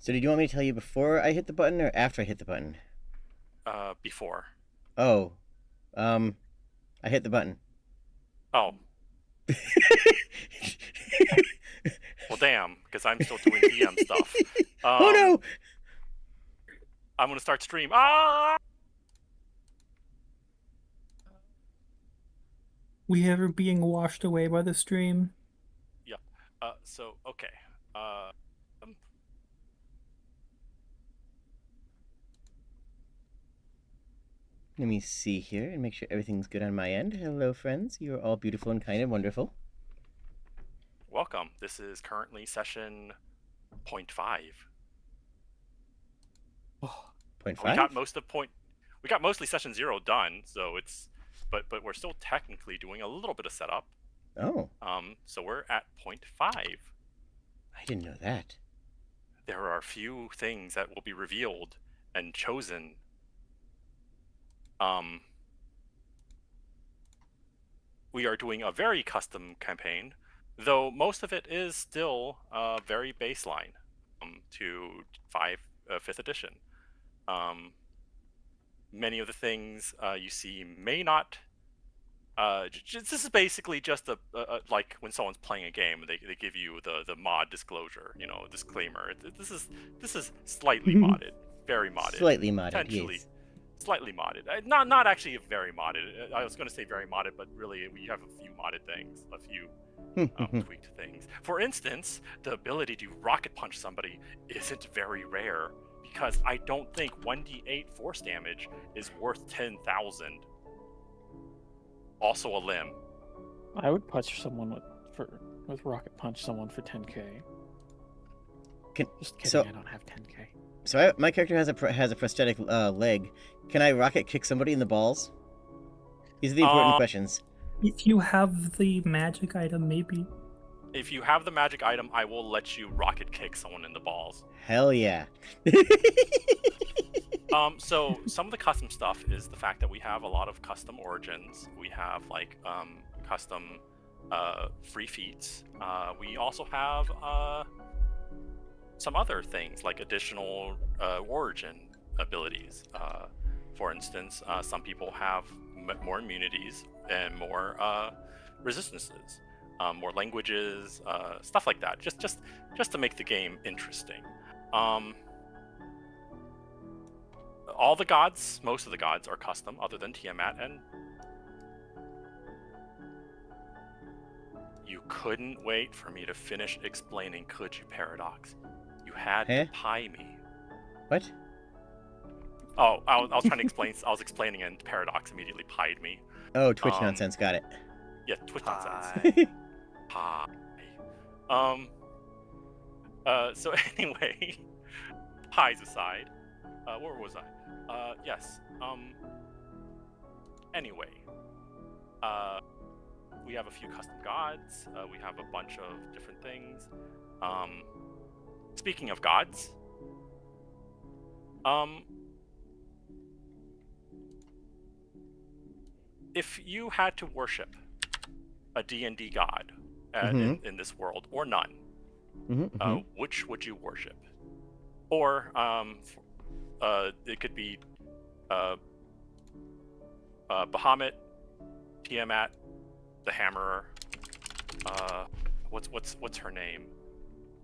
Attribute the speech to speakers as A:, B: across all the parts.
A: So did you want me to tell you before I hit the button or after I hit the button?
B: Before.
A: Oh, um, I hit the button.
B: Oh, well, damn, because I'm still doing DM stuff.
A: Oh no!
B: I'm gonna start stream. Ah!
C: We are being washed away by the stream.
B: Yeah. Okay. Um,
A: Let me see here and make sure everything's good on my end. Hello, friends. You're all beautiful and kind and wonderful.
B: Welcome. This is currently session 0.5.
A: Point
B: We
A: five?
B: got we got mostly session 0 done, so it's, but we're still technically doing a little bit of setup.
A: Oh,
B: So we're at 0.5.
A: I didn't know that.
B: There are a few things that will be revealed and chosen. We are doing a very custom campaign, though most of it is still very baseline to 5th edition. Many of the things you see may not. This is basically just a like when someone's playing a game, they give you the mod disclosure, disclaimer. This is slightly modded, very modded,
A: Slightly modded,
B: potentially.
A: yes.
B: Slightly modded, not actually very modded. I was going to say very modded, but really we have a few modded things, a few tweaked things. For instance, the ability to rocket punch somebody isn't very rare because I don't think 1d8 force damage is worth 10,000. Also a limb.
D: I would punch someone with rocket punch someone for 10k. Just kidding, I don't have 10k.
A: So my character has a prosthetic leg. Can I rocket kick somebody in the balls? These are the important questions.
C: If you have the magic item, maybe.
B: If you have the magic item, I will let you rocket kick someone in the balls.
A: Hell yeah.
B: So some of the custom stuff is the fact that we have a lot of custom origins. We have like custom free feats. We also have some other things like additional origin abilities. For instance, some people have more immunities and more resistances, more languages, stuff like that. Just to make the game interesting. All the gods, most of the gods are custom, other than Tiamat, and you couldn't wait for me to finish explaining Could You Paradox. You had to pie me.
A: What?
B: Oh, I was trying to explain. I was explaining, and Paradox immediately pied me.
A: Oh, Twitch nonsense. Got it.
B: Yeah, Twitch nonsense. Pie. So anyway, pies aside, where was I? Yes. Anyway, we have a few custom gods. We have a bunch of different things. Speaking of gods, if you had to worship a D&D god in this world, or none, which would you worship? Or it could be Bahamut, Tiamat, the Hammerer. What's her name?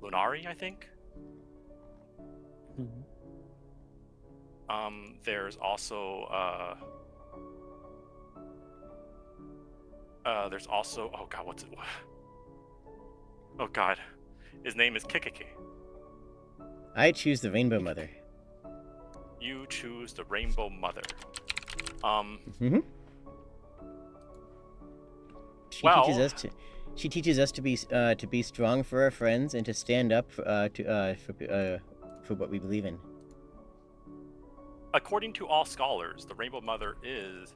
B: Lunari, I think. There's also oh god, what's it? Oh god, his name is Kikiki.
A: I choose the Rainbow Mother.
B: You choose the Rainbow Mother.
A: She teaches us to be strong for our friends and to stand up for what we believe in.
B: According to all scholars, the Rainbow Mother is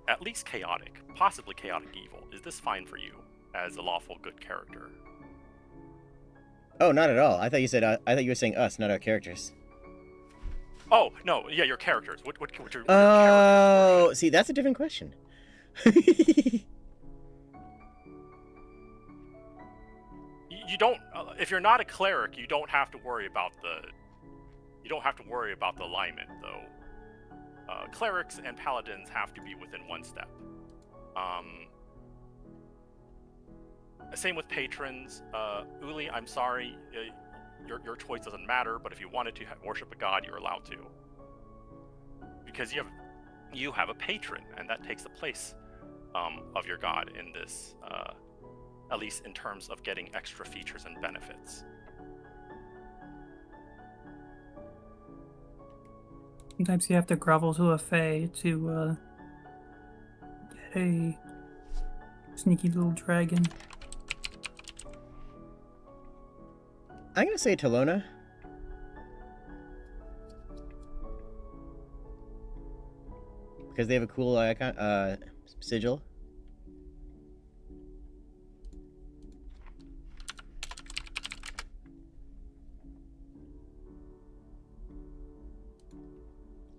B: at least chaotic, possibly chaotic evil. Is this fine for you as a lawful good character?
A: Oh, not at all. I thought you were saying us, not our characters.
B: Oh no, yeah, your characters. What your
A: characters? See, that's a different question.
B: You don't. If you're not a cleric, you don't have to worry about the alignment, though. Clerics and paladins have to be within one step. Same with patrons. Uli, I'm sorry, your choice doesn't matter. But if you wanted to worship a god, you're allowed to, because you have a patron, and that takes the place of your god in this. At least in terms of getting extra features and benefits.
C: Sometimes you have to grovel to a fae to get a sneaky little dragon.
A: I'm gonna say Talona. Because they have a cool icon, sigil.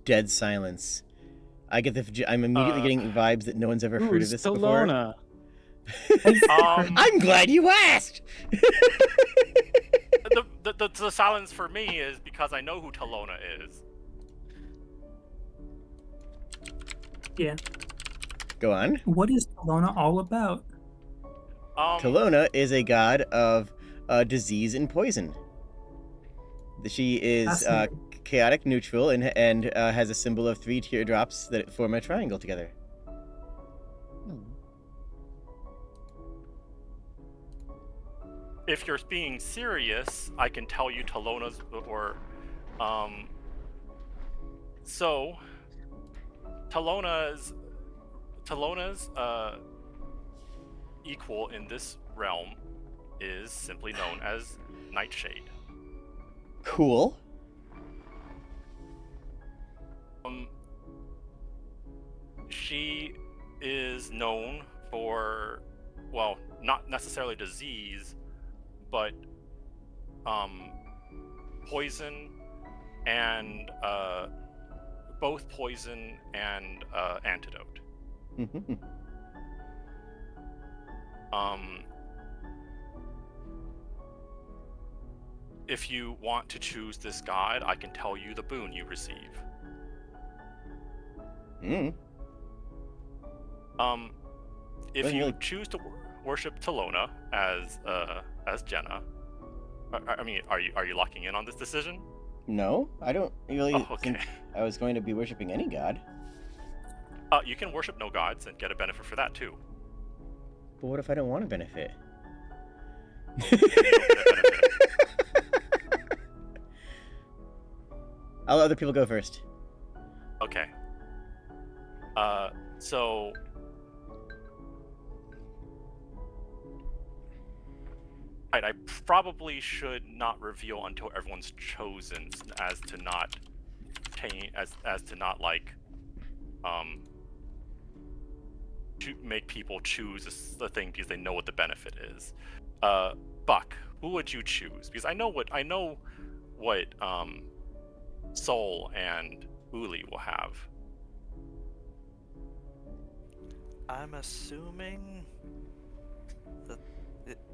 A: Dead silence. I'm immediately getting vibes that no one's ever heard of this before.
D: Stallona.
A: I'm glad you asked.
B: The silence for me is because I know who Talona is.
C: Yeah.
A: Go on.
C: What is Talona all about?
A: Talona is a god of disease and poison. She is chaotic neutral and has a symbol of 3 teardrops that form a triangle together.
B: If you're being serious, I can tell you Talona's Talona's equal in this realm is simply known as Nightshade.
A: Cool.
B: She is known for, well, not necessarily disease, but poison and both poison and antidote. If you want to choose this god, I can tell you the boon you receive. If you choose to worship Talona as Jenna, I mean, are you locking in on this decision?
A: No, I don't really think I was going to be worshiping any god.
B: You can worship no gods and get a benefit for that too.
A: But what if I don't want a benefit? I'll let other people go first.
B: Okay. So I probably should not reveal until everyone's chosen, as to not like to make people choose the thing because they know what the benefit is. Buck, who would you choose? Because I know what Soul and Uli will have.
E: I'm assuming that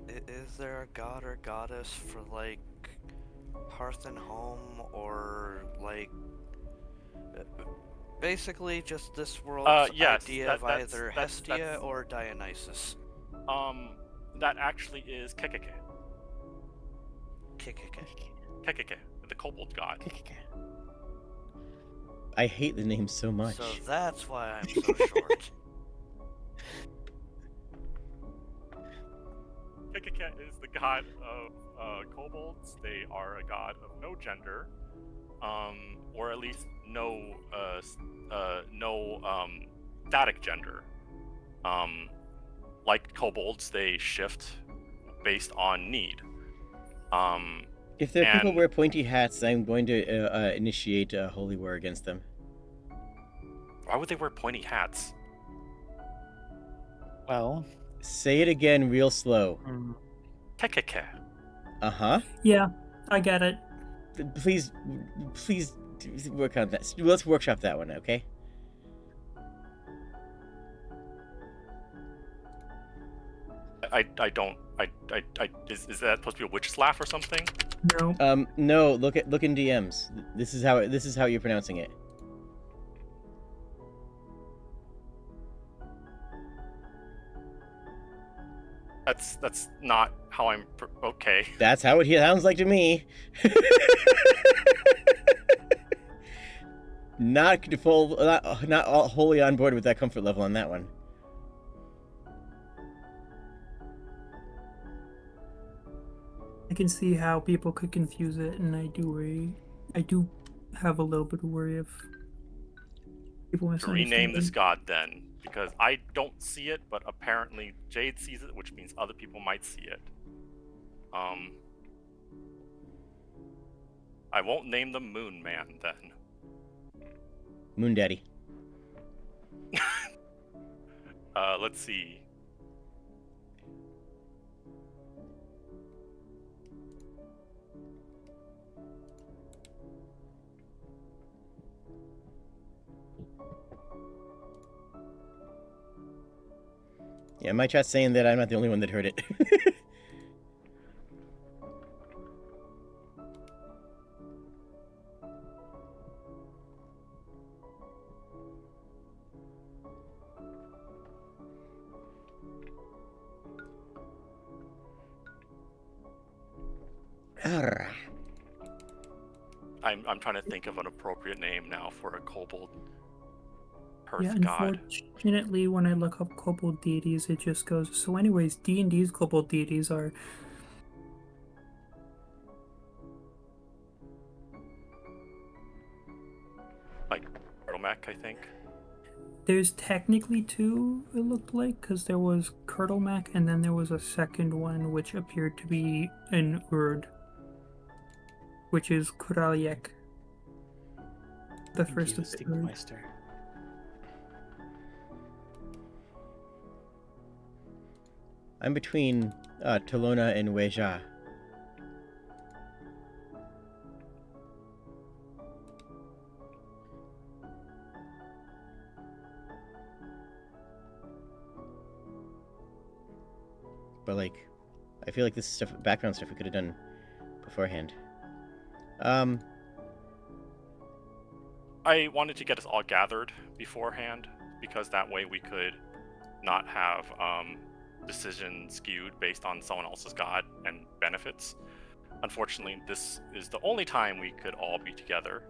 E: is there a god or goddess for like Hearth and Home, or like basically just this world's idea of either Hestia or Dionysus?
B: That actually is Kekeke.
E: Kekeke,
B: the Kobold god.
A: I hate the name so much.
E: So that's why I'm so short.
B: Kekeke is the god of kobolds. They are a god of no gender, or at least no static gender. Like kobolds, they shift based on need.
A: If their people wear pointy hats, I'm going to initiate a holy war against them.
B: Why would they wear pointy hats?
D: Well,
A: say it again real slow.
B: Kekeke.
A: Uh-huh.
C: Yeah, I get it.
A: Please work on that. Let's workshop that one, okay?
B: I don't. Is that supposed to be a witch's laugh or something?
C: No.
A: No. Look in DMs. This is how you're pronouncing it.
B: That's not how I'm. Okay.
A: That's how it sounds like to me. Not wholly on board with that comfort level on that one.
C: I can see how people could confuse it, and I do have a little bit of worry of people
B: To rename this god then, because I don't see it, but apparently Jade sees it, which means other people might see it. I won't name them Moon Man then.
A: Moon Daddy.
B: Let's see.
A: Yeah, my chat's saying that I'm not the only one that heard it.
B: I'm trying to think of an appropriate name now for a kobold
C: Yeah,
B: god.
C: unfortunately, when I look up kobold deities, it just goes. So, anyways, D&D's kobold deities are
B: like turtleneck, I think.
C: There's technically two, it looked like, because there was Kurtlemak, and then there was a second one which appeared to be an Urd, which is Kuralyek. The first of the Urd.
A: I'm between Tolona and Weja. But like, I feel like this stuff, background stuff, we could have done beforehand.
B: I wanted to get us all gathered beforehand because that way we could not have decision skewed based on someone else's god and benefits. Unfortunately, this is the only time we could all be together.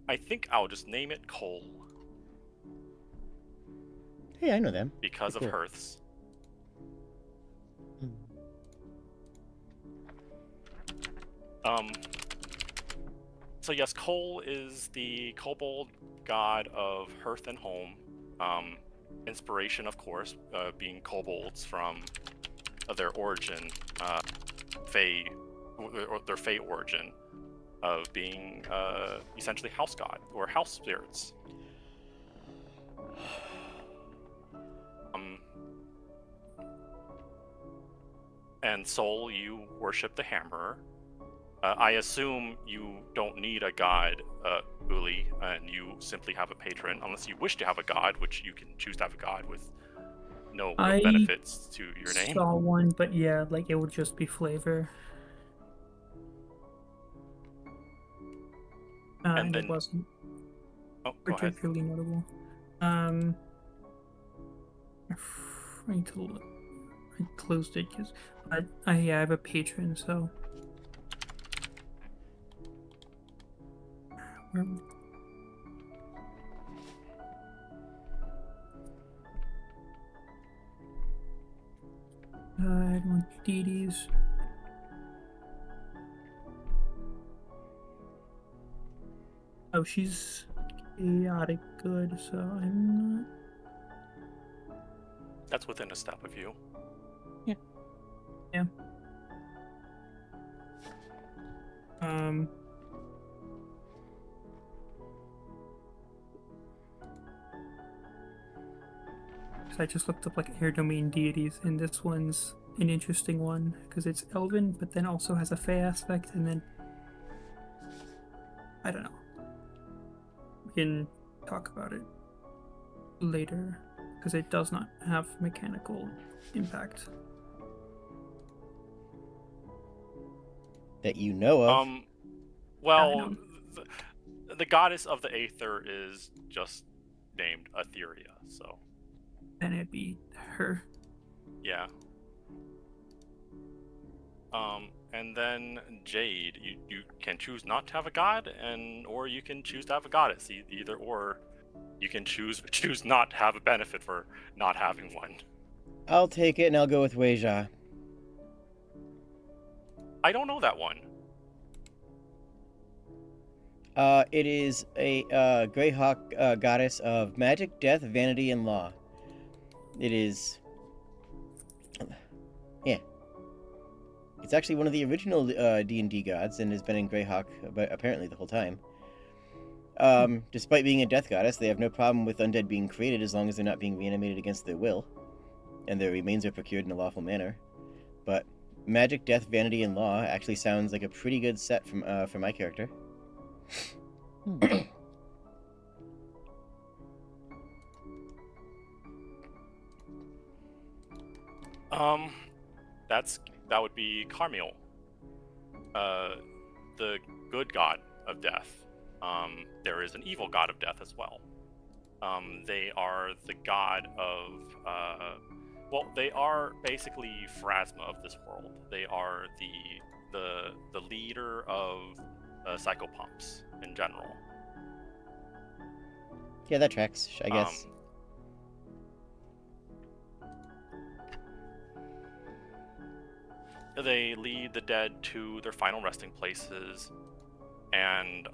B: I think I'll just name it Cole.
A: Hey, I know them.
B: Because of Hearths. So yes, Cole is the kobold god of hearth and home. Inspiration, of course, being kobolds from their origin, Fae, or their Fae origin of being essentially house god or house spirits. And Soul, you worship the Hammerer. I assume you don't need a god, Uli, and you simply have a patron, unless you wish to have a god, which you can choose to have a god with no real benefits to your name.
C: I saw one, but yeah, like it would just be flavor. And then it wasn't particularly notable. I need to look. I closed it because I have a patron, so. I don't want deities. Oh, she's chaotic good, so I'm not.
B: That's within a step of you.
C: Yeah. Yeah. I just looked up like air domain deities, and this one's an interesting one because it's elven, but then also has a fey aspect, and then I don't know. We can talk about it later because it does not have mechanical impact
A: that you know of.
B: Well, the goddess of the Aether is just named Etheria, so.
C: Then it'd be her.
B: Yeah. And then Jade, you can choose not to have a god, or you can choose to have a goddess. Either or, you can choose not to have a benefit for not having one.
A: I'll take it, and I'll go with Weijia.
B: I don't know that one.
A: It is a Greyhawk goddess of magic, death, vanity, and law. It is... Yeah. It's actually one of the original D&D gods and has been in Greyhawk apparently the whole time. Despite being a death goddess, they have no problem with undead being created as long as they're not being reanimated against their will, and their remains are procured in a lawful manner. But magic, death, vanity, and law actually sounds like a pretty good set for my character.
B: That would be Carmiel, the good god of death. There is an evil god of death as well. They are the god of, they are basically Pharasma of this world. They are the leader of psychopumps in general.
A: Yeah, that tracks, I guess.
B: They lead the dead to their final resting places, and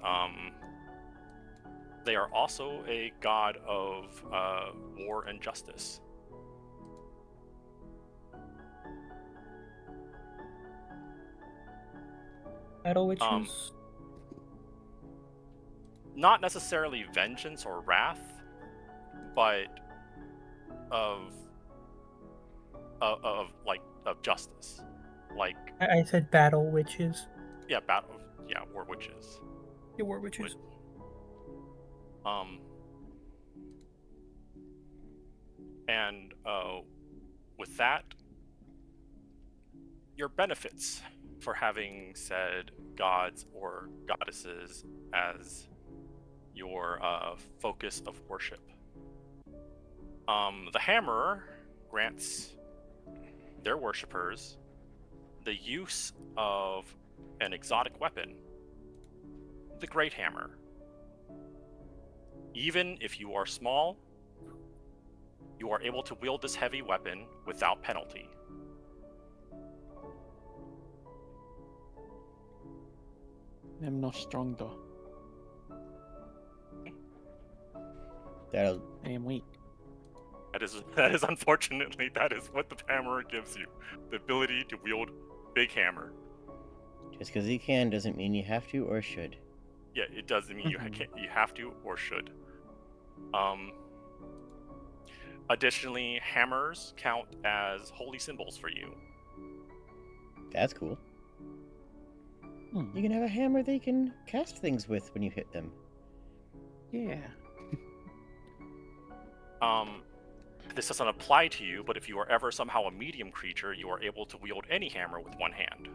B: they are also a god of war and justice.
C: Battle witches?
B: Not necessarily vengeance or wrath, but of justice. Like
C: I said battle witches.
B: Yeah, war witches.
C: Yeah, war witches.
B: And with that, your benefits for having said gods or goddesses as your focus of worship. The Hammerer grants their worshippers the use of an exotic weapon, the Great Hammer. Even if you are small, you are able to wield this heavy weapon without penalty.
D: I'm not strong though. I am weak.
B: That is unfortunately, that is what the Hammerer gives you. The ability to wield big hammer.
A: Just because you can doesn't mean you have to or should.
B: Yeah, it doesn't mean you have to or should. Additionally, hammers count as holy symbols for you.
A: That's cool. You can have a hammer that you can cast things with when you hit them.
D: Yeah.
B: This doesn't apply to you, but if you are ever somehow a medium creature, you are able to wield any hammer with one hand.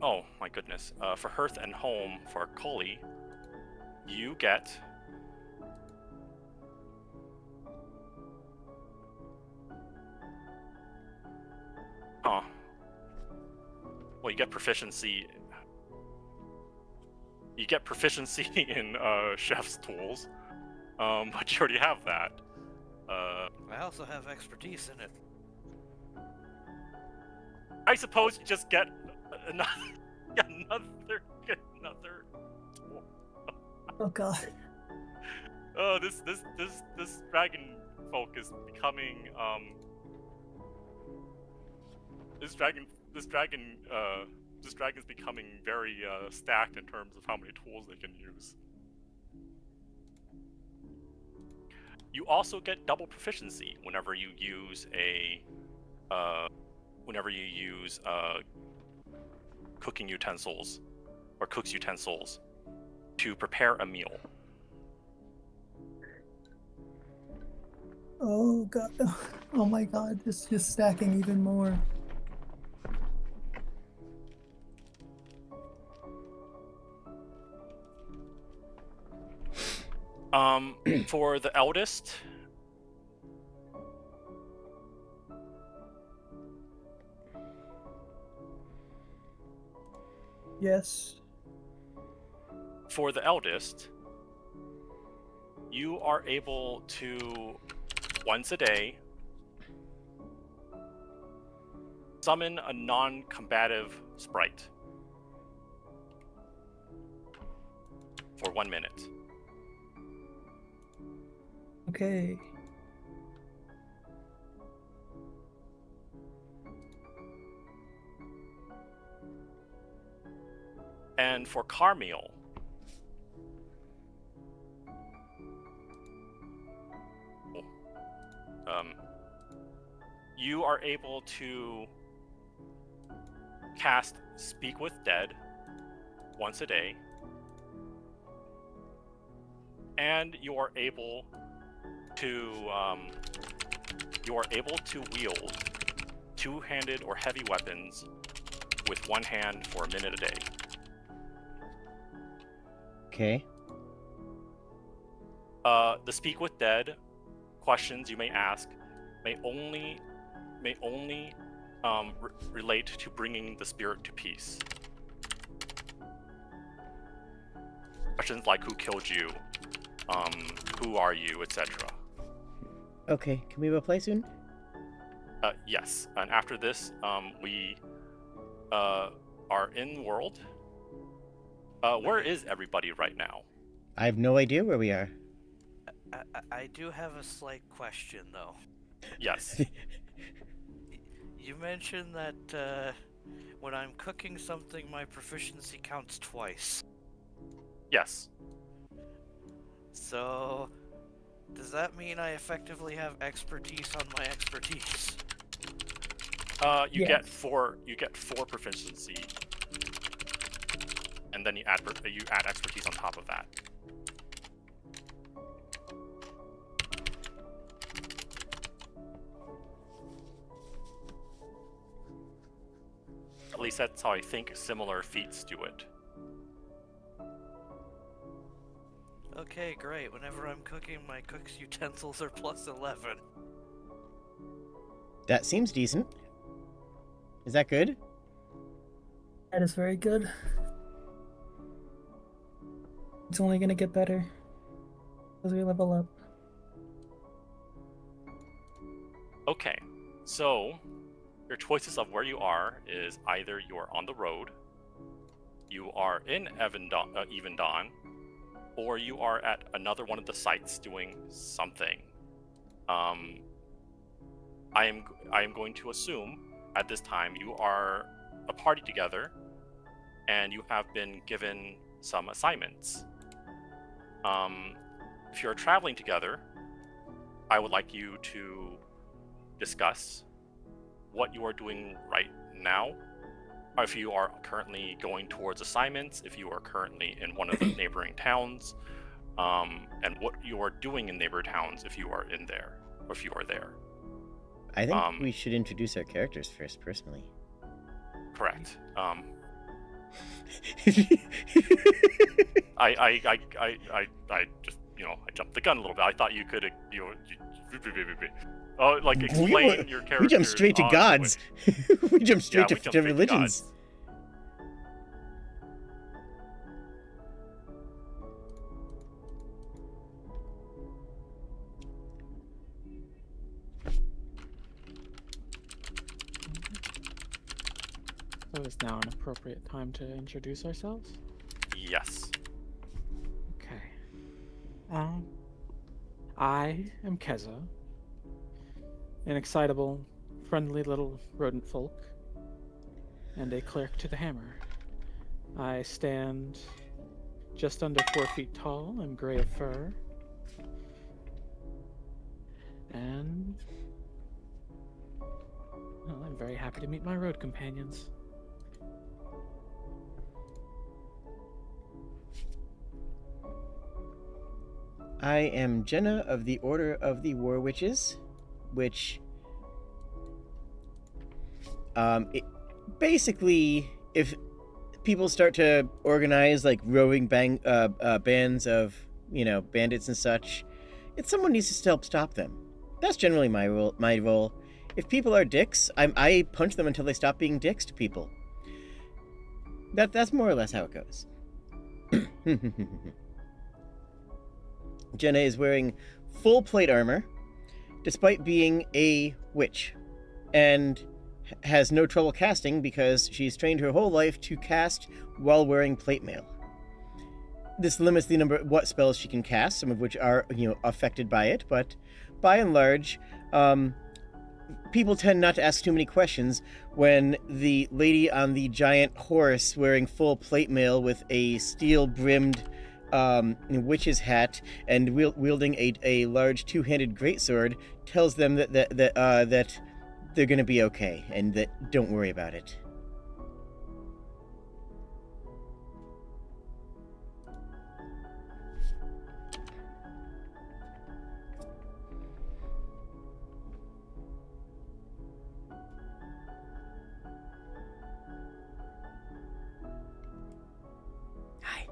B: Oh my goodness. For Hearth and Home, for Cully, you get well, you get proficiency. You get proficiency in chef's tools, but you already have that.
E: I also have expertise in it.
B: I suppose you just get another tool.
C: Oh god.
B: Oh, this dragon folk is becoming dragon's becoming very stacked in terms of how many tools they can use. You also get double proficiency whenever you use cooking utensils or cook's utensils to prepare a meal.
C: Oh god. Oh my god, it's just stacking even more.
B: For the eldest,
C: Yes.
B: For the eldest, you are able to, once a day, summon a non-combative sprite for 1 minute.
C: Okay.
B: And for Carmiel, you are able to cast Speak with Dead once a day, and you are able to wield two-handed or heavy weapons with one hand for a minute a day.
A: Okay.
B: The Speak with Dead questions you may ask may only relate to bringing the spirit to peace. Questions like who killed you, who are you, etc.
A: Okay, can we replay soon?
B: Yes, and after this, we are in world. Where is everybody right now?
A: I have no idea where we are.
E: I do have a slight question, though.
B: Yes.
E: You mentioned that when I'm cooking something, my proficiency counts twice.
B: Yes.
E: So, does that mean I effectively have expertise on my expertise?
B: You get four proficiency, and then you add expertise on top of that. At least that's how I think similar feats do it.
E: Okay, great. Whenever I'm cooking, my cook's utensils are plus 11.
A: That seems decent. Is that good?
C: That is very good. It's only gonna get better as we level up.
B: Okay, so your choices of where you are is either you are on the road, you are in Even Dawn, or you are at another one of the sites doing something. I am going to assume at this time you are a party together, and you have been given some assignments. If you're traveling together, I would like you to discuss what you are doing right now. If you are currently going towards assignments, if you are currently in one of the neighboring towns, and what you are doing in neighbor towns if you are in there, or if you are there.
A: I think we should introduce our characters first, personally.
B: Correct. I just, I jumped the gun a little bit. I thought you could, explain your character.
A: We jumped straight to gods. We jumped straight to religions.
D: So is now an appropriate time to introduce ourselves?
B: Yes.
D: Okay. I am Keza, an excitable, friendly little rodent folk. and a cleric to the hammer. I stand just under 4 feet tall. I'm gray of fur. And well, I'm very happy to meet my road companions.
A: I am Jenna of the Order of the War Witches, which basically, if people start to organize like roving bands of, bandits and such, someone needs to help stop them. That's generally my role. If people are dicks, I punch them until they stop being dicks to people. That's more or less how it goes. Jenna is wearing full plate armor, despite being a witch, and has no trouble casting because she's trained her whole life to cast while wearing plate mail. This limits the number of what spells she can cast, some of which are, affected by it, but by and large, people tend not to ask too many questions when the lady on the giant horse wearing full plate mail with a steel-brimmed witch's hat and wielding a large two-handed greatsword tells them that they're going to be okay and that don't worry about it. Hi.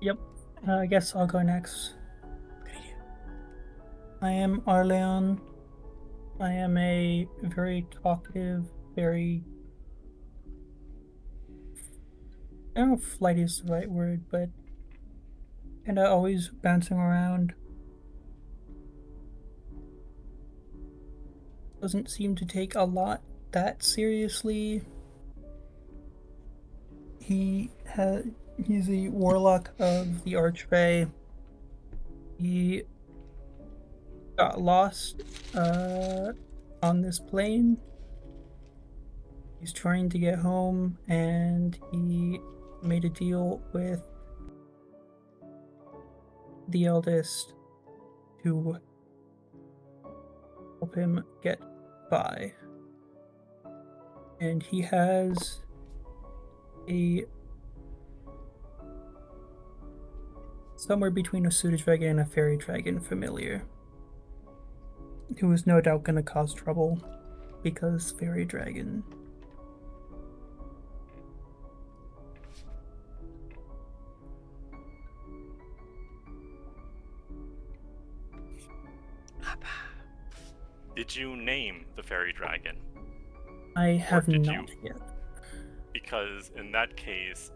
C: Yep. I guess I'll go next.
A: Good idea.
C: I am Arleon. I am a very talkative, very... I don't know if flighty is the right word, but kind of always bouncing around. Doesn't seem to take a lot that seriously. He's a warlock of the Archfey. He got lost on this plane. He's trying to get home, and he made a deal with the eldest to help him get by. And he has somewhere between a pseudo dragon and a fairy dragon familiar, who is no doubt going to cause trouble because fairy dragon.
B: Did you name the fairy dragon?
C: I have
B: did
C: not
B: you?
C: yet.
B: Because in that case,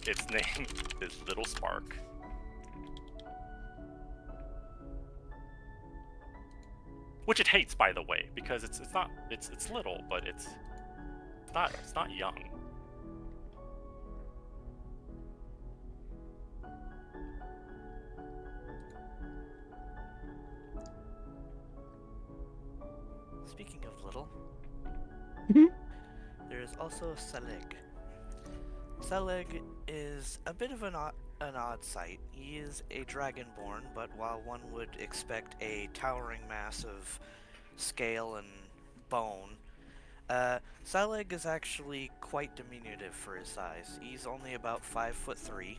B: its name is Little Spark. Which it hates, by the way, because it's little, but it's not young.
E: Speaking of little,
C: Mhm.
E: there is also Selig. Selig is a bit of an odd sight. He is a dragonborn, but while one would expect a towering mass of scale and bone, Selig is actually quite diminutive for his size. He's only about 5'3".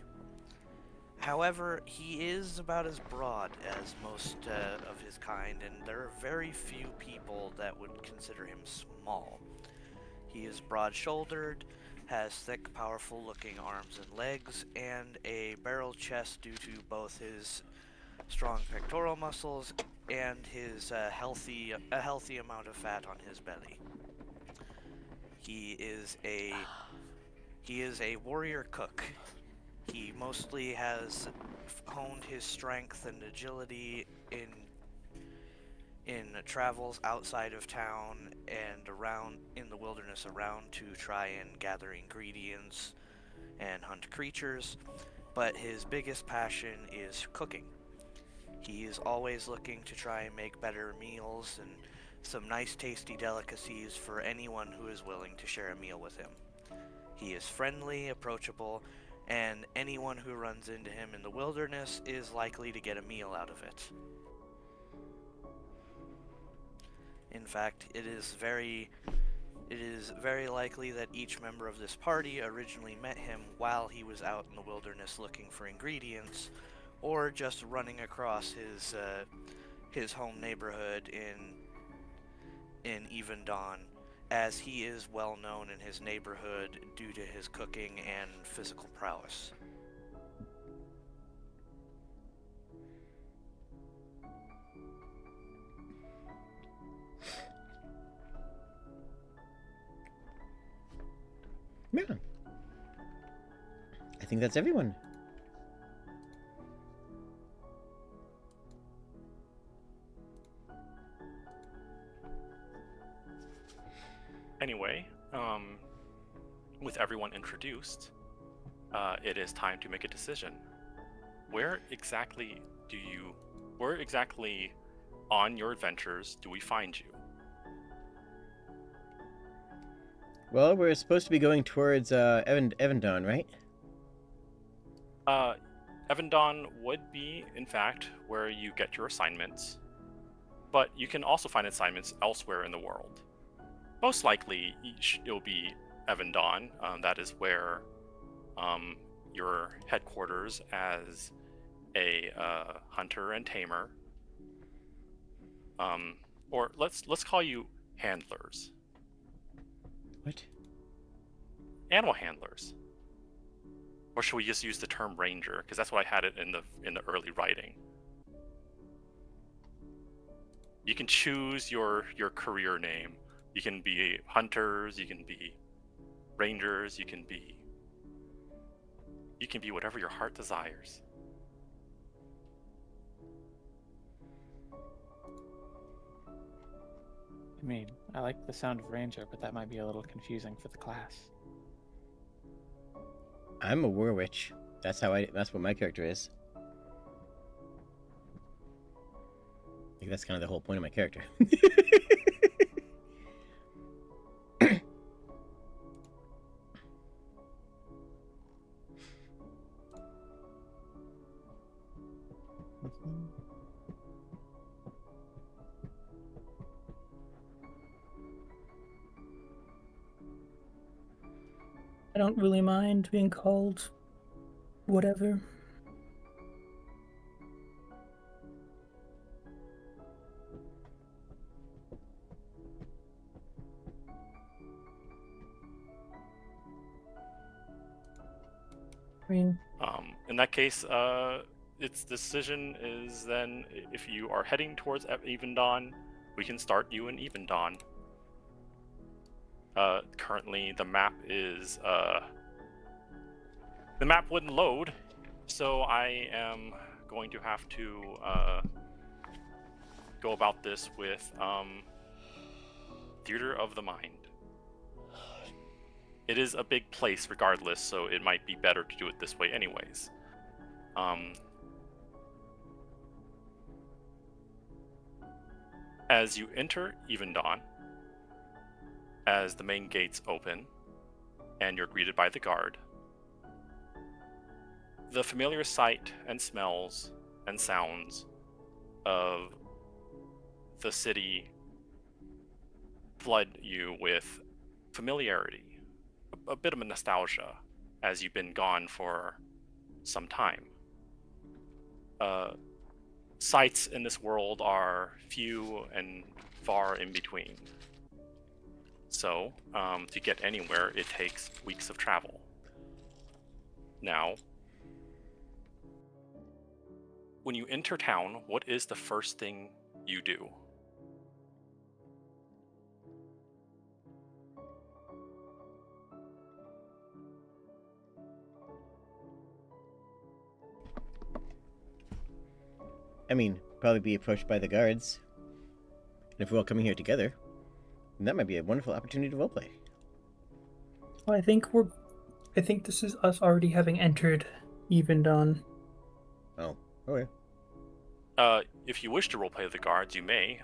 E: However, he is about as broad as most of his kind, and there are very few people that would consider him small. He is broad-shouldered, has thick, powerful-looking arms and legs, and a barrel chest due to both his strong pectoral muscles and his a healthy amount of fat on his belly. He is a warrior cook. He mostly has honed his strength and agility in travels outside of town and around in the wilderness around to try and gather ingredients and hunt creatures, but his biggest passion is cooking. He is always looking to try and make better meals and some nice tasty delicacies for anyone who is willing to share a meal with him. He is friendly, approachable, and anyone who runs into him in the wilderness is likely to get a meal out of it. In fact, it is very likely that each member of this party originally met him while he was out in the wilderness looking for ingredients, or just running across his home neighborhood in Even Dawn, as he is well known in his neighborhood due to his cooking and physical prowess.
A: Yeah. I think that's everyone.
B: Anyway, with everyone introduced, it is time to make a decision. Where exactly on your adventures do we find you?
A: Well, we're supposed to be going towards Evandon, right?
B: Evandon would be, in fact, where you get your assignments, but you can also find assignments elsewhere in the world. Most likely, it'll be Evandon. That is where your headquarters as a hunter and tamer, or let's call you handlers.
A: What?
B: Animal handlers. Or should we just use the term ranger? Because that's what I had it in the early writing. You can choose your career name. You can be hunters, you can be rangers, you can be whatever your heart desires.
D: I mean, I like the sound of ranger, but that might be a little confusing for the class.
A: I'm a war witch. That's what my character is. I think that's kind of the whole point of my character.
C: I don't really mind being called whatever. I mean,
B: in that case, its decision is then, if you are heading towards Even Dawn, we can start you in Even Dawn. Currently, the map is the map wouldn't load, so I am going to have to go about this with Theater of the Mind. It is a big place regardless, so it might be better to do it this way anyways. As you enter Even Dawn, as the main gates open, and you're greeted by the guard, the familiar sight and smells and sounds of the city flood you with familiarity, a bit of a nostalgia, as you've been gone for some time. Sights in this world are few and far in between. So, to get anywhere, it takes weeks of travel. Now, when you enter town, what is the first thing you do?
A: I mean, probably be approached by the guards. And if we're all coming here together, then that might be a wonderful opportunity to roleplay.
C: well, I think this is us already having entered Even Dawn.
A: Oh, okay.
B: If you wish to roleplay the guards, you may.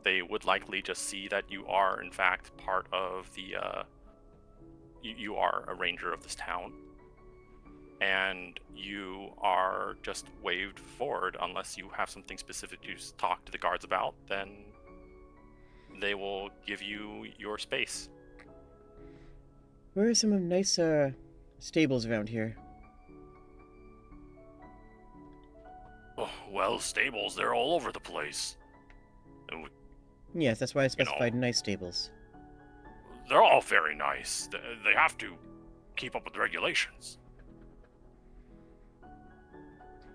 B: they would likely just see that you are, in fact, part of the, you are a ranger of this town. And you are just waved forward unless you have something specific to talk to the guards about, then they will give you your space.
A: Where are some nice stables around here?
B: Oh, well, stables, they're all over the place. And
A: Yes, that's why I specified nice stables.
B: they're all very nice. They have to keep up with the regulations.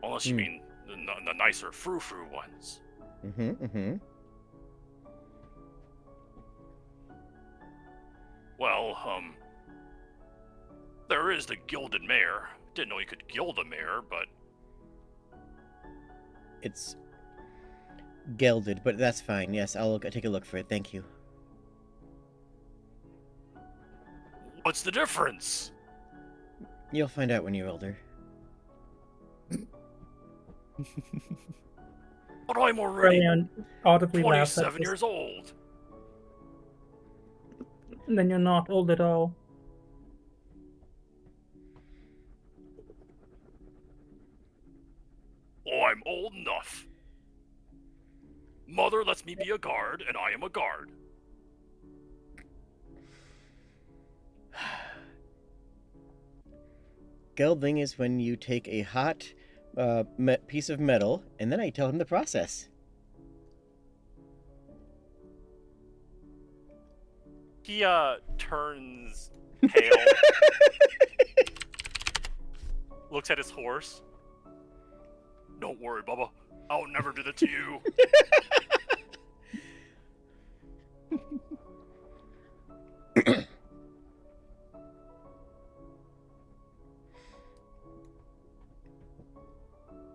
B: Unless you mean the nicer frou-frou ones. Well, there is the Gilded Mare. Didn't know you could gild a mare, but...
A: It's gelded, but that's fine. Yes, I'll take a look for it. Thank you.
B: What's the difference?
A: You'll find out when you're older.
B: But I'm already
C: Brilliant. Audibly laughs at
B: 27
C: this.
B: years old.
C: And then you're not old at all.
B: Oh, I'm old enough. Mother lets me be a guard, and I am a guard.
A: Gelding is when you take a hot piece of metal, and then I tell him the process.
B: He, turns pale. Looks at his horse. Don't worry, Bubba. I'll never do that to you.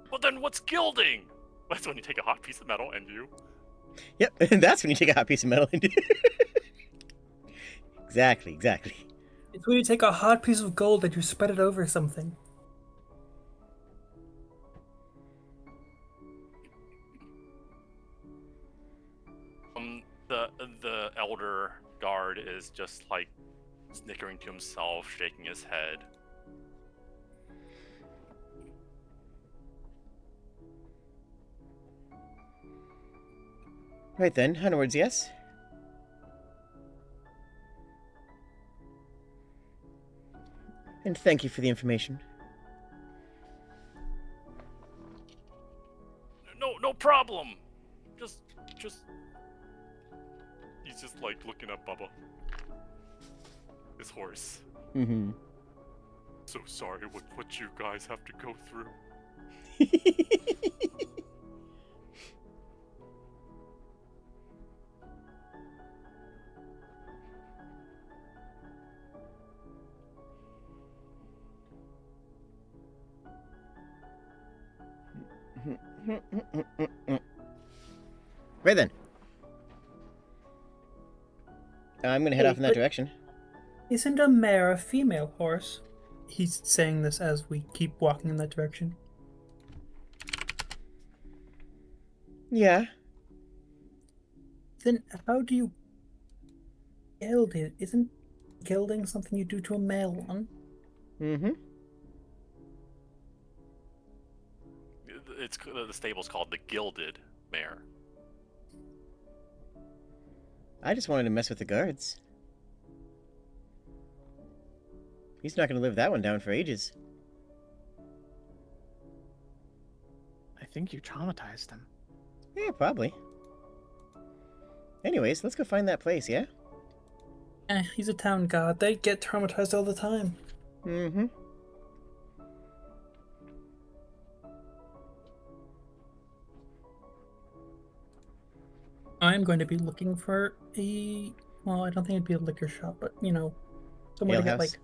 B: But then what's gilding? That's when you take a hot piece of metal and you...
A: Yep, and that's when you take a hot piece of metal and Exactly.
C: It's when you take a hot piece of gold and you spread it over something.
B: The elder guard is just like snickering to himself, shaking his head.
A: Right then, onwards, yes? And thank you for the information.
B: No problem. Just. He's just like looking at Bubba, his horse. So sorry what you guys have to go through.
A: Right then. I'm gonna head off in that direction.
C: Isn't a mare a female horse? He's saying this as we keep walking in that direction.
A: Yeah.
C: Then how do you gild it? Isn't gilding something you do to a male one?
B: It's the stable's called the Gilded Mare.
A: I just wanted to mess with the guards. He's not gonna live that one down for ages.
D: I think you traumatized him.
A: Yeah, probably. Anyways, let's go find that place, yeah?
C: He's a town god. They get traumatized all the time. I'm going to be looking for a... Well, I don't think it'd be a liquor shop, but, you know, somewhere to get, like...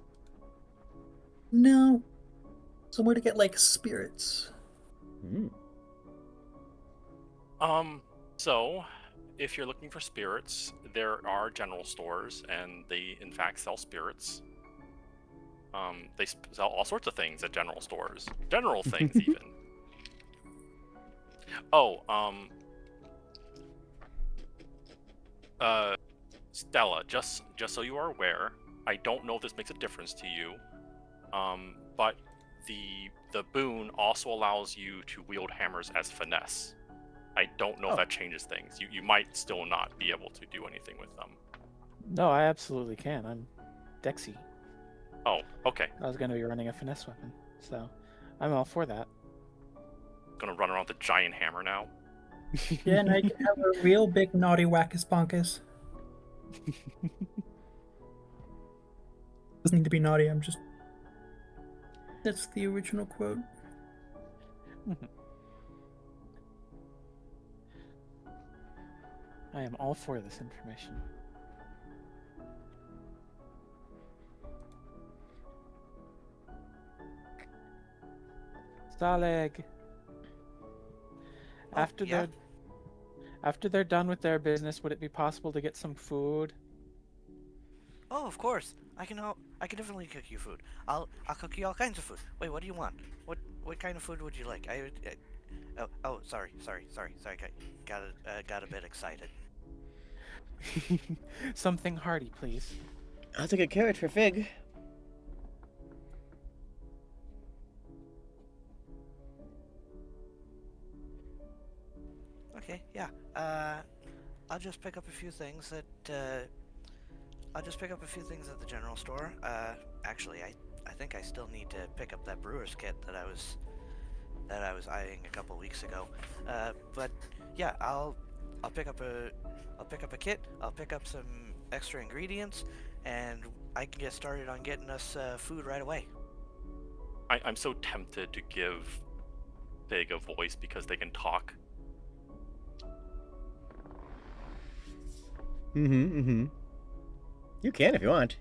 C: No. Somewhere to get, like, spirits.
B: So, if you're looking for spirits, there are general stores, and they, in fact, sell spirits. They sell all sorts of things at general stores. General things, even. Stella, just so you are aware, I don't know if this makes a difference to you, but the boon also allows you to wield hammers as finesse. I don't know if that changes things. You might still not be able to do anything with them.
D: No, I absolutely can. I'm Dexy.
B: Oh, okay.
D: I was going to be running a finesse weapon, so I'm all for that.
B: Gonna run around with a giant hammer now.
C: Yeah, and I can have a real big naughty wackus bonkus. Doesn't need to be naughty, I'm just... That's the original quote.
D: I am all for this information. Stalag. After they're done with their business, would it be possible to get some food?
E: Oh, of course. I can definitely cook you food. I'll cook you all kinds of food. Wait, what do you want? What kind of food would you like? Sorry. Got a bit excited.
D: Something hearty, please.
A: I'll take a carrot for Fig.
E: Okay, yeah. I'll just pick up a few things at the general store. Actually, I think I still need to pick up that brewer's kit that I was eyeing a couple weeks ago. But yeah, I'll pick up a kit. I'll pick up some extra ingredients, and I can get started on getting us food right away.
B: I'm so tempted to give Fig a voice because they can talk.
A: You can if you want.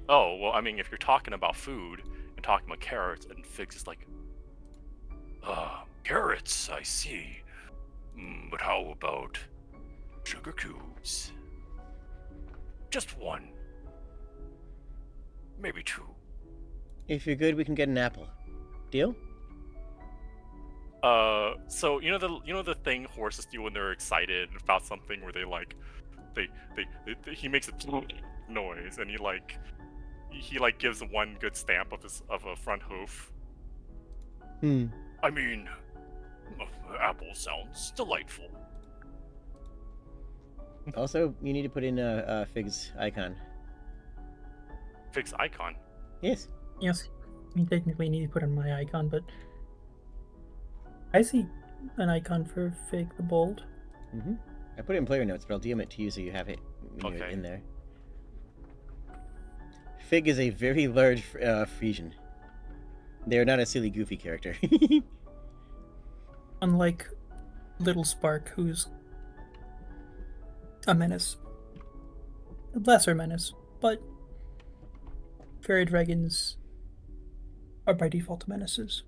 B: Oh, well, I mean, if you're talking about food and talking about carrots, and Fig's just like, carrots, I see. But how about sugar cubes? Just one. Maybe two.
A: If you're good, we can get an apple. Deal?
B: So you know the thing horses do when they're excited about something, where they like, he makes a noise, and he gives one good stamp of a front hoof. I mean, apple sounds delightful.
A: Also, you need to put in Fig's icon.
B: Fig's icon?
A: Yes.
C: Yes, you technically need to put in my icon, but I see an icon for Fig the Bold.
A: I put it in player notes, but I'll DM it to you so you have it in there. Fig is a very large Frisian. They are not a silly, goofy character.
C: Unlike Little Spark, who's a menace. A lesser menace, but fairy dragons are by default menaces.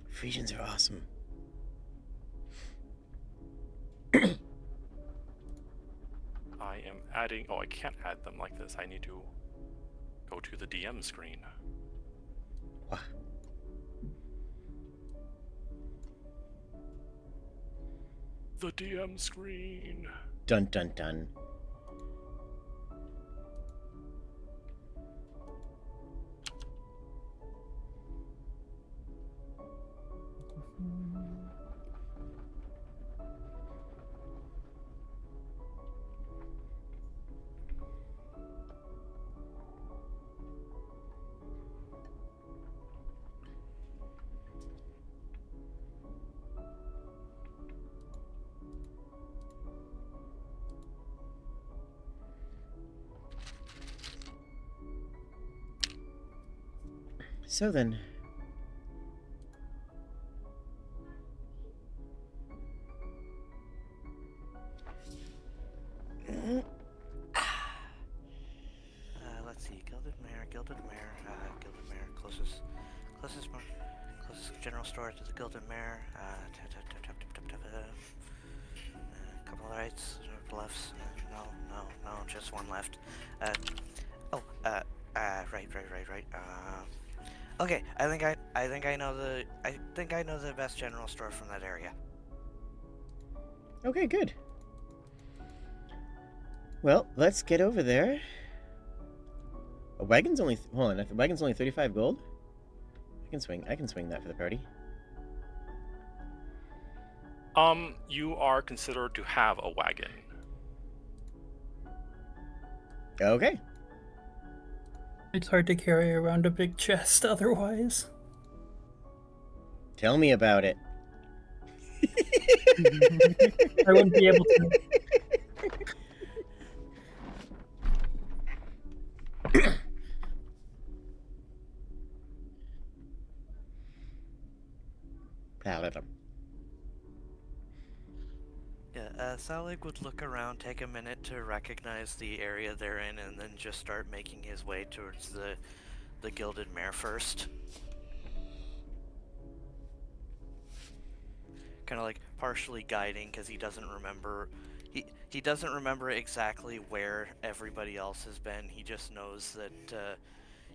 A: Frisians are awesome.
B: I am adding... Oh, I can't add them like this. I need to go to the DM screen.
A: What?
B: The DM screen.
A: Dun dun dun. So then,
E: Let's see, Gilded Mare, closest general store to the Gilded Mare. A couple of rights, lefts. No, just one left. Right. Okay, I think I think I know the best general store from that area.
A: Okay, good. Well, let's get over there. A wagon's only hold on. The wagon's only 35 gold. I can swing that for the party.
B: You are considered to have a wagon.
A: Okay.
C: It's hard to carry around a big chest otherwise.
A: Tell me about it.
C: I wouldn't be able to.
A: Paladin.
E: Yeah, Selig would look around, take a minute to recognize the area they're in, and then just start making his way towards the Gilded Mare first. Kind of like partially guiding because he doesn't remember. He doesn't remember exactly where everybody else has been. He just knows that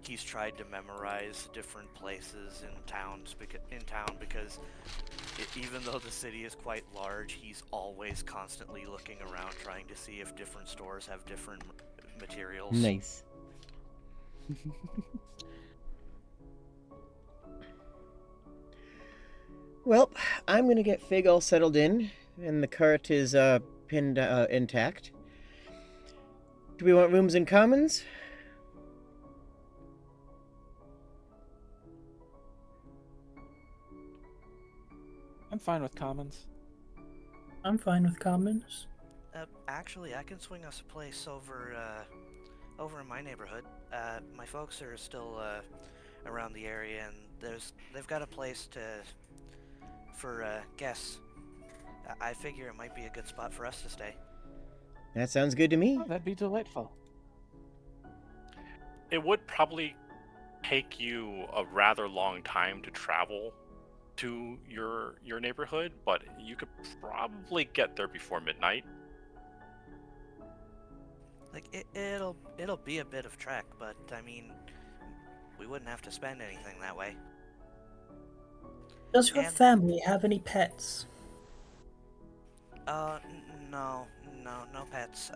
E: he's tried to memorize different places in town because even though the city is quite large, he's always constantly looking around trying to see if different stores have different materials.
A: Nice. Well, I'm gonna get Fig all settled in, and the cart is pinned intact. Do we want rooms in commons?
D: I'm fine with commons.
C: I'm fine with commons.
E: Actually, I can swing us a place over in my neighborhood. My folks are still around the area, and they've got a place for guests. I figure it might be a good spot for us to stay.
A: That sounds good to me.
D: Oh, that'd be delightful.
B: It would probably take you a rather long time to travel to your neighborhood, but you could probably get there before midnight.
E: Like it'll be a bit of trek, but I mean, we wouldn't have to spend anything that way.
C: Does your family have any pets?
E: No pets.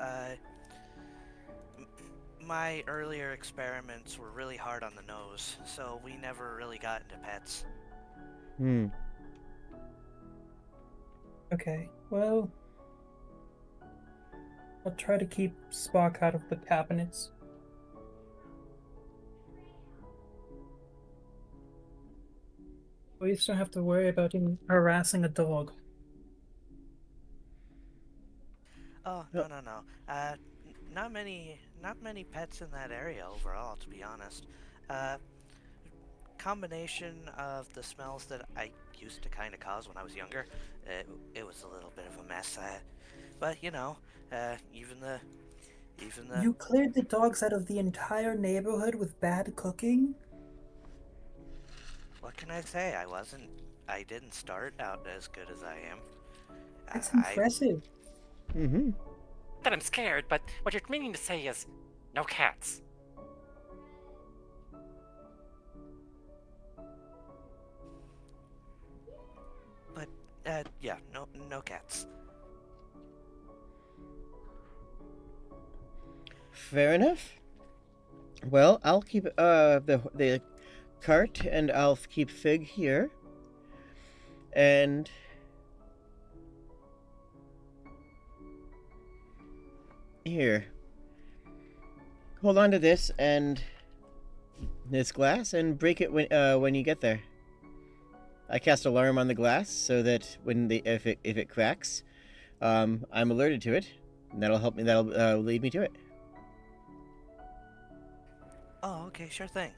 E: My earlier experiments were really hard on the nose, so we never really got into pets.
C: Okay, well, I'll try to keep Spock out of the cabinets. We just don't have to worry about him harassing a dog.
E: Oh, no. Not many pets in that area overall, to be honest. Combination of the smells that I used to kind of cause when I was younger, it was a little bit of a mess. But you know, even the.
C: You cleared the dogs out of the entire neighborhood with bad cooking?
E: What can I say? I didn't start out as good as I am.
C: That's impressive.
F: That I'm scared, but what you're meaning to say is no cats.
E: But yeah, no cats.
A: Fair enough. Well, I'll keep the cart, and I'll keep Fig here. And here, hold on to this and this glass, and break it when you get there. I cast alarm on the glass so that if it cracks, I'm alerted to it, and that'll help me. That'll lead me to it.
E: Oh, okay, sure thing.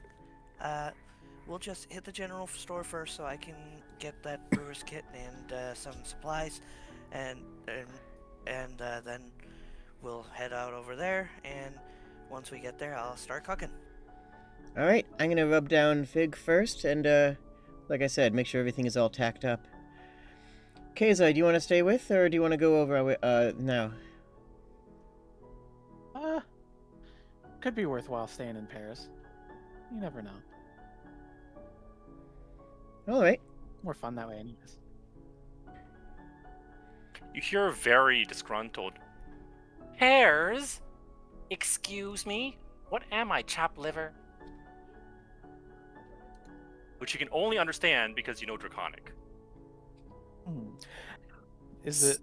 E: We'll just hit the general store first so I can get that brewer's kit and some supplies, and then we'll head out over there, and once we get there, I'll start cooking.
A: All right, I'm gonna rub down Fig first, and like I said, make sure everything is all tacked up. Keza, do you want to stay with, or do you want to go over now?
D: Could be worthwhile staying in Paris. You never know.
A: All right.
D: More fun that way, anyways.
B: You hear a very disgruntled.
F: Hairs? Excuse me? What am I, chop liver?
B: Which you can only understand because you know Draconic.
D: Is it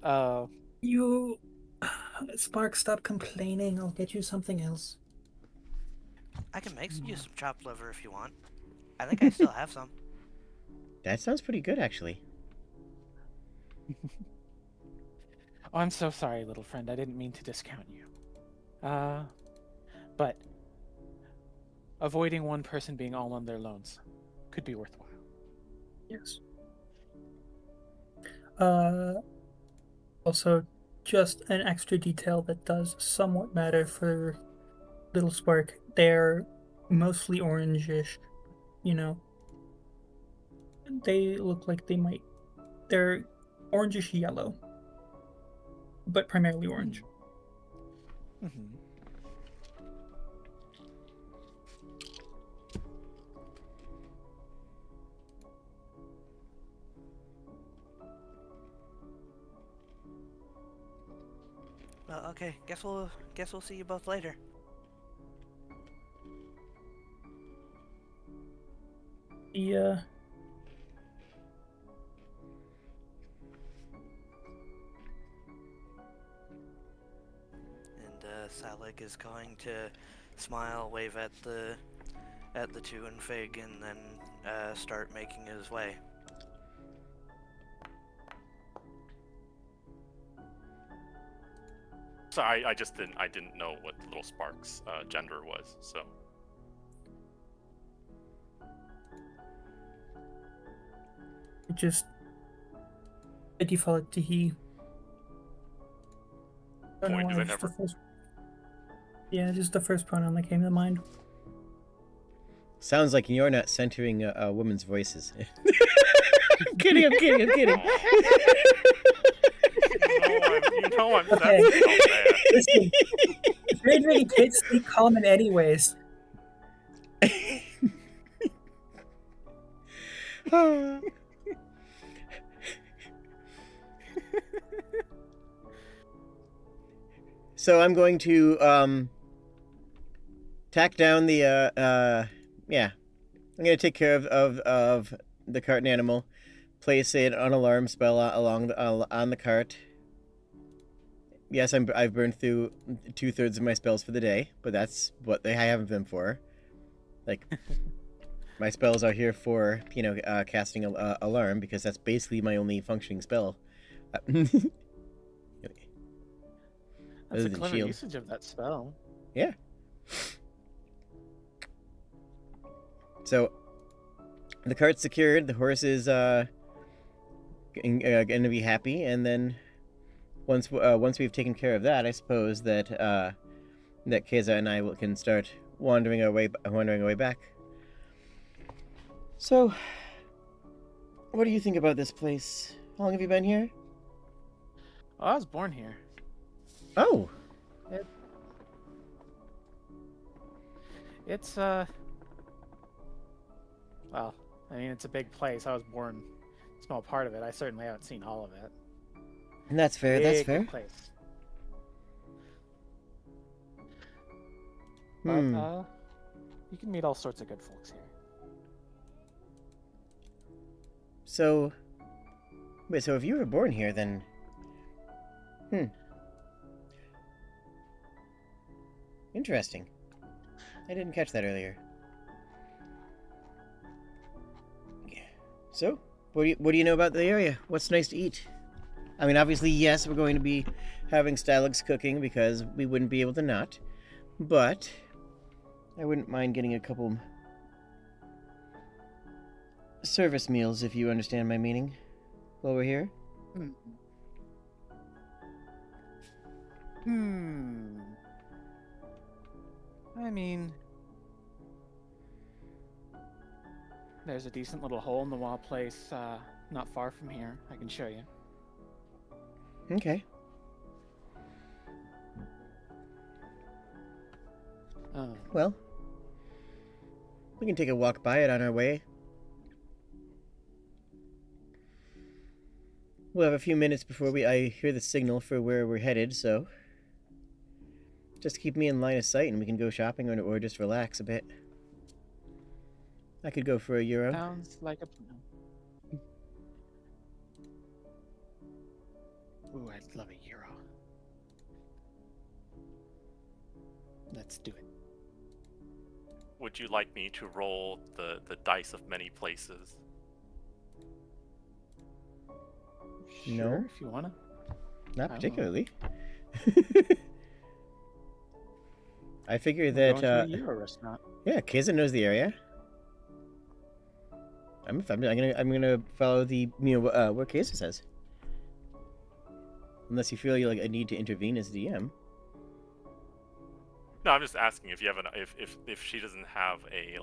C: You, Spark, stop complaining. I'll get you something else.
E: I can make you some chopped liver if you want. I think I still have some.
A: That sounds pretty good, actually.
D: Oh, I'm so sorry, little friend. I didn't mean to discount you. But avoiding one person being all on their loans could be worthwhile.
C: Yes. Also, just an extra detail that does somewhat matter for Little Spark. They're mostly orangish, you know. They look like they're orangish yellow, but primarily orange.
D: Mm-hmm.
E: Well, okay. Guess we'll see you both later.
C: Yeah.
E: And Salik is going to smile, wave at the two and Fig, and then start making his way.
B: So I didn't know what Little Spark's gender was, so.
C: I default to he. Don't know
B: Boy,
C: why,
B: do they
C: just
B: never.
C: the first- Yeah, just the first pronoun that came to mind.
A: Sounds like you're not centering women's voices. I'm kidding.
B: You know I'm
C: Okay.
B: that's so bad.
C: Listen, grade ready kids speak common anyways.
A: So I'm going to tack down the yeah. I'm gonna take care of the cart and animal, place an alarm spell on the cart. Yes, I've burned through 2/3 of my spells for the day, but that's what I have them for. Like, my spells are here for casting alarm, because that's basically my only functioning spell.
D: That's
A: Other
D: a
A: than
D: clever
A: shield.
D: usage of that spell.
A: Yeah. So, the cart's secured. The horse is going to be happy, and then once we've taken care of that, I suppose that that Keza and I can start wandering our way back. So, what do you think about this place? How long have you been here?
D: Oh, I was born here.
A: Oh,
D: It's well, I mean, it's a big place. I was born a small part of it. I certainly haven't seen all of it.
A: that's fair. That's
D: Big
A: fair.
D: place.
A: Hmm.
D: But you can meet all sorts of good folks here.
A: So, wait. So if you were born here, then, interesting. I didn't catch that earlier. So, what do you know about the area? What's nice to eat? I mean, obviously, yes, we're going to be having Stylix cooking because we wouldn't be able to not. But I wouldn't mind getting a couple service meals, if you understand my meaning, while we're here.
D: I mean, there's a decent little hole in the wall place not far from here. I can show you.
A: Okay. Well, we can take a walk by it on our way. we'll have a few minutes before I hear the signal for where we're headed, so just keep me in line of sight and we can go shopping or just relax a bit. I could go for €1.
D: Sounds like a plan. Ooh, I'd love €1. Let's do it.
B: Would you like me to roll the dice of many places?
D: Sure,
A: No.
D: if you wanna.
A: Not
D: I
A: particularly. I figure
D: We're
A: that,
D: going to a Euro restaurant.
A: yeah, Kizza knows the area. I'm gonna follow the what Kizza says. Unless you feel you like I need to intervene as DM.
B: No, I'm just asking if you have if she doesn't have a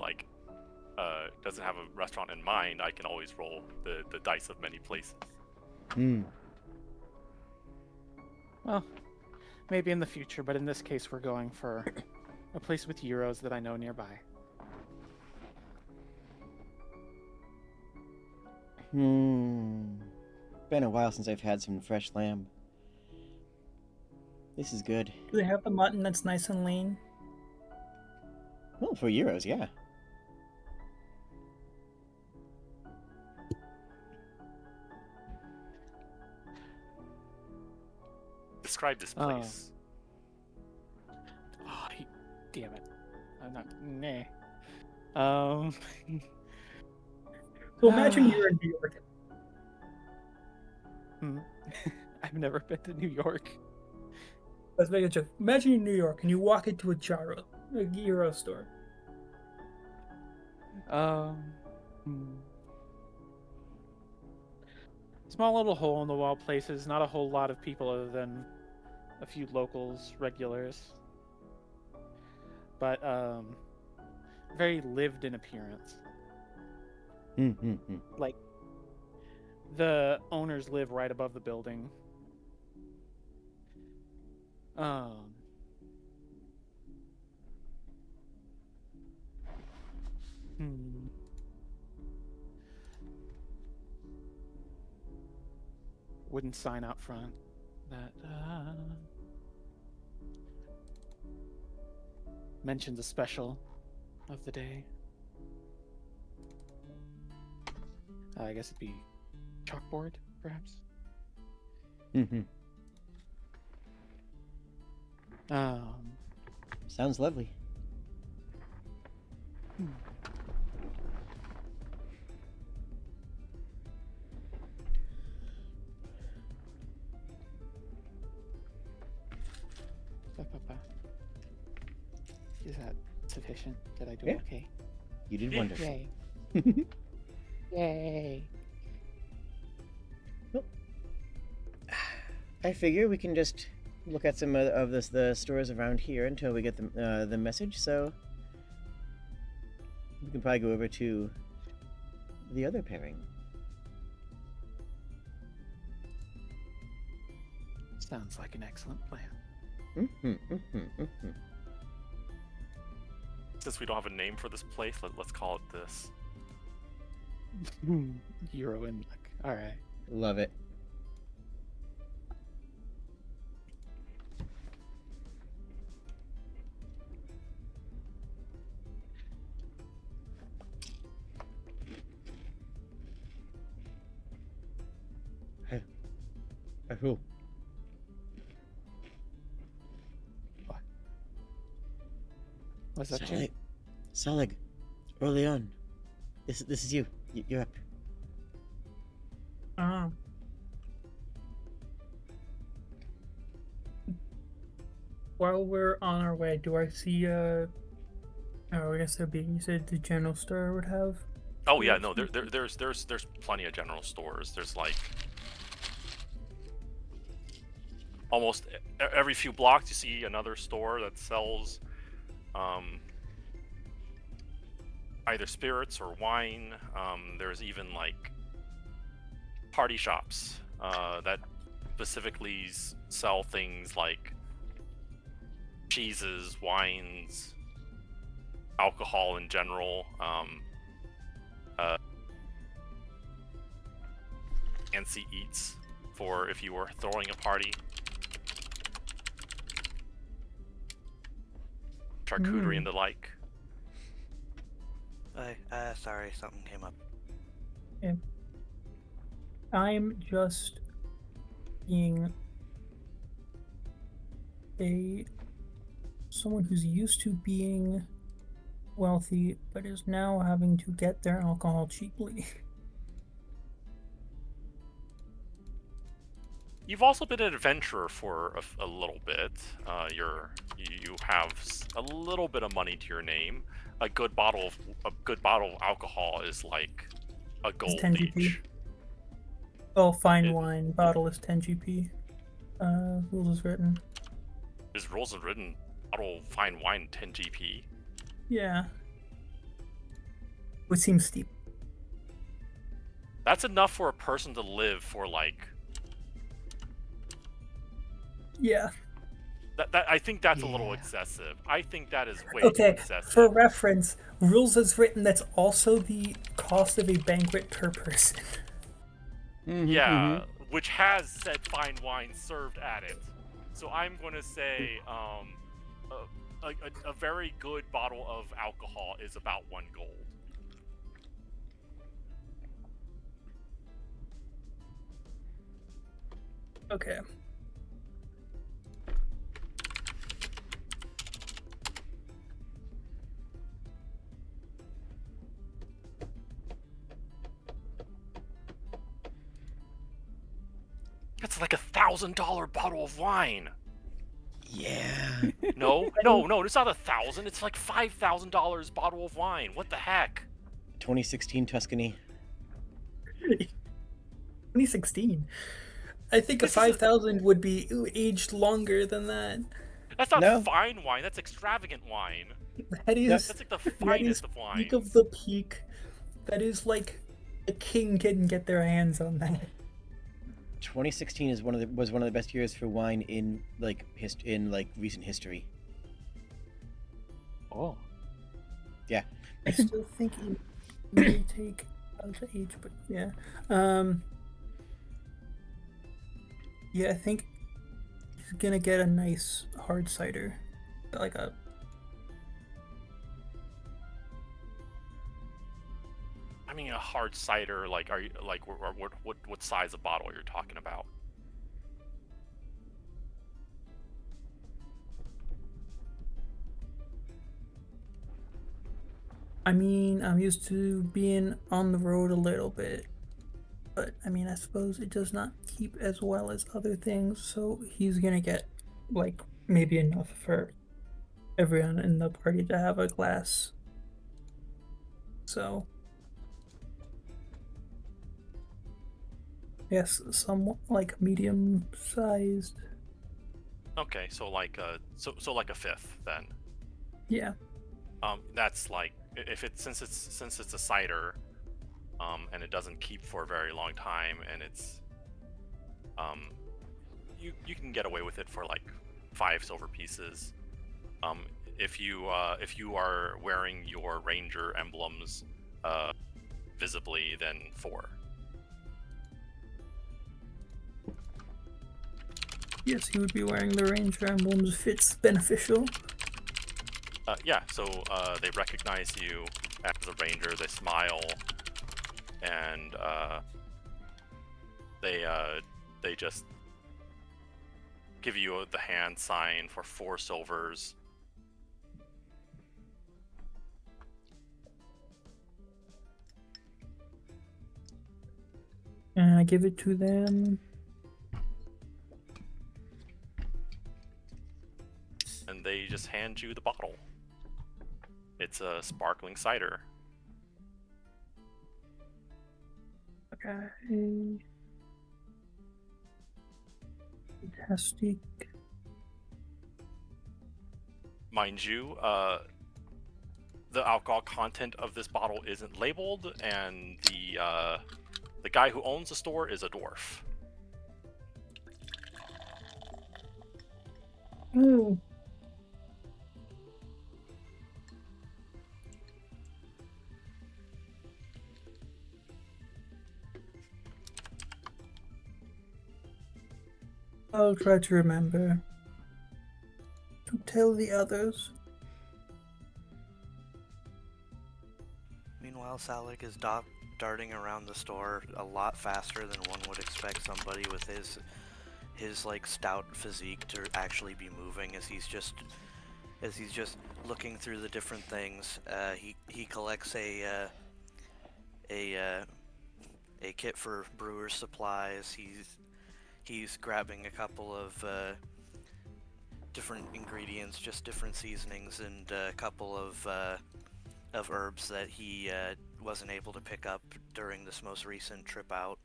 B: doesn't have a restaurant in mind, I can always roll the dice of many places.
A: Hmm.
D: Well, maybe in the future, but in this case, we're going for a place with euros that I know nearby.
A: Been a while since I've had some fresh lamb. This is good.
C: Do they have the mutton that's nice and lean?
A: Oh, for euros, yeah.
B: Describe this place.
D: Oh, damn it. I'm not. Nah.
C: So imagine you're in New York.
D: I've never been to New York.
C: Let's make a joke. Imagine you're in New York and you walk into a Euro store.
D: Small little hole in the wall places, not a whole lot of people other than a few locals, regulars. But very lived in appearance. Like the owners live right above the building. Wooden sign out front that mentions a special of the day. I guess it'd be chalkboard, perhaps.
A: Sounds lovely.
D: Is that sufficient? Did I do
A: Yeah.
D: okay?
A: You did wonderful.
D: Yay. Yay.
A: Well, I figure we can just look at some of the stores around here until we get the message, so we can probably go over to the other pairing.
D: Sounds like an excellent plan.
B: Since we don't have a name for this place, let's call it this.
D: Euro in luck. All right.
A: Love it. Hey. Who?
D: What's up, Jade?
A: Salig. Early on. This is you. You're up.
C: While we're on our way, do I see oh, I guess there'd be, you said the general store would have?
B: Oh yeah, no, there's plenty of general stores. There's like almost every few blocks you see another store that sells either spirits or wine. There's even like party shops that specifically sell things like cheeses, wines, alcohol in general, fancy eats for if you were throwing a party. Charcuterie and the like.
E: Sorry, something came up.
C: Yeah. I'm just being someone who's used to being wealthy, but is now having to get their alcohol cheaply.
B: You've also been an adventurer for a little bit. You have a little bit of money to your name. A good bottle of alcohol is like a gold
C: 10 GP.
B: each.
C: Oh, fine wine bottle is 10 GP. Rules is written.
B: Is rules is written bottle of fine wine 10 GP?
C: Yeah. Which seems steep.
B: That's enough for a person to live for like.
C: Yeah.
B: That I think that's a little excessive. I think that is way too
C: Okay,
B: excessive.
C: for reference, rules is written that's also the cost of a banquet per person.
B: Yeah, which has said fine wine served at it. So I'm going to say a very good bottle of alcohol is about 1 gold.
C: Okay.
B: That's like $1,000 bottle of wine.
A: Yeah.
B: No, it's not 1,000. It's like $5,000 bottle of wine. What the heck?
A: 2016 Tuscany.
C: 2016. I think a 5,000 would be aged longer than that.
B: That's not fine wine. That's extravagant wine.
C: That is.
B: That's like the finest of wines.
C: Peak of the peak. That is like a king can get their hands on that.
A: 2016 was one of the best years for wine in recent history.
D: Oh.
A: Yeah.
C: I still think it may take out the age, but yeah. Yeah, I think he's gonna get a nice hard cider, like a.
B: I mean, a hard cider. Like, are you like what size of bottle you're talking about?
C: I mean, I'm used to being on the road a little bit, but I mean, I suppose it does not keep as well as other things, so he's gonna get like maybe enough for everyone in the party to have a glass. So. Yes, somewhat like medium-sized.
B: Okay, so like a fifth then.
C: Yeah.
B: That's like since it's a cider, and it doesn't keep for a very long time, and it's you can get away with it for like 5 silver pieces. If you are wearing your ranger emblems visibly, then 4.
C: Yes, he would be wearing the ranger emblems if it's beneficial.
B: Yeah, so they recognize you as a ranger, they smile, and they just give you the hand sign for 4 silvers.
C: And I give it to them.
B: And they just hand you the bottle. It's a sparkling cider.
C: Okay. Fantastic.
B: Mind you, the alcohol content of this bottle isn't labeled, and the guy who owns the store is a dwarf.
C: Oh. I'll try to remember to tell the others.
E: Meanwhile, Salik is darting around the store a lot faster than one would expect somebody with his like stout physique to actually be moving, as he's just looking through the different things. He collects a kit for brewer's supplies. He's grabbing a couple of different ingredients, just different seasonings, and a couple of herbs that he wasn't able to pick up during this most recent trip out.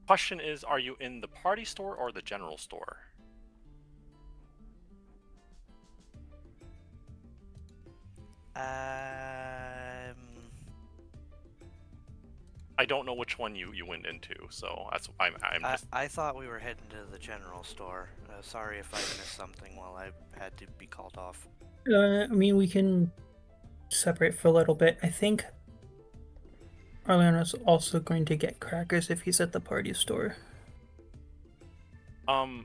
B: Question is, are you in the party store or the general store? I don't know which one you went into, so that's
E: I thought we were heading to the general store. Sorry if I missed something while I had to be called off.
C: I mean, we can separate for a little bit. I think Arliano's also going to get crackers if he's at the party store.
B: The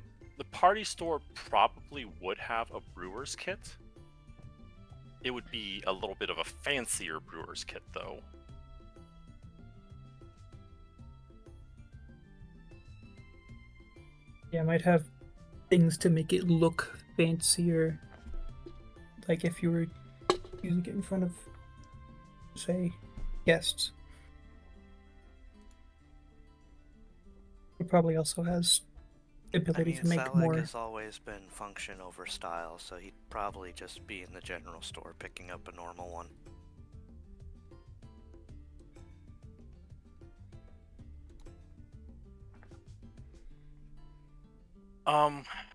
B: party store probably would have a brewer's kit. It would be a little bit of a fancier brewer's kit, though.
C: Yeah, I might have things to make it look fancier. Like if you were using it in front of, say, guests. It probably also has the ability to make
E: Salik
C: more.
E: has always been function over style, so he'd probably just be in the general store picking up a normal one.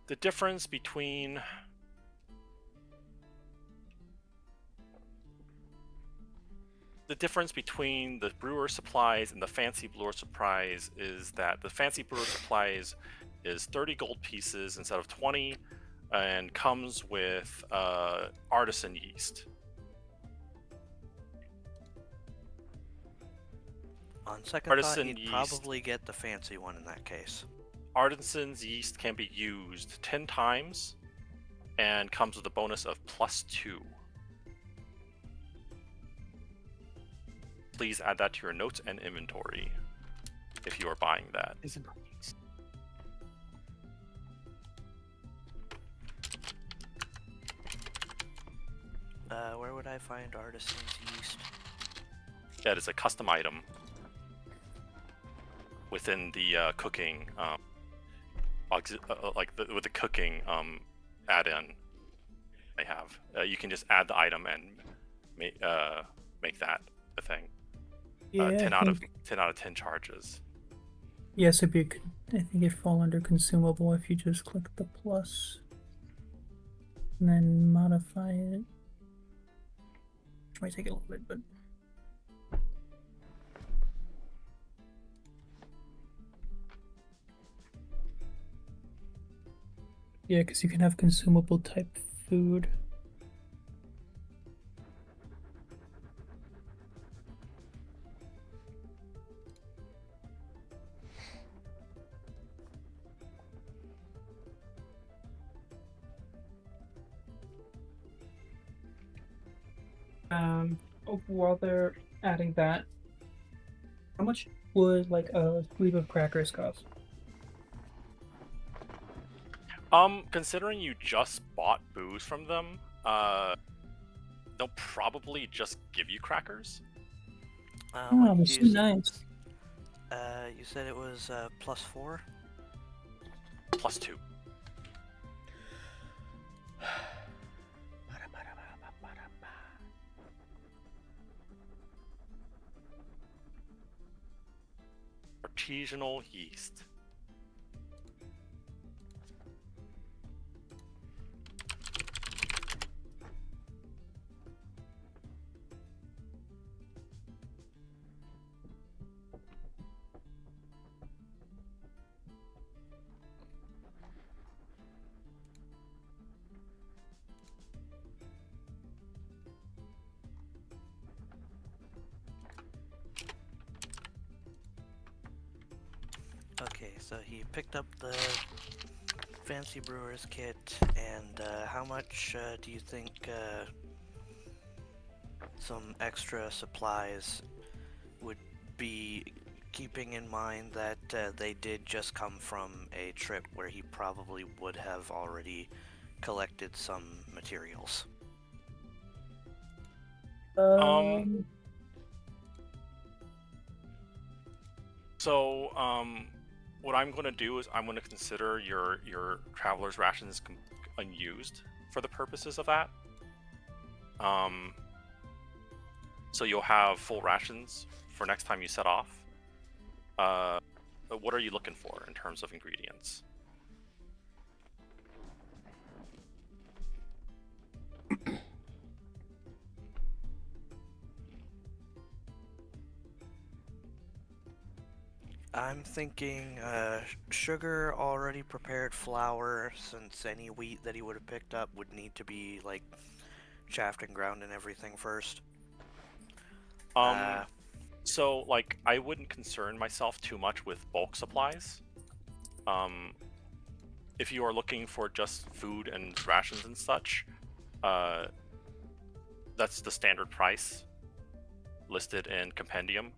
B: The difference between the brewer supplies and the fancy brewer supplies is that the fancy brewer supplies is 30 gold pieces instead of 20, and comes with artisan yeast.
E: On second
B: Artisan
E: thought, you'd
B: yeast.
E: probably get the fancy one in that case.
B: Artisan's yeast can be used 10 times and comes with a bonus of +2. Please add that to your notes and inventory if you are buying that.
E: Where would I find artisan's yeast?
B: That is a custom item within the cooking, with the cooking add-in they have. You can just add the item and make that a thing.
C: Yeah,
B: 10 out of 10 charges.
C: Yes, I think it'd fall under consumable if you just click the plus and then modify it. Which might take a little bit, but yeah, because you can have consumable type food. While they're adding that, how much would like a sleeve of crackers cost?
B: Considering you just bought booze from them, they'll probably just give you crackers.
C: Oh, that's so nice.
E: You said it was +4?
B: +2. Artisanal yeast.
E: Okay, So he picked up the fancy brewer's kit, and how much do you think some extra supplies would be, keeping in mind that they did just come from a trip where he probably would have already collected some materials?
B: So, what I'm going to do is I'm going to consider your traveler's rations unused for the purposes of that. So you'll have full rations for next time you set off. What are you looking for in terms of ingredients?
E: I'm thinking sugar, already prepared flour, since any wheat that he would have picked up would need to be like chaffed and ground and everything first.
B: So like I wouldn't concern myself too much with bulk supplies. If you are looking for just food and rations and such, that's the standard price listed in Compendium.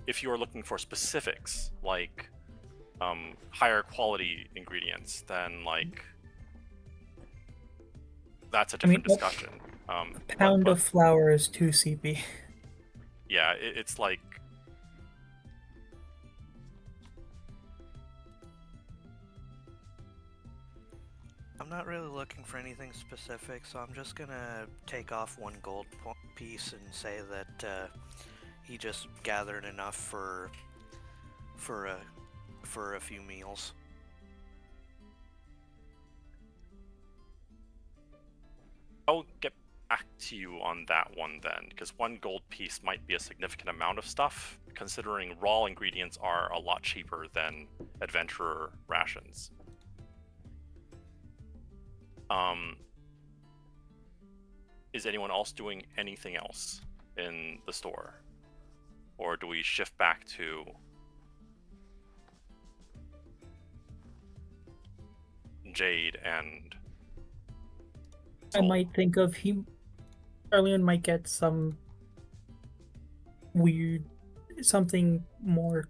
B: If you are looking for specifics, like higher quality ingredients, then like that's a different discussion.
C: A pound of flour is 2 CP.
B: Yeah, it's like...
E: I'm not really looking for anything specific, so I'm just gonna take off 1 gold piece and say that he just gathered enough for a few meals.
B: I'll get back to you on that one then, because 1 gold piece might be a significant amount of stuff, considering raw ingredients are a lot cheaper than adventurer rations. Is anyone else doing anything else in the store? Or do we shift back to Jade and...
C: I might think of Arleon might get some weird, something more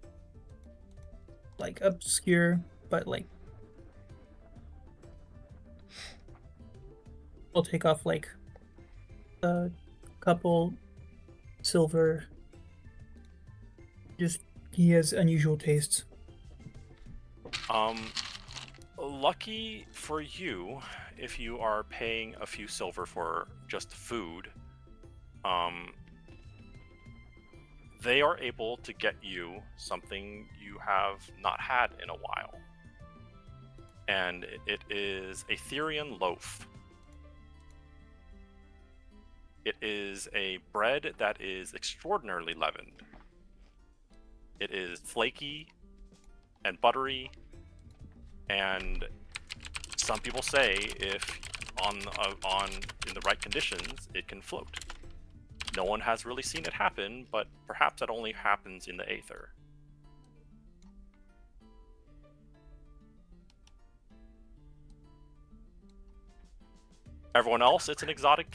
C: like obscure, but like we'll take off like a couple silver. Just he has unusual tastes.
B: Lucky for you, if you are paying a few silver for just food, they are able to get you something you have not had in a while. And it is a Therian loaf. It is a bread that is extraordinarily leavened. It is flaky and buttery, and some people say if in the right conditions, it can float. No one has really seen it happen, but perhaps that only happens in the Aether. Everyone else, it's an exotic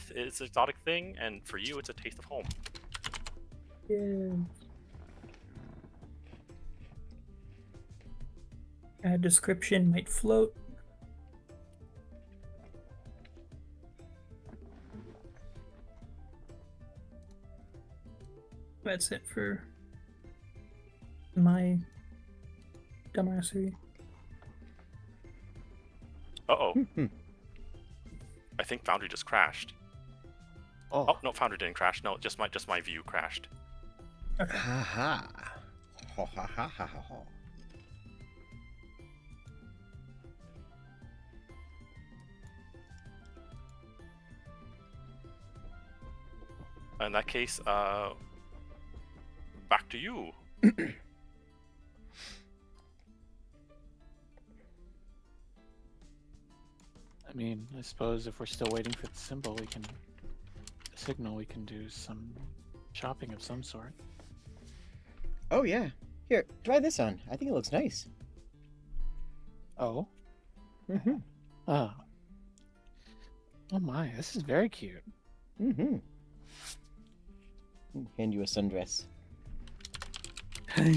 B: thing, and for you, it's a taste of home.
C: Yeah. A description might float. That's it for my dumbassery.
B: Uh-oh. I think Foundry just crashed. Oh no, Foundry didn't crash. No, just my view crashed.
C: Okay.
A: Ha ha. Ho ha ha ha ha ha.
B: In that case, back to you.
D: I mean, I suppose if we're still waiting for the signal, we can do some shopping of some sort.
A: Oh yeah, Here, try this on. I think it looks nice.
D: Oh.
A: Mm-hmm.
D: Oh. Oh my, this is very cute.
A: Mm-hmm. Hand you a sundress.
D: That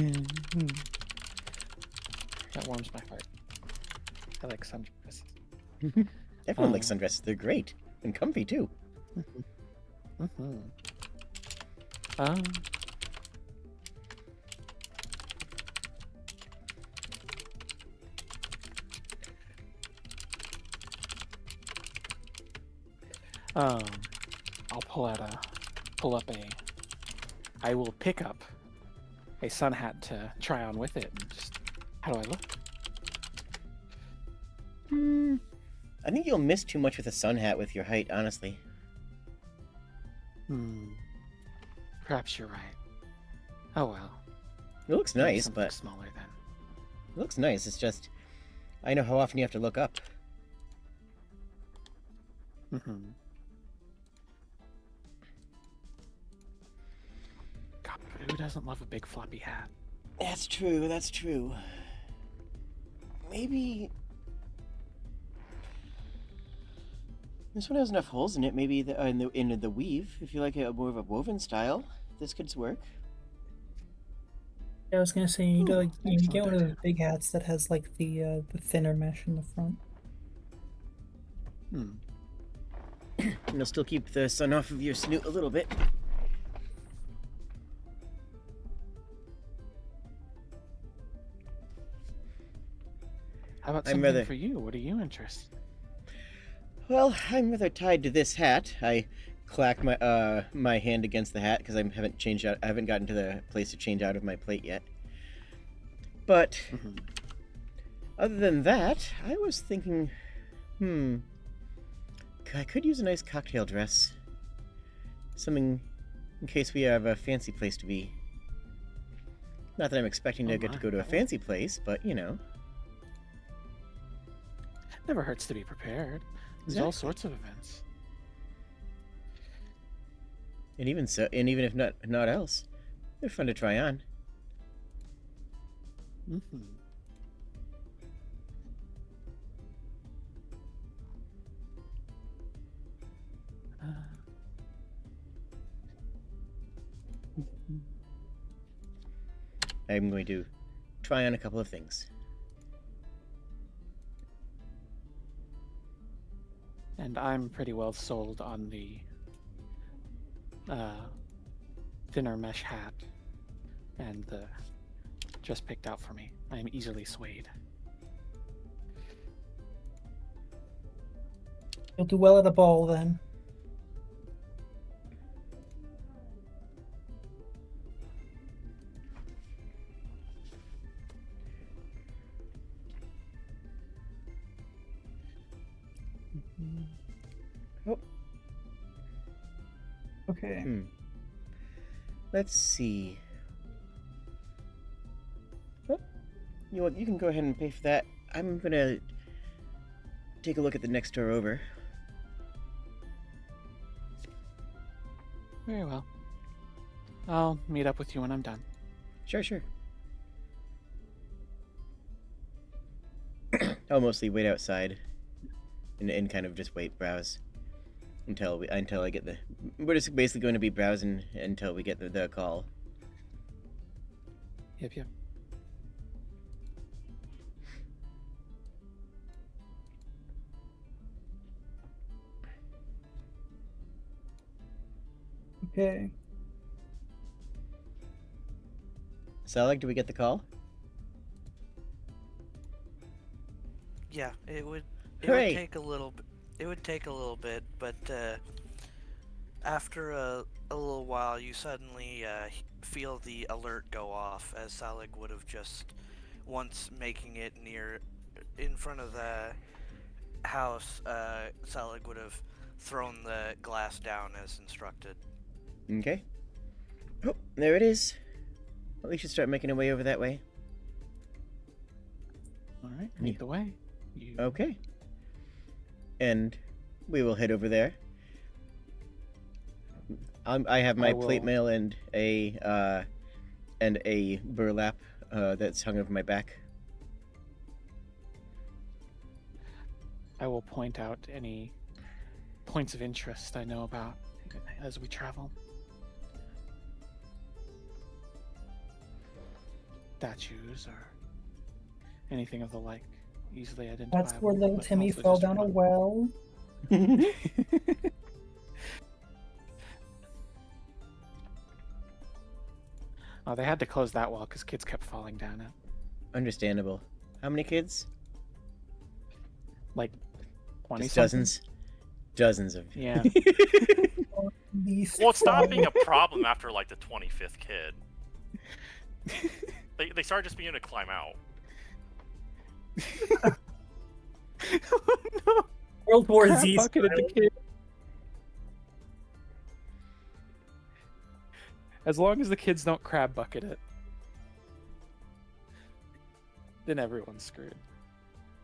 D: warms my heart. I like sundresses.
A: Everyone likes sundresses. They're great. And comfy, too.
D: Mm-hmm. I'll I will pick up a sun hat to try on with it. And just, how do I look?
A: I think you'll miss too much with a sun hat with your height, honestly.
D: Perhaps you're right. Oh well.
A: It looks
D: Maybe
A: nice,
D: something
A: but
D: smaller then.
A: it looks nice. It's just, I know how often you have to look up.
D: God, who doesn't love a big floppy hat?
A: That's true. That's true. Maybe this one has enough holes in it. Maybe in the weave, if you like a more of a woven style, this could work.
C: I was gonna say you
D: Ooh,
C: you can get
D: excellent
C: one of those
D: idea.
C: big hats that has like the thinner mesh in the front.
A: And it'll still keep the sun off of your snoot a little bit.
D: How about
A: I'm
D: something
A: rather-
D: for you? What are you interested in?
A: Well, I'm rather tied to this hat. I clack my hand against the hat because I haven't changed out. I haven't gotten to the place to change out of my plate yet. But other than that, I was thinking, I could use a nice cocktail dress. Something in case we have a fancy place to be. Not that I'm expecting to get to go to a fancy place, but you know.
D: Never hurts to be prepared. There's all sorts of events.
A: And even so, and even if not else, they're fun to try on. I'm going to try on a couple of things.
D: And I'm pretty well sold on the thinner mesh hat and the just picked out for me. I am easily swayed.
C: You'll do well at a ball then.
A: Oh.
C: Okay.
A: Let's see. Oh, you can go ahead and pay for that. I'm gonna take a look at the next door over.
D: Very well. I'll meet up with you when I'm done.
A: Sure. I'll mostly wait outside and kind of just browse until I get the. We're just basically going to be browsing until we get the call.
D: Yep.
C: Okay.
A: Salag, do we get the call?
E: Yeah, it would
A: Hooray!
E: take a little bit. It would take a little bit, but after a little while, you suddenly feel the alert go off, as Salig would have just once making it in front of the house. Salig would have thrown the glass down as instructed.
A: Okay. Oh, there it is. Well, we should start making our way over that way.
D: All right, lead the way.
A: Okay. And we will head over there. I have my plate mail and a burlap that's hung over my back.
D: I will point out any points of interest I know about as we travel. Statues or anything of the like, easily identifiable.
C: That's where little
D: but
C: Timmy
D: also
C: fell
D: just
C: down a
D: remote.
C: well.
D: Oh, they had to close that well because kids kept falling down it.
A: Understandable. How many kids?
D: Like 20
A: Just
D: something?
A: dozens of.
D: Yeah.
B: Well, it stopped being a problem after like the 25th kid. They started just being able to climb out.
D: Oh, no.
C: World War
D: Crab
C: Z.
D: bucket at the kid. As long as the kids don't crab bucket it, then everyone's screwed.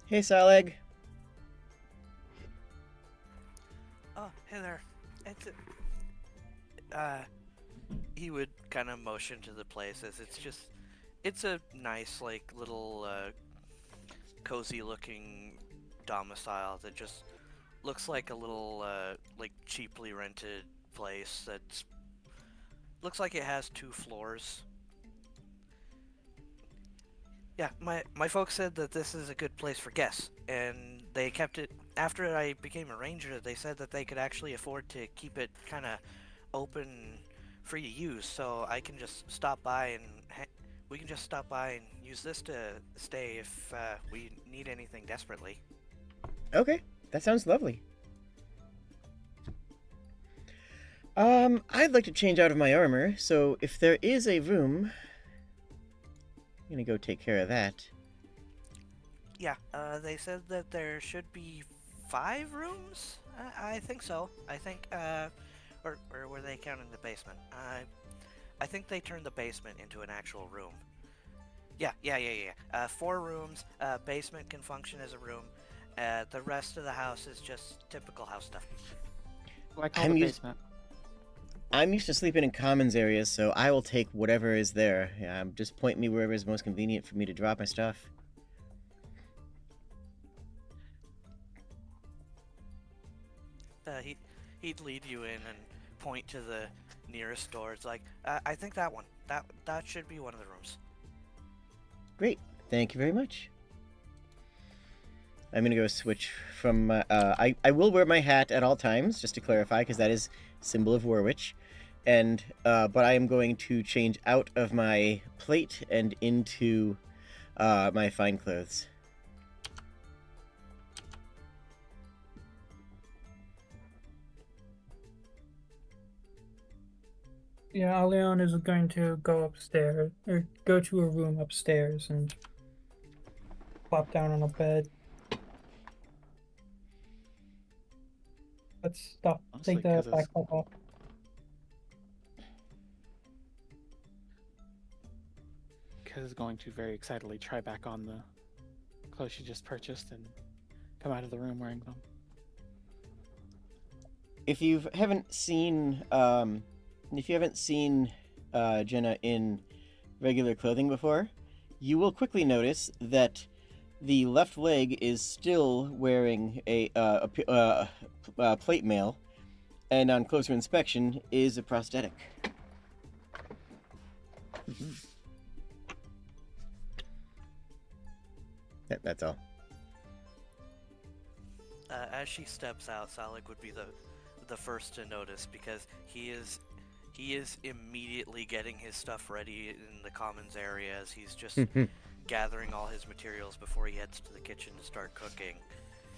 A: Hey, Saleg.
E: Oh, hey there. He would kind of motion to the place as it's a nice, like, little, cozy looking domicile that just looks like a little, like, cheaply rented place that's looks like it has 2 floors. Yeah, my folks said that this is a good place for guests, and they kept it after I became a ranger. They said that they could actually afford to keep it kind of open, free to use, so I can just stop by and we can just stop by and use this to stay if we need anything desperately.
A: Okay, that sounds lovely. I'd like to change out of my armor, so if there is a room, I'm gonna go take care of that.
E: Yeah, they said that there should be 5 rooms? I think so. I think, or were they counting the basement? I think they turned the basement into an actual room. Yeah. 4 rooms, basement can function as a room. The rest of the house is just typical house stuff.
D: I call the basement.
A: I'm used to sleeping in commons areas, so I will take whatever is there. Just point me wherever is most convenient for me to drop my stuff.
E: He'd lead you in and point to the nearest door. It's like, I think that one. That should be one of the rooms.
A: Great, thank you very much. I'm gonna go switch from. I will wear my hat at all times, just to clarify, because that is symbol of Warwitch, and but I am going to change out of my plate and into my fine clothes.
C: Yeah, Aleon is going to go upstairs, or go to a room upstairs and plop down on a bed. Let's stop.
D: Honestly,
C: Take the
D: 'cause it's-
C: backpack off.
D: Kaz is going to very excitedly try back on the clothes she just purchased and come out of the room wearing them.
A: If you haven't seen Jenna in regular clothing before, you will quickly notice that the left leg is still wearing a plate mail, and on closer inspection is a prosthetic.
D: Mm-hmm.
A: That's all.
E: As she steps out, Salik would be the first to notice because he is immediately getting his stuff ready in the commons area as he's just gathering all his materials before he heads to the kitchen to start cooking.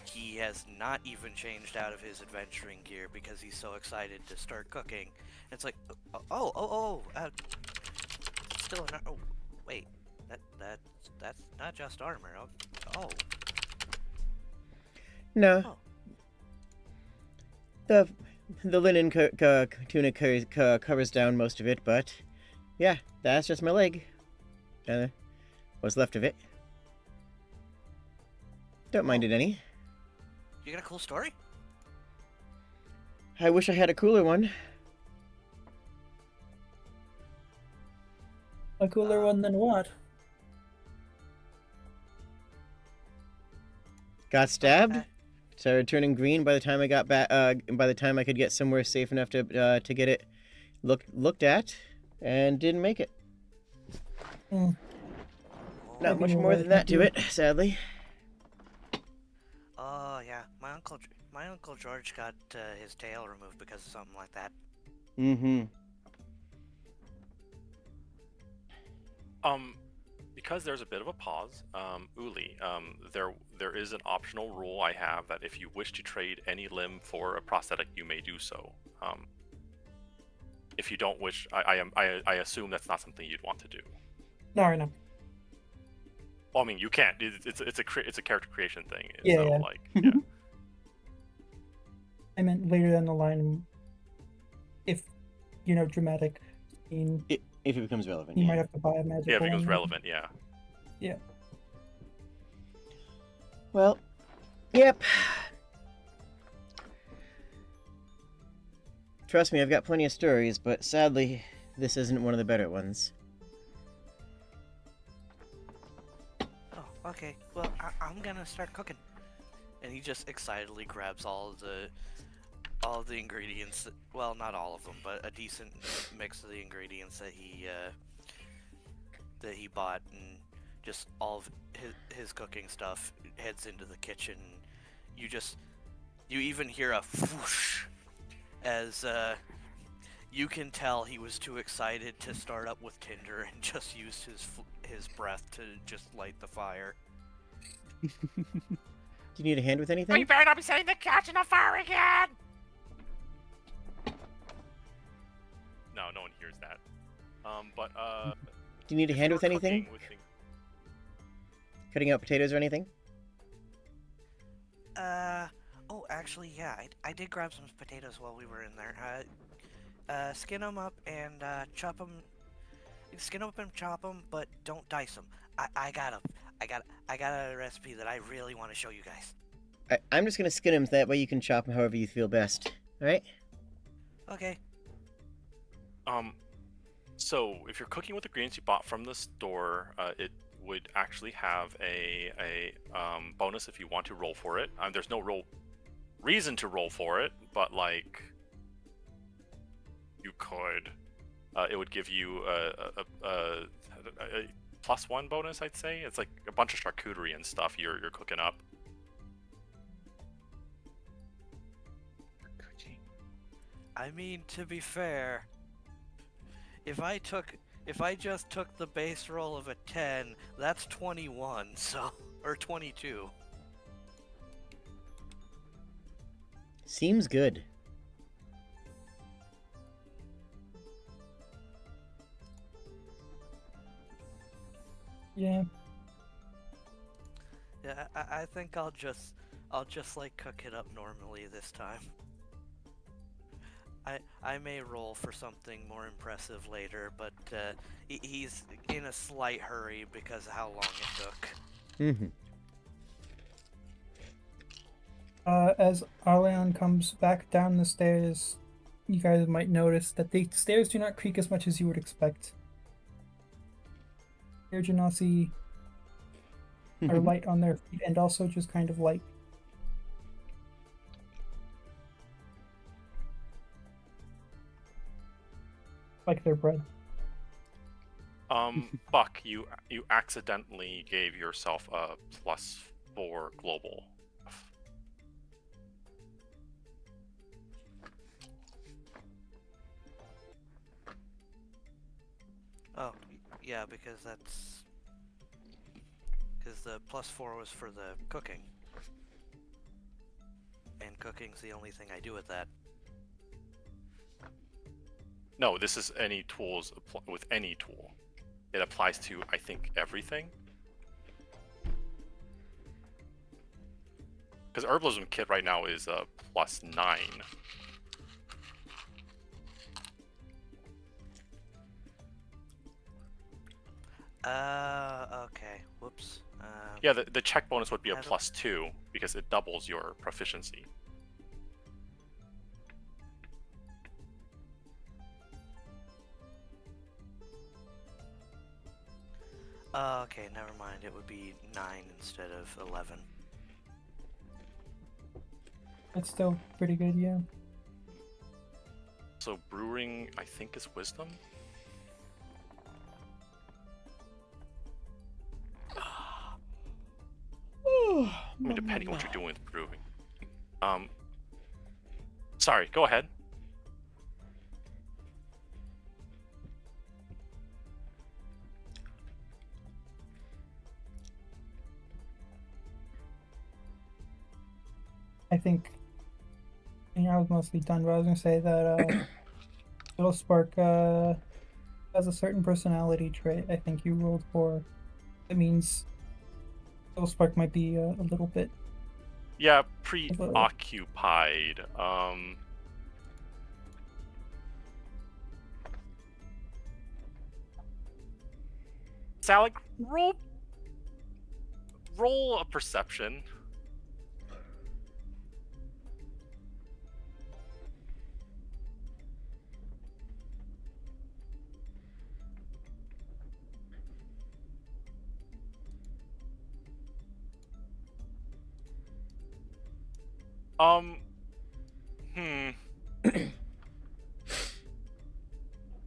E: He has not even changed out of his adventuring gear because he's so excited to start cooking. It's like, still an oh, wait, that's not just armor. Oh.
A: No.
E: Oh.
A: The linen tunic covers down most of it, but yeah, that's just my leg. What's left of it. Don't mind it any.
E: You got a cool story?
A: I wish I had a cooler one.
C: A cooler one than what?
A: Got stabbed.
E: Okay.
A: Started turning green by the time I got back. By the time I could get somewhere safe enough to get it looked at, and didn't make it.
C: Mm.
A: Not
C: Maybe
A: much
C: we'll
A: more
C: let
A: than
C: you
A: that to
C: do
A: it, sadly.
E: Oh yeah, my uncle George got his tail removed because of something like that.
A: Mm-hmm.
B: Because there's a bit of a pause, Uli, there is an optional rule I have that if you wish to trade any limb for a prosthetic, you may do so. If you don't wish, I assume that's not something you'd want to do.
C: No, right now.
B: Well, I mean, you can't. It's a character creation thing.
C: Yeah,
B: so
C: yeah.
B: like, yeah.
C: I meant later down the line, if dramatic scene,
A: If it becomes relevant,
C: you
A: yeah.
C: might have to buy a magical
B: Yeah, if it becomes
C: one.
B: relevant, yeah.
C: Yeah.
A: Well, yep. Trust me, I've got plenty of stories, but sadly, this isn't one of the better ones.
E: Oh, okay. Well, I'm gonna start cooking. And he just excitedly grabs all of the ingredients. Well, not all of them, but a decent mix of the ingredients that he bought, and just all of his cooking stuff. Heads into the kitchen. You even hear a whoosh as you can tell he was too excited to start up with tinder and just used his breath to just light the fire.
A: Do you need a hand with anything?
F: We better not be setting the kitchen on fire again!
B: No one hears that.
A: Do you need a
B: if
A: hand
B: you're
A: with anything?
B: cooking with things-
A: Cutting out potatoes or anything?
E: Oh, actually, yeah, I did grab some potatoes while we were in there. Skin them up and chop them. Skin them up and chop them, but don't dice them. I got a recipe that I really want to show you guys.
A: I'm just gonna skin them, that way you can chop them however you feel best. Alright?
E: Okay.
B: So if you're cooking with the ingredients you bought from the store, it would actually have a bonus if you want to roll for it. There's no reason to roll for it, but like you could. It would give you a +1 bonus, I'd say. It's like a bunch of charcuterie and stuff you're cooking up.
E: I mean, to be fair, if I just took the base roll of a 10, that's 21, so, or 22.
A: Seems good.
C: Yeah.
E: Yeah, I think I'll just like cook it up normally this time. I may roll for something more impressive later, but he's in a slight hurry because of how long it took.
A: Mm-hmm.
C: As Arleon comes back down the stairs, you guys might notice that the stairs do not creak as much as you would expect. Air Genasi are light on their feet and also just kind of light. Like their bread.
B: Buck, you accidentally gave yourself a +4 global.
E: Oh, yeah, because the +4 was for the cooking. And cooking's the only thing I do with that.
B: No, this is any tools with any tool. It applies to, I think, everything. Because herbalism kit right now is a +9.
E: Okay. Whoops.
B: Yeah, the check bonus would be a +2 because it doubles your proficiency.
E: Okay, never mind. It would be 9 instead of 11.
C: That's still pretty good, yeah.
B: So brewing, I think, is wisdom. I mean, depending on what you're doing with brewing. Sorry, go ahead.
C: I think I was mostly done, but I was gonna say that Little Spark has a certain personality trait I think you rolled for. It means Little Spark might be a little bit.
B: Yeah, preoccupied. Salik, roll a perception.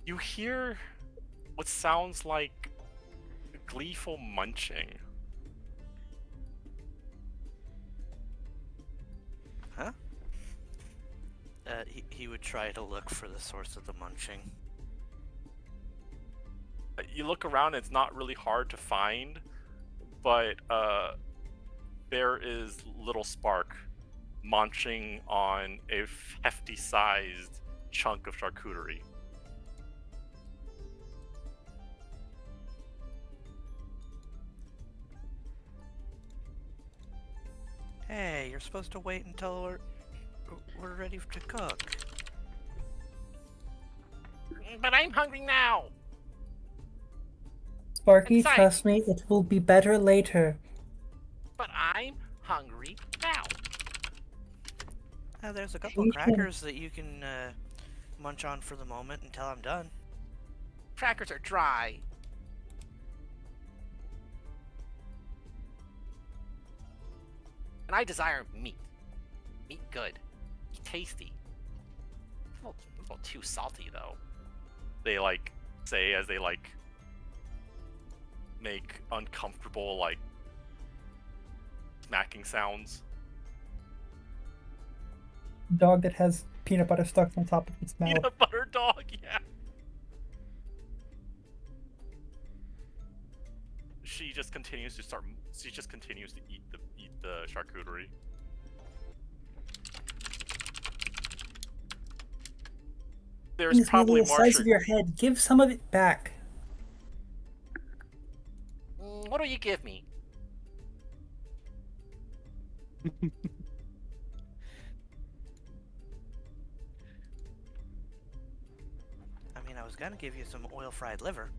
B: You hear what sounds like gleeful munching.
E: Huh? He would try to look for the source of the munching.
B: You look around, it's not really hard to find, but there is Little Spark munching on a hefty-sized chunk of charcuterie.
E: Hey, you're supposed to wait until we're ready to cook.
F: But I'm hungry now.
C: Sparky,
F: Inside.
C: trust me, it will be better later.
F: But I'm hungry now.
E: There's a couple crackers that you can munch on for the moment until I'm done.
F: Crackers are dry. And I desire meat. Meat good. Tasty. A little too salty though.
B: They say as they make uncomfortable smacking sounds.
C: Dog that has peanut butter stuck on top of its mouth.
B: Peanut butter dog, yeah. She just continues to eat the charcuterie. There's
C: It's
B: probably
C: the
B: more
C: size of your head. Give some of it back.
F: What do you give me?
E: I mean, I was gonna give you some oil-fried liver.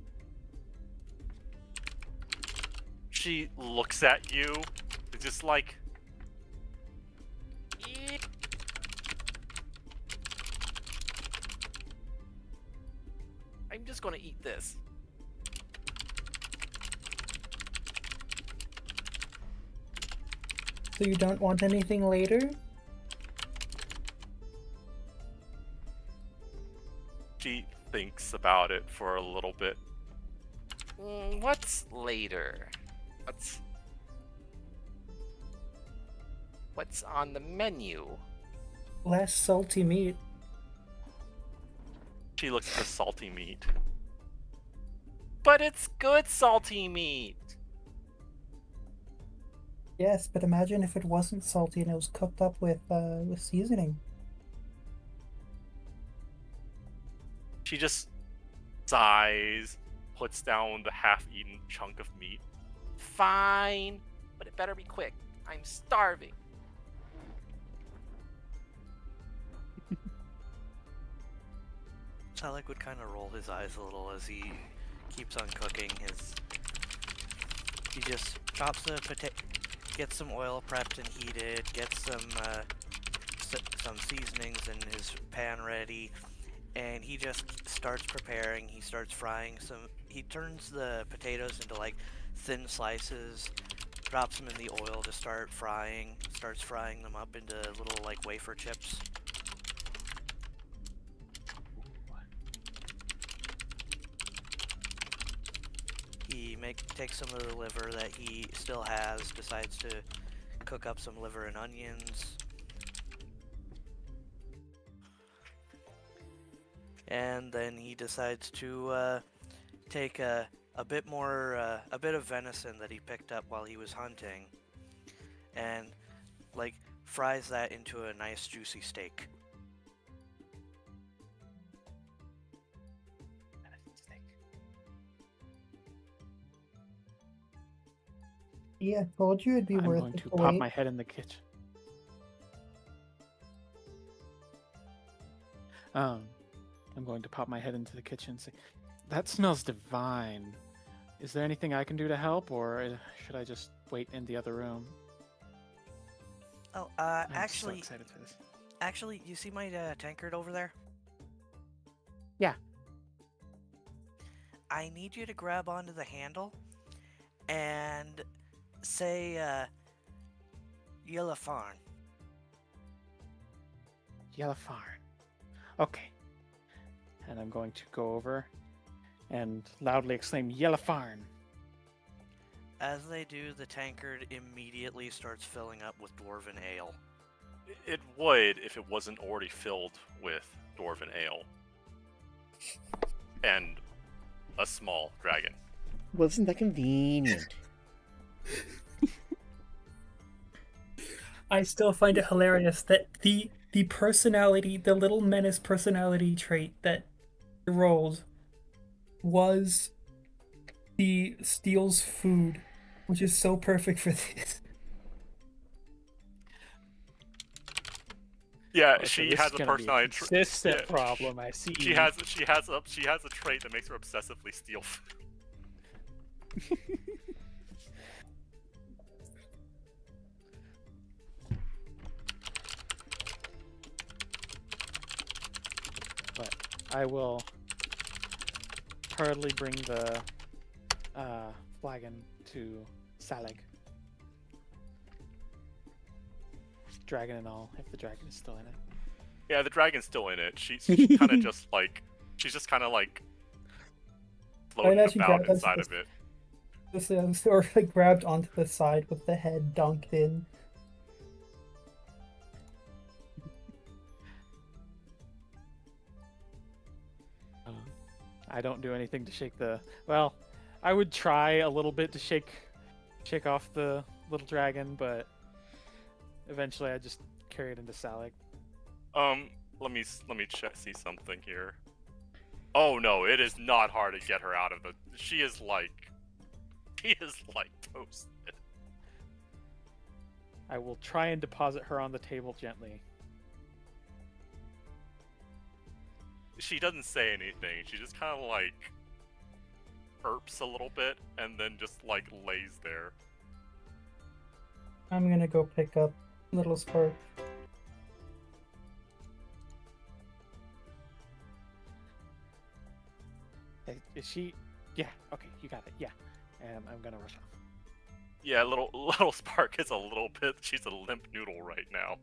B: She looks at you. It's just like,
F: I'm just gonna eat this.
C: So you don't want anything later?
B: she thinks about it for a little bit.
F: What's later? What's on the menu?
C: Less salty meat.
B: She looks at the salty meat.
F: But it's good salty meat.
C: Yes, but imagine if it wasn't salty and it was cooked up with seasoning.
B: She just sighs, puts down the half-eaten chunk of meat.
F: Fine, but it better be quick. I'm starving.
E: Salik would kind of roll his eyes a little as he keeps on cooking his. He just chops the potato, gets some oil prepped and heated, gets some seasonings in his pan ready, and he just starts preparing. He starts frying some. He turns the potatoes into like thin slices, drops them in the oil to start frying, starts frying them up into little like wafer chips. He takes some of the liver that he still has, decides to cook up some liver and onions. And then he decides to take a bit of venison that he picked up while he was hunting, and like fries that into a nice juicy steak.
C: Yeah, I told you it'd be
D: I'm
C: worth
D: going
C: it
D: to
C: to
D: pop
C: wait.
D: my head in the kitchen. I'm going to pop my head into the kitchen and say, "That smells divine. Is there anything I can do to help, or should I just wait in the other room?"
E: Oh,
D: I'm
E: actually,
D: so excited for this.
E: actually, you see my tankard over there?
D: Yeah.
E: I need you to grab onto the handle and say, Yellowfarn.
D: Yellowfarn. Okay. And I'm going to go over and loudly exclaim, "Yellowfarn!"
E: As they do, the tankard immediately starts filling up with dwarven ale.
B: It would if it wasn't already filled with dwarven ale. And a small dragon.
A: Well, isn't that convenient?
C: I still find it hilarious that the personality, the little menace personality trait that he rolled was the steals food, which is so perfect for this.
B: Yeah,
D: Oh, so
B: she
D: this
B: has
D: is
B: a
D: gonna be
B: personality
D: consistent
B: yeah,
D: problem. I see.
B: She has a trait that makes her obsessively steal food.
D: But I will hurriedly bring the flagon to Saleg. Dragon and all, if the dragon is still in it.
B: Yeah, the dragon's still in it. She's kind of just like floating
C: imagine
B: about
C: grabbed onto
B: inside
C: this-
B: of it.
C: Or like grabbed onto the side with the head dunked in.
D: I don't do anything to shake the. Well, I would try a little bit to shake off the little dragon, but eventually I just carry it into Saleg.
B: Let me see something here. Oh no, it is not hard to get her out of the. She is like toasted.
D: I will try and deposit her on the table gently.
B: She doesn't say anything. She just kind of like burps a little bit and then just like lays there.
C: I'm gonna go pick up Little Spark.
D: Is she? Yeah. Okay, you got it. Yeah. And I'm gonna rush off.
B: Yeah, little Spark is a little bit. She's a limp noodle right now.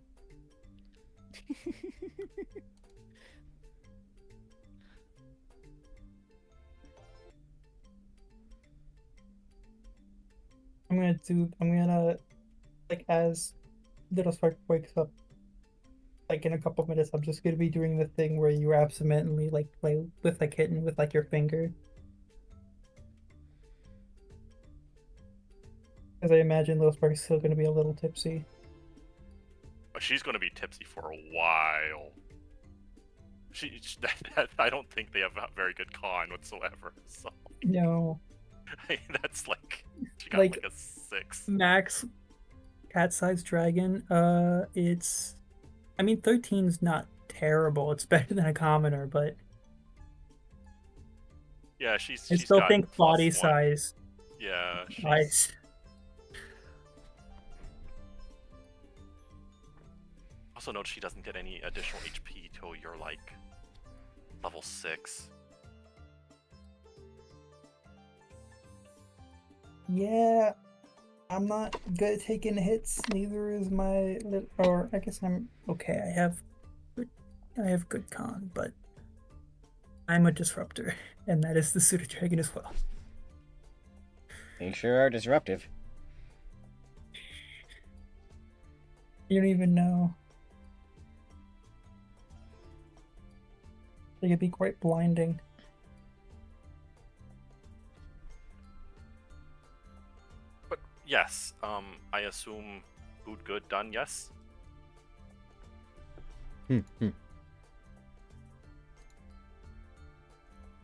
C: I'm gonna like as Little Spark wakes up, like in a couple of minutes, I'm just gonna be doing the thing where you absentmindly like play with a kitten with like your finger. Because I imagine Little Spark's still gonna be a little tipsy.
B: But she's going to be tipsy for a while. I don't think they have a very good con whatsoever. So
C: No.
B: that's like she got
C: Like-
B: like a 6.
C: Max cat-sized dragon, it's I mean 13's not terrible. It's better than a commoner, but
B: Yeah,
C: I
B: she's
C: still
B: got
C: think
B: +1.
C: body size.
B: Yeah, she's,
C: Nice.
B: Also note she doesn't get any additional HP till you're like level 6.
C: Yeah. I'm not good at taking hits. Neither is my. Or I guess I'm okay. I have good con, but I'm a disruptor, and that is the pseudo dragon as well.
A: You sure are disruptive.
C: You don't even know. They could be quite blinding.
B: But yes, I assume food good done. Yes.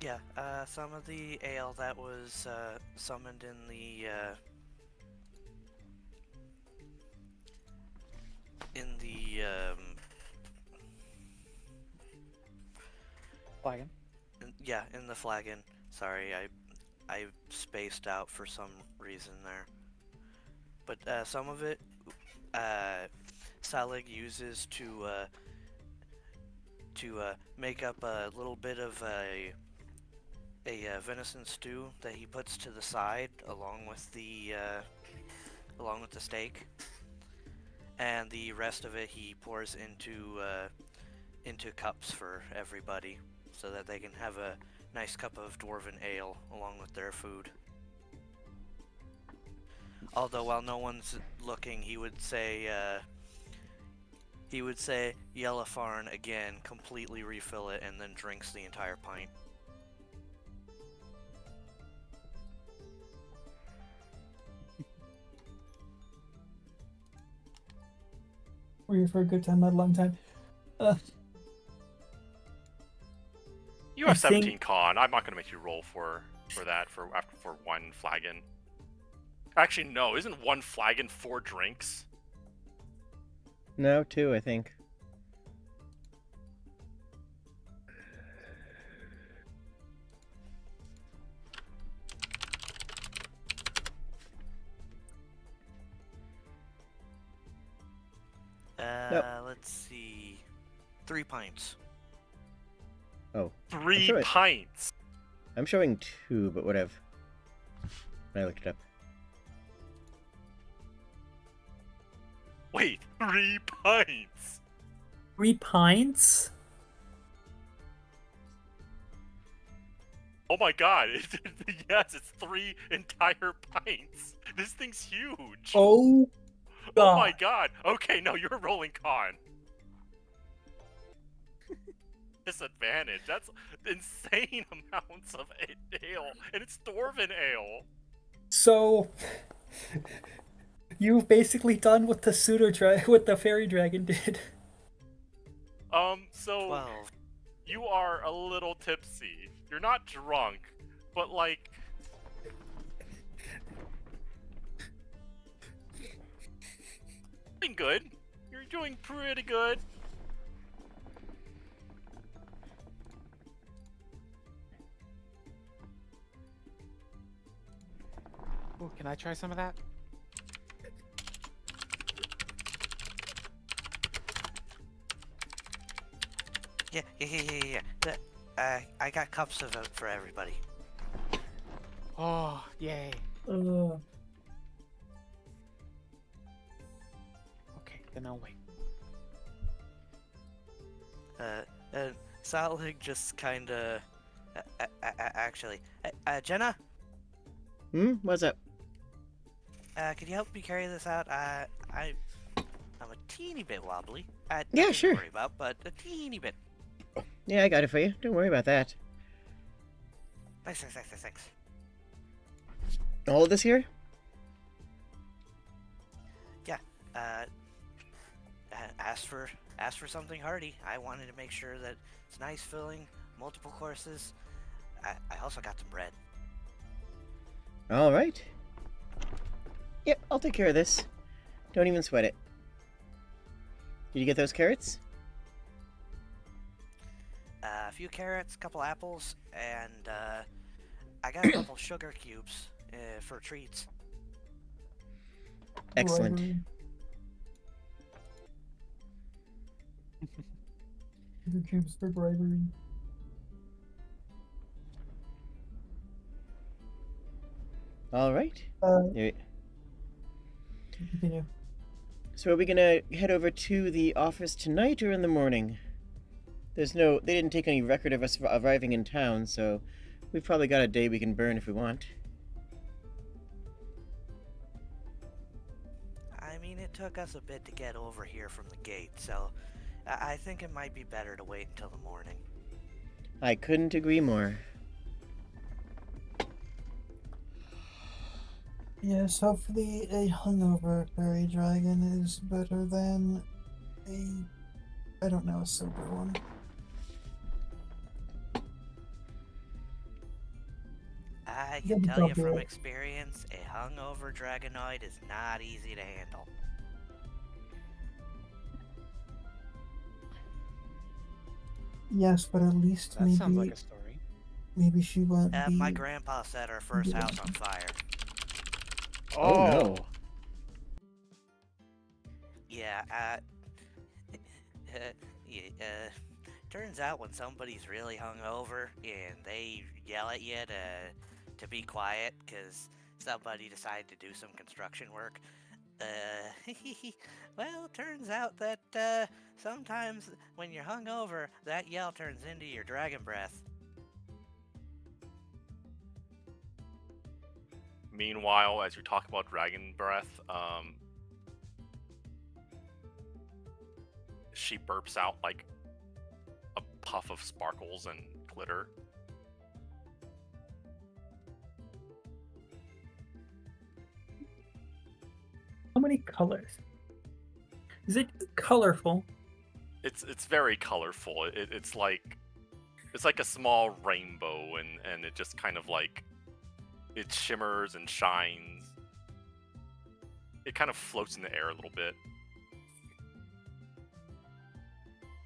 E: Yeah, some of the ale that was summoned in the
D: Flagon.
E: in the flagon. Sorry, I spaced out for some reason there. But some of it, Salig uses to make up a little bit of a venison stew that he puts to the side along with the steak, and the rest of it he pours into cups for everybody, so that they can have a nice cup of dwarven ale along with their food. Although while no one's looking, he would say Yellowfarn again, completely refill it, and then drinks the entire pint.
C: We're here for a good time, not a long time.
B: You have
C: I
B: 17
C: think-
B: con. I'm not gonna make you roll for that for one flagon. Actually, no. Isn't one flagon 4 drinks?
A: No, 2, I think. Nope.
E: Let's see. 3 pints.
A: Oh,
B: 3
A: sure
B: pints.
A: I'm showing 2, but whatever. I looked it up.
B: Wait, 3 pints.
C: 3 pints?
B: Oh my god! Yes, it's 3 entire pints. This thing's huge.
C: Oh,
B: Oh my god! Okay, no, you're rolling con. Disadvantage. That's insane amounts of ale, and it's dwarven ale.
C: So, you've basically done what the fairy dragon did.
B: So
E: 12.
B: you are a little tipsy. You're not drunk, but like. Doing good. You're doing pretty good.
D: Ooh, can I try some of that?
E: Yeah. I got cups of it for everybody.
D: Oh, yay.
C: Uh,
D: Okay, then I'll wait.
E: Salig just kinda... actually... Jenna?
A: What's up?
E: Could you help me carry this out? I'm a teeny bit wobbly.
A: Yeah,
E: nothing
A: sure.
E: to worry about, but a teeny bit.
A: Yeah, I got it for you. Don't worry about that.
E: Thanks.
A: All of this here?
E: Ask for something hearty. I wanted to make sure that it's nice, filling, multiple courses. I also got some bread.
A: All right. Yep, I'll take care of this. Don't even sweat it. Did you get those carrots?
E: A few carrots, a couple apples, and I got a couple sugar cubes for treats.
A: Excellent.
C: bribery. Sugar cubes for bribery.
A: All right.
C: Uh,
A: Here-
C: Continue.
A: So are we gonna head over to the office tonight or in the morning? They didn't take any record of us arriving in town, so we've probably got a day we can burn if we want.
E: I mean, it took us a bit to get over here from the gate, so I think it might be better to wait until the morning.
A: I couldn't agree more.
G: Yes, hopefully a hungover fairy dragon is better than I don't know, a sober one.
E: I can tell you from experience, a hungover dragonoid is not easy to handle.
G: Yes, but at least
D: That sounds like a story.
G: maybe she won't be.
E: My grandpa set our first house on fire.
A: Oh no.
E: Yeah, turns out when somebody's really hungover and they yell at you to be quiet because somebody decided to do some construction work, well, turns out that sometimes when you're hungover, that yell turns into your dragon breath.
B: Meanwhile, as you talk about dragon breath, she burps out like a puff of sparkles and glitter.
C: How many colors? Is it colorful?
B: It's very colorful. It's like a small rainbow, and it just kind of like it shimmers and shines. It kind of floats in the air a little bit.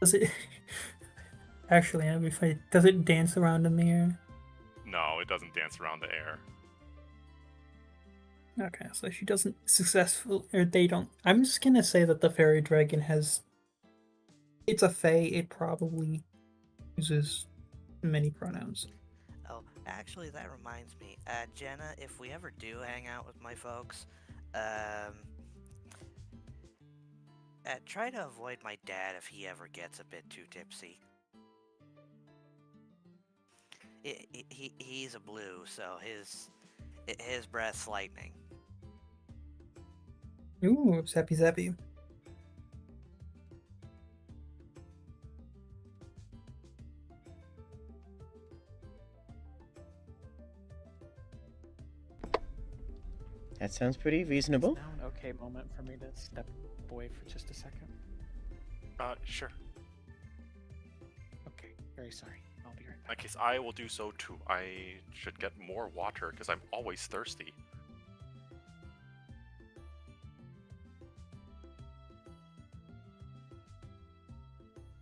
C: Does it actually? That'd be funny. Does it dance around in the air?
B: No, it doesn't dance around the air.
C: Okay, so she doesn't successful, or they don't. I'm just gonna say that the fairy dragon has. It's a fae. It probably uses many pronouns.
E: Oh, actually, that reminds me. Jenna, if we ever do hang out with my folks, try to avoid my dad if he ever gets a bit too tipsy. He's a blue, so his breath's lightning.
C: Ooh, zappy zappy.
A: That sounds pretty reasonable.
D: Is now an okay moment for me to step away for just a second?
B: Sure.
D: Okay, very sorry. I'll be right
B: In
D: back.
B: that case, I will do so too. I should get more water because I'm always thirsty.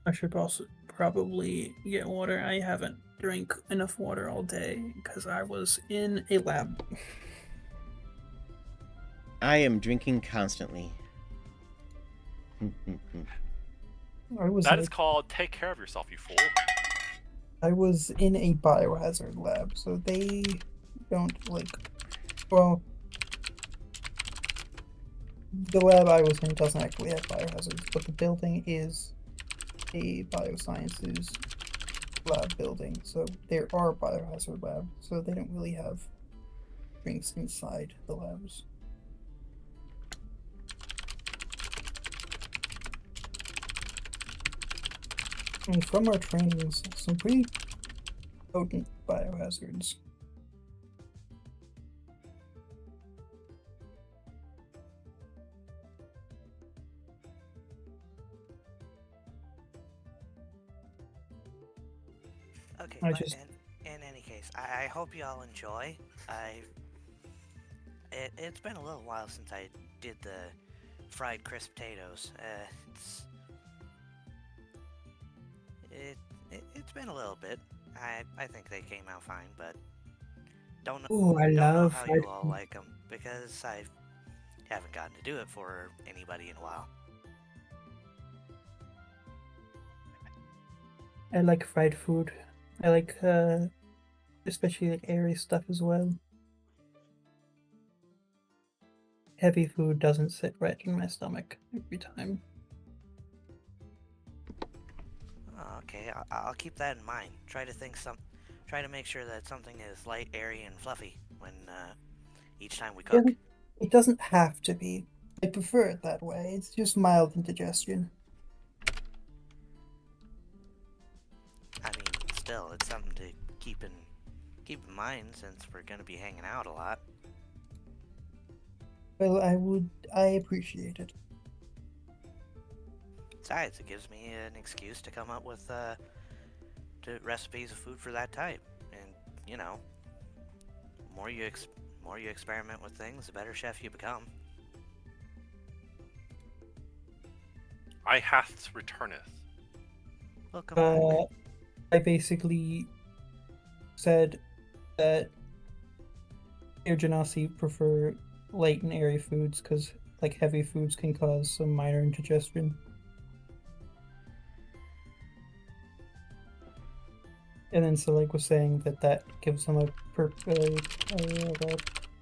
C: I should also probably get water. I haven't drank enough water all day because I was in a lab.
A: I am drinking constantly.
B: That is called take care of yourself, you fool.
G: I was in a biohazard lab, so they don't like. Well, the lab I was in doesn't actually have biohazards, but the building is a biosciences lab building, so there are biohazard labs, so they don't really have drinks inside the labs. And from our trainings, some pretty potent biohazards.
E: Okay,
G: I
E: but
G: just-
E: in any case, I hope you all enjoy. It's been a little while since I did the fried crisp potatoes. It's been a little bit. I think they came out fine, but don't
C: Ooh, I
E: don't know
C: love
E: how
C: fried
E: you all
C: food.
E: like them because I haven't gotten to do it for anybody in a while.
C: I like fried food. I like, especially like airy stuff as well.
G: heavy food doesn't sit right in my stomach every time.
E: Okay, I'll keep that in mind. Try to make sure that something is light, airy, and fluffy when each time we cook.
G: It doesn't have to be. I prefer it that way. It's just mild indigestion.
E: I mean, still, it's something to keep in mind since we're gonna be hanging out a lot.
G: Well, I appreciate it.
E: Besides, it gives me an excuse to come up with recipes of food for that type. And you know, more you experiment with things, the better chef you become.
B: I hath returneth.
E: Welcome back.
G: I basically said that Air Genasi prefer light and airy foods because, like, heavy foods can cause some minor indigestion. And then Selig was saying that gives them a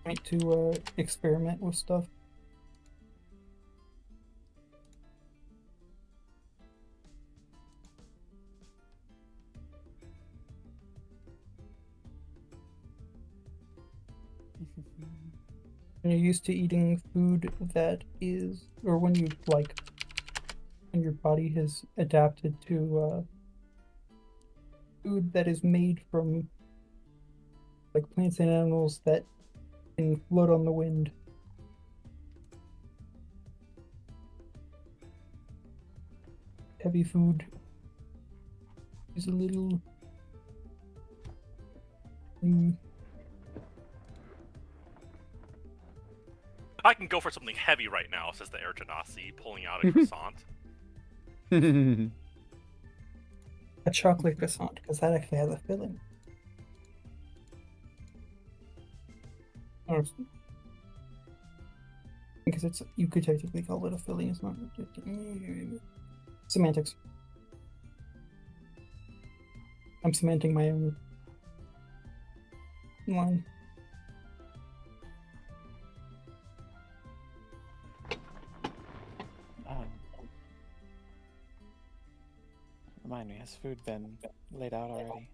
G: point to experiment with stuff. When you're used to eating food that is, or when when your body has adapted to food that is made from like plants and animals that can float on the wind. Heavy food is a little
B: I can go for something heavy right now, says the Air Genasi, pulling out a croissant.
G: a chocolate croissant, because that actually has a filling. Or, because you could technically call it a filling, it's not semantics. I'm cementing my own line.
D: Remind me, has food been laid out already?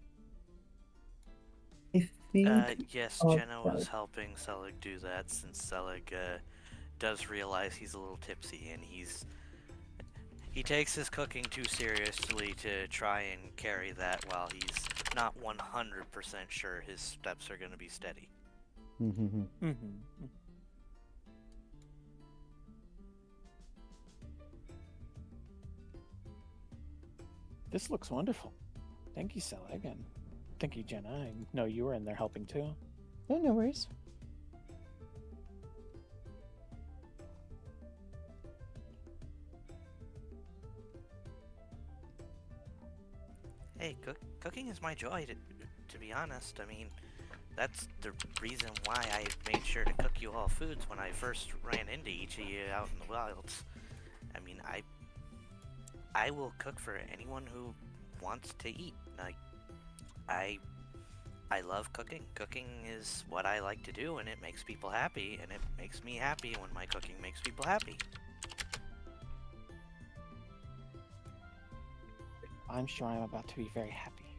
G: I think.
E: Yes, Jenna was helping Selig do that since Selig does realize he's a little tipsy and he takes his cooking too seriously to try and carry that while he's not 100% sure his steps are going to be steady.
D: This looks wonderful. Thank you, Selig, and thank you, Jenna. I know you were in there helping too.
A: Oh, no worries.
E: Hey, cooking is my joy, to be honest. I mean, that's the reason why I made sure to cook you all foods when I first ran into each of you out in the wilds. I mean, I will cook for anyone who wants to eat. Like, I love cooking. Cooking is what I like to do, and it makes people happy, and it makes me happy when my cooking makes people happy.
D: I'm sure I'm about to be very happy.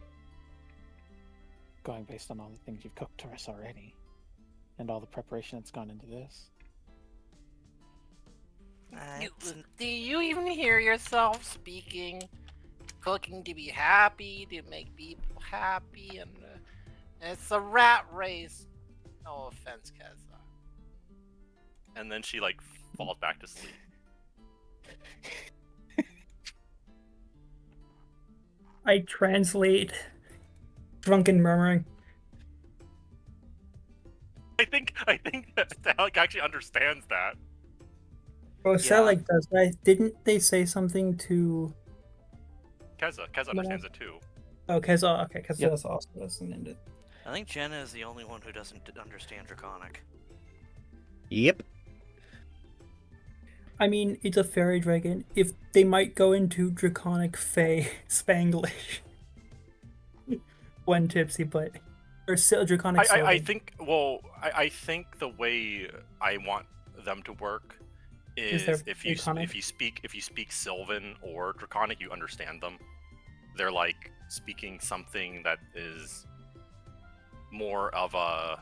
D: Going based on all the things you've cooked for us already, and all the preparation that's gone into this.
F: Do you even hear yourself speaking? Cooking to be happy, to make people happy, and it's a rat race. No offense, Keza.
B: And then she, like, falls back to sleep.
C: I translate drunken murmuring.
B: I think that Alec actually understands that.
C: Oh, Selig does, right? Didn't they say something to
B: Keza understands it too.
C: Oh, Keza, okay, Keza
G: Yes, also doesn't it.
E: I think Jenna is the only one who doesn't understand Draconic.
A: Yep.
C: I mean, it's a fairy dragon. If they might go into draconic fae Spanglish when tipsy, but or draconic.
B: I think. Well, I think the way I want them to work
C: Is
B: is
C: there
B: if you speak Sylvan or Draconic, you understand them. They're like speaking something that is more of a.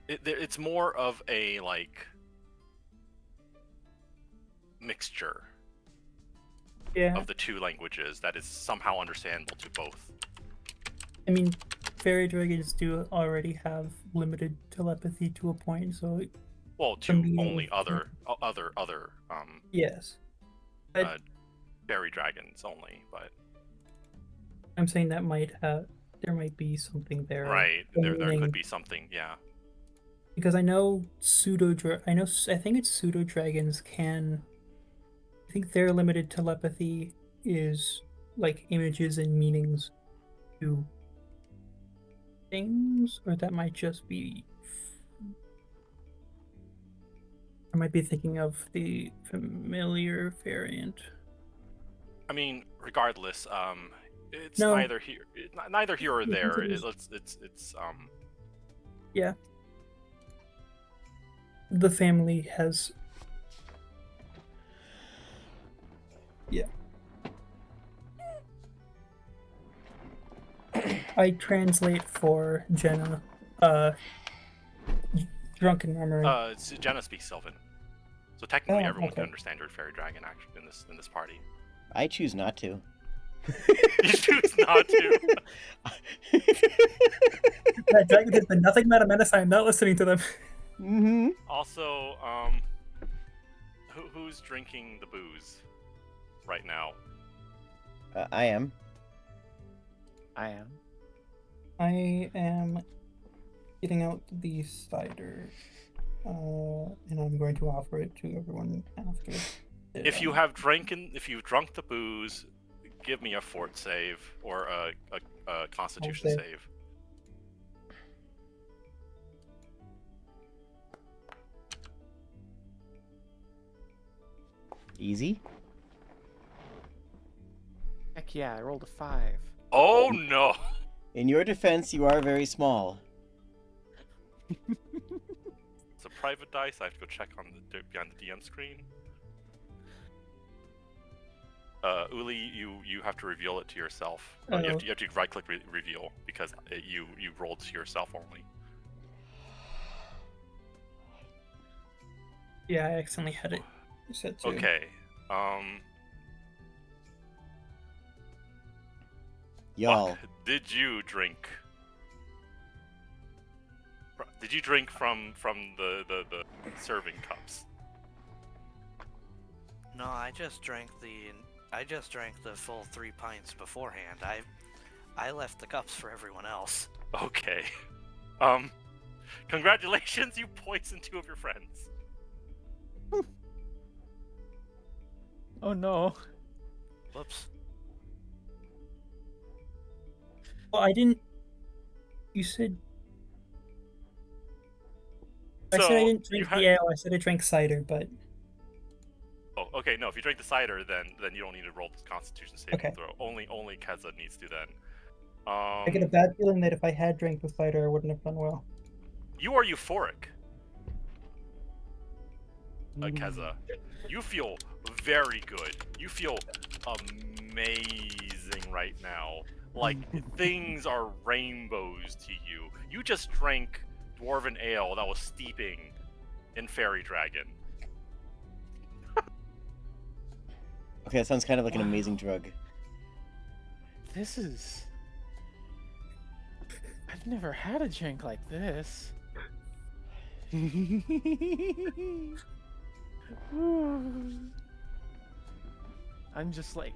B: It's more of a like mixture of the two languages that is somehow understandable to both.
C: I mean, fairy dragons do already have limited telepathy to a point, so.
B: Well, to only other
C: Yes.
B: fairy dragons only, but
C: I'm saying that there might be something there.
B: Right, there could be something, yeah.
C: Because I know I think it's pseudo dragons can. I think their limited telepathy is like images and meanings to things, or that might just be. I might be thinking of the familiar variant.
B: I mean, regardless, it's
C: No.
B: neither here or there. It's
C: Yeah. The family has. Yeah. I translate for Jenna. Drunken Murmuring.
B: Jenna speaks Sylvan, so technically everyone can understand your fairy dragon action in this party.
A: I choose not to.
B: You choose not to.
C: That dragon has been nothing but a menace. I am not listening to them.
A: Mm-hmm.
B: Also, who's drinking the booze right now?
A: I am.
D: I am.
G: I am getting out the cider, and I'm going to offer it to everyone after.
B: If you've drunk the booze, give me a fort save or a Constitution save.
A: Easy.
D: Heck yeah, I rolled a 5.
B: Oh no!
A: In your defense, you are very small.
B: It's a private dice. I have to go check on behind the DM screen. Uli, you have to reveal it to yourself. You have to right-click reveal because you rolled to yourself only.
C: Yeah, I accidentally had it set to.
B: Okay.
A: Y'all.
B: Buck, did you drink? Did you drink from the serving cups?
E: No, I just drank the full 3 pints beforehand. I left the cups for everyone else.
B: Okay. Congratulations, you poisoned 2 of your friends.
D: Oh no.
E: Whoops.
C: Well, I didn't. You said. I said I didn't drink the ale. I said I drank cider, but.
B: Oh, okay. No, if you drink the cider, then you don't need to roll the Constitution saving throw. Only Keza needs to then.
G: I get a bad feeling that if I had drank the cider, I wouldn't have done well.
B: You are euphoric, Keza. You feel very good. You feel amazing right now. Like, things are rainbows to you. You just drank dwarven ale that was steeping in fairy dragon.
A: Okay, that sounds kind of like an amazing drug.
D: This is... I've never had a drink like this. I'm just like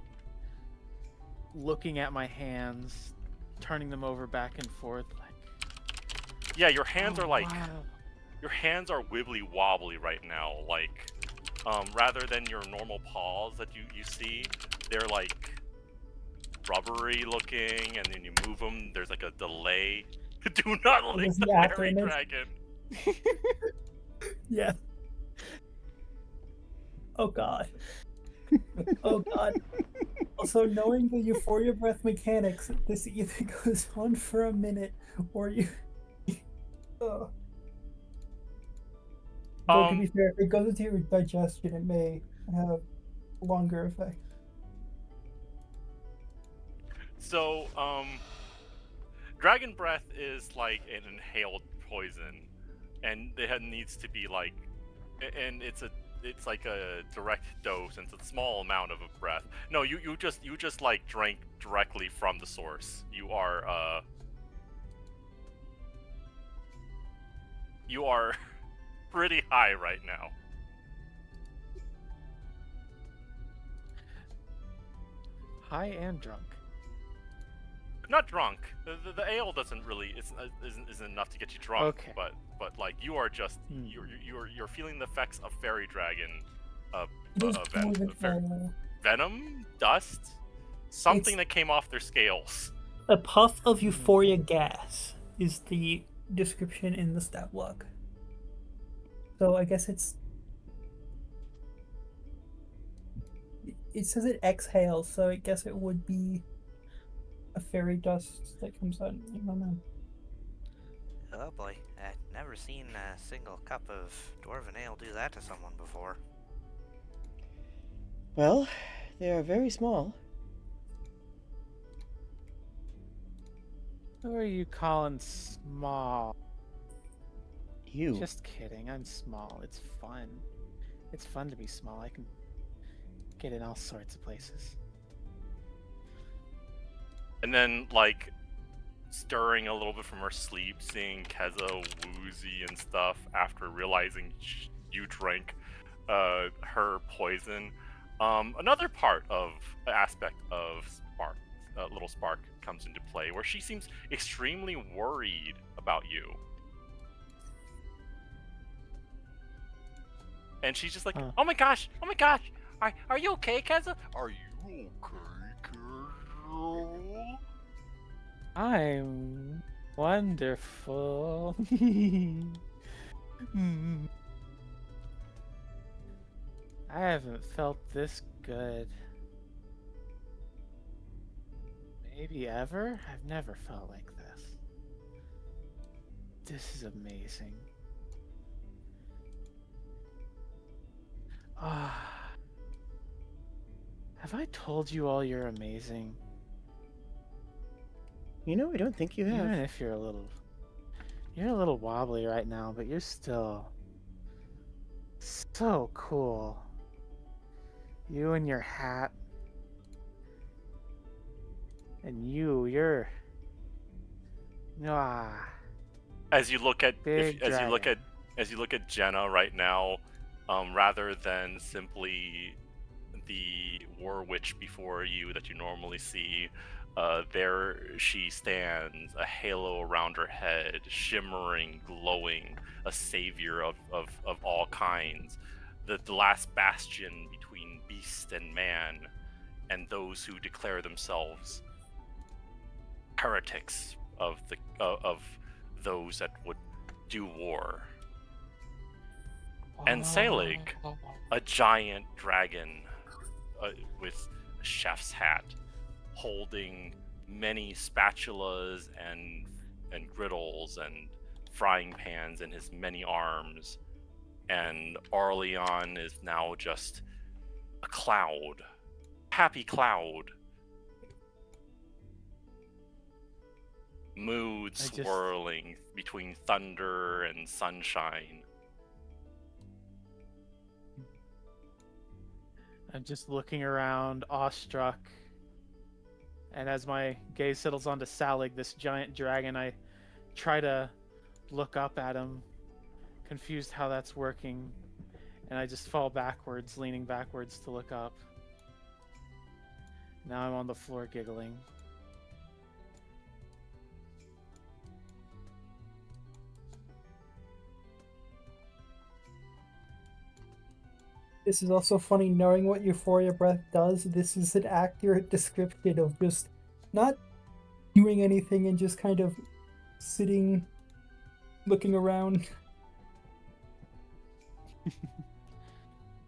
D: looking at my hands, turning them over back and forth like...
B: Yeah, your hands are like...
D: Wow.
B: Your hands are wibbly wobbly right now, like... rather than your normal paws that you see, they're like rubbery looking, and then you move them, there's like a delay. Do not lick the fairy dragon!
C: Yeah. Oh god. Oh god. Also, knowing the euphoria breath mechanics, this either goes on for a minute or you. Oh.
G: Though to be fair, if it goes into your digestion, it may have a longer effect.
B: So, dragon breath is like an inhaled poison, and it needs to be like, and it's like a direct dose, and it's a small amount of a breath. No, you just like drank directly from the source. You are pretty high right now.
D: High and drunk.
B: Not drunk. The ale doesn't really isn't enough to get you drunk.
D: Okay.
B: But like you are just you're feeling the effects of fairy dragon, venom, dust, something that came off their scales.
C: A puff of euphoria gas is the description in the stat block. So I guess it says it exhales, so I guess it would be a fairy dust that comes out. I don't know.
E: Oh boy, I've never seen a single cup of dwarven ale do that to someone before.
A: Well, they are very small.
D: Who are you calling small?
A: You.
D: Just kidding, I'm small. It's fun. It's fun to be small. I can get in all sorts of places.
B: And then, like, stirring a little bit from her sleep, seeing Keza woozy and stuff after realizing you drank her poison. Another aspect of Spark, little Spark, comes into play, where she seems extremely worried about you. And she's just like, oh my gosh, are you okay, Keza? Are you okay, Keza?
D: I'm wonderful. I haven't felt this good. Maybe ever? I've never felt like this. This is amazing. Have I told you all you're amazing?
A: You know, I don't think you have.
D: Even if you're a little wobbly right now, but you're still so cool. You and your hat. And you're
B: As you look at
D: Big
B: as you look at Jenna right now, rather than simply the war witch before you that you normally see, there she stands, a halo around her head, shimmering, glowing, a savior of all kinds, the last bastion between beast and man, and those who declare themselves heretics of those that would do war. And Selig, a giant dragon with a chef's hat, holding many spatulas and griddles and frying pans in his many arms. And Arleon is now just a cloud, happy cloud. Mood swirling between thunder and sunshine.
D: I'm just looking around, awestruck. And as my gaze settles onto Selig, this giant dragon, I try to look up at him, confused how that's working. And I just fall backwards, leaning backwards to look up. Now I'm on the floor giggling.
C: This is also funny knowing what Euphoria Breath does. This is an accurate description of just not doing anything and just kind of sitting, looking around.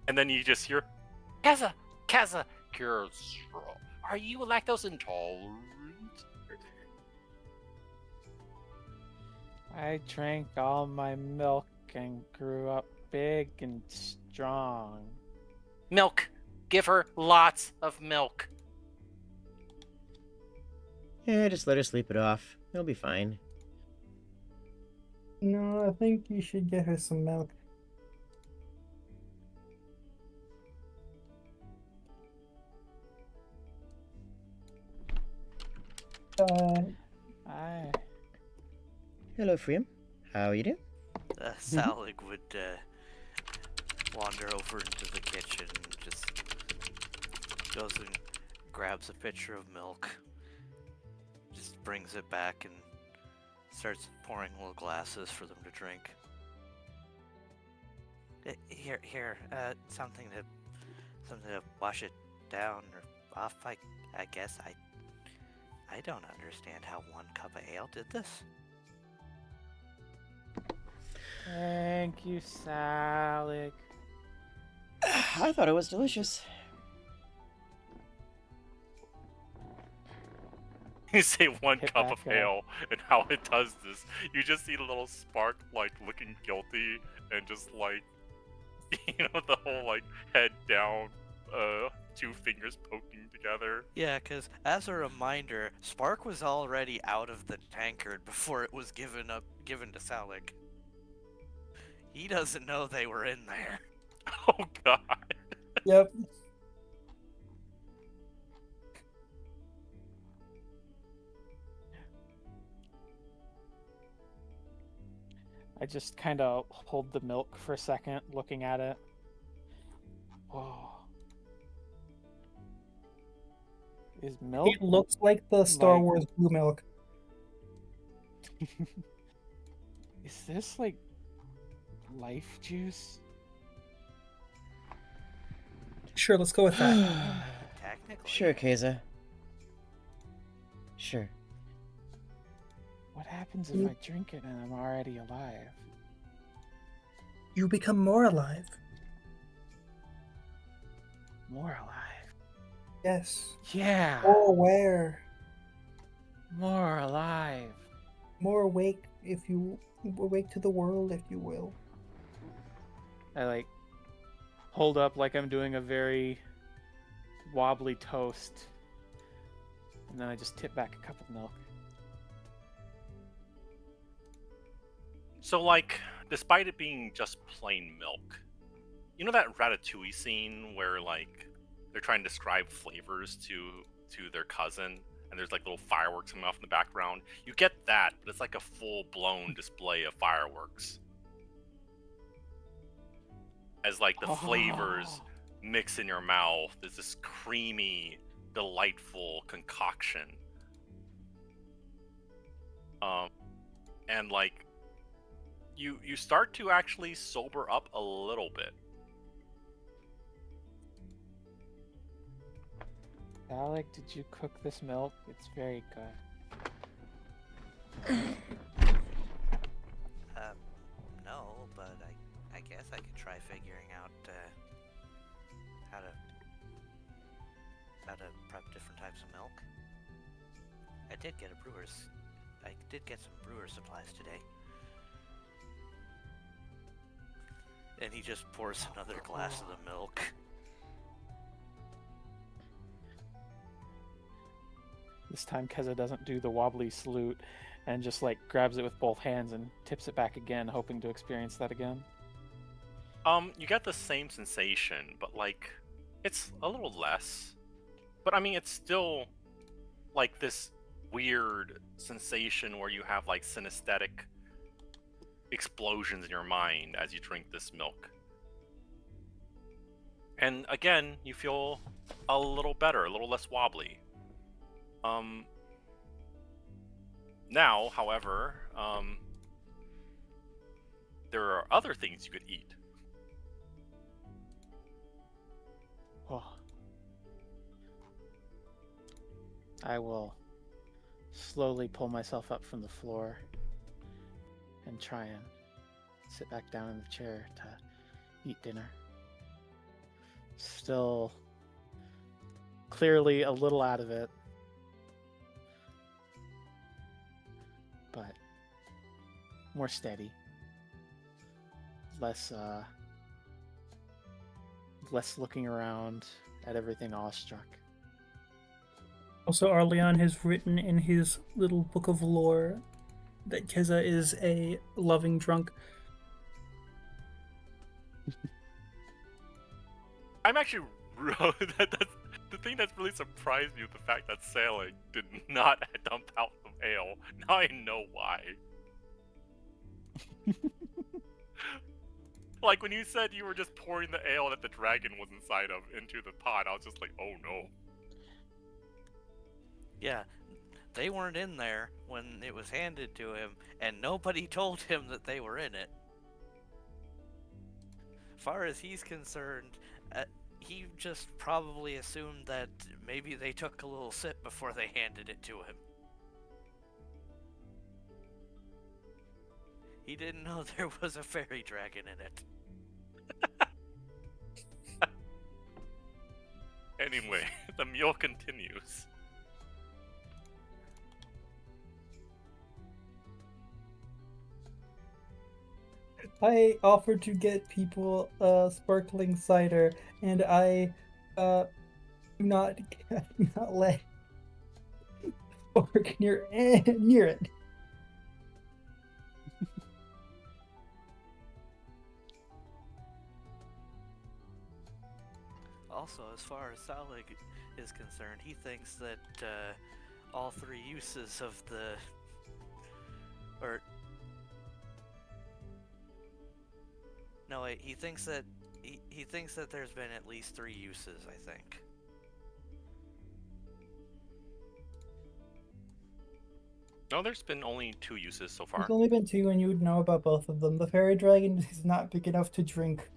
B: And then you just hear,
F: Keza, are you lactose intolerant?
D: I drank all my milk and grew up big and strong.
F: Milk. Give her lots of milk.
A: Yeah, just let her sleep it off. It'll be fine.
G: No, I think you should get her some milk.
D: Aye.
A: Hello, Freem. How are you doing?
E: Salig would wander over into the kitchen and just goes and grabs a pitcher of milk, just brings it back and starts pouring little glasses for them to drink. Here, something to wash it down or off. I guess I don't understand how 1 cup of ale did this.
D: Thank you, Salig.
A: I thought it was delicious.
B: You say 1
D: Hit
B: cup
D: back
B: of
D: up.
B: ale, and how it does this, you just see a little Spark, like, looking guilty, and just, like, the whole, like, head down, 2 fingers poking together.
E: Yeah, because as a reminder, Spark was already out of the tankard before it was given to Salig. He doesn't know they were in there.
B: Oh, God.
G: Yep.
D: I just kind of hold the milk for a second, looking at it. Whoa. Is milk?
G: It looks like the Star
D: Like-
G: Wars blue milk.
D: Is this like life juice?
G: Sure, let's go with that.
E: Technically.
A: Sure, Keza. Sure.
D: What happens if I drink it and I'm already alive?
G: You become more alive.
D: More alive.
G: Yes.
D: Yeah.
G: More aware.
D: More alive.
G: More awake, awake to the world, if you will.
D: I like hold up like I'm doing a very wobbly toast. And then I just tip back a cup of milk.
B: So, like, despite it being just plain milk, you know that Ratatouille scene where, like, they're trying to describe flavors to their cousin, and there's, like, little fireworks coming off in the background? You get that, but it's like a full-blown display of fireworks. As, like, the flavors mix in your mouth. There's this creamy, delightful concoction. And, like, you start to actually sober up a little bit.
D: Alec, did you cook this milk? It's very good.
E: No, but I guess I could try figuring out how to prep different types of milk. I did get some brewer's supplies today. And he just pours another glass of the milk.
D: This time Keza doesn't do the wobbly salute and just like grabs it with both hands and tips it back again, hoping to experience that again.
B: You get the same sensation, but, like, it's a little less. But I mean, it's still like this weird sensation where you have, like, synesthetic explosions in your mind as you drink this milk. And again, you feel a little better, a little less wobbly. Now, however, there are other things you could eat.
D: Oh. I will slowly pull myself up from the floor and try and sit back down in the chair to eat dinner. Still clearly a little out of it, but more steady, less less looking around at everything awestruck.
C: Also, Arleon has written in his little book of lore that Keza is a loving drunk.
B: I'm actually that's the thing that's really surprised me with the fact that Sailing did not dump out some ale. Now I know why. Like when you said you were just pouring the ale that the dragon was inside of into the pot, I was just like, oh no.
E: Yeah, they weren't in there when it was handed to him, and nobody told him that they were in it. Far as he's concerned, he just probably assumed that maybe they took a little sip before they handed it to him. He didn't know there was a fairy dragon in it.
B: Anyway, the meal continues.
G: I offered to get people sparkling cider, and I do not let Orc near it.
E: Also, as far as Salig is concerned, he thinks that all three uses of the... Or... No, wait, he thinks that there's been at least 3 uses, I think.
B: No, there's been only 2 uses so far.
G: There's only been 2, and you would know about both of them. The fairy dragon is not big enough to drink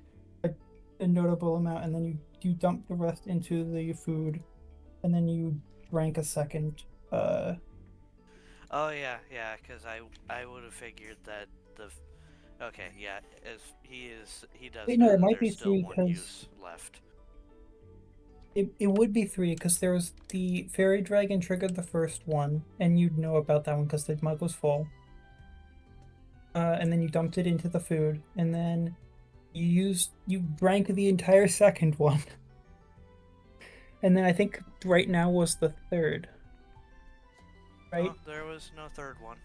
G: a notable amount, and then you dump the rest into the food, and then you drank a second.
E: Oh yeah, because I would have figured that the... Okay, yeah, as he does.
G: Wait, no,
E: know
G: it
E: that
G: might be
E: there's still
G: 3
E: one
G: 'cause
E: use left.
G: It would be 3 because there was the fairy dragon triggered the first one, and you'd know about that one because the mug was full. And then you dumped it into the food, and then you drank the entire second one. And then I think right now was the third. Right?
E: No, there was no third one.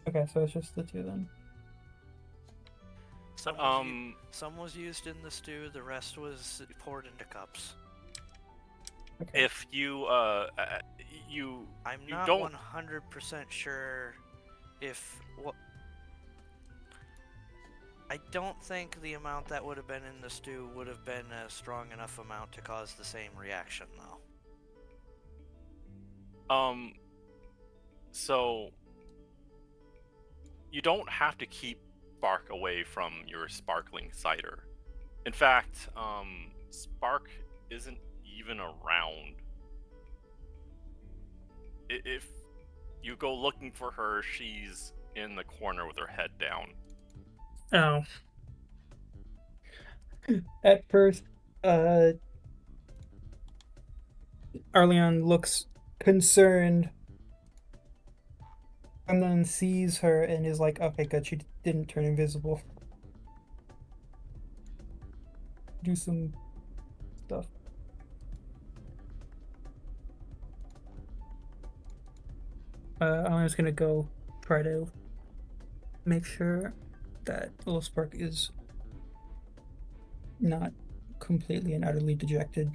G: Okay, so it's just the 2 then.
E: Some was used in the stew, the rest was poured into cups.
G: Okay.
B: If you
E: I'm
B: you
E: not
B: don't
E: 100% sure if what. I don't think the amount that would have been in the stew would have been a strong enough amount to cause the same reaction, though.
B: So you don't have to keep Spark away from your sparkling cider. In fact, Spark isn't even around. If you go looking for her, she's in the corner with her head down.
C: Oh.
G: At first, Arleon looks concerned and then sees her and is like, okay, good, she didn't turn invisible. Do some stuff. I'm just gonna go try to make sure that Little Spark is not completely and utterly dejected.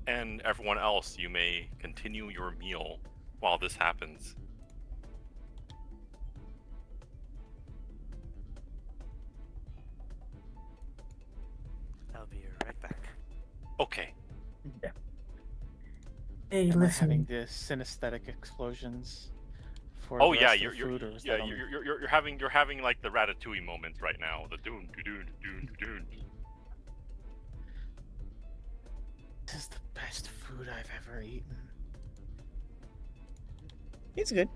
B: And everyone else, you may continue your meal while this happens.
E: I'll be right back.
B: Okay.
G: Yeah. Hey,
D: Am I having
G: listen.
D: the synesthetic explosions for
B: Oh
D: the
B: yeah,
D: rest
B: you're
D: of the food, or is
B: yeah
D: that only...
B: you're having like the Ratatouille moment right now. The doon doon doon doon.
D: This is the best food I've ever eaten.
A: It's good.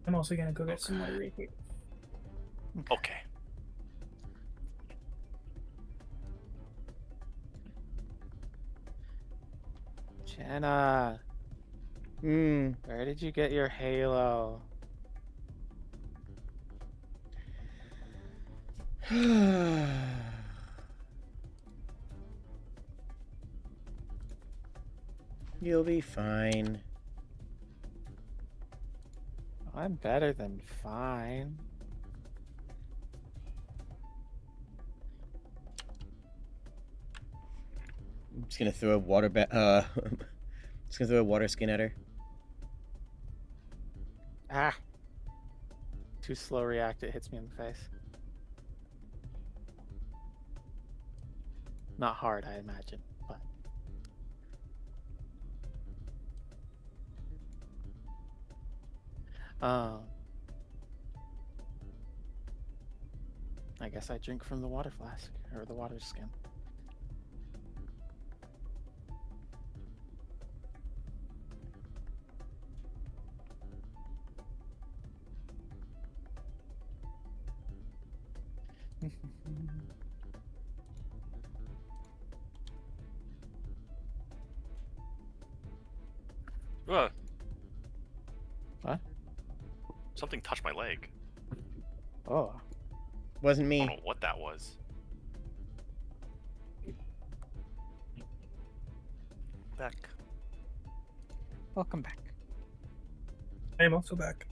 C: I'm also gonna go get some water right here.
B: Okay.
D: Jenna, where did you get your halo?
A: You'll be fine.
D: I'm better than fine.
A: I'm just gonna throw a just gonna throw a water skin at her.
D: Ah. Too slow react, it hits me in the face. Not hard, I imagine, but... I guess I drink from the water flask, or the water skin.
B: Ugh.
D: What?
B: Something touched my leg.
D: Oh.
A: Wasn't
B: I
A: me.
B: don't know what that was.
E: Back.
D: Welcome back.
G: I am also back.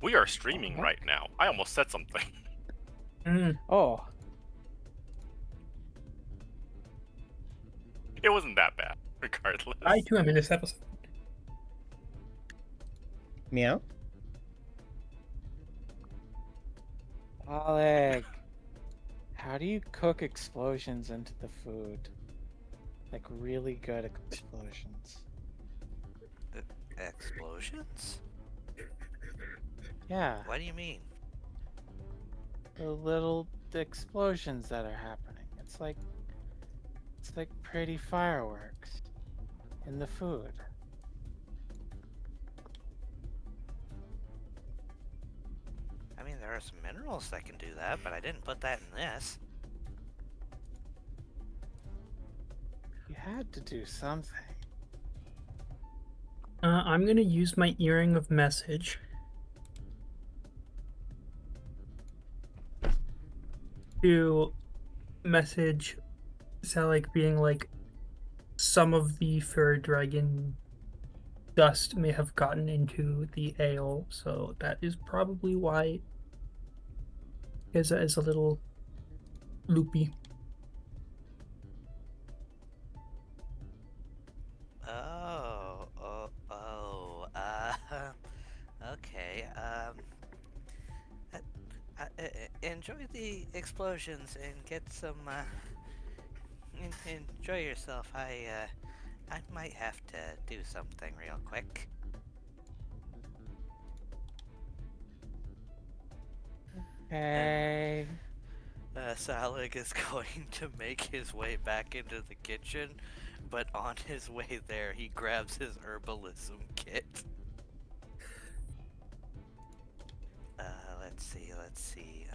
B: We are streaming
D: Okay.
B: right now. I almost said something.
D: Oh.
B: It wasn't that bad, regardless.
G: I too am in this episode.
A: Meow.
D: Oleg, how do you cook explosions into the food? Like really good explosions.
E: Explosions?
D: Yeah,
E: What do you mean?
D: the little explosions that are happening. It's like pretty fireworks in the food.
E: I mean, there are some minerals that can do that, but I didn't put that in this.
D: You had to do something.
G: I'm gonna use my earring of message to message Selig being like, some of the fur dragon dust may have gotten into the ale, so that is probably why it is a little loopy.
E: Okay, enjoy the explosions and get some, enjoy yourself. I might have to do something real quick.
D: Hey.
E: Selig is going to make his way back into the kitchen, but on his way there, he grabs his herbalism kit. Let's see,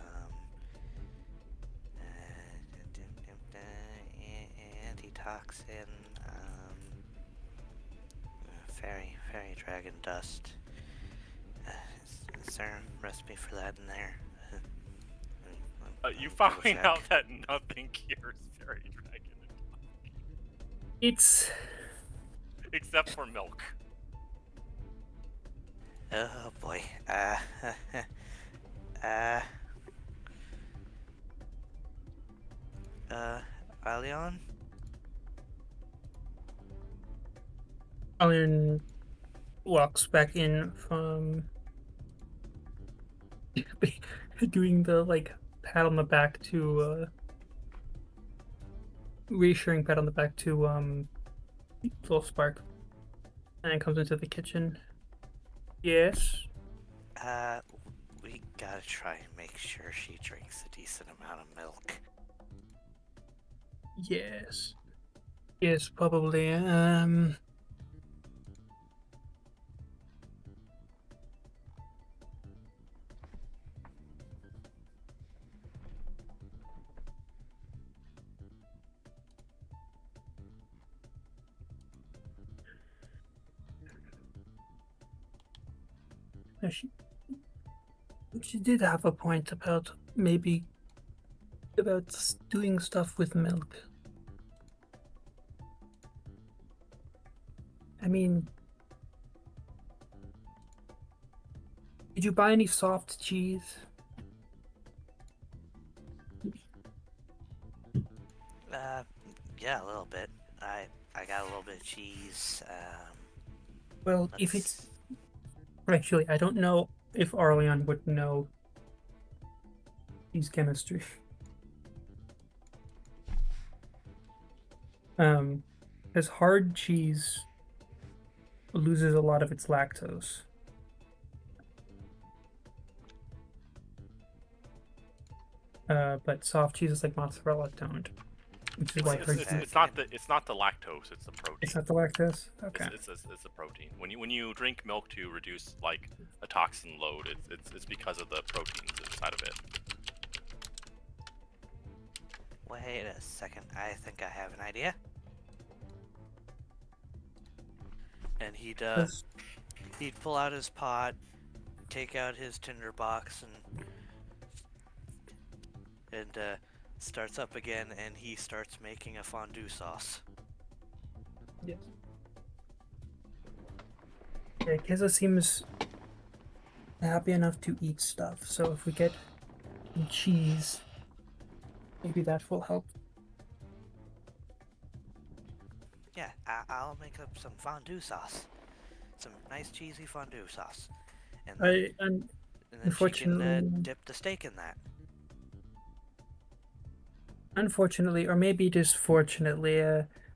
E: antitoxin, fairy dragon dust. Is there a recipe for that in there?
B: You find out that nothing cures fairy dragon.
G: It's
B: Except for milk.
E: Oh boy. Alion?
G: Alion walks back in from doing the like pat on the back to reassuring pat on the back to little Spark, and comes into the kitchen. Yes.
E: We gotta try and make sure she drinks a decent amount of milk.
G: Yes. Yes, probably. She did have a point about maybe
C: about doing stuff with milk. I mean, did you buy any soft cheese?
E: Yeah, a little bit. I got a little bit of cheese.
C: Well, if it's... Actually, I don't know if Arleon would know cheese chemistry. As hard cheese loses a lot of its lactose. But soft cheeses like mozzarella don't, which is why
B: it's not the lactose, it's the protein.
C: It's not the lactose. Okay.
B: It's the protein. When you drink milk to reduce like a toxin load, it's because of the proteins inside of it.
E: Wait a second, I think I have an idea. And he'd pull out his pot, take out his tinder box, and starts up again, and he starts making a fondue sauce.
C: Yes. Yeah, Keza seems happy enough to eat stuff, so if we get some cheese, maybe that will help.
E: Yeah, I'll make up some fondue sauce. Some nice cheesy fondue sauce. And then
C: Unfortunately,
E: she can dip the steak in that.
C: Unfortunately, or maybe just fortunately,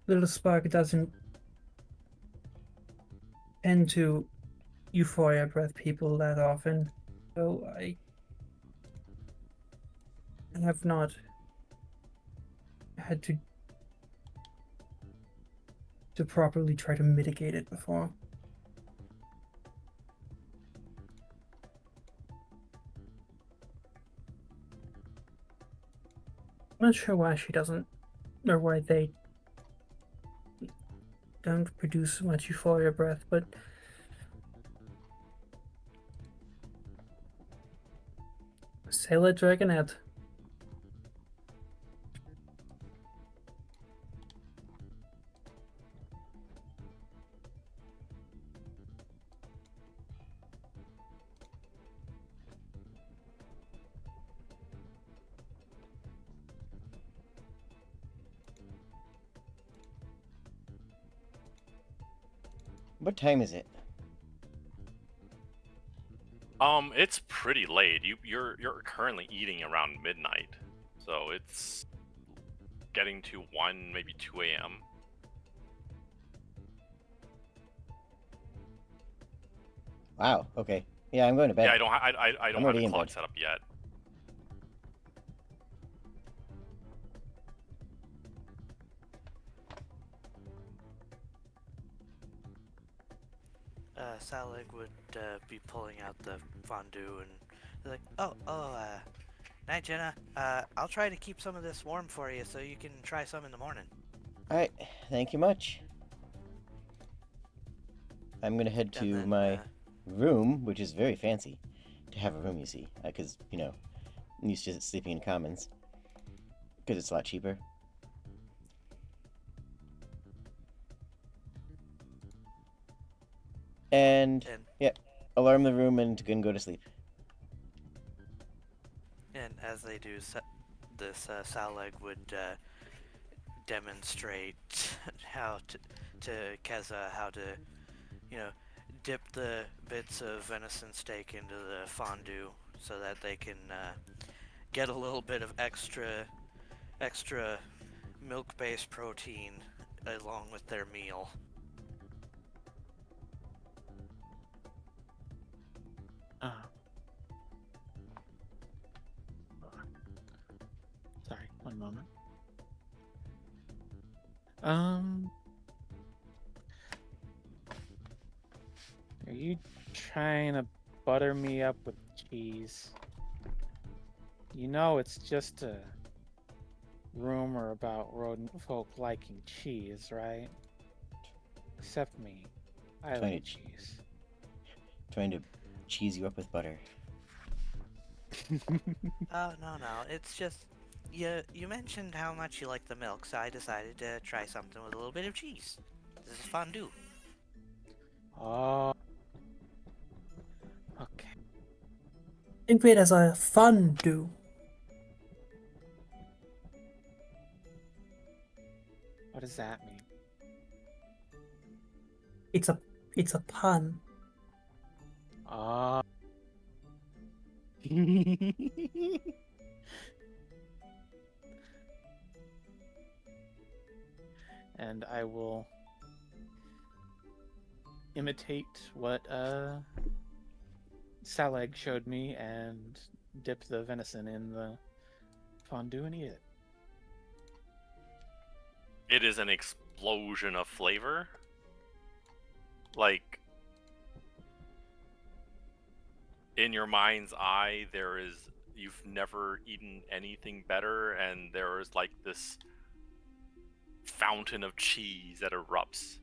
C: Little Spark doesn't tend to euphoria breath people that often, so I have not had to properly try to mitigate it before. I'm not sure why she doesn't, or why they don't produce much euphoria breath, but Sailor Dragonette.
A: What time is it?
B: It's pretty late. You're currently eating around midnight, so it's getting to 1, maybe 2 a.m.
A: Wow. Okay. Yeah, I'm going to bed.
B: Yeah, I don't have a clock set up yet.
E: Salig would be pulling out the fondue and be like, night Jenna, I'll try to keep some of this warm for you so you can try some in the morning.
A: Alright, thank you much. I'm gonna head to my room, which is very fancy to have a room, you see, because, you know, I'm used to sleeping in commons, because it's a lot cheaper. And yeah, alarm the room and go to sleep.
E: And as they do, this Saleg would demonstrate how to Keza how to, you know, dip the bits of venison steak into the fondue so that they can get a little bit of extra milk-based protein along with their meal.
D: Sorry, one moment. Are you trying to butter me up with cheese? You know it's just a rumor about rodent folk liking cheese, right? Except me. I like cheese.
A: Trying to cheese you up with butter.
E: Oh, no. It's just, you mentioned how much you like the milk, so I decided to try something with a little bit of cheese. This is fondue.
D: Oh. Okay.
G: Think of it as a fondue.
D: What does that mean?
G: It's a pun.
D: Ah. And I will imitate what Saleg showed me and dip the venison in the fondue and eat it.
B: It is an explosion of flavor. Like, in your mind's eye, you've never eaten anything better, and there is like this fountain of cheese that erupts.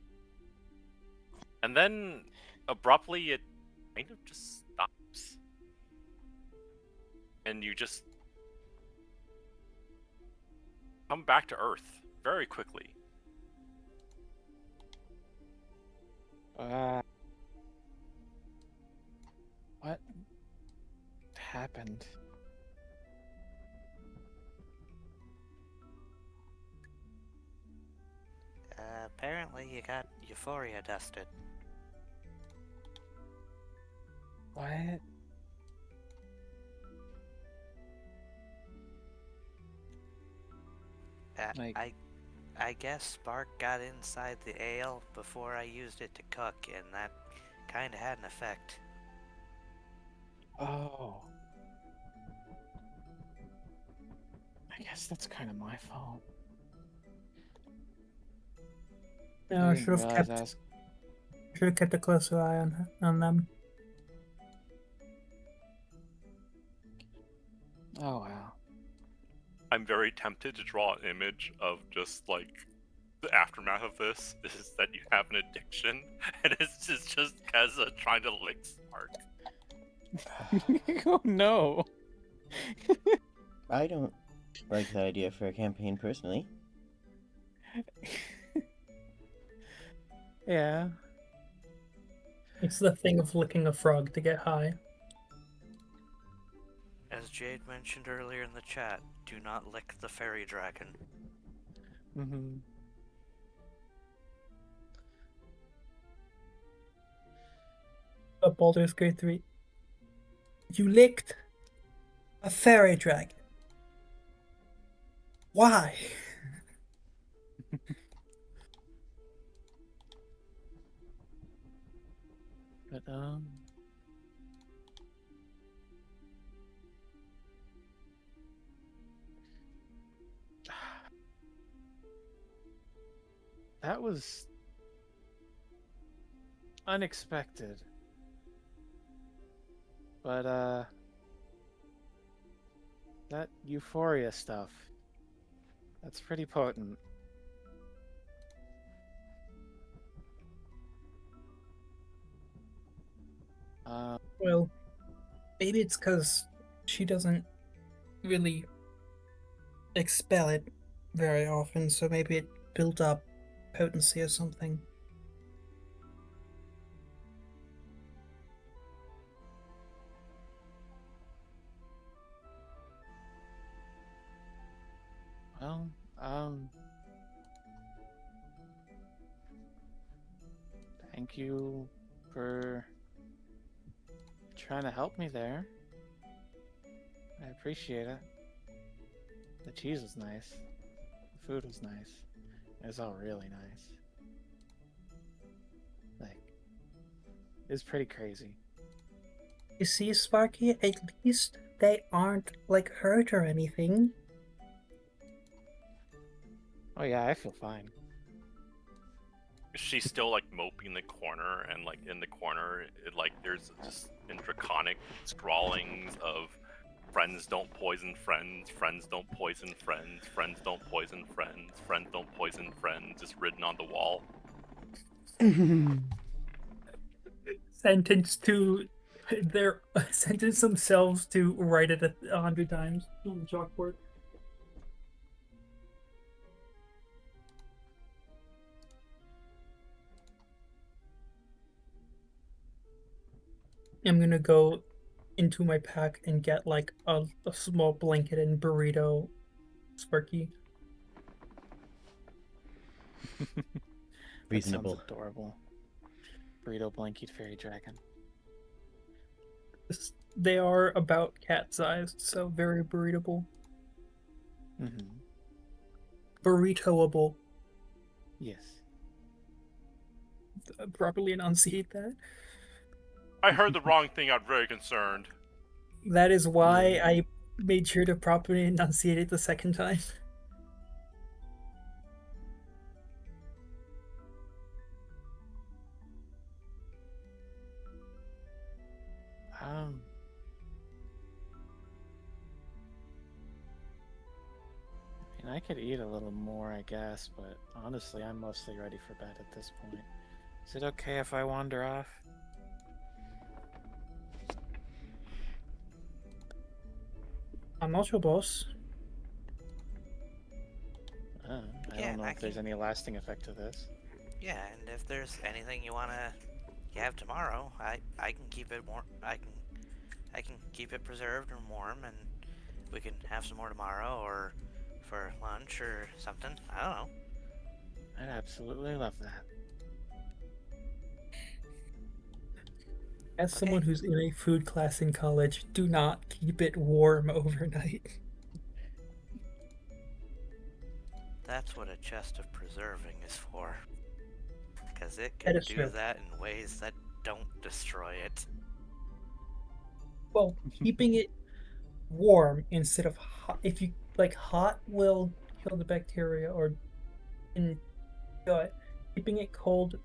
B: And then, abruptly, it kind of just stops. And you just come back to Earth very quickly.
D: What happened?
E: Apparently you got euphoria dusted.
D: What?
E: I guess Spark got inside the ale before I used it to cook, and that kinda had an effect.
D: Oh. I guess that's kind of my fault.
G: No, I
D: didn't
G: should have
D: realize
G: kept. Should have kept a closer eye on them.
D: Oh wow.
B: I'm very tempted to draw an image of just like the aftermath of this is that you have an addiction, and it's just Keza trying to lick Spark.
D: Oh no.
A: I don't like that idea for a campaign personally.
D: Yeah.
G: It's the thing of licking a frog to get high.
E: As Jade mentioned earlier in the chat, do not lick the fairy dragon.
D: Mm-hmm.
G: Baldur's Gate 3. You licked a fairy dragon. Why?
D: But that was unexpected. But that euphoria stuff, that's pretty potent.
G: Well, maybe it's because she doesn't really expel it very often, so maybe it built up potency or something.
D: Well, thank you for trying to help me there. I appreciate it. The cheese was nice. The food was nice. It was all really nice. Like, it's pretty crazy.
G: You see, Sparky, at least they aren't like hurt or anything.
D: Oh yeah, I feel fine.
B: She's still like moping in the corner, and like in the corner, there's just in draconic scrawlings of friends don't poison friends, friends don't poison friends, friends don't poison friends, friends don't poison friends, just written on the wall.
G: Sentence themselves to write it 100 times on the chalkboard.
C: I'm gonna go into my pack and get like a small blanket and burrito Sparky.
D: That
A: Reasonable.
D: sounds adorable. Burrito blanket fairy dragon.
C: They are about cat-sized, so very burritable.
D: Mm-hmm.
C: Burritoable.
D: Yes.
C: Properly enunciate that.
B: I heard the wrong thing. I'm very concerned.
C: That is why
D: Yeah.
C: I made sure to properly enunciate it the second time.
D: Um. I mean, I could eat a little more, I guess, but honestly, I'm mostly ready for bed at this point. Is it okay if I wander off?
C: I'm not your boss.
D: I
E: Yeah,
D: don't know
E: I
D: if there's any lasting effect to this.
E: Yeah, and if there's anything you wanna have tomorrow, I can keep it warm. I can keep it preserved and warm, and we can have some more tomorrow, or for lunch or something. I don't know.
D: I'd absolutely love that.
C: As
E: Okay.
C: someone who's in a food class in college, do not keep it warm overnight.
E: That's what a chest of preserving is for. Because it
C: That
E: can
C: is
E: do
C: true.
E: that in ways that don't destroy it.
C: Well, keeping it warm instead of hot. If you like, hot will kill the bacteria or in gut. Keeping it cold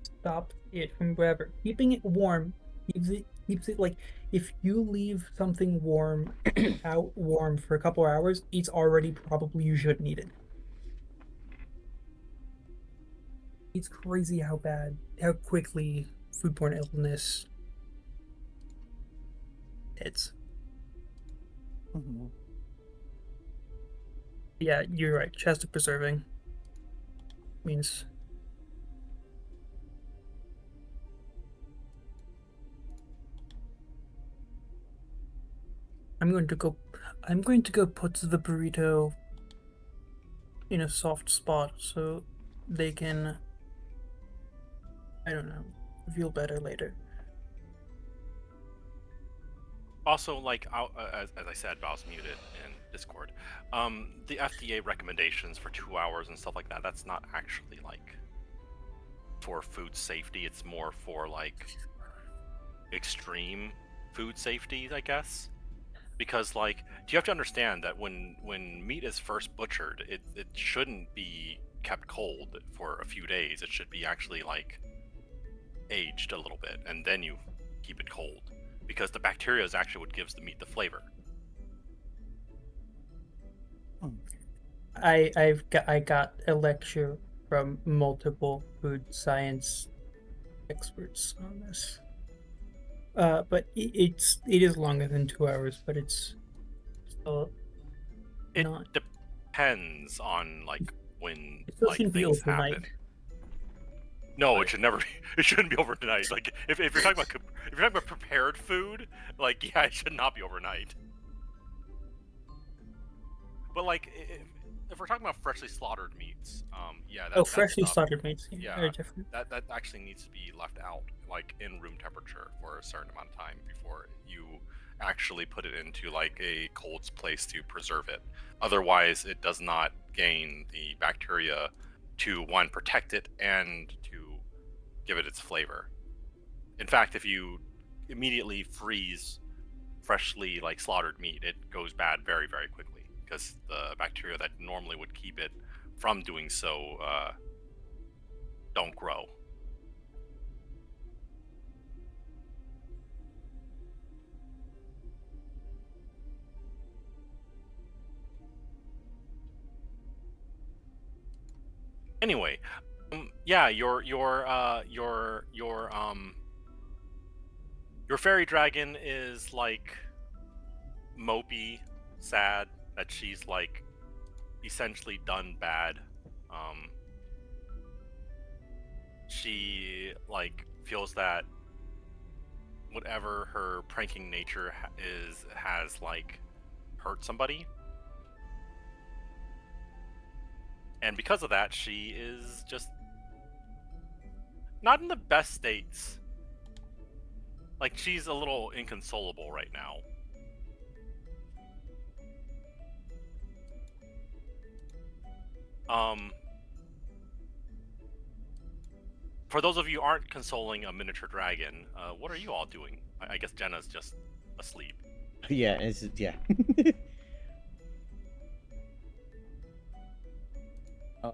C: stops it from whatever. Keeping it warm keeps it like if you leave something warm out warm for a couple hours, it's already probably you shouldn't eat it. It's crazy how quickly foodborne illness hits.
D: Mm-hmm.
C: Yeah, you're right. Chest of preserving means I'm going to go put the burrito in a soft spot so they can, I don't know, feel better later.
B: Also, like as I said, I was muted in Discord. The FDA recommendations for 2 hours and stuff like that. That's not actually like for food safety. It's more for like extreme food safety, I guess. Because like, you have to understand that when meat is first butchered, it shouldn't be kept cold for a few days. It should be actually like aged a little bit, and then you keep it cold. Because the bacteria is actually what gives the meat the flavor.
C: I got a lecture from multiple food science experts on this. But it is longer than 2 hours, but it's still
B: It
C: not.
B: depends on like when
C: It still
B: like
C: shouldn't be
B: things
C: overnight.
B: happen. No, it should never be. It shouldn't be overnight. Like if you're talking about prepared food, like yeah, it should not be overnight. But like if we're talking about freshly slaughtered meats, yeah, that
C: Freshly
B: stuff,
C: slaughtered meats.
B: yeah,
C: Very different.
B: that actually needs to be left out, like in room temperature for a certain amount of time before you actually put it into like a cold place to preserve it. Otherwise, it does not gain the bacteria to one, protect it, and to give it its flavor. In fact, if you immediately freeze freshly like slaughtered meat, it goes bad very, very quickly because the bacteria that normally would keep it from doing so don't grow. Anyway, yeah, your fairy dragon is like mopey, sad that she's like essentially done bad. She like feels that whatever her pranking nature has like hurt somebody. And because of that, she is just not in the best states. Like, she's a little inconsolable right now. For those of you who aren't consoling a miniature dragon, what are you all doing? I guess Jenna's just asleep.
A: Yeah,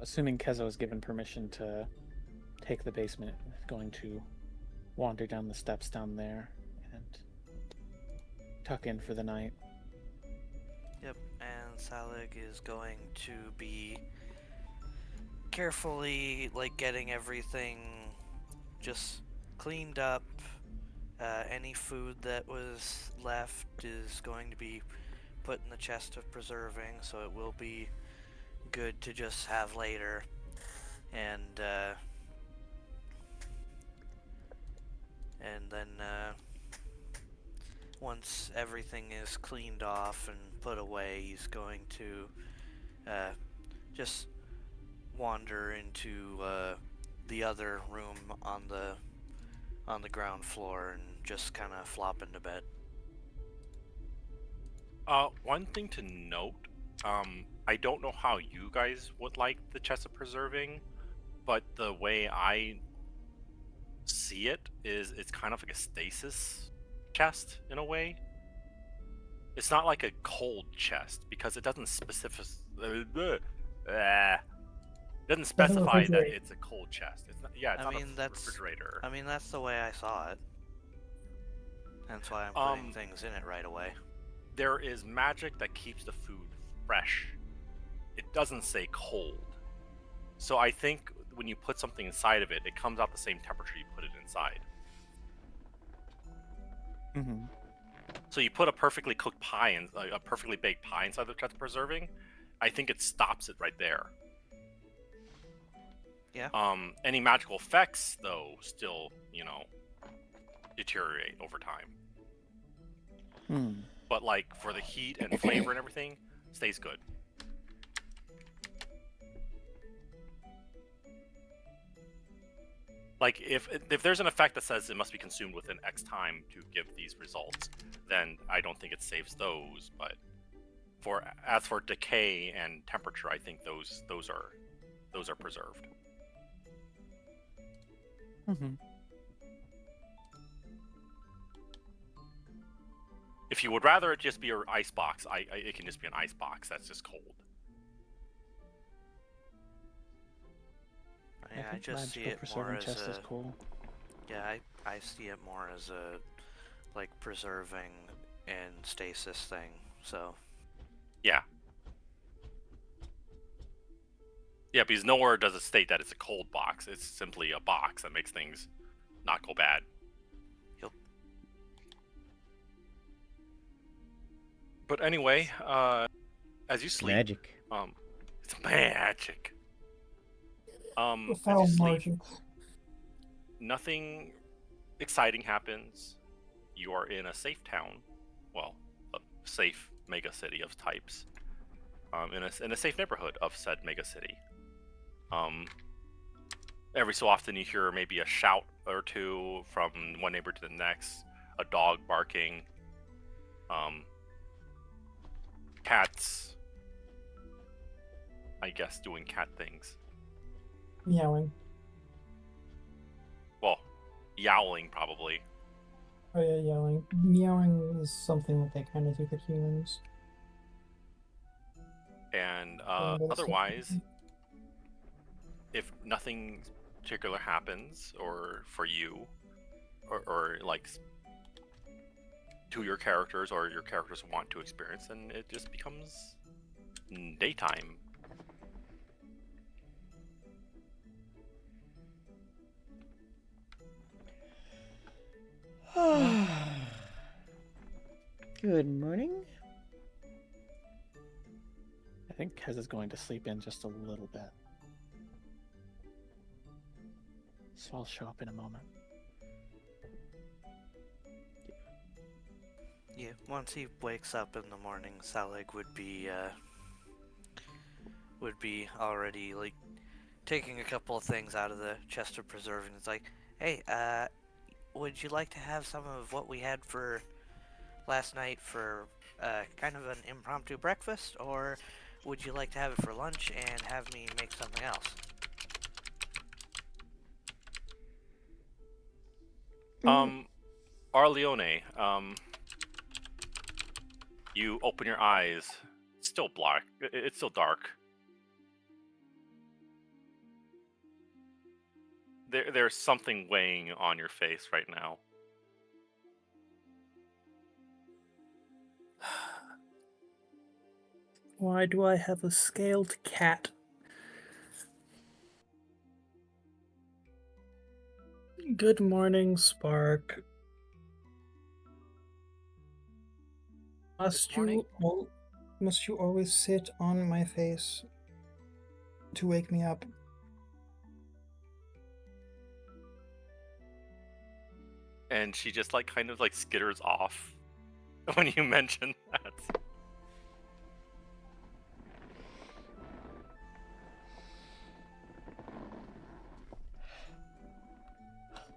D: Assuming Kezo is given permission to take the basement, going to wander down the steps down there and tuck in for the night.
E: Yep, and Salig is going to be carefully, like, getting everything just cleaned up. Any food that was left is going to be put in the chest of preserving, so it will be good to just have later. And then once everything is cleaned off and put away, he's going to just wander into the other room on the ground floor and just kind of flop into bed.
B: One thing to note, I don't know how you guys would like the chest of preserving, but the way I see it is it's kind of like a stasis chest in a way. It's not like a cold chest because it doesn't specify that it's a cold chest. It's not, yeah, it's not a refrigerator.
E: I mean, that's the way I saw it. That's why I'm putting things in it right away.
B: There is magic that keeps the food fresh. It doesn't say cold. So I think when you put something inside of it, it comes out the same temperature you put it inside.
D: Mm-hmm.
B: So you put a perfectly cooked pie and a perfectly baked pie inside the chest of preserving, I think it stops it right there.
E: Yeah.
B: Any magical effects, though, still, deteriorate over time. But, like, for the heat and flavor and everything, stays good. Like, if there's an effect that says it must be consumed within X time to give these results, then I don't think it saves those. But as for decay and temperature, I think those are preserved.
D: Mm-hmm.
B: If you would rather it just be an ice box, it can just be an ice box that's just cold.
E: Yeah, I just see it more as
D: chest is cool.
E: Yeah, I see it more as a, like, preserving and stasis thing, so...
B: Yeah. Yeah, because nowhere does it state that it's a cold box. It's simply a box that makes things not go bad.
E: Yep.
B: But anyway, as you sleep...
A: Magic.
B: It's magic. As you
G: Foul
B: sleep,
G: magic.
B: nothing exciting happens. You are in a safe town. Well, a safe mega city of types. In a safe neighborhood of said mega city. Every so often you hear maybe a shout or two from one neighbor to the next, a dog barking, cats, I guess, doing cat things.
G: Meowing.
B: Well, yowling probably.
G: Oh yeah, yelling. Meowing is something that they kind of do for humans.
B: And otherwise, if nothing particular happens, or for you, or like to your characters, or your characters want to experience, then it just becomes daytime.
A: Good morning.
D: I think Kez is going to sleep in just a little bit. So I'll show up in a moment.
E: Yeah, once he wakes up in the morning, Salig would be already like taking a couple of things out of the chest of preserve, and it's like, hey, would you like to have some of what we had for last night for kind of an impromptu breakfast, or would you like to have it for lunch and have me make something else?
B: Arleone, you open your eyes. It's still black. It's still dark. There's something weighing on your face right now.
C: Why do I have a scaled cat? Good morning, Spark. Must you always sit on my face to wake me up?
B: And she just kind of skitters off when you mention that.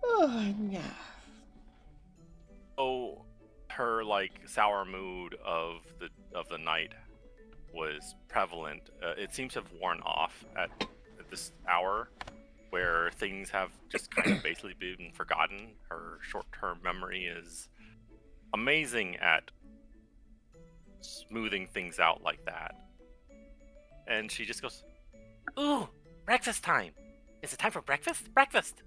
A: Oh, yeah.
B: Oh, her sour mood of the night was prevalent. It seems to have worn off at this hour, where things have just kind of basically been forgotten. Her short-term memory is amazing at smoothing things out like that. And she just goes,
F: Ooh, breakfast time. Is it time for breakfast? Breakfast.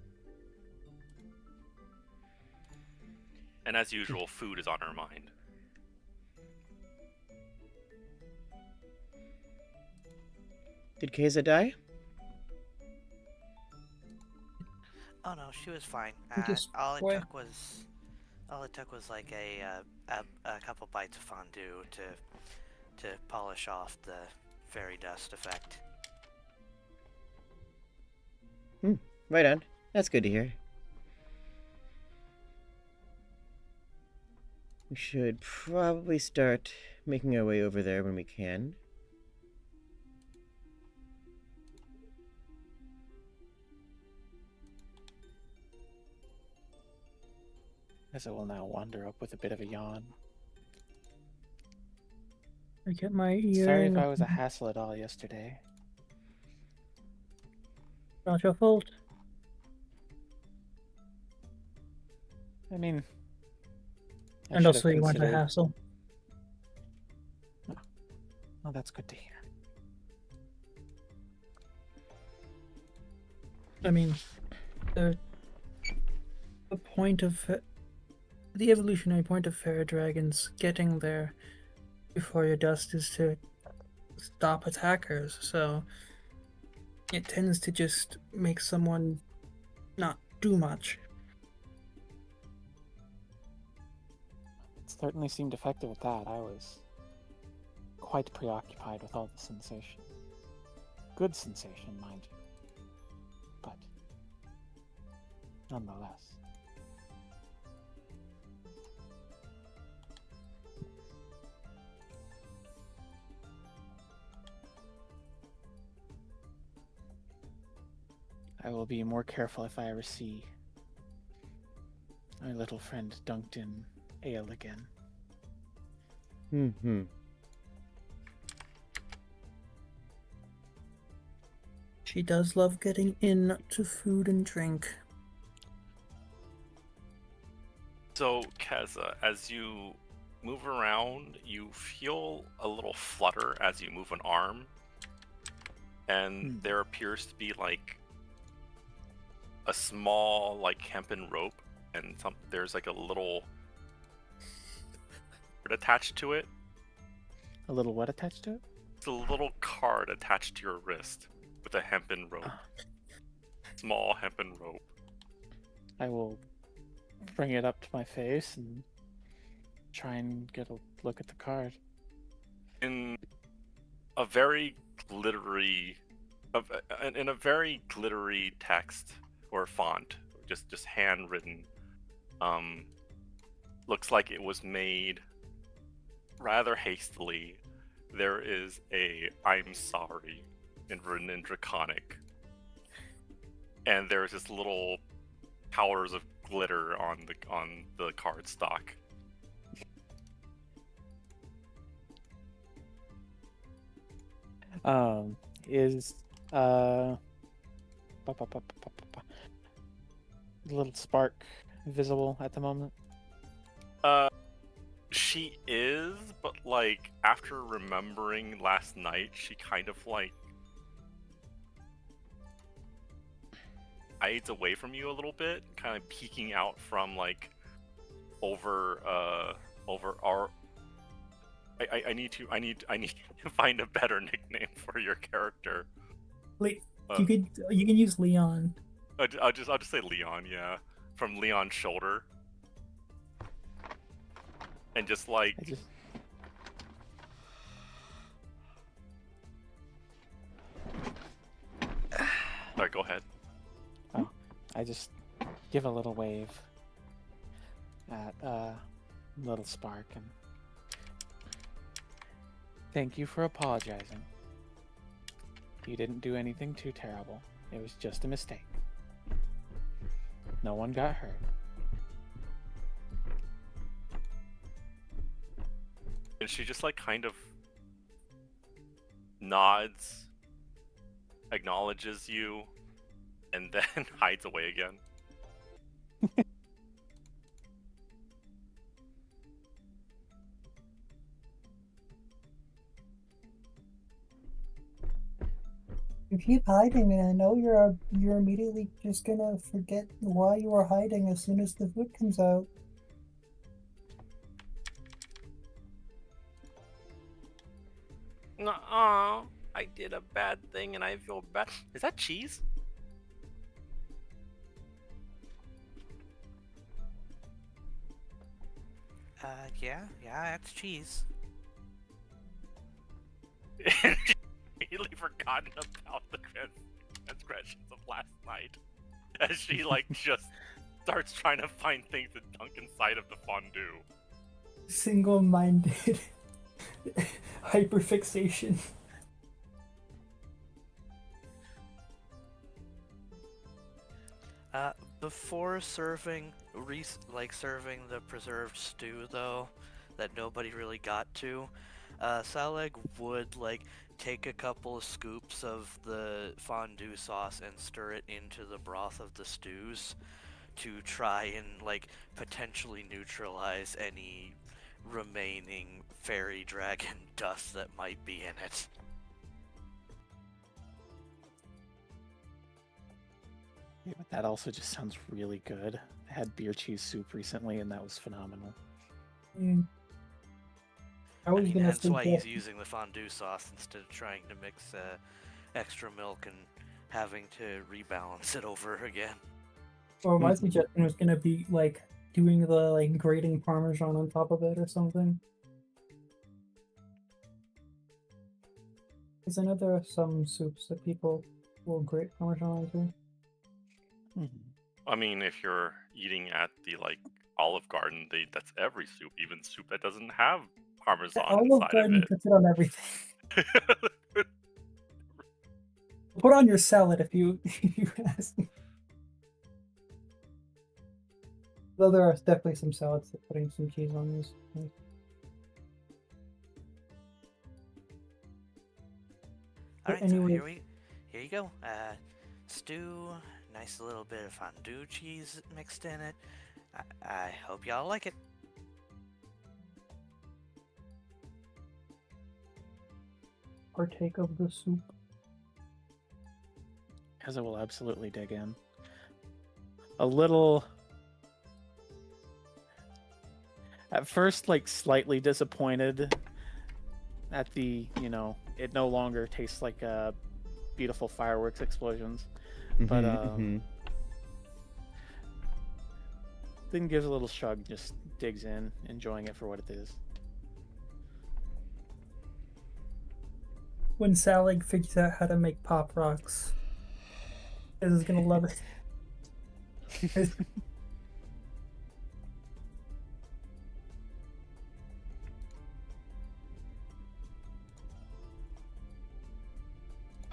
B: and as usual, food is on her mind.
A: Did Keza die?
E: Oh no, she was fine.
G: Just
E: all it
G: wait.
E: took was like a couple bites of fondue to polish off the fairy dust effect.
A: Right on. That's good to hear. We should probably start making our way over there when we can.
D: As I will now wander up with a bit of a yawn.
C: I get my earring.
D: Sorry if I was a hassle at all yesterday.
C: Not your fault.
D: I mean, I
C: And
D: should
C: also,
D: have
C: you want a
D: considered-
C: hassle.
D: Oh, that's good to hear.
C: I mean, the point of the evolutionary point of fairy dragons getting there before your dust is to stop attackers. So it tends to just make someone not do much.
D: It certainly seemed effective at that. I was quite preoccupied with all the sensation. Good sensation, mind you. But nonetheless. I will be more careful if I ever see my little friend dunked in ale again.
A: Mm-hmm.
C: She does love getting into food and drink.
B: So, Keza, as you move around, you feel a little flutter as you move an arm. And there appears to be a small hempen rope, and there's a little card attached to it.
D: A little what attached to it?
B: It's a little card attached to your wrist with a hempen rope. Small hempen rope.
D: I will bring it up to my face and try and get a look at the card.
B: In a very glittery text or font, just handwritten. Looks like it was made rather hastily, there is a "I'm sorry" written in Draconic, and there's this little powers of glitter on the cardstock.
D: Is little spark visible at the moment?
B: She is, but like after remembering last night, she kind of like hides away from you a little bit, kind of peeking out from like over our. I need to find a better nickname for your character.
C: You can use Leon.
B: I'll just say Leon, yeah, from Leon's shoulder, and just like. Alright, go ahead.
D: Oh, I just give a little wave at little spark and thank you for apologizing. You didn't do anything too terrible. It was just a mistake. No one got hurt.
B: And she just like kind of nods, acknowledges you, and then hides away again.
G: You keep hiding, and I know you're immediately just gonna forget why you were hiding as soon as the food comes out.
F: Nuh-uh. I did a bad thing and I feel bad. Is that cheese?
E: Yeah, that's cheese.
B: Immediately forgotten about the transgressions of last night, as she like just starts trying to find things to dunk inside of the fondue.
C: Single-minded hyperfixation.
E: Before serving the preserved stew, though, that nobody really got to, Saleg would take a couple of scoops of the fondue sauce and stir it into the broth of the stews to try and potentially neutralize any remaining fairy dragon dust that might be in it.
D: Yeah, but that also just sounds really good. I had beer cheese soup recently and that was phenomenal.
E: That's why he's using the fondue sauce instead of trying to mix extra milk and having to rebalance it over again.
C: Or my suggestion was gonna be doing the grating Parmesan on top of it or something. Because I know there are some soups that people will grate Parmesan onto.
B: I mean, if you're eating at the Olive Garden, that's every soup, even soup that doesn't have Parmesan
C: Olive Garden
B: inside
C: puts it on everything.
B: of it.
C: Put on your salad if you ask. Though there are definitely some salads that putting some cheese on these.
E: Alright,
C: anyway.
E: so here you go. Stew, nice little bit of fondue cheese mixed in it. I hope y'all like it.
C: Partake of the soup.
D: As I will absolutely dig in. A little... At first, slightly disappointed at the, it no longer tastes like beautiful fireworks explosions. But, then gives a little shrug, just digs in, enjoying it for what it is.
C: When Sally figures out how to make pop rocks, is gonna love it.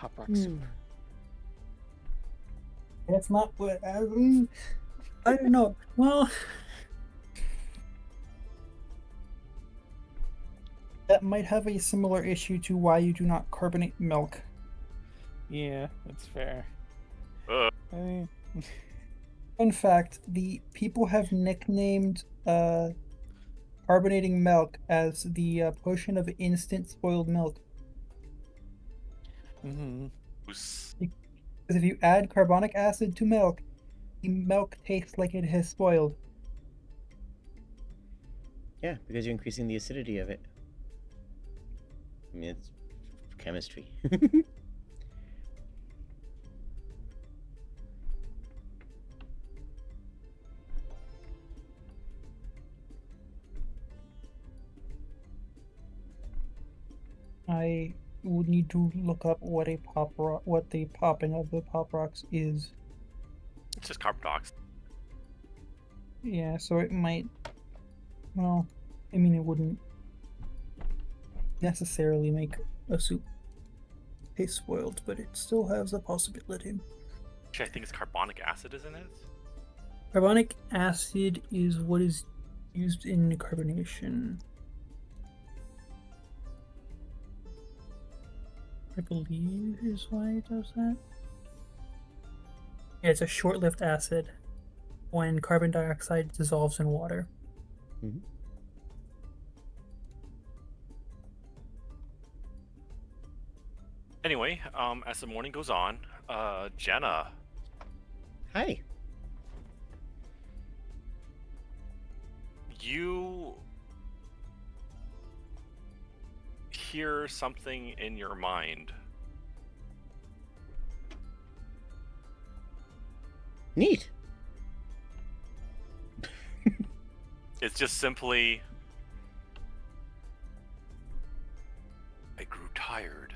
D: Pop rock soup.
G: That's not what I don't know. Well, that might have a similar issue to why you do not carbonate milk.
D: Yeah, that's fair.
B: Uh.
D: I mean,
G: Fun fact, the people have nicknamed carbonating milk as the potion of instant spoiled milk.
D: mhm.
B: Goose.
G: Because if you add carbonic acid to milk, the milk tastes like it has spoiled.
A: Yeah, because you're increasing the acidity of it. I mean, it's chemistry.
G: I would need to look up what what the popping of the pop rocks is.
B: It's just carbon dioxide.
G: Yeah, so it might. Well, I mean, it wouldn't necessarily make a soup taste spoiled, but it still has a possibility.
B: Actually, I think it's carbonic acid, isn't it?
G: Carbonic acid is what is used in carbonation. I believe is why it does that. Yeah, it's a short-lived acid when carbon dioxide dissolves in water.
A: Mhm.
B: Anyway, as the morning goes on, Jenna,
A: Hi.
B: you hear something in your mind.
A: Neat.
B: It's just simply, I grew tired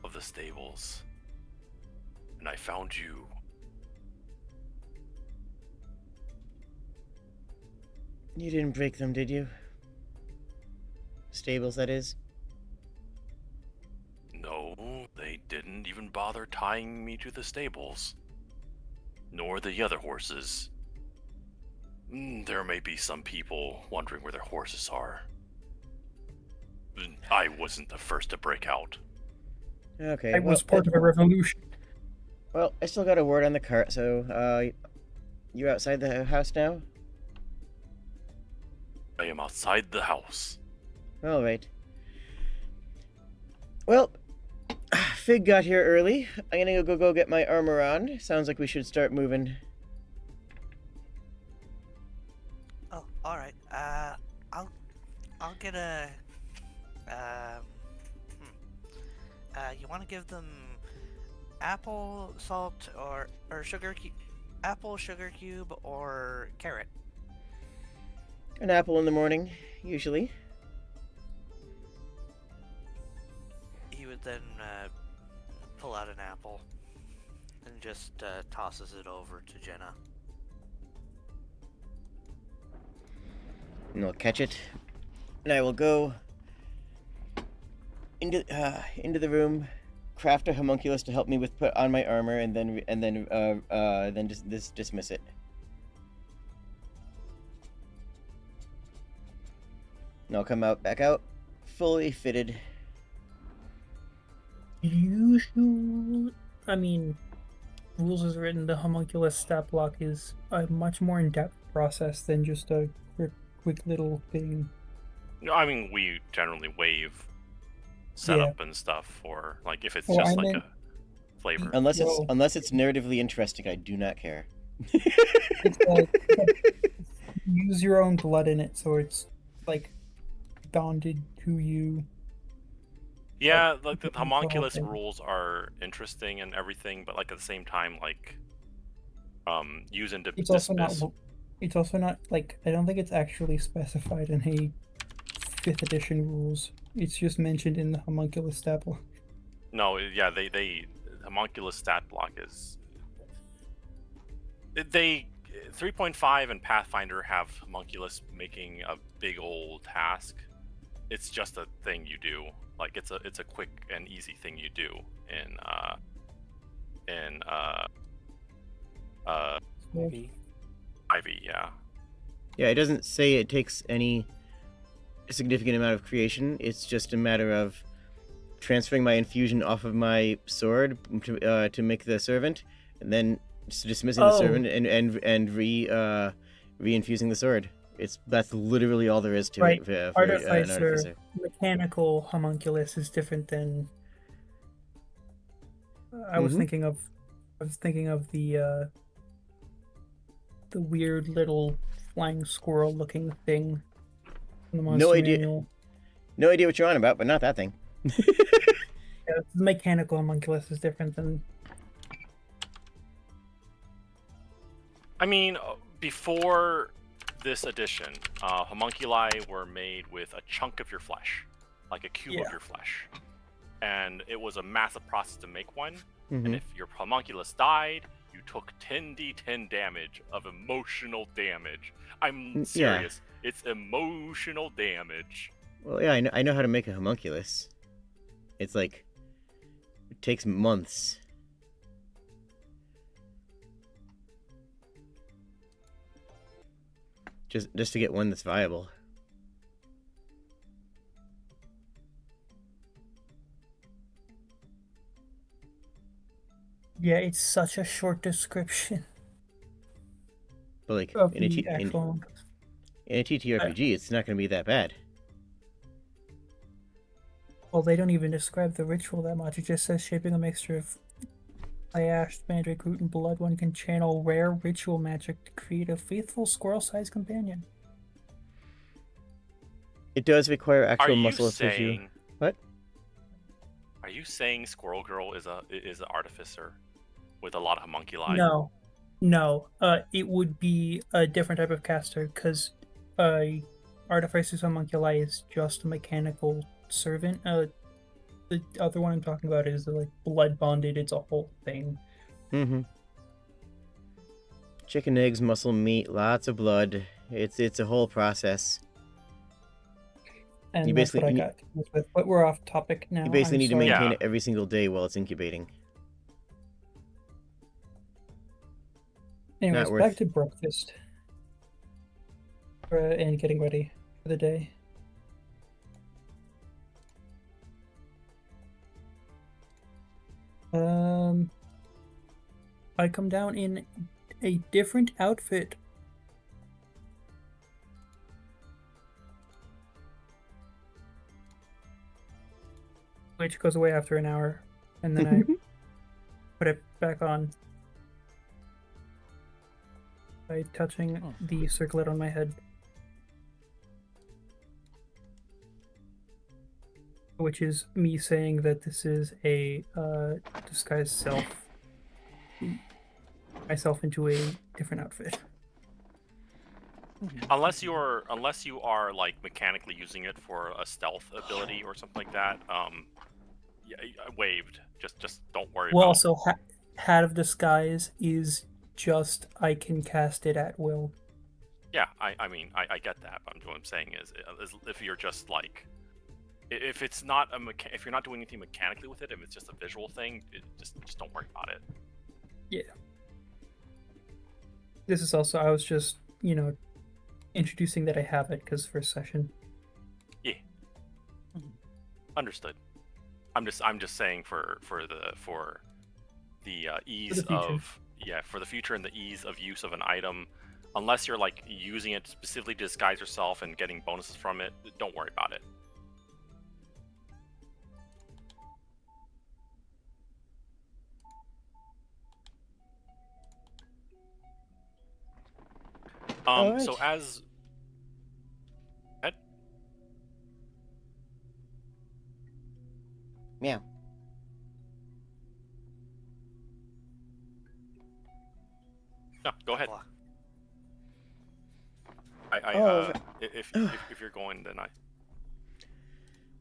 B: of the stables, and I found you.
A: You didn't break them, did you? Stables, that is.
B: No, they didn't even bother tying me to the stables, nor the other horses. There may be some people wondering where their horses are. I wasn't the first to break out.
A: Okay.
G: I was part of a revolution.
A: Well, I still got a word on the cart, so, you outside the house now?
B: I am outside the house.
A: Alright. Well, Fig got here early. I'm gonna go get my armor on. Sounds like we should start moving.
E: Oh, all right. I'll get a. You want to give them apple, salt, or sugar apple, sugar cube, or carrot?
A: An apple in the morning, usually.
E: He would then pull out an apple and just tosses it over to Jenna.
A: And I'll catch it. And I will go into the room, craft a homunculus to help me with put on my armor, and then just dismiss it. And I'll come back out, fully fitted.
G: Usual. I mean, rules as written, the homunculus stat block is a much more in-depth process than just a quick little thing.
B: No, I mean, we generally waive setup and stuff for, like, if it's
G: Well,
B: just
G: I
B: like
G: meant-
B: a flavor.
A: Unless
G: Well-
A: it's narratively interesting, I do not care.
G: It's like, use your own blood in it, so it's like bonded to you.
B: Yeah, like the
G: the
B: homunculus
G: thing.
B: rules are interesting and everything, but like at the same time, like, using
G: It's also
B: dismiss.
G: not. It's also not like I don't think it's actually specified in a 5th edition rules. It's just mentioned in the homunculus stat block.
B: No, yeah, they homunculus stat block is. They 3.5 and Pathfinder have homunculus making a big old task, it's just a thing you do. Like it's a quick and easy thing you do in
C: Maybe.
B: 5e, yeah.
A: Yeah, it doesn't say it takes any significant amount of creation. It's just a matter of transferring my infusion off of my sword to make the servant, and then dismissing the servant and re-infusing the sword. That's literally all there is to
C: Right.
A: it for an artificer.
C: Mechanical homunculus is different than. I was thinking of the weird little flying squirrel-looking thing from the monster manual.
A: No idea what you're on about, but not that thing.
C: Yeah, the mechanical homunculus is different than.
B: I mean, before this edition, homunculi were made with a chunk of your flesh, like a cube of your flesh, and it was a massive process to make one. And if your homunculus died, you took 10d10 damage of emotional damage. I'm serious. Yeah. It's emotional damage.
A: Well, yeah, I know how to make a homunculus. It's like, it takes months. Just to get one that's viable.
C: Yeah, it's such a short description.
A: But like in a TTRPG, it's not going to be that bad.
C: Well, they don't even describe the ritual that much. It just says shaping a mixture of ash, mandrake root, and blood. One can channel rare ritual magic to create a faithful squirrel-sized companion.
A: It does require actual muscle tissue. What?
B: Are you saying Squirrel Girl is an artificer with a lot of homunculi?
C: No. It would be a different type of caster because artificer's homunculi is just a mechanical servant. The other one I'm talking about is like blood bonded. It's a whole thing.
A: Chicken, eggs, muscle, meat, lots of blood. It's a whole process.
C: And that's what I got with. But we're off topic now.
A: You basically need to maintain it every single day while it's incubating.
C: Anyways, back to breakfast. And getting ready for the day. I come down in a different outfit. Which goes away after an hour, and then I put it back on by touching the circlet on my head. Which is me saying that this is a disguised self. Myself into a different outfit.
B: Unless you are like mechanically using it for a stealth ability or something like that, waived. Just don't worry.
C: Well, also Hat of Disguise is just I can cast it at will.
B: Yeah, I mean I get that, but what I'm saying is if you're just like, if it's not if you're not doing anything mechanically with it, if it's just a visual thing, just don't worry about it.
C: Yeah. This is also, I was just, introducing that I have it because first session.
B: Yeah. Understood. I'm just saying for the ease of for the future and the ease of use of an item, unless you're like using it specifically to disguise yourself and getting bonuses from it, don't worry about it.
A: Right.
B: So as Ed?
A: Yeah.
B: No, go ahead. If you're going, then I.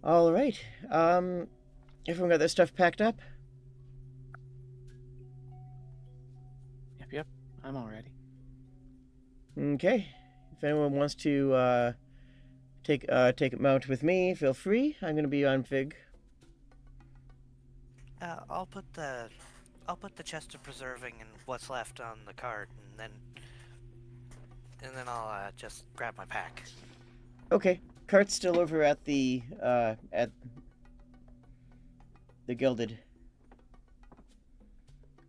A: All right. Everyone got their stuff packed up?
D: Yep. I'm all ready.
A: Okay. If anyone wants to take a mount with me, feel free. I'm gonna be on Fig.
E: I'll put the chest of preserving and what's left on the cart, and then I'll just grab my pack.
A: Okay, cart's still over at the Gilded,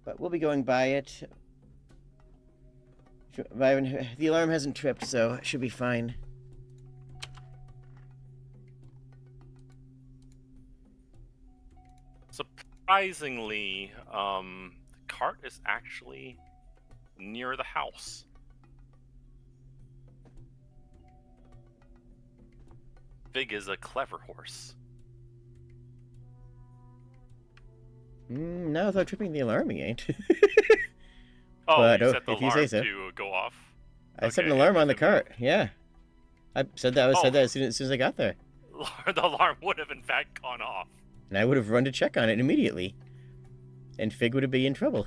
A: but we'll be going by it. The alarm hasn't tripped, so it should be fine.
B: Surprisingly, the cart is actually near the house. Fig is a clever horse.
A: No, without tripping the alarm, he ain't.
B: Oh,
A: but,
B: you set the
A: if you
B: alarm
A: say so.
B: to go off?
A: I set an alarm on the cart, yeah. I said that as soon as I got there.
B: The alarm would have in fact gone off.
A: And I would have run to check on it immediately. And Fig would be in trouble.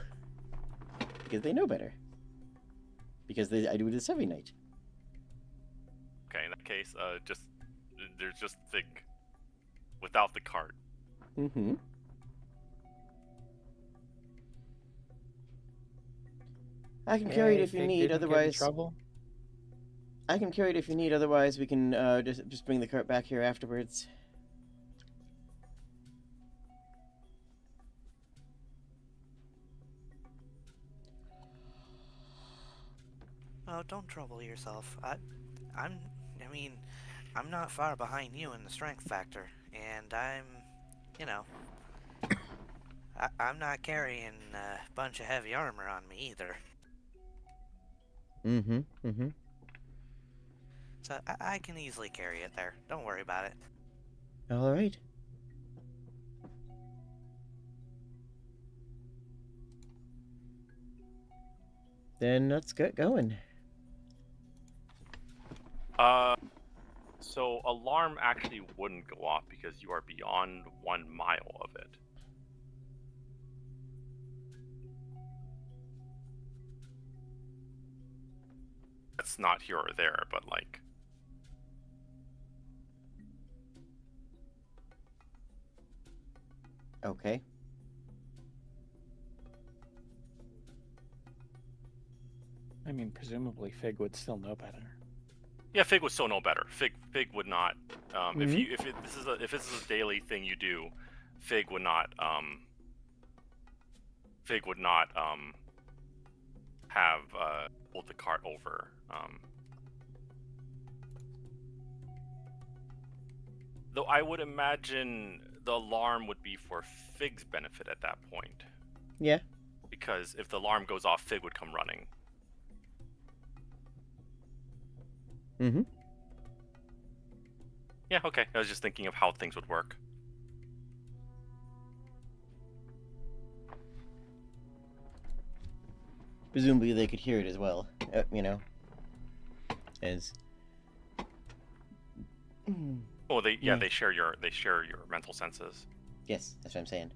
A: Because they know better. Because I do this every night.
B: Okay, in that case, there's just Fig without the cart.
A: Mm-hmm. I can carry it if you need, otherwise...
D: Trouble?
A: I can carry it if you need, otherwise we can just bring the cart back here afterwards.
E: Oh, don't trouble yourself. I'm not far behind you in the strength factor, and I'm not carrying a bunch of heavy armor on me either.
A: Mm-hmm.
E: So I can easily carry it there. Don't worry about it.
A: All right. Then let's get going.
B: So alarm actually wouldn't go off because you are beyond 1 mile of it. That's not here or there, but like...
A: Okay.
D: I mean, presumably Fig would still know better.
B: Yeah, Fig would still know better. Fig would not. If this is a daily thing you do, Fig would not. Have pulled the cart over. Though I would imagine the alarm would be for Fig's benefit at that point.
A: Yeah.
B: Because if the alarm goes off, Fig would come running.
A: Mm-hmm.
B: Yeah, okay. I was just thinking of how things would work.
A: Presumably they could hear it as well, as...
B: Oh, they share your mental senses.
A: Yes, that's what I'm saying.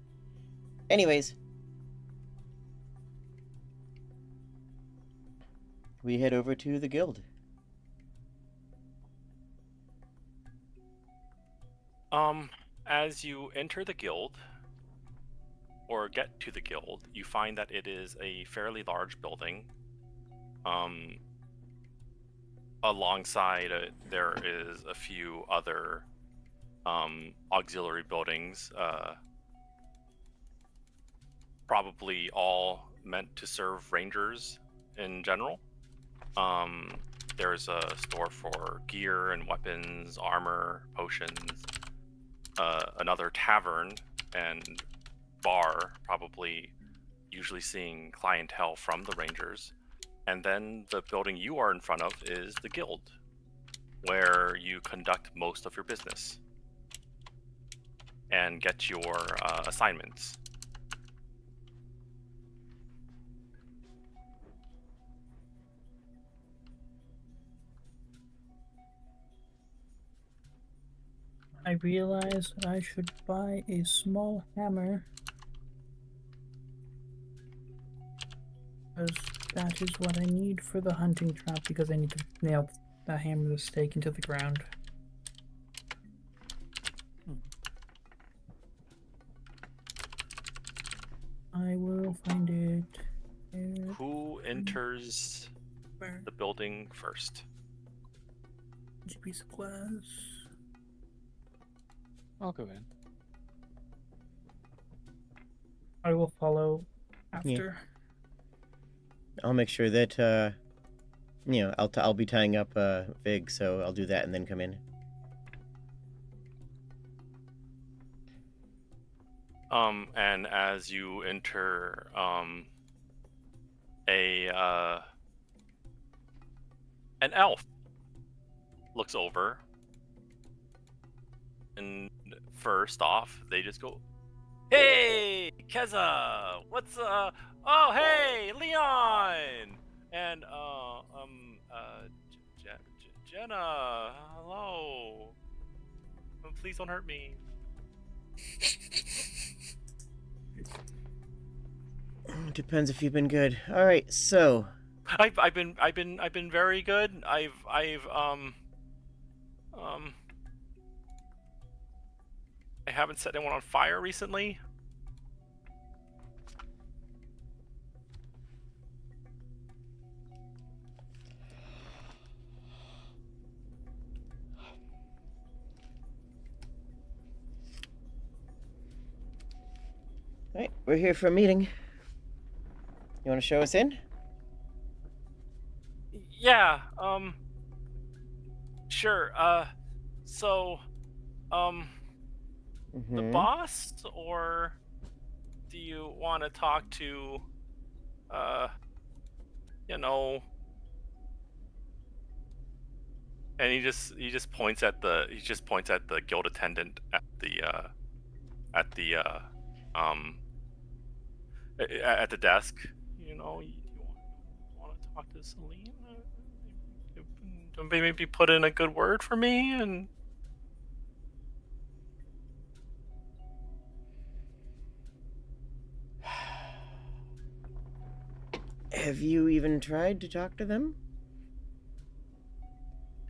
A: Anyways, we head over to the guild.
B: As you enter the guild, or get to the guild, you find that it is a fairly large building. Alongside it, there is a few other auxiliary buildings, probably all meant to serve rangers in general. There's a store for gear and weapons, armor, potions, another tavern and bar, probably usually seeing clientele from the rangers. And then the building you are in front of is the guild, where you conduct most of your business and get your assignments.
C: I realized that I should buy a small hammer, because that is what I need for the hunting trap, because I need to nail the hammer, the stake into the ground.
B: enters the building first?
C: GP supplies.
D: I'll go in.
C: I will follow after.
A: Yeah. I'll make sure that I'll be tying up Vig, so I'll do that and then come in.
B: And as you enter, an elf looks over, and first off, they just go, "Hey, Keza, what's oh, hey, Leon, and Jenna, hello. Please don't hurt me."
A: Depends if you've been good. All right, so
B: I've been very good. I haven't set anyone on fire recently.
A: all right, we're here for a meeting. You want to show us in?
B: Yeah, sure. So, the boss, or do you want to talk to, and he just points at the guild attendant at the desk. You want to talk to Celine? Maybe put in a good word for me and.
A: Have you even tried to talk to them?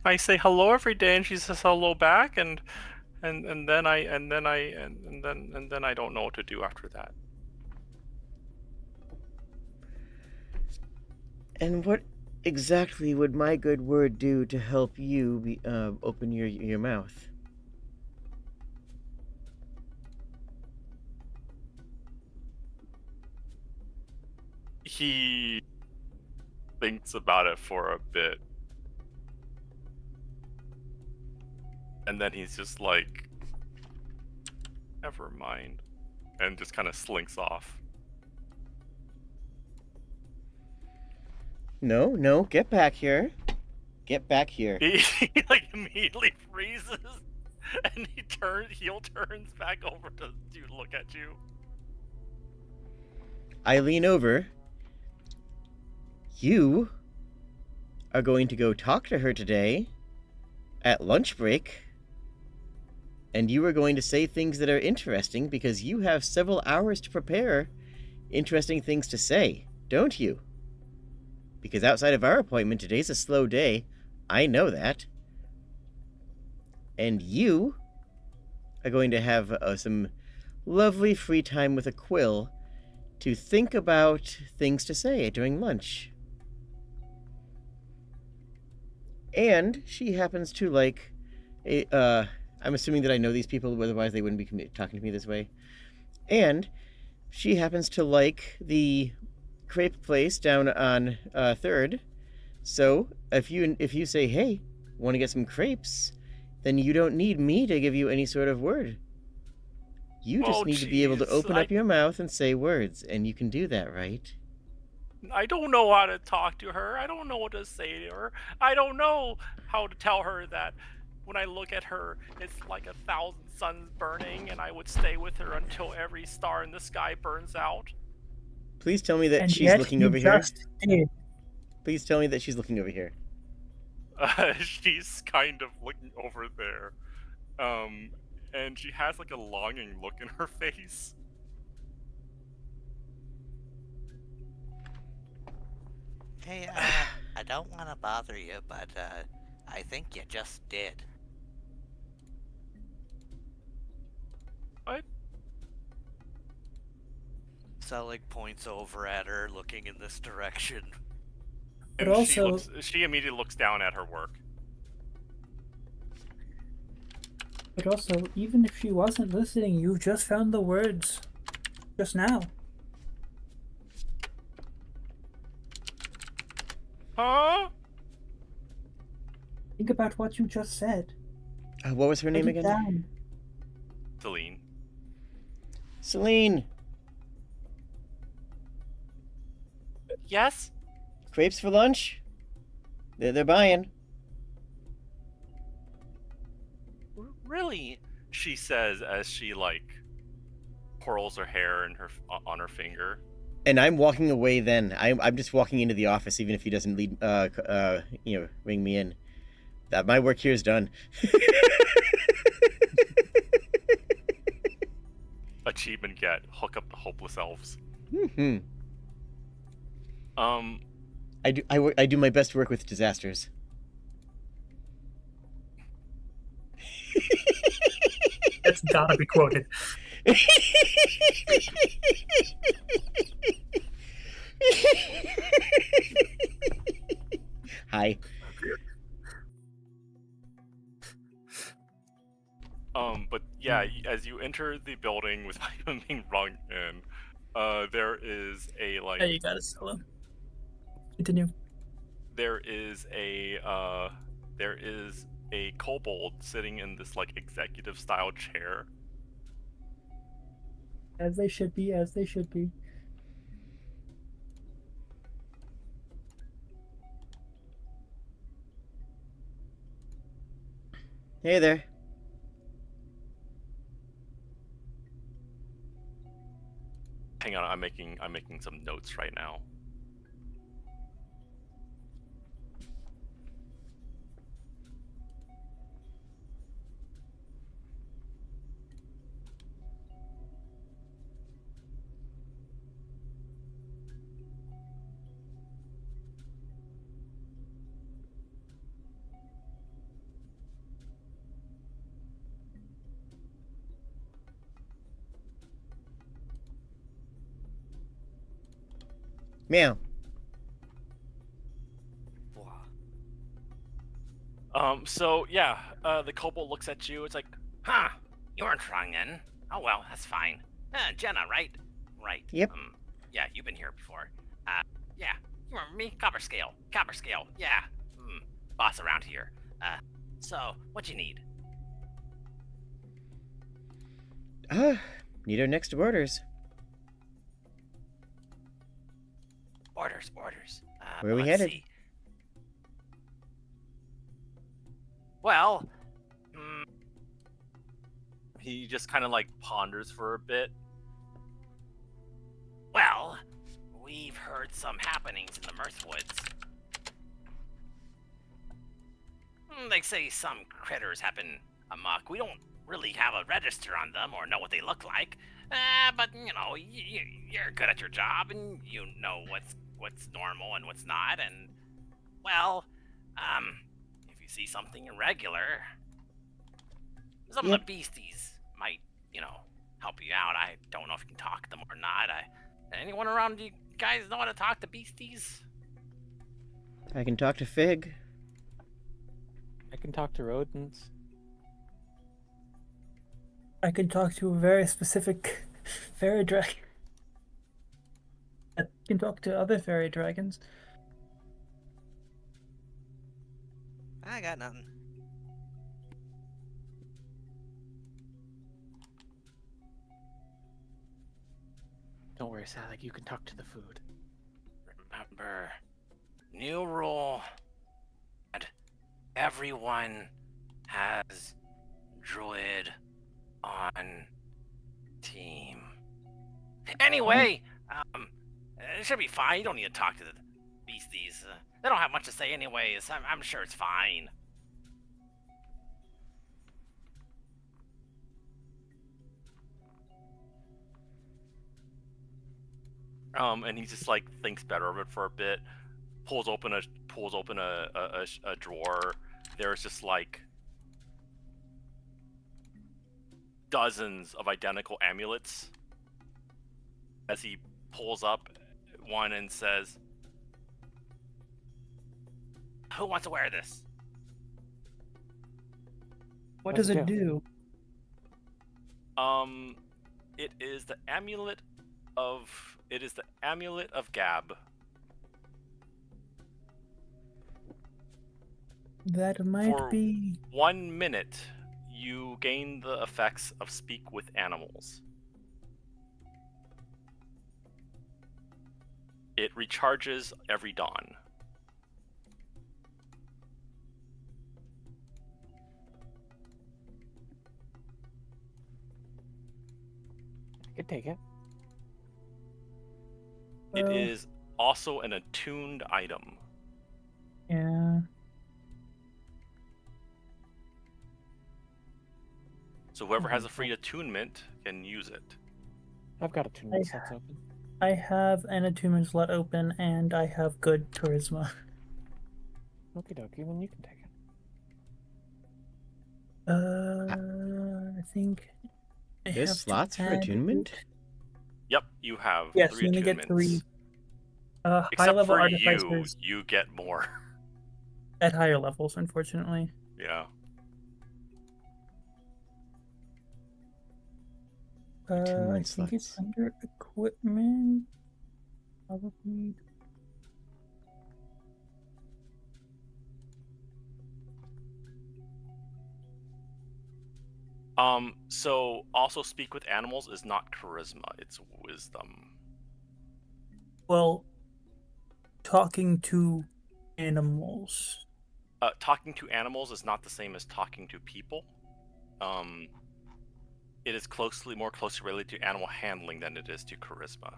B: I say hello every day, and she says hello back, and then I don't know what to do after that.
A: And what exactly would my good word do to help you open your mouth?
B: He thinks about it for a bit, and then he's just like, never mind, and just kind of slinks off.
A: No, get back here. Get back here.
B: He like immediately freezes, and heel turns back over to look at you.
A: I lean over. You are going to go talk to her today at lunch break, and you are going to say things that are interesting because you have several hours to prepare interesting things to say, don't you? Because outside of our appointment, today's a slow day. I know that. And you are going to have some lovely free time with a quill to think about things to say during lunch. And she happens to like I'm assuming that I know these people, otherwise they wouldn't be talking to me this way. And she happens to like the crepe place down on 3rd. So if you say, hey, want to get some crepes, then you don't need me to give you any sort of word. You just need to be able to open up your mouth and say words, and you can do that, right?
B: I don't know how to talk to her. I don't know what to say to her. I don't know how to tell her that when I look at her, it's like 1,000 suns burning, and I would stay with her until every star in the sky burns out.
A: Please tell me that
C: And
A: she's
C: yet
A: looking
C: you
A: over here.
C: just did.
A: Please tell me that she's looking over here.
B: She's kind of looking over there. And she has like a longing look in her face.
E: Hey, I don't want to bother you, but I think you just did.
B: What?
E: Selig points over at her, looking in this direction.
C: But
B: And
C: also,
B: she immediately looks down at her work.
C: even if she wasn't listening, you just found the words just now.
B: Huh?
C: Think about what you just said.
A: What was her name
C: Write it
A: again?
C: down.
B: Celine.
A: Celine.
F: Yes?
A: Crepes for lunch? They're buying.
F: Really?
B: She says as she twirls her hair in on her finger.
A: And I'm walking away then. I'm just walking into the office, even if he doesn't ring me in. That my work here is done.
B: Achievement get. Hook up the hopeless elves.
A: Mm-hmm. I do my best work with disasters.
C: That's gotta be quoted.
A: Hi.
B: But yeah, as you enter the building without even being rung in, there is a
C: You got it, Stella. Continue.
B: there is a kobold sitting in this executive style chair.
C: As they should be, as they should be.
A: Hey there.
B: Hang on, I'm making some notes right now.
A: Meow.
B: So yeah, the kobold looks at you. It's like,
F: Huh. You weren't rung in. Oh well, that's fine. Jenna, right? Right.
A: Yep.
F: Yeah, you've been here before. Yeah. You remember me? Copper scale. Yeah. Boss around here. So, what you need?
A: Need our next orders.
F: Orders.
A: Where are we
F: let's
A: headed?
F: see. Well,
B: he just kind of ponders for a bit.
F: well, we've heard some happenings in the Mirthwoods. They say some critters have been amok. We don't really have a register on them or know what they look like. But you're good at your job and you know what's normal and what's not. And well, if you see something irregular, some of the beasties might, help you out. I don't know if you can talk to them or not. Anyone around you guys know how to talk to beasties?
A: I can talk to Fig.
D: I can talk to rodents.
C: I can talk to a very specific fairy dragon. I can talk to other fairy dragons.
E: I got nothing.
D: Don't worry, Sally, you can talk to the food.
F: Remember, new rule. Everyone has druid on team. Anyway, it should be fine. You don't need to talk to the beasties. They don't have much to say anyways. I'm sure it's fine.
B: And he just thinks better of it for a bit, pulls open a drawer. There's just dozens of identical amulets as he pulls up one and says, "Who wants to wear this?"
G: What
H: What's
G: does
H: it
G: it do?
B: It is the amulet of Gab.
G: That might
B: For
G: be.
B: 1 minute, you gain the effects of Speak with Animals. It recharges every dawn.
H: I could take it.
B: It is also an attuned item.
G: Yeah.
B: So whoever has a free attunement can use it.
H: I've got a 2 minute slots open.
G: I have an attunement slot open, and I have good charisma.
H: Okie dokie, then you can take it.
G: I think. I
A: There's
G: have to
A: slots for
G: add
A: attunement?
G: it.
B: Yep, you have
G: Yes,
B: 3
G: you only
B: attunements.
G: get 3. High
B: Except
G: level
B: for
G: artificers
B: you get more.
G: at higher levels, unfortunately.
B: Yeah.
G: I
A: Attunement
G: think it's
A: slots.
G: under equipment. Probably.
B: So also Speak with Animals is not charisma, it's wisdom.
G: Well, talking to animals.
B: Talking to animals is not the same as talking to people. It is more closely related to animal handling than it is to charisma.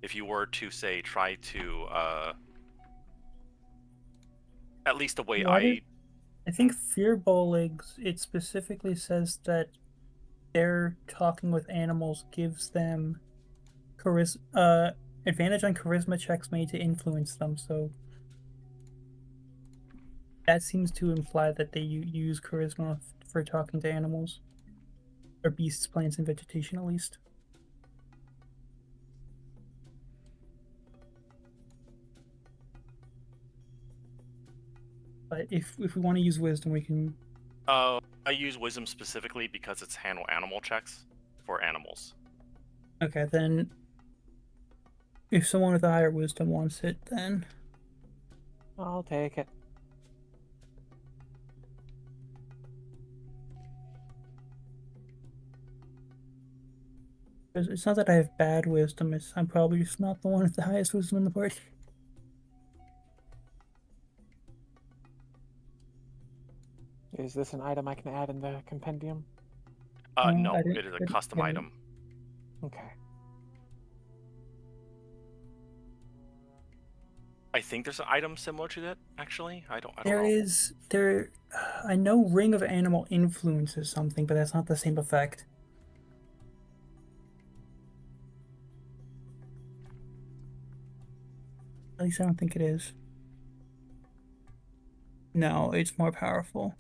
B: If you were to say try to at least the way
G: I think Fearboligs, it specifically says that their talking with animals gives them advantage on charisma checks made to influence them, so that seems to imply that they use charisma for talking to animals. Or beasts, plants, and vegetation, at least. But if we want to use wisdom, we can.
B: I use wisdom specifically because it's handle animal checks for animals.
G: Okay, then. If someone with a higher wisdom wants it, then.
H: I'll take it.
G: It's not that I have bad wisdom, I'm probably just not the one with the highest wisdom in the party.
H: Is this an item I can add in the compendium?
B: No, it is a custom item.
H: Okay.
B: I think there's an item similar to that, actually. I don't
G: know. I know Ring of Animal influences something, but that's not the same effect. At least I don't think it is. No, it's more powerful.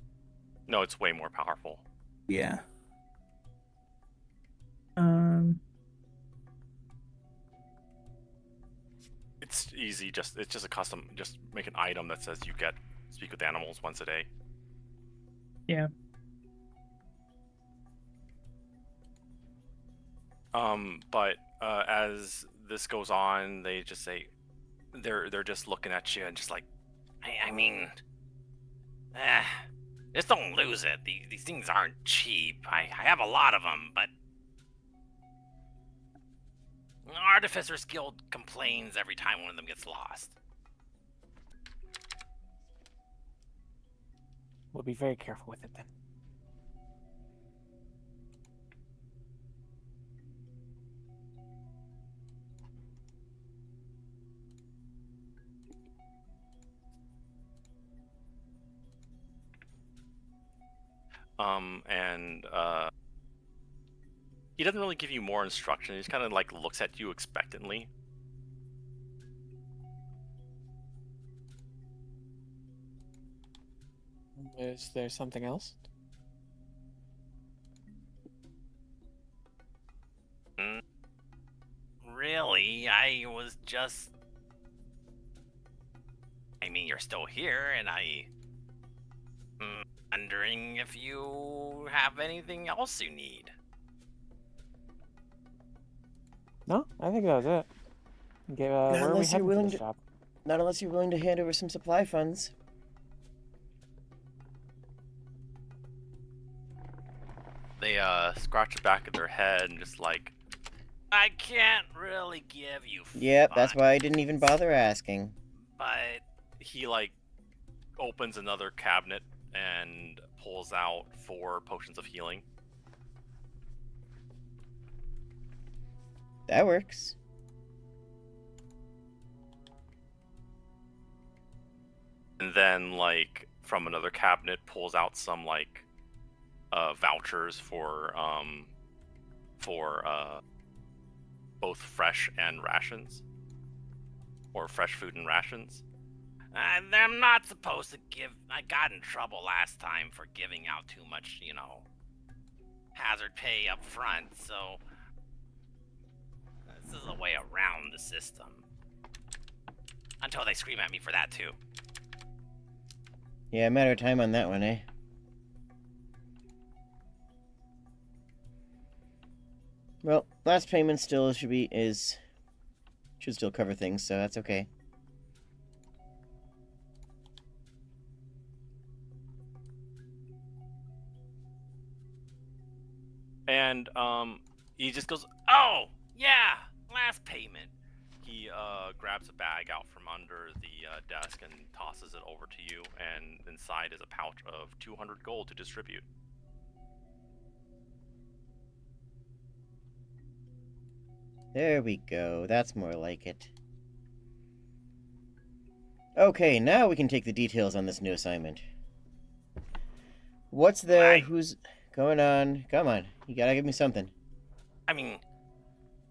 B: No, it's way more powerful.
G: Yeah.
B: It's easy. It's just a custom. Just make an item that says you get Speak with Animals once a day.
G: Yeah.
B: But as this goes on, they just say they're just looking at you and just like,
F: I mean, just don't lose it. These things aren't cheap. I have a lot of them, but Artificers Guild complains every time one of them gets lost.
H: We'll be very careful with it then.
B: And he doesn't really give you more instruction. He just kind of like looks at you expectantly.
H: Is there something else?
F: Really,
I: just... I mean, you're still here, and I'm wondering if you have anything else you need.
H: No, I think that was it. Okay, where are we
A: unless you're
H: heading for
A: willing
H: the
A: to,
H: shop?
A: not unless you're willing to hand over some supply funds.
B: They scratch the back of their head and just like,
I: I can't really give you
A: Yep, that's
I: funds,
A: why I didn't even bother asking.
I: but
B: he like opens another cabinet and pulls out 4 potions of healing.
A: That works.
B: And then like from another cabinet pulls out some like vouchers for both fresh and rations, or fresh food and rations.
I: I'm not supposed to give... I got in trouble last time for giving out too much, hazard pay up front, so... This is a way around the system. Until they scream at me for that, too.
A: Yeah, a matter of time on that one, eh? Well, last payment still should still cover things, so that's okay.
B: And he just goes,
I: Oh, yeah! Last payment.
B: he grabs a bag out from under the desk and tosses it over to you, and inside is a pouch of 200 gold to distribute.
A: There we go. That's more like it. Okay, now we can take the details on this new assignment. What's there?
I: Right.
A: Who's going on? Come on. You gotta give me something.
I: I mean,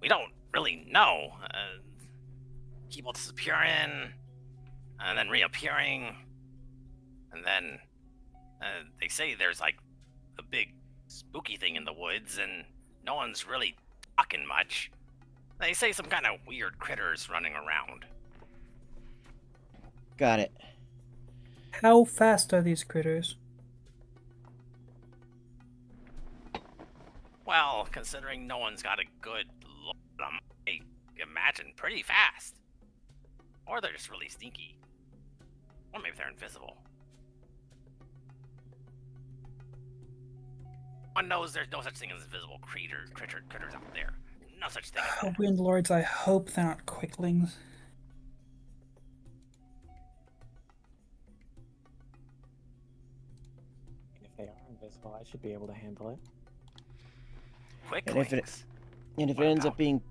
I: we don't really know. People disappearing, and then reappearing, and then they say there's like a big spooky thing in the woods, and no one's really talking much. They say some kind of weird critters running around.
A: Got it.
C: How fast are these critters?
I: Well, considering no one's got a good look at them, I imagine pretty fast. Or they're just really sneaky. Or maybe they're invisible. One knows there's no such thing as invisible critters out there. No such thing as that.
C: Wind Lords, I hope they're not quicklings.
H: If they are invisible, I should be able to handle it.
I: Quicklings.
A: And if it ends up being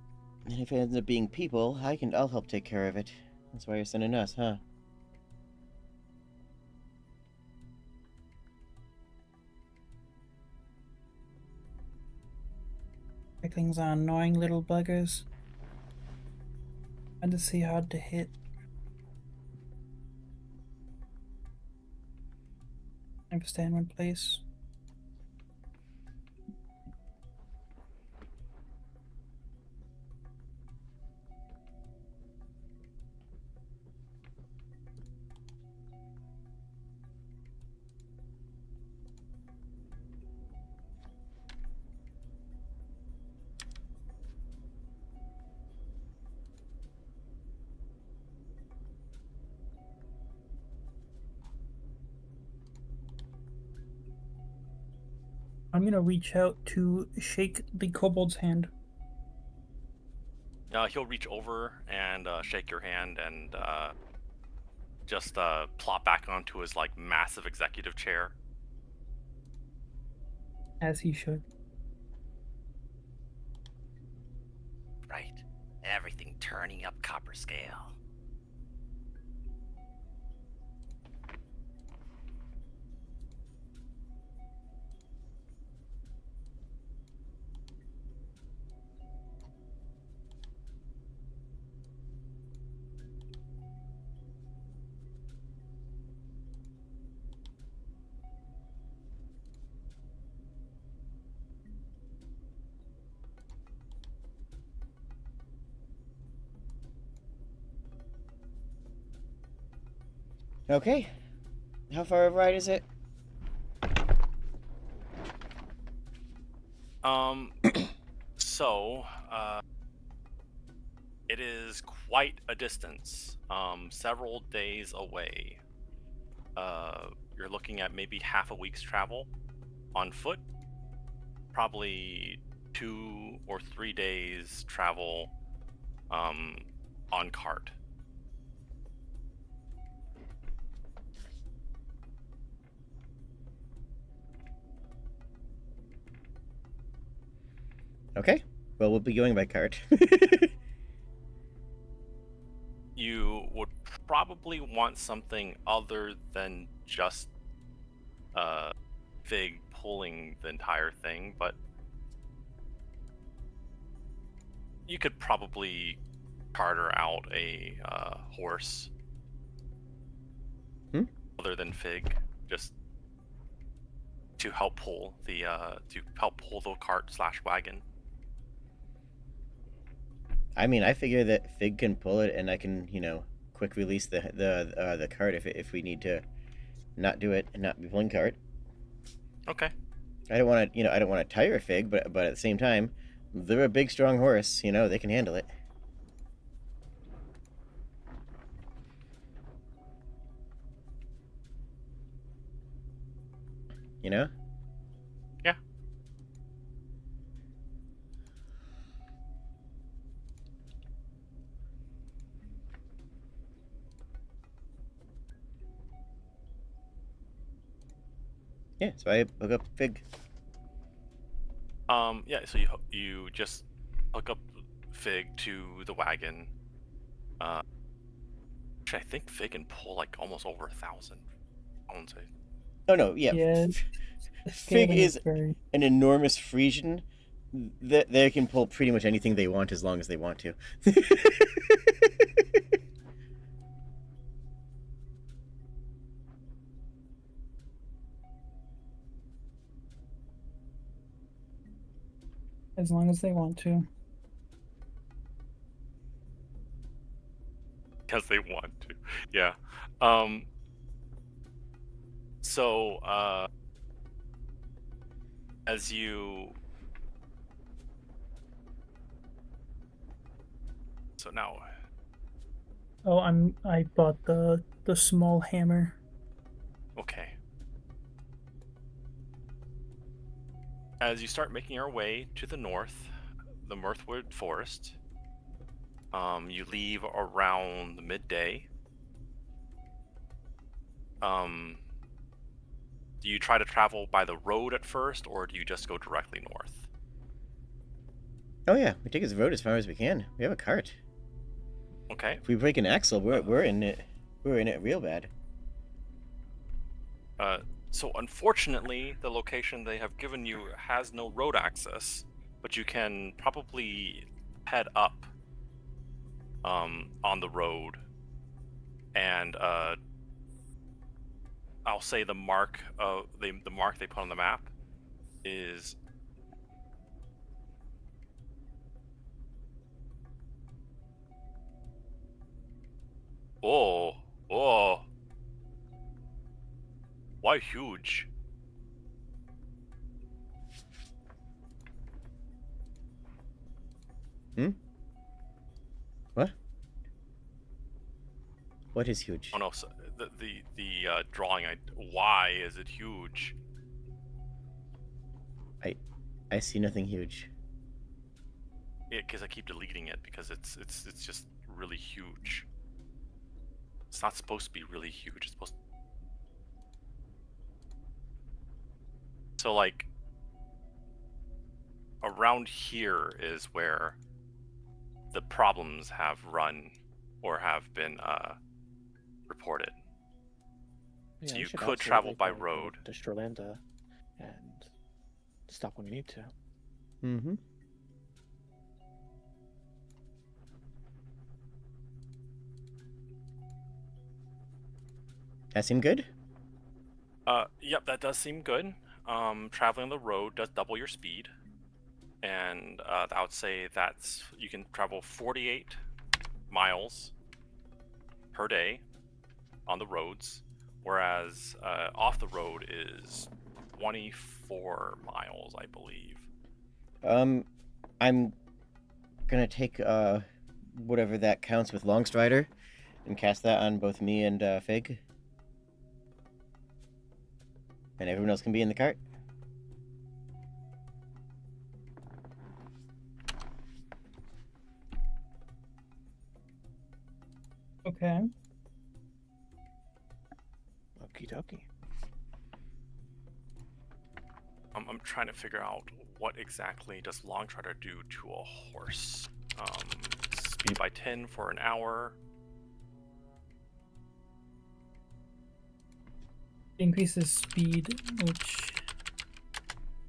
A: people, I'll help take care of it. That's why you're sending us, huh?
C: Quicklings are annoying little buggers. And to see hard to hit. Never stay in one place. I'm gonna reach out to shake the kobold's hand.
B: He'll reach over and shake your hand and just plop back onto his like massive executive chair.
C: As he should.
I: Right. Everything turning up copper scale.
A: Okay. How far of a ride is it?
B: So, it is quite a distance. Several days away. You're looking at maybe half a week's travel on foot. Probably 2 or 3 days travel on cart.
A: Okay. Well, we'll be going by cart.
B: You would probably want something other than just Fig pulling the entire thing, but you could probably charter out a horse other than Fig, just to help pull the cart/wagon.
A: I mean, I figure that Fig can pull it, and I can, quick release the cart if we need to not do it and not be pulling cart.
B: Okay.
A: I don't want to, I don't want to tire Fig, but at the same time, they're a big, strong horse. They can handle it.
B: Yeah.
A: Yeah, so I hook up Fig.
B: Yeah, so you just hook up Fig to the wagon. Actually, I think Fig can pull like almost over 1,000. I won't say.
A: Oh no, yeah.
G: Yeah.
A: Fig is
G: very...
A: an enormous Frisian that they can pull pretty much anything they want as long as they want to.
G: As long as they want to.
B: Because they want to. Yeah. So, as you... So now...
G: Oh, I bought the small hammer.
B: Okay. As you start making your way to the north, the Mirthwood Forest, you leave around midday. Do you try to travel by the road at first, or do you just go directly north?
A: Oh yeah, we take this road as far as we can. We have a cart.
B: Okay.
A: If we break an axle, we're in it. We're in it real bad.
B: So unfortunately, the location they have given you has no road access, but you can probably head up on the road, and I'll say the mark they put on the map is why huge?
A: What? What is huge?
B: Oh no, so the drawing. Why is it huge?
A: I see nothing huge.
B: Yeah, because I keep deleting it because it's just really huge. It's not supposed to be really huge. It's supposed. So like around here is where the problems have run or have been reported.
H: Yeah,
B: So
H: we
B: you
H: should
B: could travel
H: absolutely
B: by
H: go
B: road.
H: to Strolanda and stop when we need to.
A: Mm-hmm. That seem good?
B: Yep, that does seem good. Traveling on the road does double your speed, and I would say that's you can travel 48 miles per day. on the roads, whereas off the road is 24 miles, I believe.
A: I'm gonna take whatever that counts with Longstrider and cast that on both me and Fig. And everyone else can be in the cart.
G: Okay.
H: Okie dokie.
B: I'm trying to figure out what exactly does Longstrider do to a horse. Speed by 10 for an hour.
G: Increases speed, which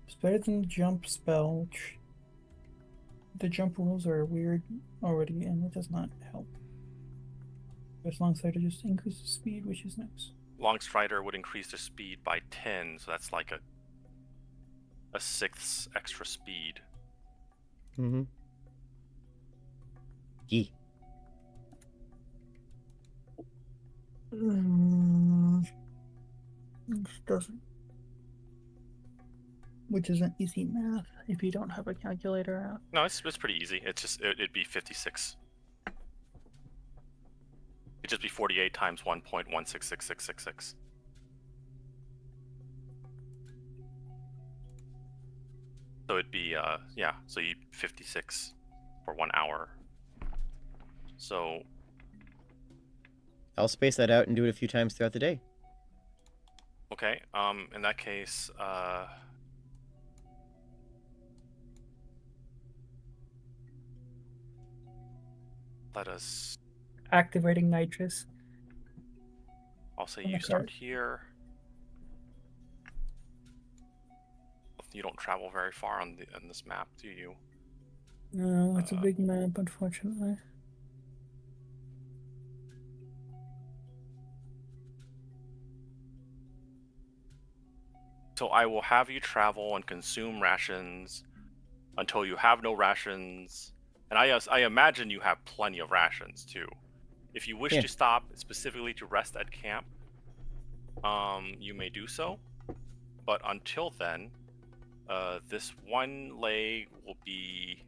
G: is better than the jump spell, which the jump rules are weird already, and it does not help. As long as I just increases speed, which is nice.
B: Longstrider would increase their speed by 10, so that's like a sixth extra speed.
A: Mm-hmm. Yee.
G: Doesn't. Which isn't easy math if you don't have a calculator out.
B: No, it's pretty easy. It's just it'd be 56. It'd just be 48 times 1.166666. So it'd be yeah, so you 56 for 1 hour. So
A: I'll space that out and do it a few times throughout the day.
B: okay, in that case, let us.
G: Activating nitrous.
B: I'll say
G: On
B: you
G: the
B: start
G: card.
B: here. You don't travel very far on this map, do you?
G: No, it's a big map, unfortunately.
B: So I will have you travel and consume rations until you have no rations. And I imagine you have plenty of rations too. If you wish
A: Yeah.
B: to stop specifically to rest at camp, you may do so. But until then, this one leg will be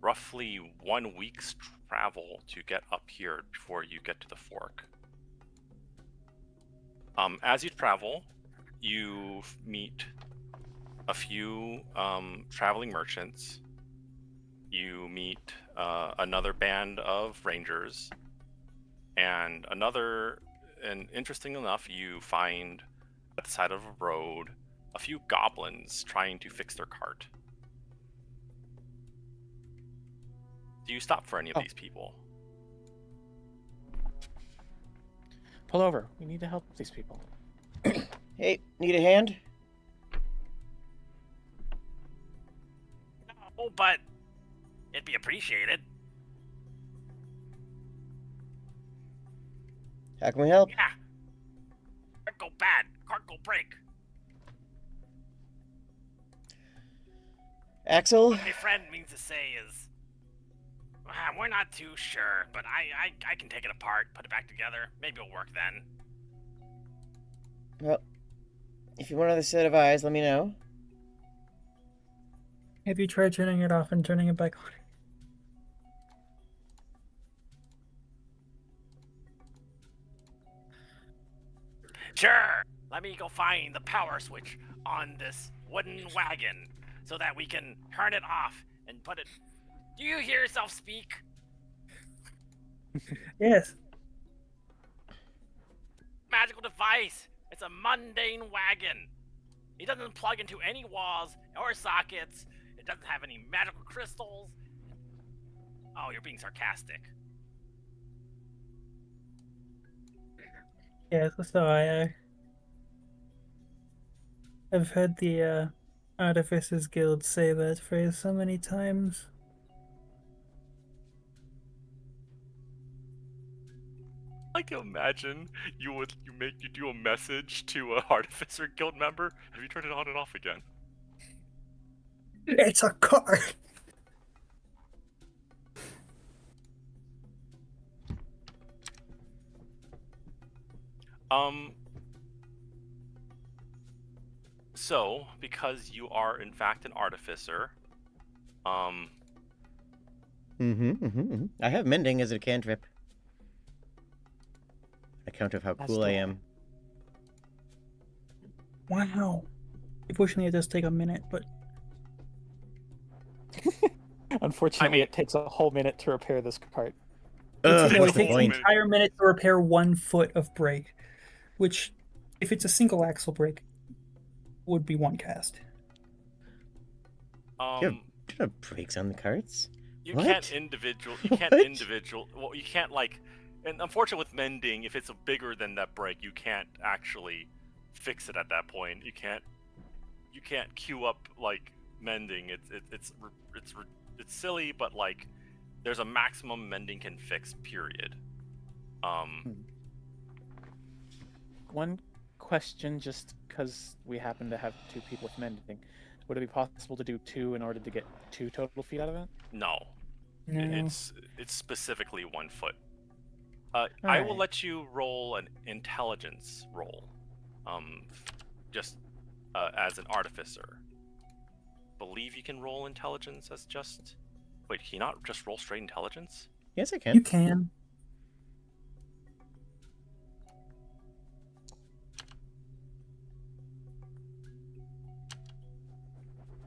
B: roughly 1 week's travel to get up here before you get to the fork. As you travel, you meet a few traveling merchants. You meet another band of rangers, and interesting enough, you find at the side of a road a few goblins trying to fix their cart. Do you stop for any of these people?
H: Pull over. We need to help these people.
A: Hey, need a hand?
I: No, but it'd be appreciated.
A: How can we help?
I: Yeah. Cart go bad. Cart go break.
A: Axel?
I: What my friend means to say is, we're not too sure, but I can take it apart, put it back together. Maybe it'll work then.
A: Well, if you want another set of eyes, let me know.
G: Have you tried turning it off and turning it back on?
I: Sure. Let me go find the power switch on this wooden wagon so that we can turn it off and put it. Do you hear yourself speak?
G: Yes.
I: Magical device. It's a mundane wagon. It doesn't plug into any walls or sockets. It doesn't have any magical crystals. Oh, you're being sarcastic.
G: Yes, so I've heard the Artificers Guild say that phrase so many times.
B: I can imagine you do a message to an Artificer Guild member. Have you turned it on and off again?
G: It's a car!
B: So, because you are in fact an artificer,
A: I have mending as a cantrip. Account of how
H: That's
A: cool I
H: the-
A: am.
C: Wow. Unfortunately, it does take a minute, but
H: Unfortunately, it takes a whole minute to repair this cart.
A: Ugh,
C: it
A: what's the
C: takes an
A: point?
C: entire minute to repair 1 foot of break, which, if it's a single axle break, would be 1 cast.
A: Do you have brakes on the carts?
B: you
A: What?
B: can't individual. You can't
A: What?
B: individual. Well, you can't like. And unfortunately, with mending, if it's bigger than that break, you can't actually fix it at that point. You can't queue up like mending. It's silly, but like there's a maximum mending can fix. Period.
D: One question, just because we happen to have 2 people with mending, would it be possible to do 2 in order to get 2 total feet out of it?
B: No.
C: No.
B: It's specifically 1 foot. I will
D: Alright.
B: let you roll an intelligence roll, just as an artificer. Believe you can roll intelligence as just. Wait, can you not just roll straight intelligence?
A: Yes, I
C: You
A: can.
C: can.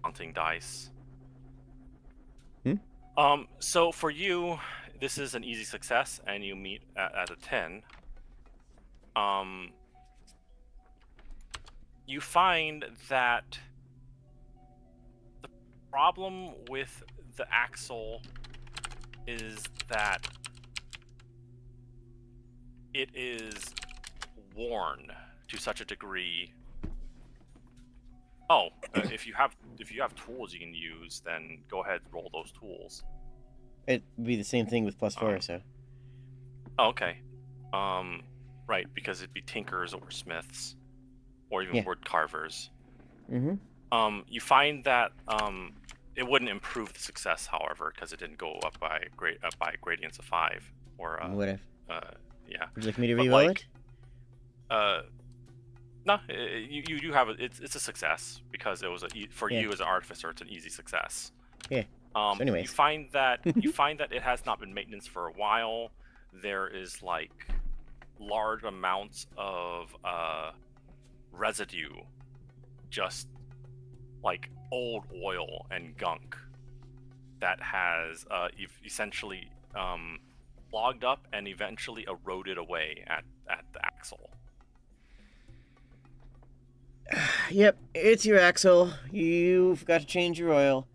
B: Counting dice.
A: Hmm?
B: So for you, this is an easy success, and you meet at a 10. You find that the problem with the axle is that it is worn to such a degree. Oh, if you have tools you can use, then go ahead and roll those tools.
A: It'd be the same thing with +4, so.
B: Oh, okay. Right, because it'd be tinkers or smiths, or even
A: Yeah.
B: wood carvers.
A: Mm-hmm.
B: You find that it wouldn't improve the success, however, because it didn't go up by gradients of 5 or
A: What if?
B: yeah.
A: Would you like me to
B: But,
A: re-roll
B: like,
A: it?
B: No, you do have it's a success because it was for
A: Yeah.
B: you as an artificer, it's an easy success.
A: Yeah. So anyways.
B: You find that it has not been maintenance for a while. There is like large amounts of residue, just like old oil and gunk that has essentially clogged up and eventually eroded away at the axle.
A: Yep, it's your axle. You've got to change your oil.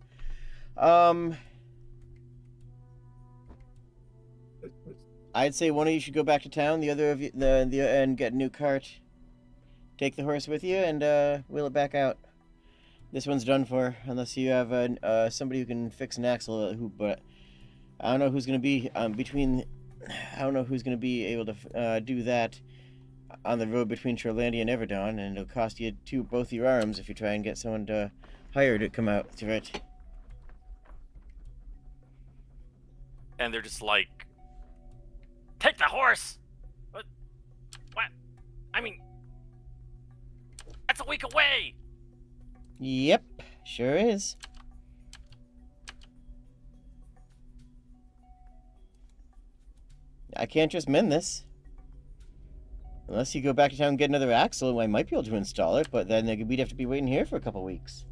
A: I'd say one of you should go back to town. The other of you, and get a new cart. Take the horse with you and wheel it back out. This one's done for, unless you have somebody who can fix an axle. But I don't know who's gonna be I don't know who's gonna be able to do that on the road between Shorlandia and Everdon, and it'll cost you both your arms if you try and get someone to hire to come out to it.
B: And they're just like, take the horse. What? I mean, that's a week away.
A: Yep, sure is. I can't just mend this. Unless you go back to town and get another axle, I might be able to install it, but then we'd have to be waiting here for a couple weeks.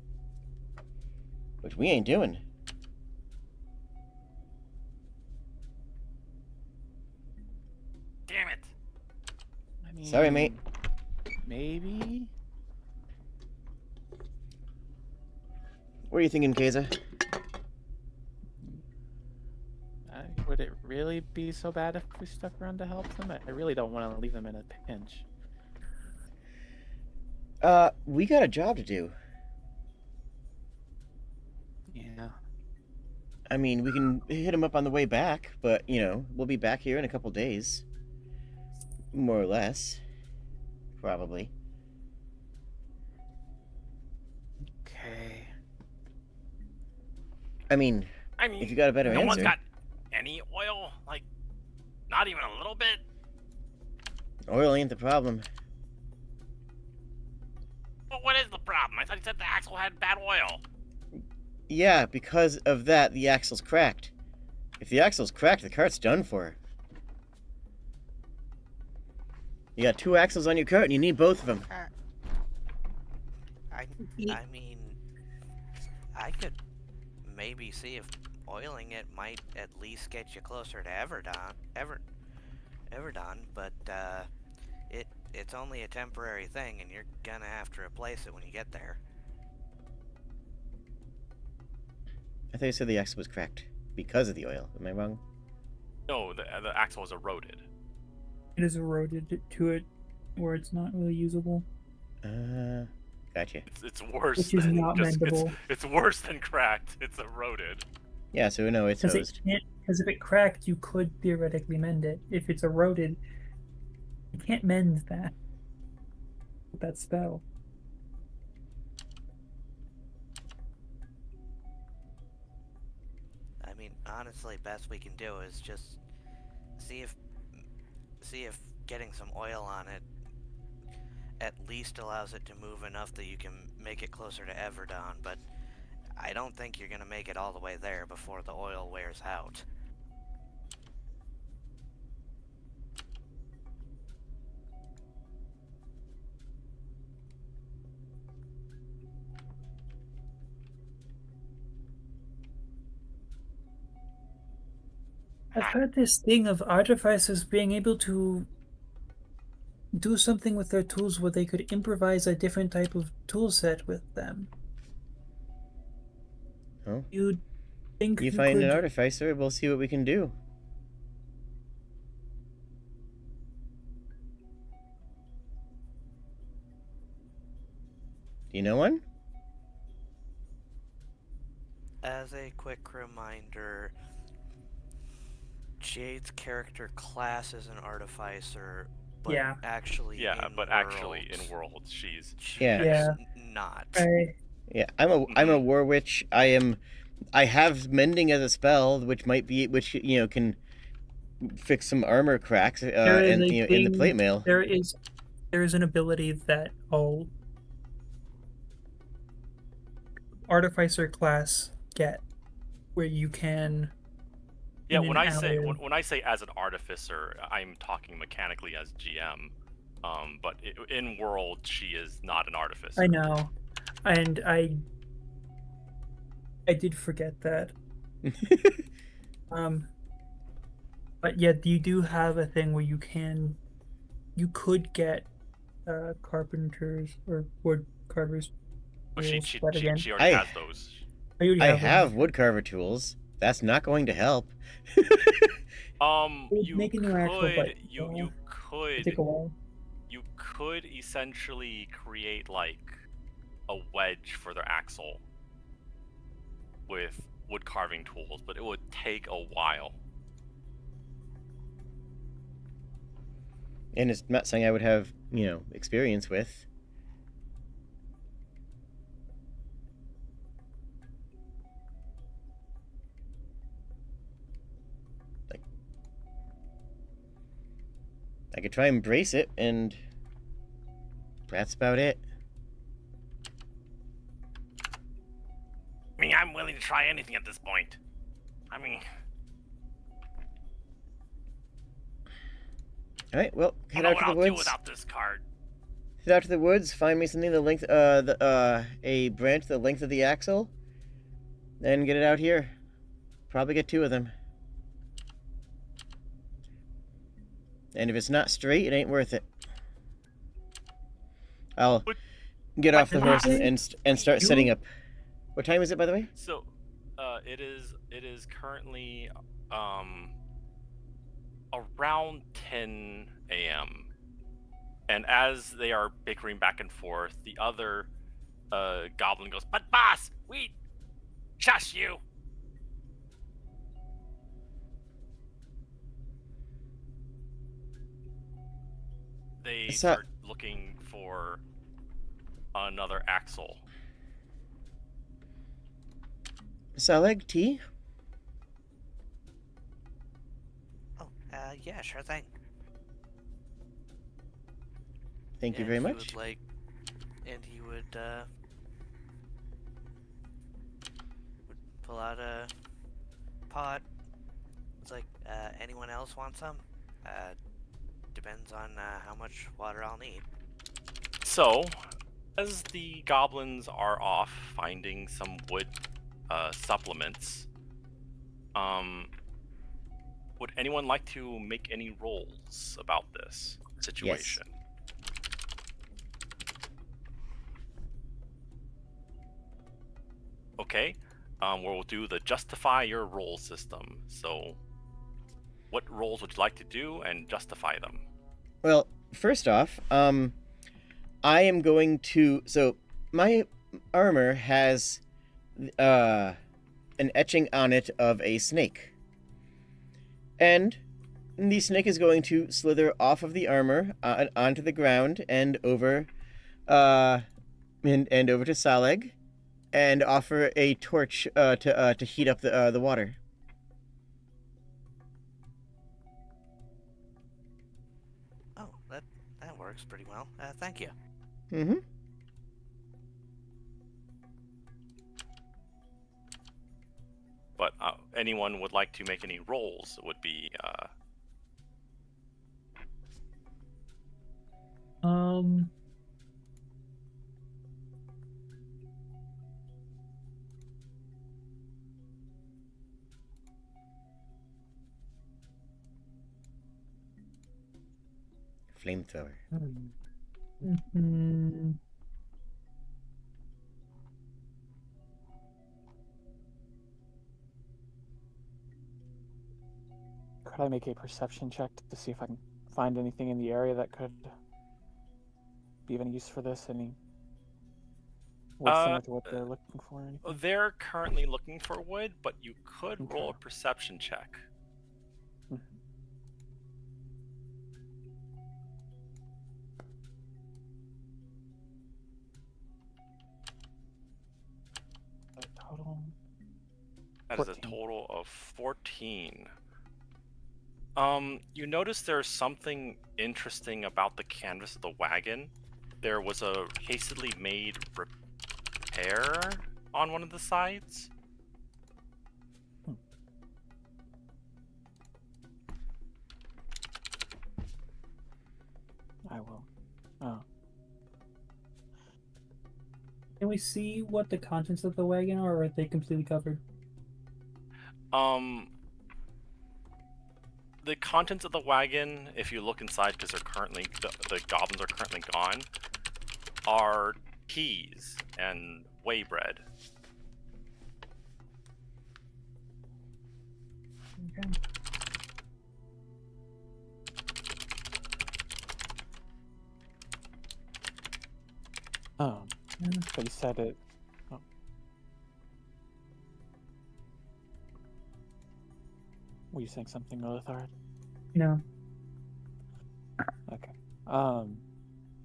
A: Which we ain't doing.
B: Damn it.
D: I mean,
A: Sorry, mate.
D: Maybe.
A: What are you thinking, Kaiser?
D: Would it really be so bad if we stuck around to help them? I really don't want to leave them in a pinch.
A: We got a job to do.
D: Yeah.
A: I mean, we can hit him up on the way back, but, you know, we'll be back here in a couple days. More or less. Probably.
D: Okay.
A: I mean, if you got a better
I: no
A: answer.
I: one's got any oil, like not even a little bit.
A: Oil ain't the problem.
I: But what is the problem? I thought you said the axle had bad oil.
A: Yeah, because of that, the axle's cracked. If the axle's cracked, the cart's done for. You got 2 axles on your cart, and you need both of them.
E: I mean, I could maybe see if oiling it might at least get you closer to Everdon, but it's only a temporary thing, and you're gonna have to replace it when you get there.
A: I thought you said the axle was cracked because of the oil. Am I wrong?
B: No, the axle is eroded.
C: It is eroded to it where it's not really usable.
A: Gotcha.
B: It's worse.
C: Which is
B: than
C: not mendable.
B: It's worse than cracked. It's eroded.
A: Yeah, so no, it's hosed.
C: Because if it cracked, you could theoretically mend it. If it's eroded, you can't mend that with that spell.
E: I mean, honestly, best we can do is just see if getting some oil on it at least allows it to move enough that you can make it closer to Everdon, but I don't think you're gonna make it all the way there before the oil wears out.
C: I've heard this thing of artificers being able to do something with their tools where they could improvise a different type of tool set with them.
A: Oh.
C: You think
A: You find
C: could...
A: an artificer, we'll see what we can do. Do you know one?
E: As a quick reminder, Jade's character class is an artificer, but actually
B: in worlds she's
E: not.
A: Yeah, I'm a war witch. I have mending as a spell, which can fix some armor cracks in the plate mail.
C: There is an ability that all artificer class get, where you can.
B: Yeah, when I say as an artificer, I'm talking mechanically as GM. But in world, she is not an artificer.
C: I know, and I did forget that. But yeah, you do have a thing where you could get carpenters or wood carvers.
B: But she already has those.
A: I have woodcarver tools. That's not going to help.
B: You could essentially create like a wedge for their axle with wood carving tools, but it would take a while.
A: And it's not something I would have, experience with. I could try and brace it, and that's about it.
I: I mean, I'm willing to try anything at this point. I mean...
A: Alright, well, head out to the
I: I'll
A: woods.
I: do without this card.
A: Head out to the woods, find me something a branch the length of the axle, then get it out here. Probably get 2 of them. And if it's not straight, it ain't worth it. I'll get off the horse and start setting up. What time is it, by the way?
B: So, it is currently around 10 a.m. And as they are bickering back and forth, the other goblin goes, "But boss, we shush you." They start looking for another axle.
A: Saleg, tea?
E: Oh, yeah, sure thing.
A: Thank you
E: And
A: very
E: he
A: much.
E: would pull out a pot. It's like, anyone else want some? Depends on how much water I'll need.
B: So, as the goblins are off finding some wood supplements, would anyone like to make any rolls about this situation? Okay, we'll do the justify your roll system. So, what rolls would you like to do and justify them?
A: Well, first off, I am going to. So my armor has an etching on it of a snake, and the snake is going to slither off of the armor onto the ground and over, and over to Saleg, and offer a torch to heat up the water.
E: Oh, that works pretty well. Thank you.
A: Mm-hmm.
B: But anyone would like to make any rolls would be
A: Flamethrower.
C: Mm-hmm.
H: Could I make a perception check to see if I can find anything in the area that could be of any use for this? Any wood similar to what they're looking for? Or anything?
B: they're currently looking for wood, but you could roll a perception check.
H: Total.
B: That is a total of 14. You notice there's something interesting about the canvas of the wagon. There was a hastily made repair on one of the sides.
H: I will. Oh.
C: Can we see what the contents of the wagon are, or are they completely covered?
B: The contents of the wagon, if you look inside, because they're currently the goblins are currently gone, are peas and whey bread.
C: Okay.
H: Oh. But you said it. Oh. Were you saying something, Lilithard?
C: No.
H: Okay. You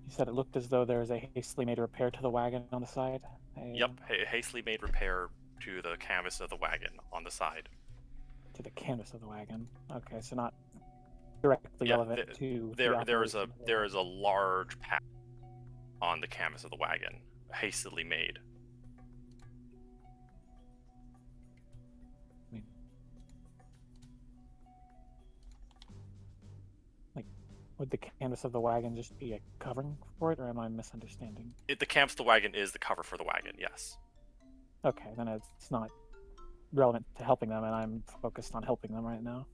H: said it looked as though there was a hastily made repair to the wagon on the side?
B: Yep, hastily made repair to the canvas of the wagon on the side.
H: To the canvas of the wagon. Okay, so not directly relevant to
B: there is a large patch on the canvas of the wagon, hastily made.
H: Would the canvas of the wagon just be a covering for it, or am I misunderstanding?
B: The canvas of the wagon is the cover for the wagon, yes.
H: Okay, then it's not relevant to helping them, and I'm focused on helping them right now.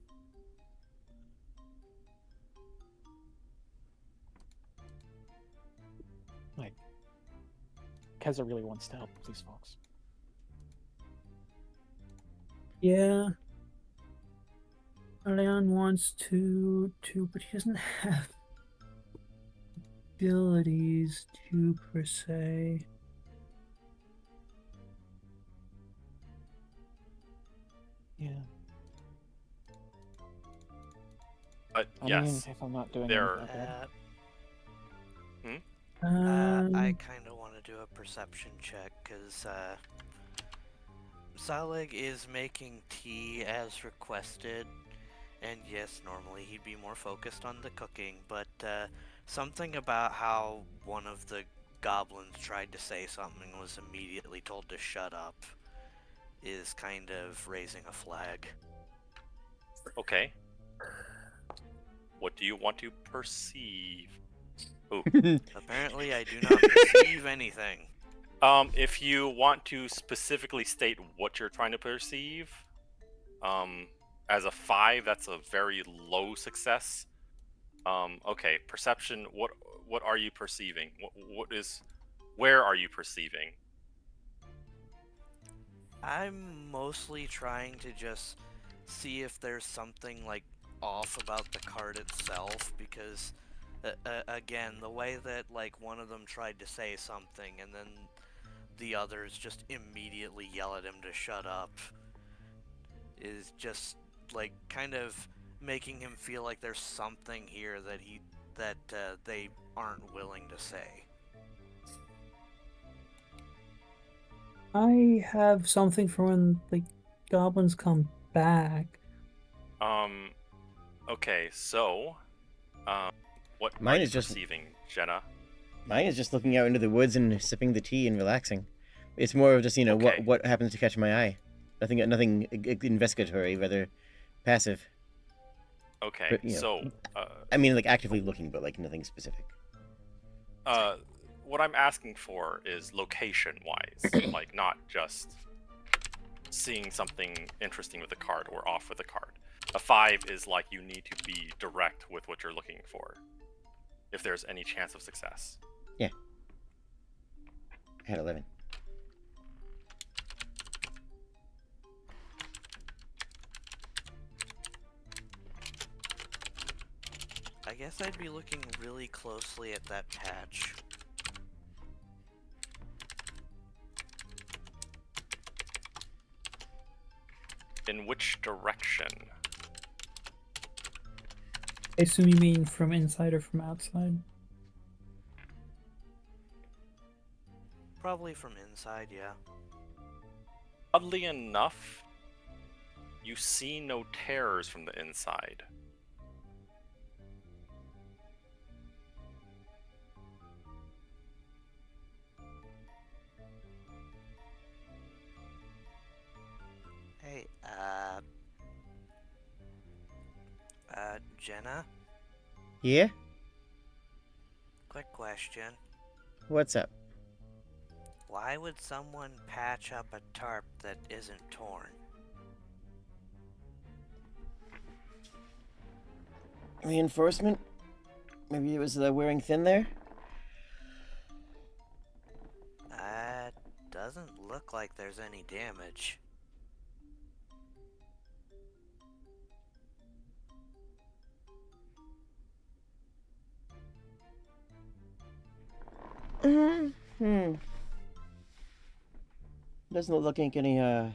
H: Like, Keza really wants to help these folks.
C: Yeah. Leon wants to, but he doesn't have abilities to, per se.
H: Yeah.
B: But
H: I
B: yes,
H: mean, if I'm not doing
B: there.
H: anything,
E: I kind of want to do a perception check, because Salig is making tea as requested, And yes, normally he'd be more focused on the cooking, but something about how one of the goblins tried to say something and was immediately told to shut up is kind of raising a flag.
B: Okay. What do you want to perceive? Ooh.
E: Apparently I do not perceive anything.
B: If you want to specifically state what you're trying to perceive, as a 5, that's a very low success. Okay, perception. What are you perceiving? Where are you perceiving?
E: I'm mostly trying to just see if there's something like off about the card itself, because again, the way that like one of them tried to say something and then the others just immediately yell at him to shut up is just like kind of making him feel like there's something here that they aren't willing to say.
C: I have something for when the goblins come back.
B: Okay, so, what
A: Mine
B: are you
A: is just-
B: perceiving, Jenna?
A: Mine is just looking out into the woods and sipping the tea and relaxing. It's more of just, you know,
B: Okay.
A: what happens to catch my eye. Nothing investigatory, rather passive.
B: Okay,
A: But, you know,
B: so,
A: I mean, like actively looking, but like nothing specific.
B: what I'm asking for is location-wise, like not just seeing something interesting with the card or off with the card. A 5 is like you need to be direct with what you're looking for, if there's any chance of success.
A: Yeah. I had 11.
E: I guess I'd be looking really closely at that patch.
B: In which direction?
C: I assume you mean from inside or from outside?
E: Probably from inside, yeah.
B: Oddly enough, you see no terrors from the inside.
E: Hey, Jenna?
A: Yeah?
E: Quick question.
A: What's up?
E: Why would someone patch up a tarp that isn't torn?
A: Reinforcement? Maybe it was wearing thin there?
E: Doesn't look like there's any damage.
A: Doesn't look like any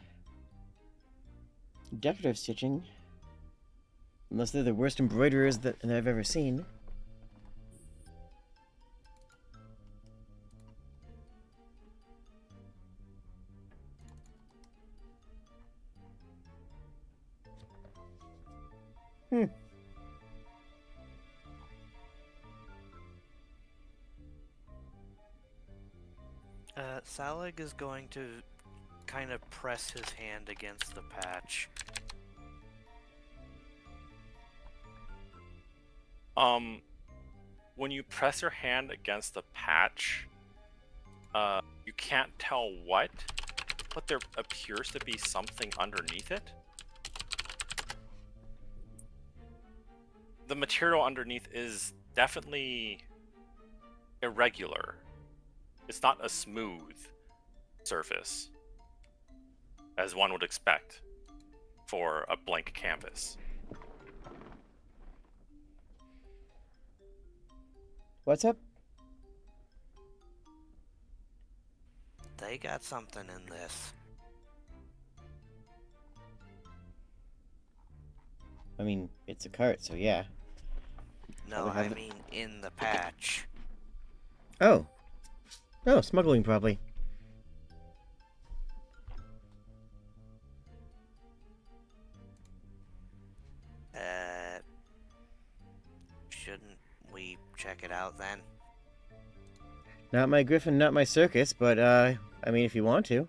A: decorative stitching. Unless they're the worst embroiderers that I've ever seen.
E: Salig is going to kind of press his hand against the patch.
B: When you press your hand against the patch, you can't tell what, but there appears to be something underneath it. The material underneath is definitely irregular. It's not a smooth surface, as one would expect for a blank canvas.
A: What's up?
E: They got something in this.
A: I mean, it's a cart, so yeah.
E: No,
A: Probably
E: I
A: have it.
E: mean in the patch.
A: Oh. Oh, smuggling probably.
E: we check it out then?
A: Not my griffin, not my circus, but, I mean, if you want to.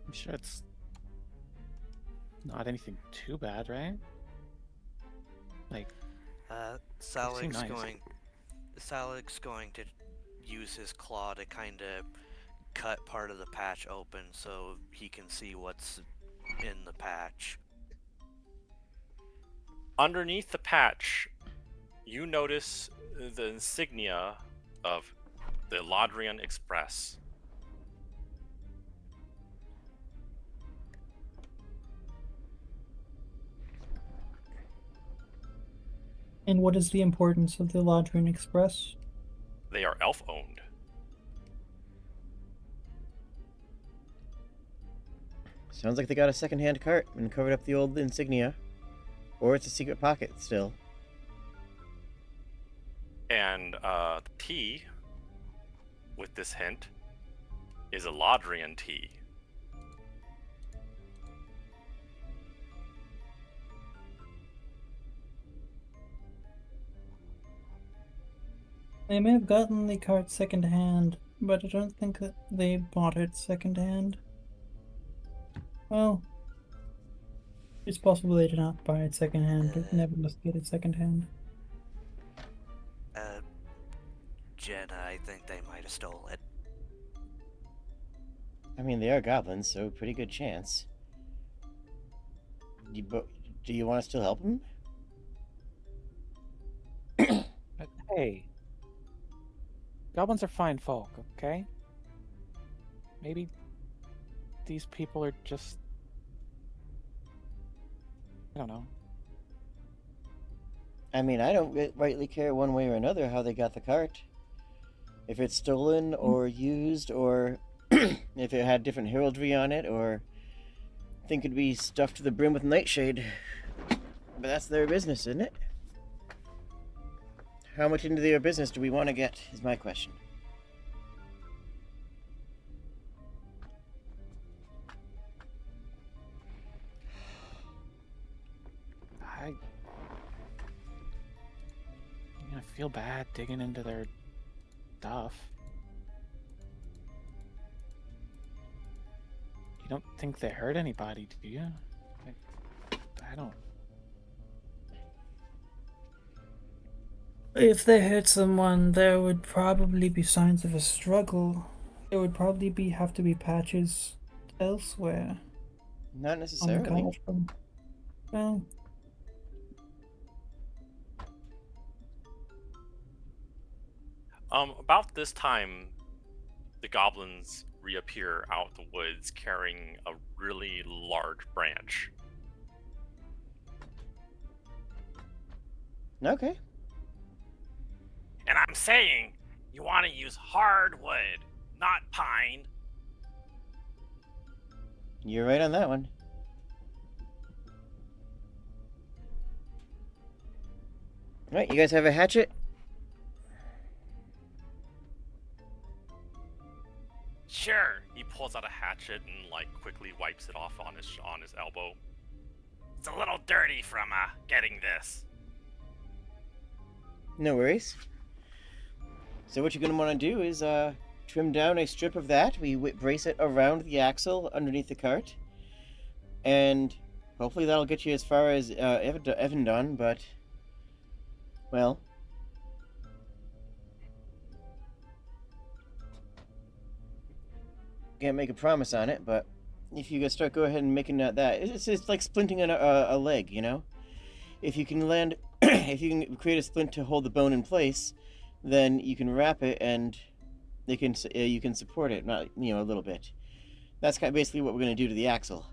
H: I'm sure it's not anything too bad, right? Like, seem nice.
E: Salik's going to use his claw to kind of cut part of the patch open so he can see what's in the patch.
B: Underneath the patch, you notice the insignia of the Ladrian Express.
G: And what is the importance of the Ladrian Express?
B: They are elf-owned.
A: Sounds like they got a second-hand cart and covered up the old insignia. Or it's a secret pocket still.
B: And the tea, with this hint, is a Ladrian tea.
G: They may have gotten the cart second-hand, but I don't think that they bought it second-hand. Well, it's possible they did not buy it second-hand, but never must get it second-hand.
E: Jenna, I think they might have stole it.
A: I mean, they are goblins, so pretty good chance. Do you want to still help them?
H: But hey, goblins are fine folk, okay? Maybe these people are just, I don't know.
A: I mean, I don't rightly care one way or another how they got the cart. If it's stolen or used, or if it had different heraldry on it, or I think it'd be stuffed to the brim with nightshade. But that's their business, isn't it? How much into their business do we want to get, is my question.
H: I feel bad digging into their stuff. You don't think they hurt anybody, do you? I don't.
G: If they hurt someone, there would probably be signs of a struggle. There would probably have to be patches elsewhere.
A: Not necessarily.
G: Well,
B: About this time, the goblins reappear out the woods carrying a really large branch.
A: Okay.
I: And I'm saying you want to use hardwood, not pine.
A: You're right on that one. Alright, you guys have a hatchet?
I: Sure.
B: He pulls out a hatchet and quickly wipes it off on his elbow.
I: It's a little dirty from getting this.
A: No worries. So what you're going to want to do is trim down a strip of that. We brace it around the axle underneath the cart. And hopefully that'll get you as far as Evandon, but, well, can't make a promise on it, but if you guys go ahead and making that, it's like splinting a leg, you know? If you can land, if you can create a splint to hold the bone in place, then you can wrap it and you can support it, not, a little bit. That's kind of basically what we're going to do to the axle.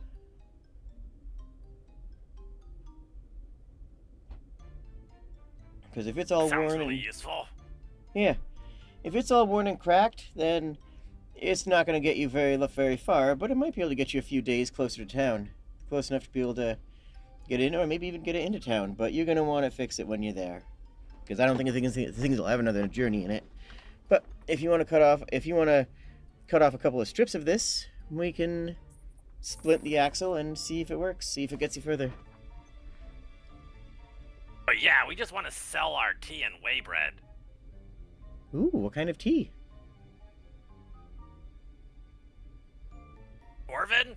A: Because if it's all
I: Sounds
A: worn
I: really
A: and,
I: useful.
A: yeah, If it's all worn and cracked, then it's not going to get you very far, but it might be able to get you a few days closer to town. Close enough to be able to get in, or maybe even get it into town, but you're going to want to fix it when you're there. Because I don't think the things will have another journey in it. But if you want to cut off a couple of strips of this, we can splint the axle and see if it works, see if it gets you further.
I: But yeah, we just want to sell our tea and whey bread.
A: Ooh, what kind of tea?
I: Orvin?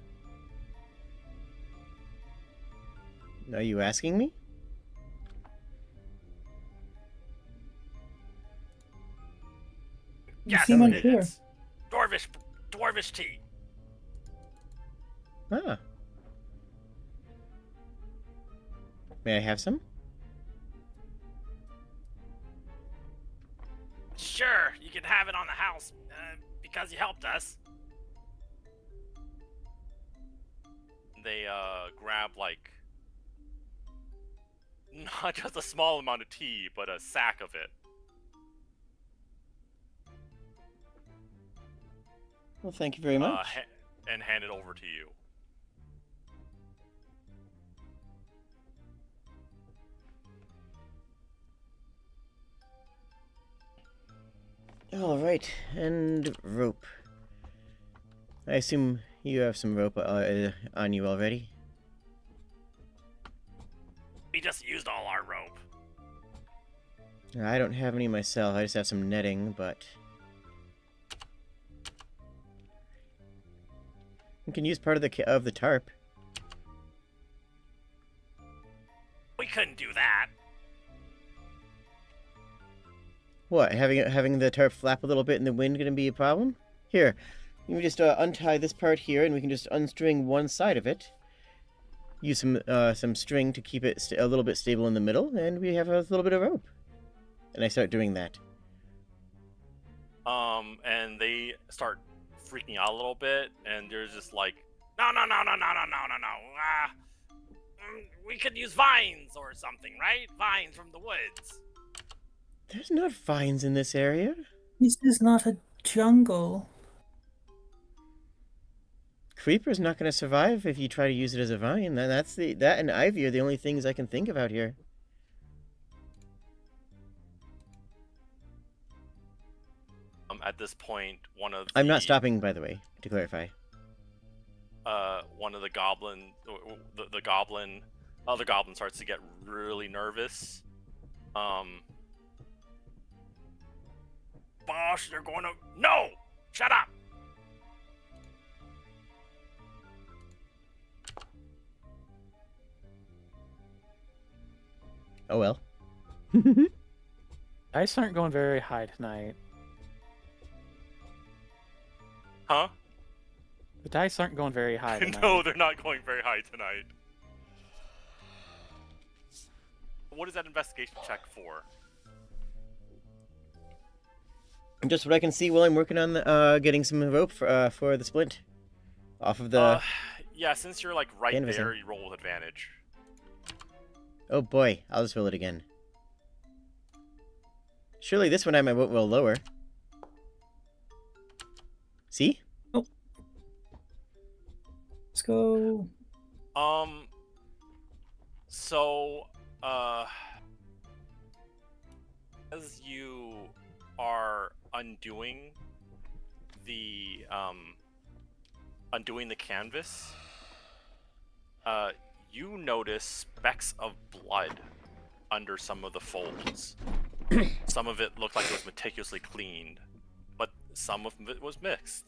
A: Are you asking me?
G: You
I: Yes,
G: seem
I: it
G: unclear.
I: is. Dwarvish tea.
A: Ah. May I have some?
I: Sure, you can have it on the house, because you helped us.
B: They grab like not just a small amount of tea, but a sack of it.
A: Well, thank you very much.
B: And hand it over to you.
A: All right, and rope. I assume you have some rope on you already?
I: We just used all our rope.
A: I don't have any myself, I just have some netting, but... You can use part of the tarp.
I: We couldn't do that.
A: What, having the tarp flap a little bit in the wind gonna be a problem? Here, you can just untie this part here, and we can just unstring one side of it. Use some string to keep it a little bit stable in the middle, and we have a little bit of rope. And I start doing that.
B: And they start freaking out a little bit, and they're just like,
I: No. We could use vines or something, right? Vines from the woods.
A: There's not vines in this area.
G: This is not a jungle.
A: Creeper's not going to survive if you try to use it as a vine. That and ivy are the only things I can think of out here.
B: at this point, one of
A: I'm not stopping, by the way, to clarify.
B: One of the goblin, the goblin starts to get really nervous.
I: Boss, they're going to... No! Shut up!
A: Oh well.
H: Dice aren't going very high tonight.
B: Huh?
H: The dice aren't going very high tonight.
B: No, they're not going very high tonight. What is that investigation check for?
A: Just what I can see while I'm working on the, getting some rope for the splint off of the.
B: Yeah, since you're like right
A: canvassing.
B: there, you roll with advantage.
A: Oh boy, I'll just roll it again. Surely this one time I won't roll lower. See?
G: Oh. Let's go.
B: So, as you are undoing the canvas, you notice specks of blood under some of the folds. Some of it looked like it was meticulously cleaned, but some of it was mixed.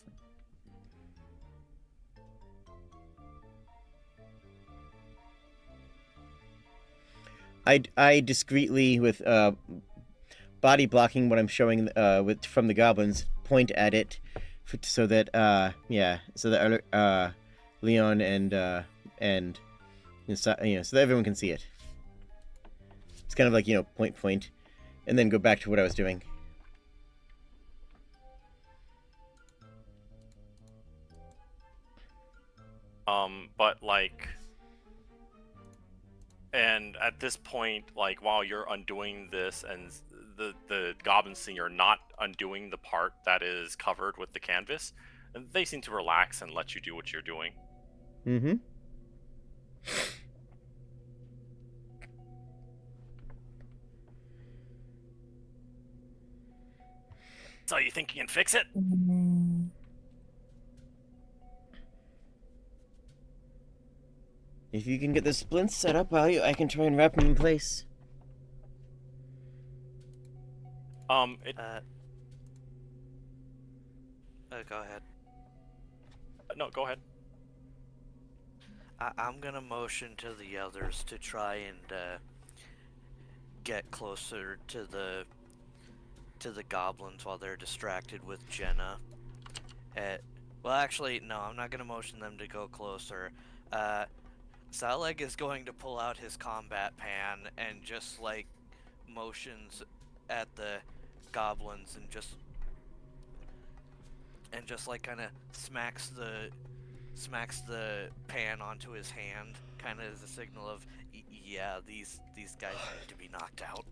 A: I discreetly, with body blocking what I'm showing from the goblins, point at it, so that Leon and so that everyone can see it. It's kind of like, point, and then go back to what I was doing.
B: But like, and at this point, like while you're undoing this and the goblins see you're not undoing the part that is covered with the canvas, and they seem to relax and let you do what you're doing.
A: Mm-hmm.
B: So you think you can fix it?
A: If you can get the splints set up, I can try and wrap them in place.
E: Go ahead.
B: No, go ahead.
E: I'm gonna motion to the others to try and get closer to the goblins while they're distracted with Jenna. Well, actually, no, I'm not gonna motion them to go closer. Saleg is going to pull out his combat pan and just like motions at the goblins and just like kind of smacks the pan onto his hand, kind of as a signal of yeah, these guys need to be knocked out.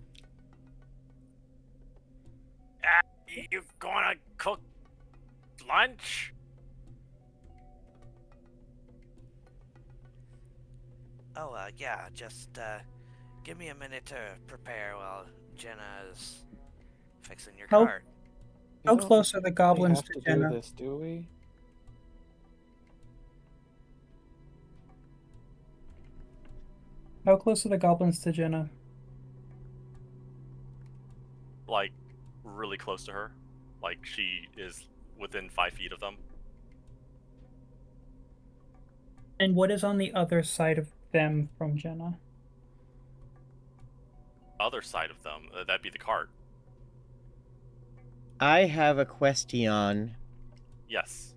I: You gonna cook lunch?
E: Oh, yeah, just give me a minute to prepare while Jenna is fixing your
G: How-
E: cart.
H: We
G: How
H: don't
G: close are the goblins
H: have
G: to
H: to
G: Jenna?
H: do this, do we?
G: How close are the goblins to Jenna?
B: Like, really close to her. Like, she is within 5 feet of them.
G: And what is on the other side of them from Jenna?
B: Other side of them, that'd be the cart.
A: I have a question.
B: Yes.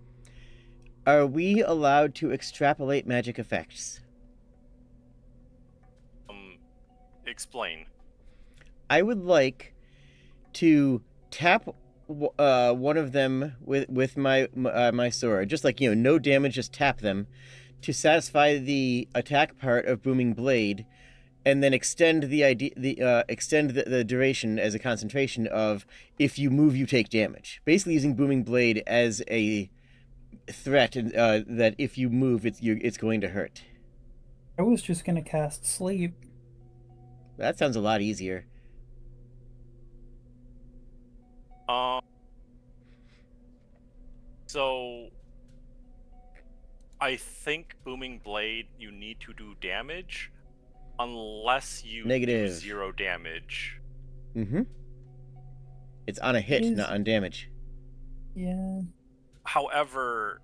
A: Are we allowed to extrapolate magic effects?
B: Explain.
A: I would like to tap one of them with my sword, just like, no damage, just tap them, to satisfy the attack part of Booming Blade, and then extend the duration as a concentration of if you move, you take damage. Basically, using Booming Blade as a threat that if you move, it's going to hurt.
G: I was just gonna cast Sleep.
A: That sounds a lot easier.
B: So I think Booming Blade, you need to do damage unless you
A: Negative.
B: do 0 damage.
A: Mm-hmm. It's on a hit,
G: Is-
A: not on damage.
G: Yeah.
B: However,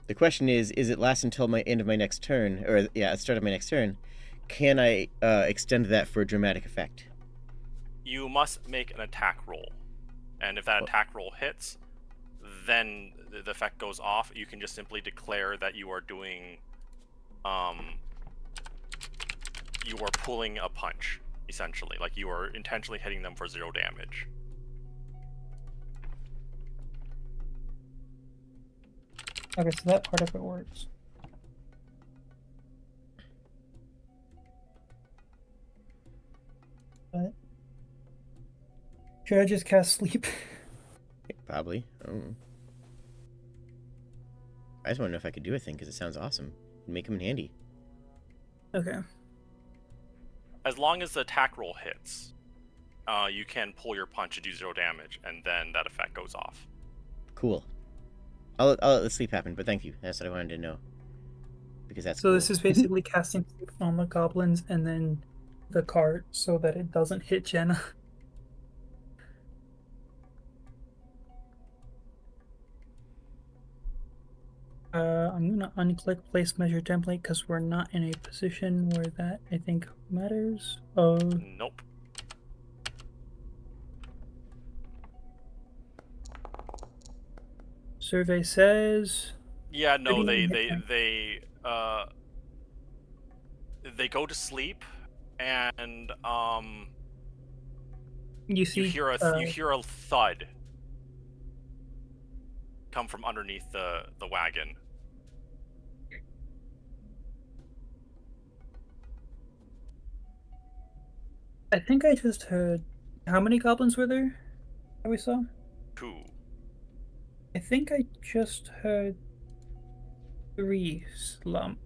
A: The question is it lasts until my end of my next turn, or start of my next turn? Can I extend that for a dramatic effect?
B: you must make an attack roll. And if that attack roll hits, then the effect goes off. You can just simply declare that you are doing, you are pulling a punch, essentially. Like, you are intentionally hitting them for 0 damage.
G: Okay, so that part of it works. But should I just cast Sleep?
A: Probably. I just want to know if I could do a thing because it sounds awesome. Make them handy.
G: Okay.
B: As long as the attack roll hits, you can pull your punch and do 0 damage, and then that effect goes off.
A: Cool. I'll let the sleep happen, but thank you. That's what I wanted to know. Because that's
G: So
A: cool.
G: this is basically casting Sleep on the goblins and then the cart so that it doesn't hit Jenna. I'm gonna unclick place measure template because we're not in a position where that I think matters.
B: Nope.
G: Survey says
B: Yeah, no,
G: Pretty
B: they go to sleep, and
G: you see
B: you hear a thud come from underneath the wagon.
C: I think I just heard. How many goblins were there that we saw?
B: 2.
C: I think I just heard 3 slump.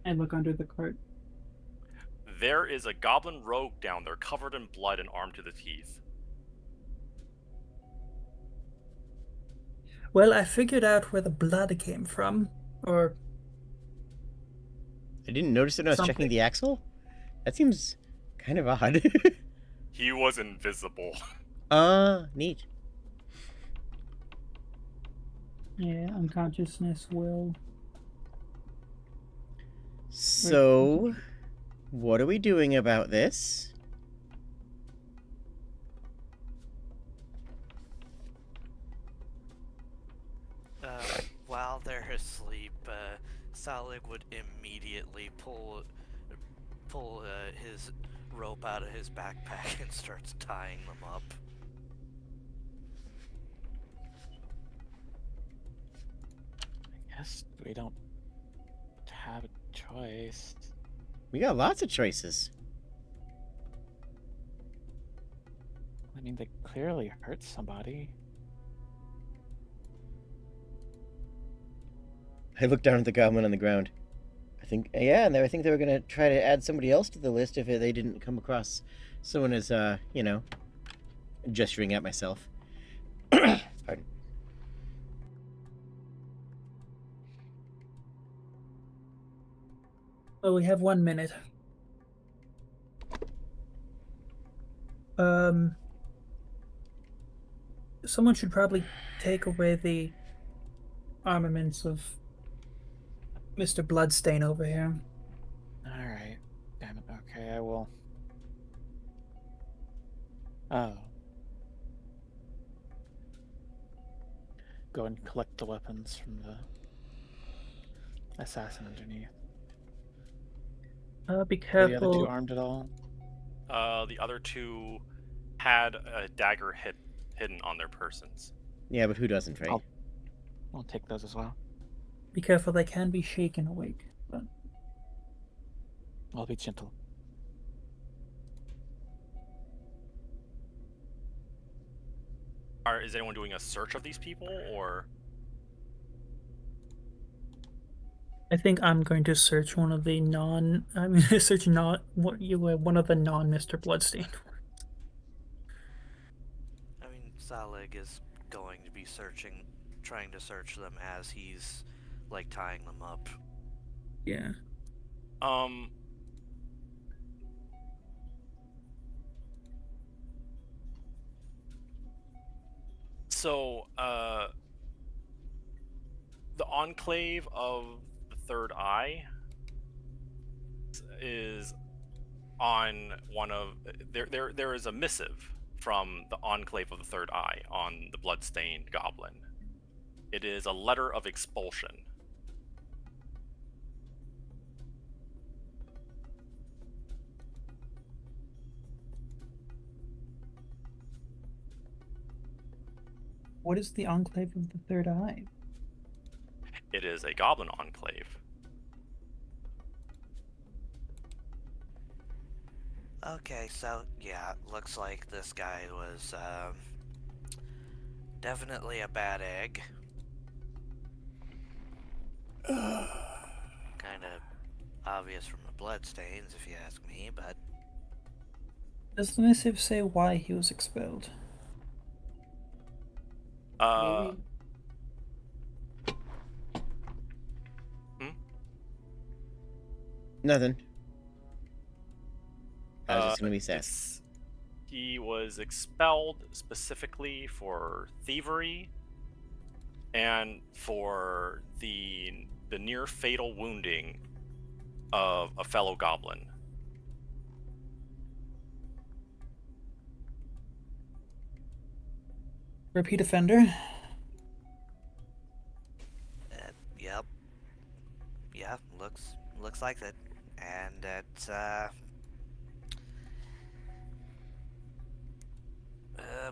C: I look under the cart.
B: There is a goblin rogue down there covered in blood and armed to the teeth.
C: Well, I figured out where the blood came from, or
A: I didn't notice it when I was checking
C: something.
A: the axle. That seems kind of odd.
B: He was invisible.
A: Neat.
C: Yeah, unconsciousness will.
A: So, what are we doing about this?
E: While they're asleep, Salig would immediately pull his rope out of his backpack and starts tying them up.
H: I guess we don't have a choice.
A: We got lots of choices.
H: I mean, they clearly hurt somebody.
A: I looked down at the goblin on the ground. I think they were gonna try to add somebody else to the list if they didn't come across someone as, gesturing at myself. Pardon.
C: Oh, we have 1 minute. Someone should probably take away the armaments of Mr. Bloodstain over here.
H: Alright. Damn it. Okay, I will. Oh. Go and collect the weapons from the assassin underneath.
C: Be
H: Are the
C: careful.
H: other two armed at all?
B: The other 2 had a dagger hidden on their persons.
A: Yeah, but who doesn't, right?
H: I'll take those as well.
C: Be careful, they can be shaken awake. But
H: I'll be gentle.
B: Is anyone doing a search of these people, or?
C: I think I'm going to search one of the non. I'm going to search one of the non-Mr. Bloodstain.
E: I mean, Salig is going to be trying to search them as he's, like, tying them up.
C: Yeah.
B: So, the Enclave of the Third Eye is on one of there is a missive from the Enclave of the Third Eye on the bloodstained goblin. It is a letter of expulsion.
C: What is the Enclave of the Third Eye?
B: It is a goblin enclave.
E: Okay, so, yeah, looks like this guy was, definitely a bad egg. Kinda obvious from the bloodstains, if you ask me, but...
C: Does the missive say why he was expelled?
A: Nothing. I was just gonna be sad.
B: He was expelled specifically for thievery and for the near fatal wounding of a fellow goblin.
C: Repeat offender?
E: Yep. Yeah, looks like it. And it's, oh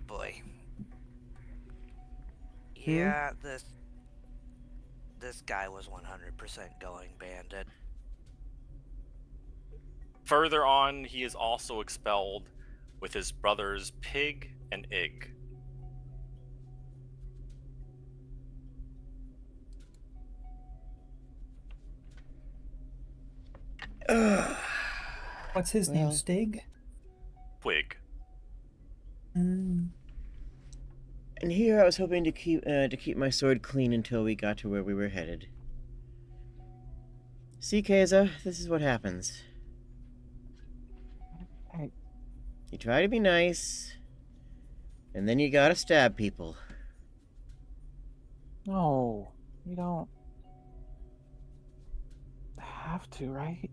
E: boy. Yeah, this guy was 100% going bandit.
B: Further on, he is also expelled with his brothers Pig and Ig.
G: What's his name?
A: Well.
G: Stig?
B: Twig.
G: Mm.
A: And here I was hoping to keep my sword clean until we got to where we were headed. See, Keza, this is what happens.
H: Hey,
A: You try to be nice, and then you gotta stab people.
H: no, you don't have to, right?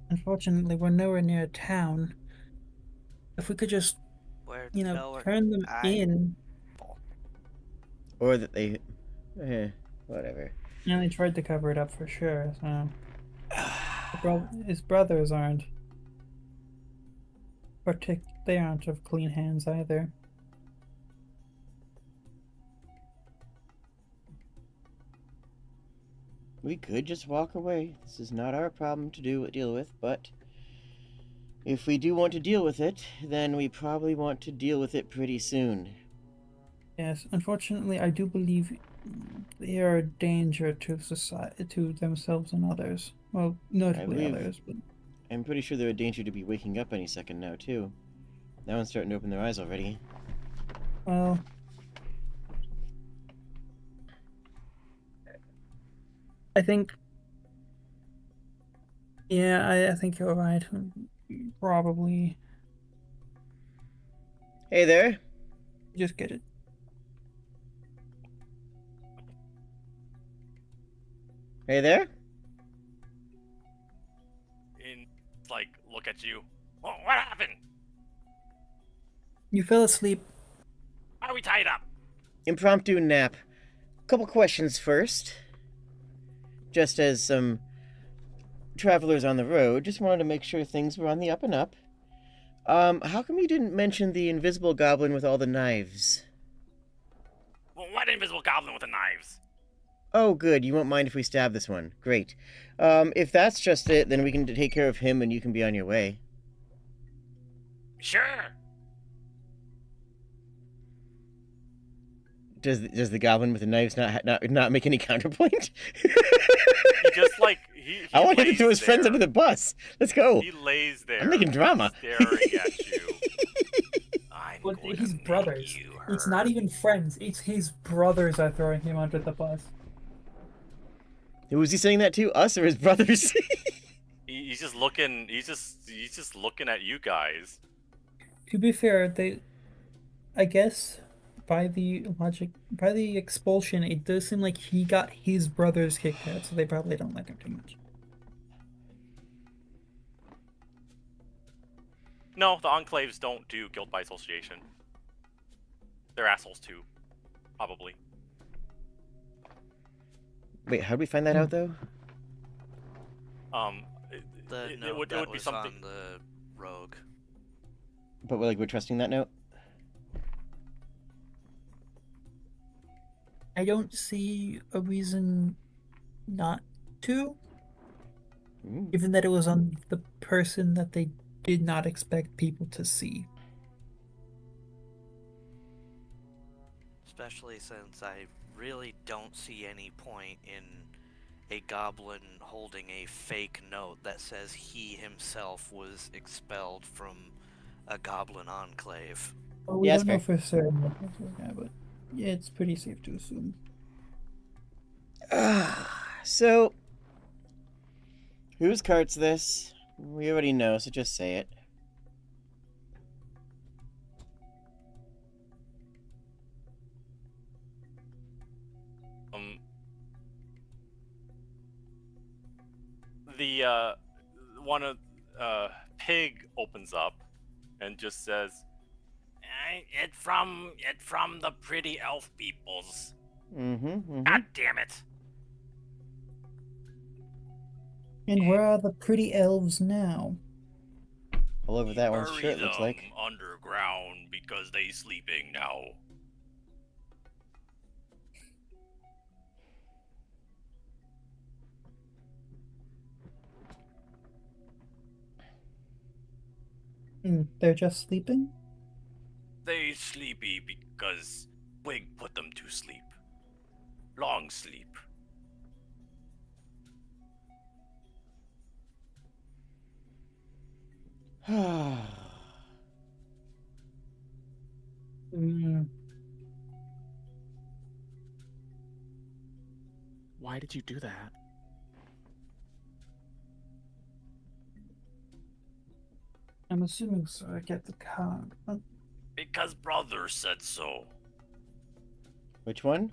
G: Unfortunately, we're nowhere near a town. If we could just,
E: We're
G: you know,
E: nowhere-
G: turn them in.
A: Or that they... whatever.
G: Yeah, they tried to cover it up for sure, so... His brothers aren't... They aren't of clean hands either.
A: We could just walk away. This is not our problem to deal with, but... if we do want to deal with it, then we probably want to deal with it pretty soon.
G: Yes, unfortunately, I do believe they are a danger to society, to themselves and others. Well, notably
A: believe-
G: others, but...
A: I'm pretty sure they're a danger to be waking up any second now, too. That one's starting to open their eyes already.
G: Well... I think... Yeah, I think you're right. Probably...
A: Hey there.
G: Just get it.
A: Hey there.
B: And like, look at you. What happened?
G: You fell asleep.
B: Why are we tied up?
A: Impromptu nap. Couple questions first. Just as some travelers on the road, just wanted to make sure things were on the up and up. How come you didn't mention the invisible goblin with all the knives?
B: Well, what invisible goblin with the knives?
A: Oh, good. You won't mind if we stab this one. Great. If that's just it, then we can take care of him and you can be on your way.
B: Sure.
A: Does the goblin with the knives not make any counterpoint?
B: He just like he
A: I want him to
B: lays
A: throw his friends
B: there.
A: under the bus. Let's go.
B: He lays there.
A: I'm making drama.
B: Staring at you. I'm
C: But
B: going
C: his
B: to make
C: brothers.
B: you
C: It's not
B: hurt.
C: even friends. It's his brothers are throwing him under the bus.
A: Who was he saying that to? Us or his brothers?
B: He's just looking. He's just looking at you guys.
G: To be fair, I guess, by the expulsion, it does seem like he got his brothers kicked out, so they probably don't like him too much.
B: No, the enclaves don't do guilt by association. They're assholes too, probably.
A: Wait, how'd we find that out, though?
E: The
B: It
E: note
B: would
E: that
B: be
E: was
B: something.
E: on the rogue.
A: But we're trusting that note?
G: I don't see a reason not to, given that it was on the person that they did not expect people to see.
E: Especially since I really don't see any point in a goblin holding a fake note that says he himself was expelled from a goblin enclave.
G: Well, we
A: Yeah,
G: don't
A: that's
G: know for certain, but yeah, it's pretty safe to assume.
A: So, whose cart's this? We already know, so just say it.
B: The one of Pig opens up and just says, "It from the pretty elf peoples." God damn it!
G: And where are the pretty elves now?
A: All over that one's
B: Bury
A: shirt, looks
B: them
A: like.
B: underground because they sleeping now.
G: They're just sleeping?
I: They sleepy because Wig put them to sleep. Long sleep.
G: Mm,
H: Why did you do that?
G: I'm assuming so. I get the card.
I: Because brother said so.
A: Which one?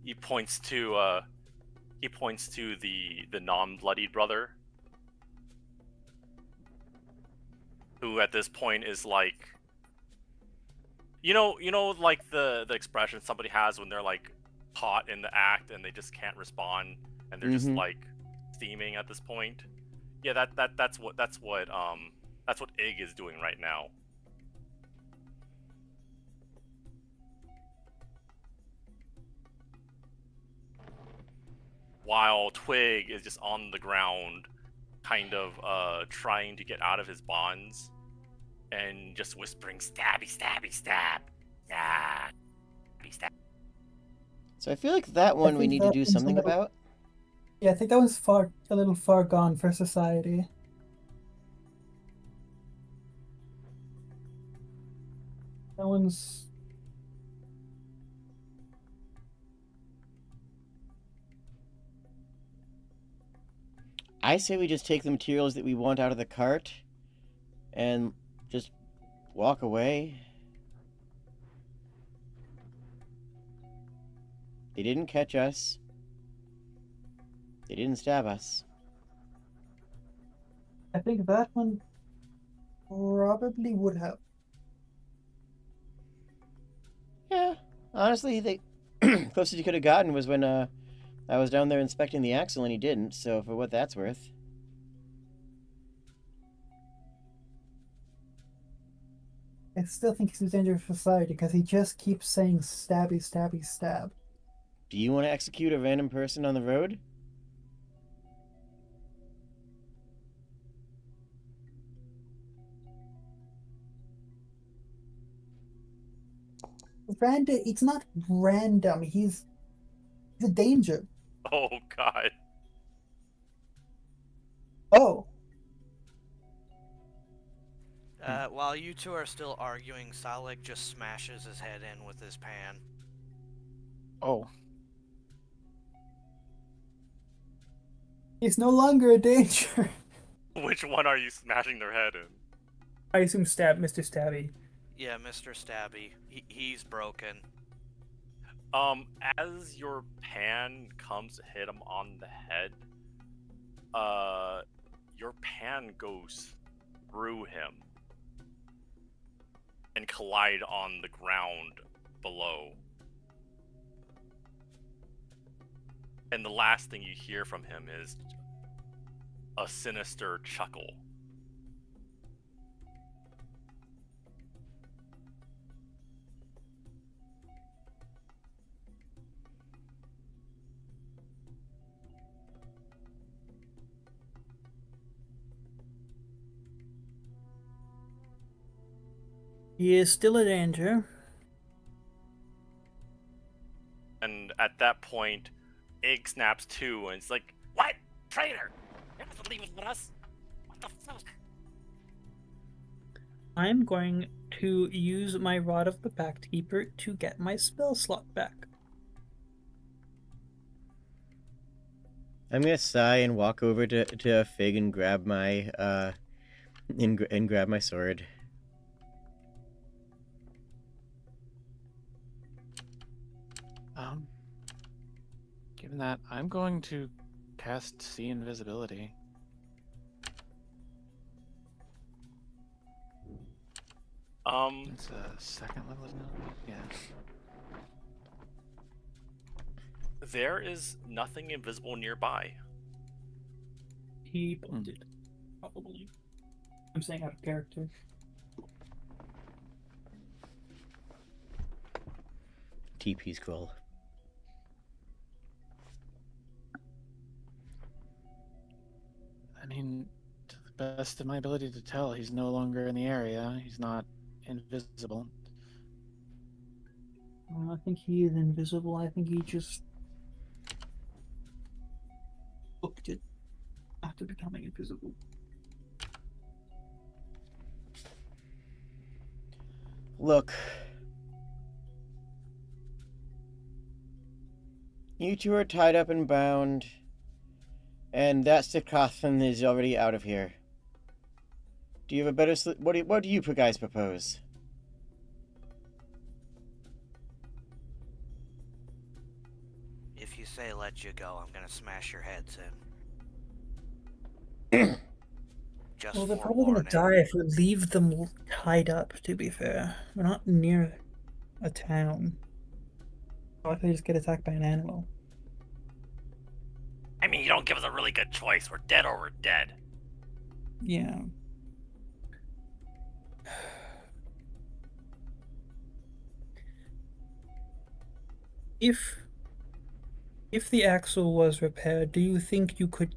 B: He points to the non-bloodied brother, who at this point is like, you know, like the expression somebody has when they're like caught in the act and they just can't respond and they're just like steaming at this point. Yeah, that's what Ig is doing right now. While Twig is just on the ground, kind of trying to get out of his bonds, and just whispering, "Stabby, stabby, stab, stabby, stab."
A: So I feel like that one we
G: think
A: need to
G: that
A: do
G: one's a
A: something
G: little-
A: about.
G: Yeah, I think that was a little far gone for society. That one's...
A: I say we just take the materials that we want out of the cart and just walk away. They didn't catch us. They didn't stab us.
G: I think that one probably would have.
A: Yeah, honestly, the closest you could have gotten was when I was down there inspecting the axle and he didn't, so for what that's worth.
G: I still think he's a danger for society because he just keeps saying stabby, stabby, stab.
A: Do you want to execute a random person on the road?
G: Random, it's not random, he's a danger.
B: Oh God.
G: Oh.
E: While you two are still arguing, Salik just smashes his head in with his pan.
H: Oh,
G: He's no longer a danger.
B: Which one are you smashing their head in?
C: I assume Mr. Stabby.
E: Yeah, Mr. Stabby. He's broken.
B: As your pan comes to hit him on the head, your pan goes through him and collide on the ground below. And the last thing you hear from him is a sinister chuckle.
C: He is still a danger.
B: And at that point, Egg snaps too, and it's like, "What? Traitor! You're not leaving with us? What the fuck?"
C: I'm going to use my Rod of the Pact Keeper to get my spell slot back.
A: I'm gonna sigh and walk over to Fig and grab my and grab my sword.
H: Given that, I'm going to cast See Invisibility. It's a second level, isn't it? Yeah.
B: There is nothing invisible nearby.
C: He bolted, probably. I'm saying out of character.
A: TP scroll.
H: I mean, to the best of my ability to tell, he's no longer in the area. He's not invisible.
G: I think he is invisible. I think he just booked it after becoming invisible.
A: Look. You two are tied up and bound, and that Stikathan is already out of here. Do you have a better... What do you guys propose?
E: If you say let you go, I'm gonna smash your heads in. Just
G: Well, they're probably
E: forewarning.
G: gonna die if we leave them tied up, to be fair. We're not near a town. Why could they just get attacked by an animal?
I: I mean, you don't give us a really good choice. We're dead or we're dead.
G: Yeah. If the axle was repaired, do you think you could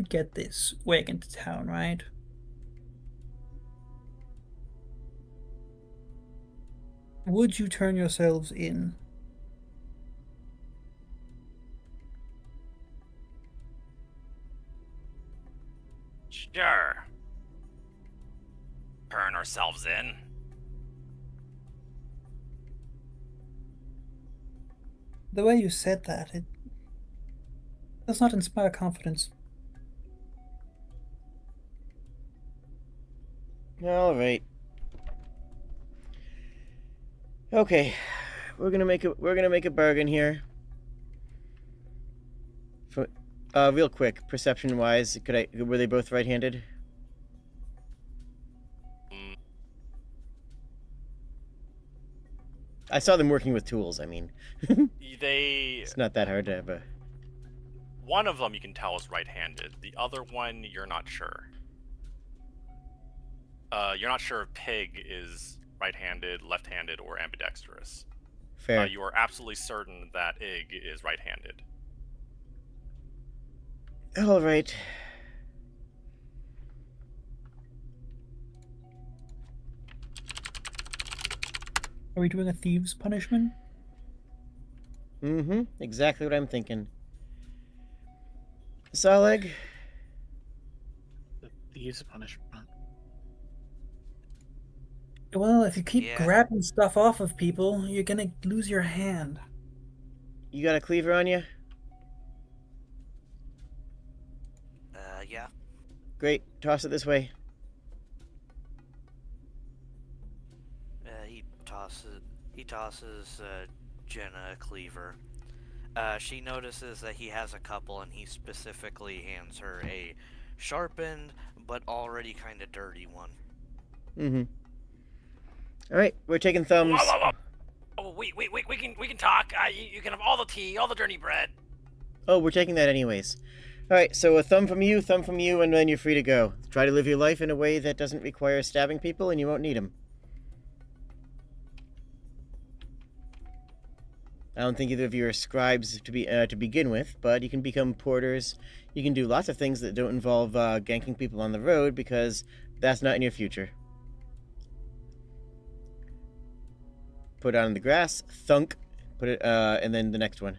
G: get this wagon to town, right? Would you turn yourselves in?
I: Sure. Turn ourselves in.
G: The way you said that, it does not inspire confidence.
A: All right. Okay, we're gonna make a bargain here. Real quick, perception-wise, were they both right-handed? I saw them working with tools. I mean, it's not that hard to have a...
B: One of them you can tell is right-handed. The other one, you're not sure. You're not sure if Pig is right-handed, left-handed, or ambidextrous.
A: Fair.
B: You are absolutely certain that Ig is right-handed.
A: All right.
G: Are we doing a thieves' punishment?
A: Mm-hmm. Exactly what I'm thinking. Saleg?
H: The thieves' punishment.
G: Well, if you keep
E: Yeah.
G: grabbing stuff off of people, you're gonna lose your hand.
A: You got a cleaver on you?
E: Yeah.
A: Great. Toss it this way.
E: He tosses Jenna a cleaver. She notices that he has a couple, and he specifically hands her a sharpened but already kind of dirty one.
A: Mm-hmm. All right, we're taking thumbs.
I: Whoa. Oh, we can talk. You can have all the tea, all the dirty bread.
A: Oh, we're taking that anyways. All right, so a thumb from you, and then you're free to go. Try to live your life in a way that doesn't require stabbing people, and you won't need them. I don't think either of you are scribes to begin with, but you can become porters. You can do lots of things that don't involve ganking people on the road, because that's not in your future. Put it on the grass, thunk, put it, and then the next one.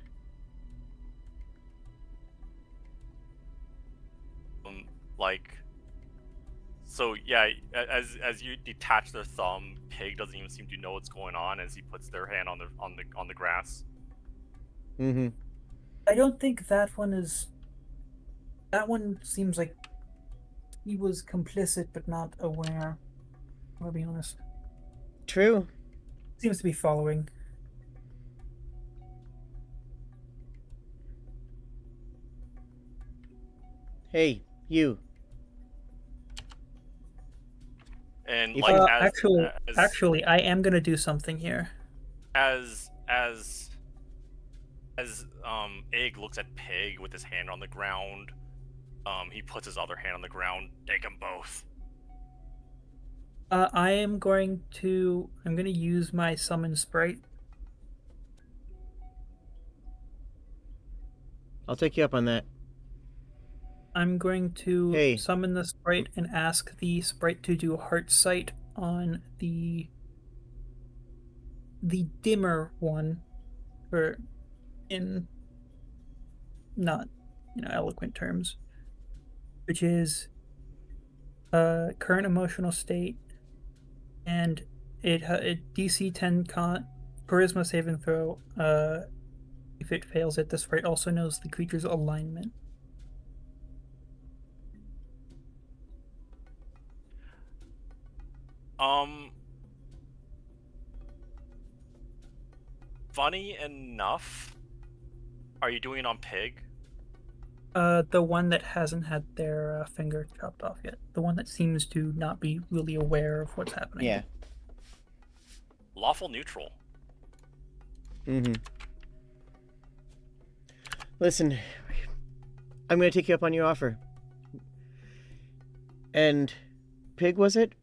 B: So yeah, as you detach their thumb, Pig doesn't even seem to know what's going on as he puts their hand on the grass.
A: Mm-hmm.
G: I don't think that one is... That one seems like he was complicit but not aware. I'll be honest.
A: True.
G: Seems to be following.
A: Hey, you.
B: And
A: If-
B: like
G: Actually, I am gonna do something here.
B: as Egg looks at Pig with his hand on the ground, he puts his other hand on the ground. Take them both.
G: I'm going to use my summon sprite.
A: I'll take you up on that.
C: I'm going to
A: Hey.
C: summon the sprite and ask the sprite to do heart sight on the dimmer one, or in not eloquent terms, which is current emotional state, and it DC 10 charisma saving throw. If it fails it, the sprite also knows the creature's alignment.
B: Funny enough, are you doing it on Pig?
C: The one that hasn't had their finger chopped off yet. The one that seems to not be really aware of what's happening.
A: Yeah.
B: Lawful neutral.
A: Mm-hmm. Listen, I'm going to take you up on your offer. And Pig, was it?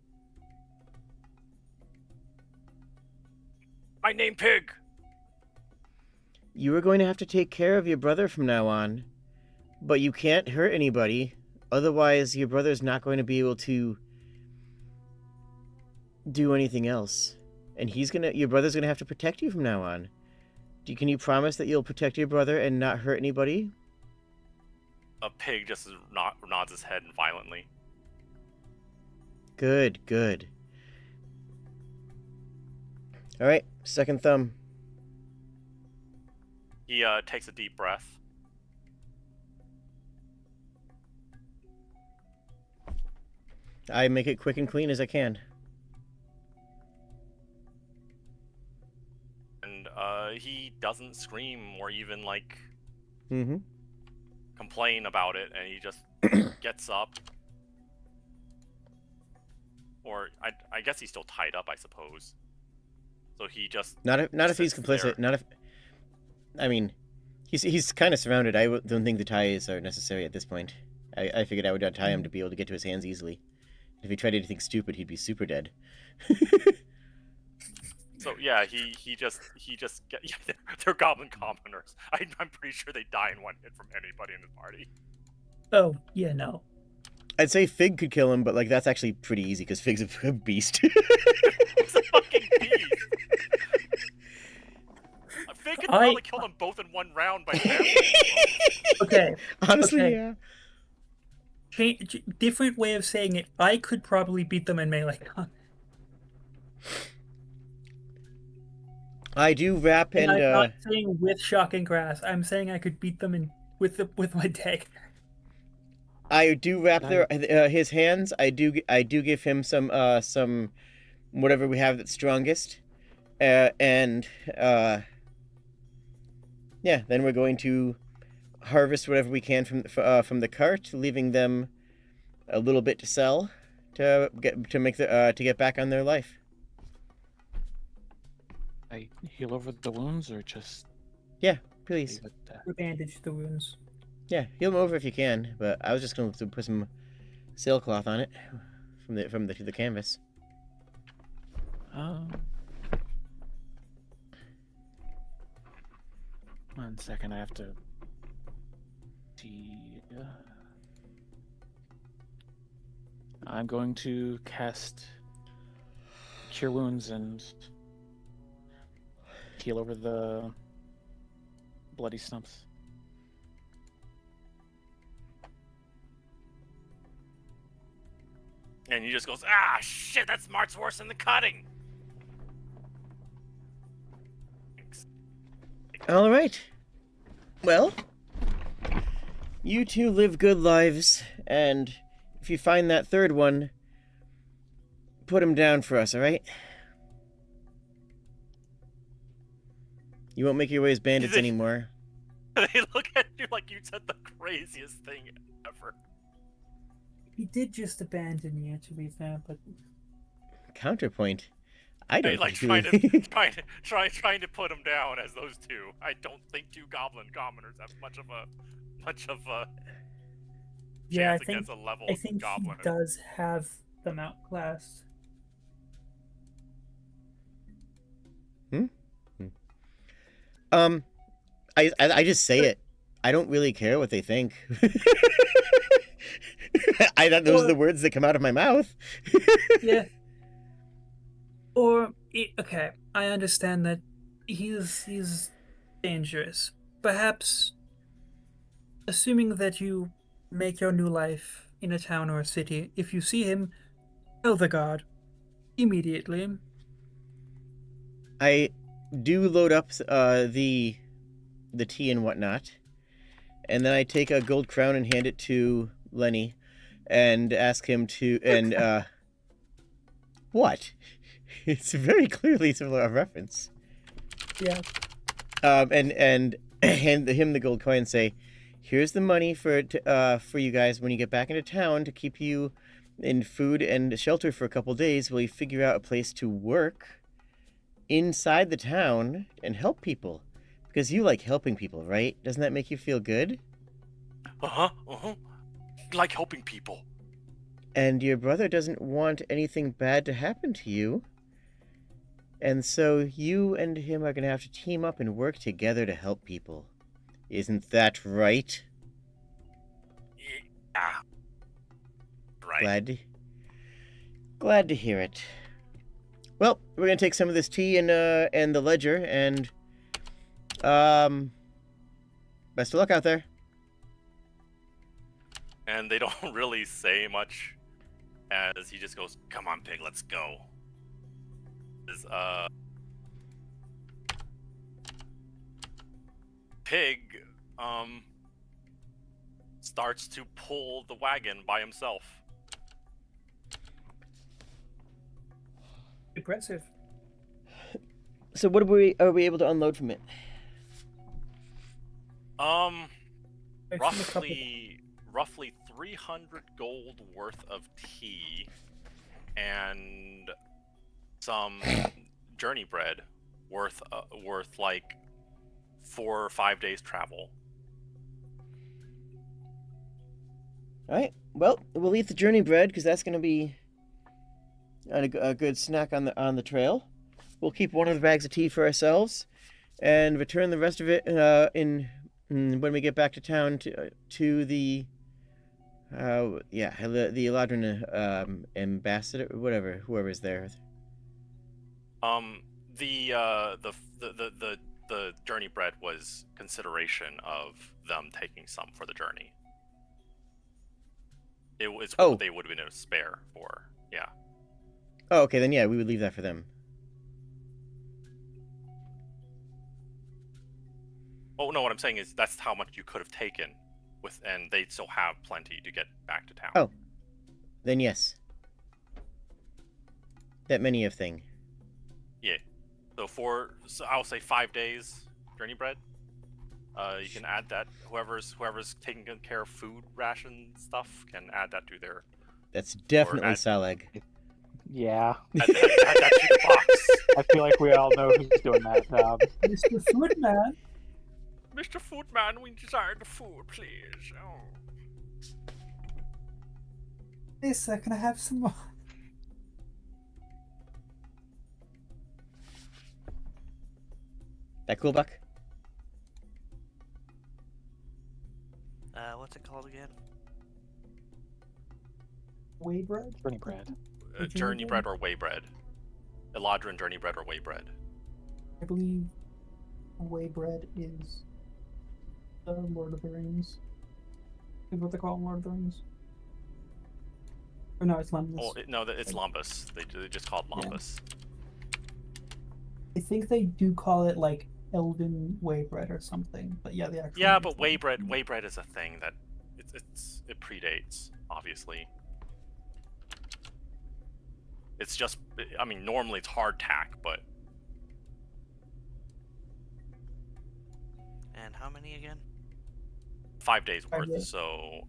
B: My name Pig.
A: You are going to have to take care of your brother from now on, but you can't hurt anybody. Otherwise, your brother's not going to be able to do anything else. And your brother's going to have to protect you from now on. Can you promise that you'll protect your brother and not hurt anybody?
B: A Pig just nods his head violently.
A: Good, good. All right, second thumb.
B: He takes a deep breath.
A: I make it quick and clean as I can.
B: And he doesn't scream or even
A: Mm-hmm.
B: complain about it, and he just gets up. Or I guess he's still tied up, I suppose. So he just
A: Not if he's complicit.
B: there.
A: Not if. I mean, he's kind of surrounded. I don't think the ties are necessary at this point. I figured I would untie him to be able to get to his hands easily. If he tried anything stupid, he'd be super dead.
B: So yeah, he just they're goblin commoners. I'm pretty sure they die in one hit from anybody in the party.
C: Oh, yeah, no.
A: I'd say Fig could kill him, but that's actually pretty easy because Fig's a beast.
B: He's a fucking beast. Fig could probably kill them both in one round by now.
C: Okay.
A: Honestly,
C: okay.
A: Yeah.
C: Different way of saying it. I could probably beat them in melee.
A: I do rap and
C: I'm not saying with shocking grass. I'm saying I could beat them with my dagger.
A: I do wrap his hands. I do give him some whatever we have that's strongest, and yeah. Then we're going to harvest whatever we can from the cart, leaving them a little bit to sell to get back on their life.
H: I heal over the wounds, or just
A: Yeah, please.
C: Bandage the wounds.
A: Yeah, heal them over if you can. But I was just going to put some sailcloth on it from the canvas.
H: One second, I have to see. I'm going to cast Cure Wounds and heal over the bloody stumps.
B: And he just goes, ah, shit, that smart's worse than the cutting.
A: All right. Well, you two live good lives, and if you find that third one, put him down for us, all right? You won't make your way as bandits anymore.
B: They look at you like you said the craziest thing ever.
C: He did just abandon you, to be fair, but
A: Counterpoint. I don't
B: trying to put him down as those two. I don't think two goblin commoners have much of a chance against a level
C: I think
B: goblin.
C: He does have them outclassed.
A: I just say it. I don't really care what they think. those are the words that come out of my mouth.
C: Yeah. Or okay, I understand that he's dangerous. Perhaps, assuming that you make your new life in a town or a city, if you see him, tell the guard immediately.
A: I do load up the tea and whatnot, and then I take a gold crown and hand it to Lenny, and ask him to what? It's very clearly a reference.
C: Yeah.
A: And hand him the gold coin and say, here's the money for you guys when you get back into town to keep you in food and shelter for a couple days while you figure out a place to work inside the town and help people. Because you like helping people, right? Doesn't that make you feel good?
B: Like helping people.
A: And your brother doesn't want anything bad to happen to you. And so you and him are going to have to team up and work together to help people. Isn't that right?
B: Yeah. Right.
A: Glad to hear it. Well, we're going to take some of this tea and the ledger, and best of luck out there.
B: And they don't really say much, as he just goes, "Come on, pig, let's go." Pig starts to pull the wagon by himself.
C: Impressive.
A: So what are we able to unload from it?
B: Roughly 300 gold worth of tea and some journey bread worth like 4 or 5 days travel.
A: All right. Well, we'll eat the journey bread because that's going to be a good snack on the trail. We'll keep one of the bags of tea for ourselves, and return the rest of it when we get back to town to the Eladrin ambassador, whoever's there.
B: The journey bread was consideration of them taking some for the journey. It was what they would have been a spare for. Yeah.
A: Oh, okay, then yeah, we would leave that for them.
B: Oh no, what I'm saying is that's how much you could have taken, and they'd still have plenty to get back to town.
A: Oh, then yes. That many of thing.
B: Yeah. So I'll say 5 days journey bread. You can add that. Whoever's taking good care of food ration stuff can add that to their.
A: That's definitely Saleg.
H: Yeah.
B: Add that to the box.
H: I feel like we all know who's doing that job.
C: Mr. Foodman.
B: Mr. Foodman, we desire the food, please. Oh.
G: Lisa, can I have some more?
A: That cool, Buck?
E: What's it called again?
G: Whey bread?
H: Journey bread.
B: Journey bread or whey bread. Eladrin journey bread or whey bread.
G: I believe whey bread is Lord of the Rings. Is what they call Lord of the Rings. Or no, it's Lambus.
B: Oh, it's Lambus. They just call it Lambus.
G: I think they do call it like Elven whey bread or something, but yeah, the actual.
B: Yeah, but whey bread is a thing that it predates, obviously. It's just, I mean, normally it's hardtack, but.
E: And how many again?
B: 5 days
G: 5
B: worth,
G: days.
B: so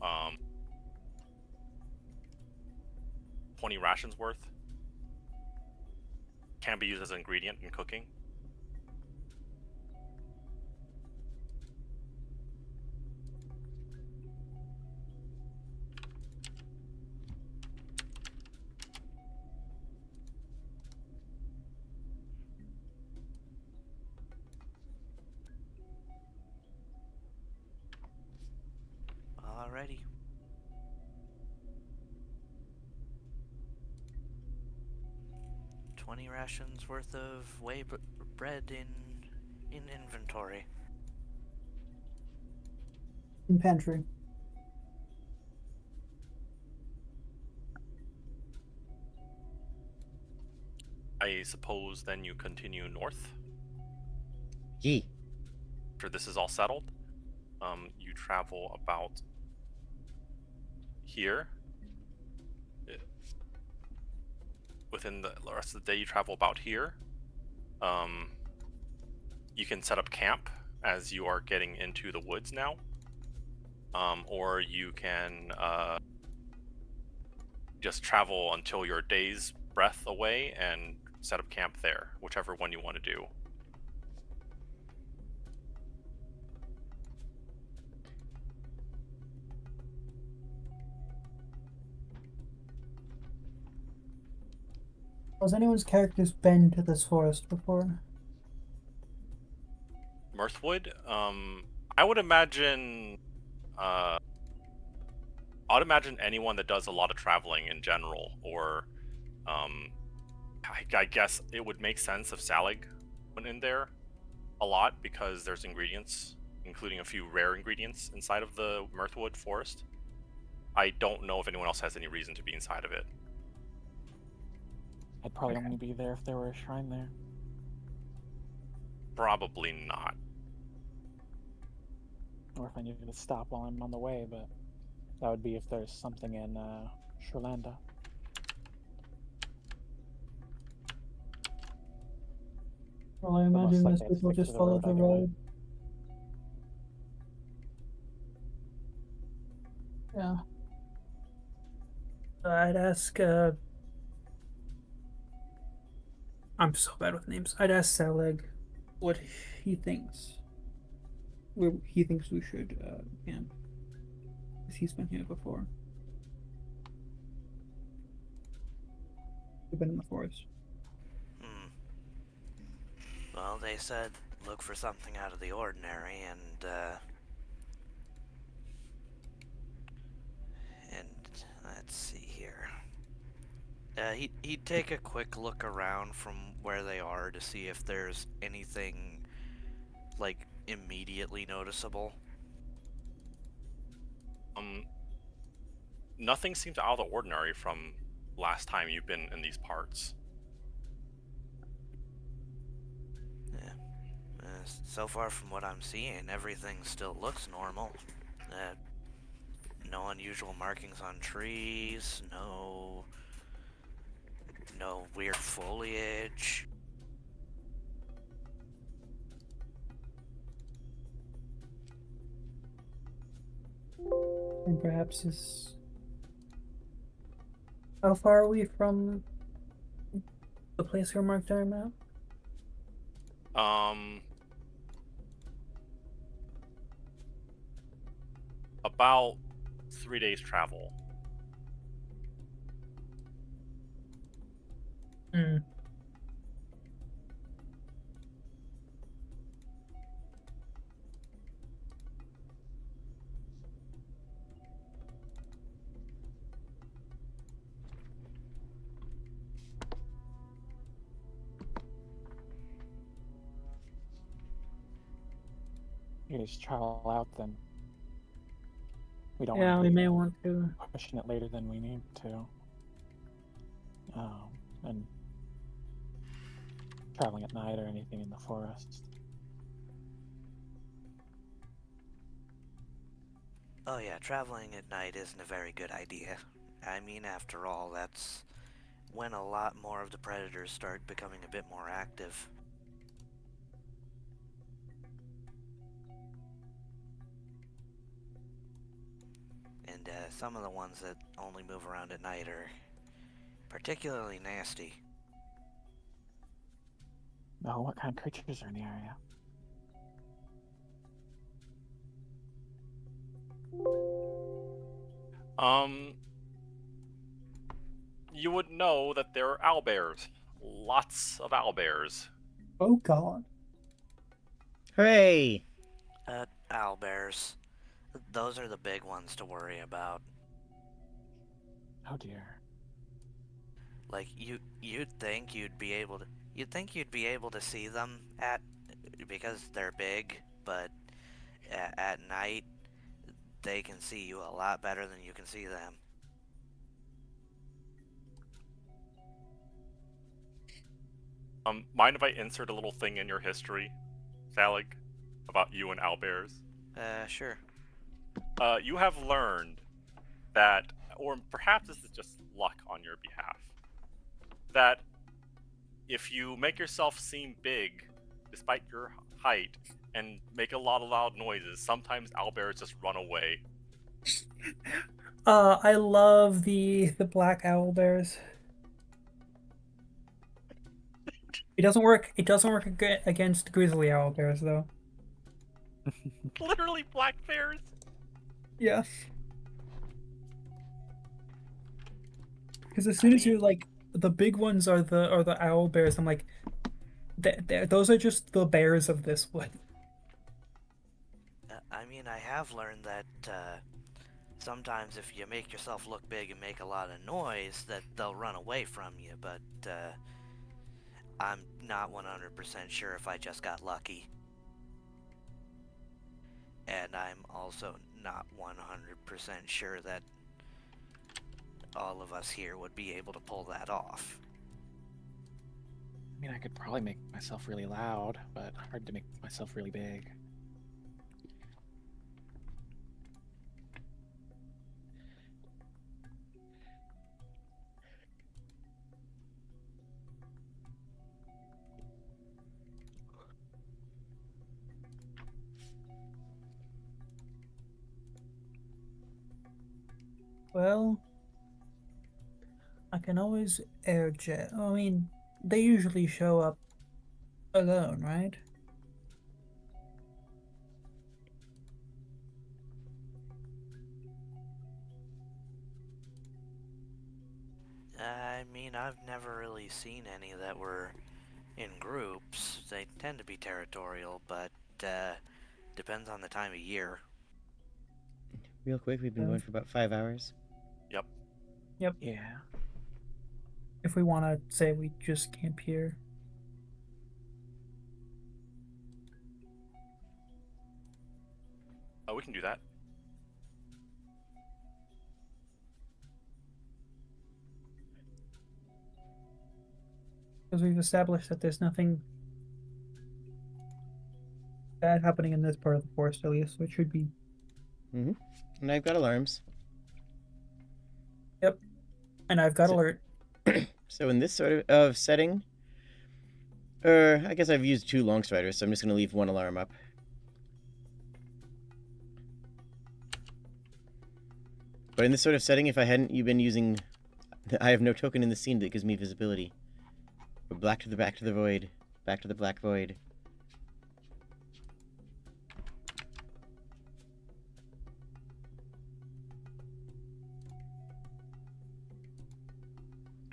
B: 20 rations worth. Can be used as an ingredient in cooking.
E: Alrighty. 20 rations worth of bread in inventory.
G: In pantry.
B: I suppose then you continue north.
A: Yee.
B: After this is all settled, you travel about here. Within the rest of the day, you travel about here. You can set up camp as you are getting into the woods now, or you can just travel until you're a day's breath away and set up camp there, whichever one you want to do.
G: Has anyone's characters been to this forest before?
B: Mirthwood, I would imagine, I'd imagine anyone that does a lot of traveling in general, or, I guess it would make sense if Salig went in there a lot because there's ingredients, including a few rare ingredients inside of the Mirthwood forest. I don't know if anyone else has any reason to be inside of it.
H: I'd probably only be there if there were a shrine there.
B: Probably not.
H: Or if I needed to stop while I'm on the way, but that would be if there's something in Sherlanda.
G: Well, I
H: But most
G: imagine most
H: likely I'd
G: people
H: stick to
G: just
H: the
G: follow
H: road
G: the
H: either way.
G: road. Yeah. I'd ask, I'm so bad with names. I'd ask Saleg what he thinks. Where he thinks we should camp. Because he's been here before. We've been in the forest.
E: Well, they said look for something out of the ordinary, and let's see here. He'd take a quick look around from where they are to see if there's anything, like, immediately noticeable.
B: Nothing seems out of the ordinary from last time you've been in these parts.
E: So far from what I'm seeing, everything still looks normal. No unusual markings on trees, no weird foliage.
G: And perhaps this... How far are we from the place we're marked on our map?
B: About 3 days travel.
H: You guys travel out then. We don't
G: Yeah,
H: want
G: we
H: to be
G: may want to.
H: pushing it later than we need to. And traveling at night or anything in the forest.
E: Oh yeah, traveling at night isn't a very good idea. I mean, after all, that's when a lot more of the predators start becoming a bit more active. And some of the ones that only move around at night are particularly nasty.
H: Oh, what kind of creatures are in the area?
B: You would know that there are owlbears. Lots of owlbears.
G: Oh god.
A: Hooray!
E: Owlbears. Those are the big ones to worry about.
H: Oh dear.
E: Like you'd think you'd be able to see them because they're big, but at night they can see you a lot better than you can see them.
B: Mind if I insert a little thing in your history, Salig, about you and owlbears?
E: Sure.
B: You have learned that, or perhaps this is just luck on your behalf, that if you make yourself seem big, despite your height, and make a lot of loud noises, sometimes owlbears just run away.
C: I love the black owl bears. It doesn't work. It doesn't work against grizzly owl bears though.
B: Literally black bears.
C: Yeah. Because as soon as you're like, the big ones are the owl bears, I'm like, those are just the bears of this wood.
E: I mean, I have learned that sometimes if you make yourself look big and make a lot of noise, that they'll run away from you, but I'm not 100% sure if I just got lucky. And I'm also not 100% sure that all of us here would be able to pull that off.
H: I mean, I could probably make myself really loud, but hard to make myself really big.
C: Well, I can always air jet. I mean, they usually show up alone, right?
E: I mean, I've never really seen any that were in groups. They tend to be territorial, but depends on the time of year.
A: Real quick, we've been going for about 5 hours.
B: Yep.
C: Yep.
H: Yeah.
C: If we want to say we just camp here.
B: Oh, we can do that.
C: Because we've established that there's nothing bad happening in this part of the forest, at least, so it should be.
A: Mm-hmm. And I've got alarms.
C: Yep. And I've got alert.
A: So in this sort of setting, I guess I've used 2 long striders, so I'm just going to leave 1 alarm up. But in this sort of setting, if I hadn't been using... I have no token in the scene that gives me visibility. We're back to the void. Back to the black void.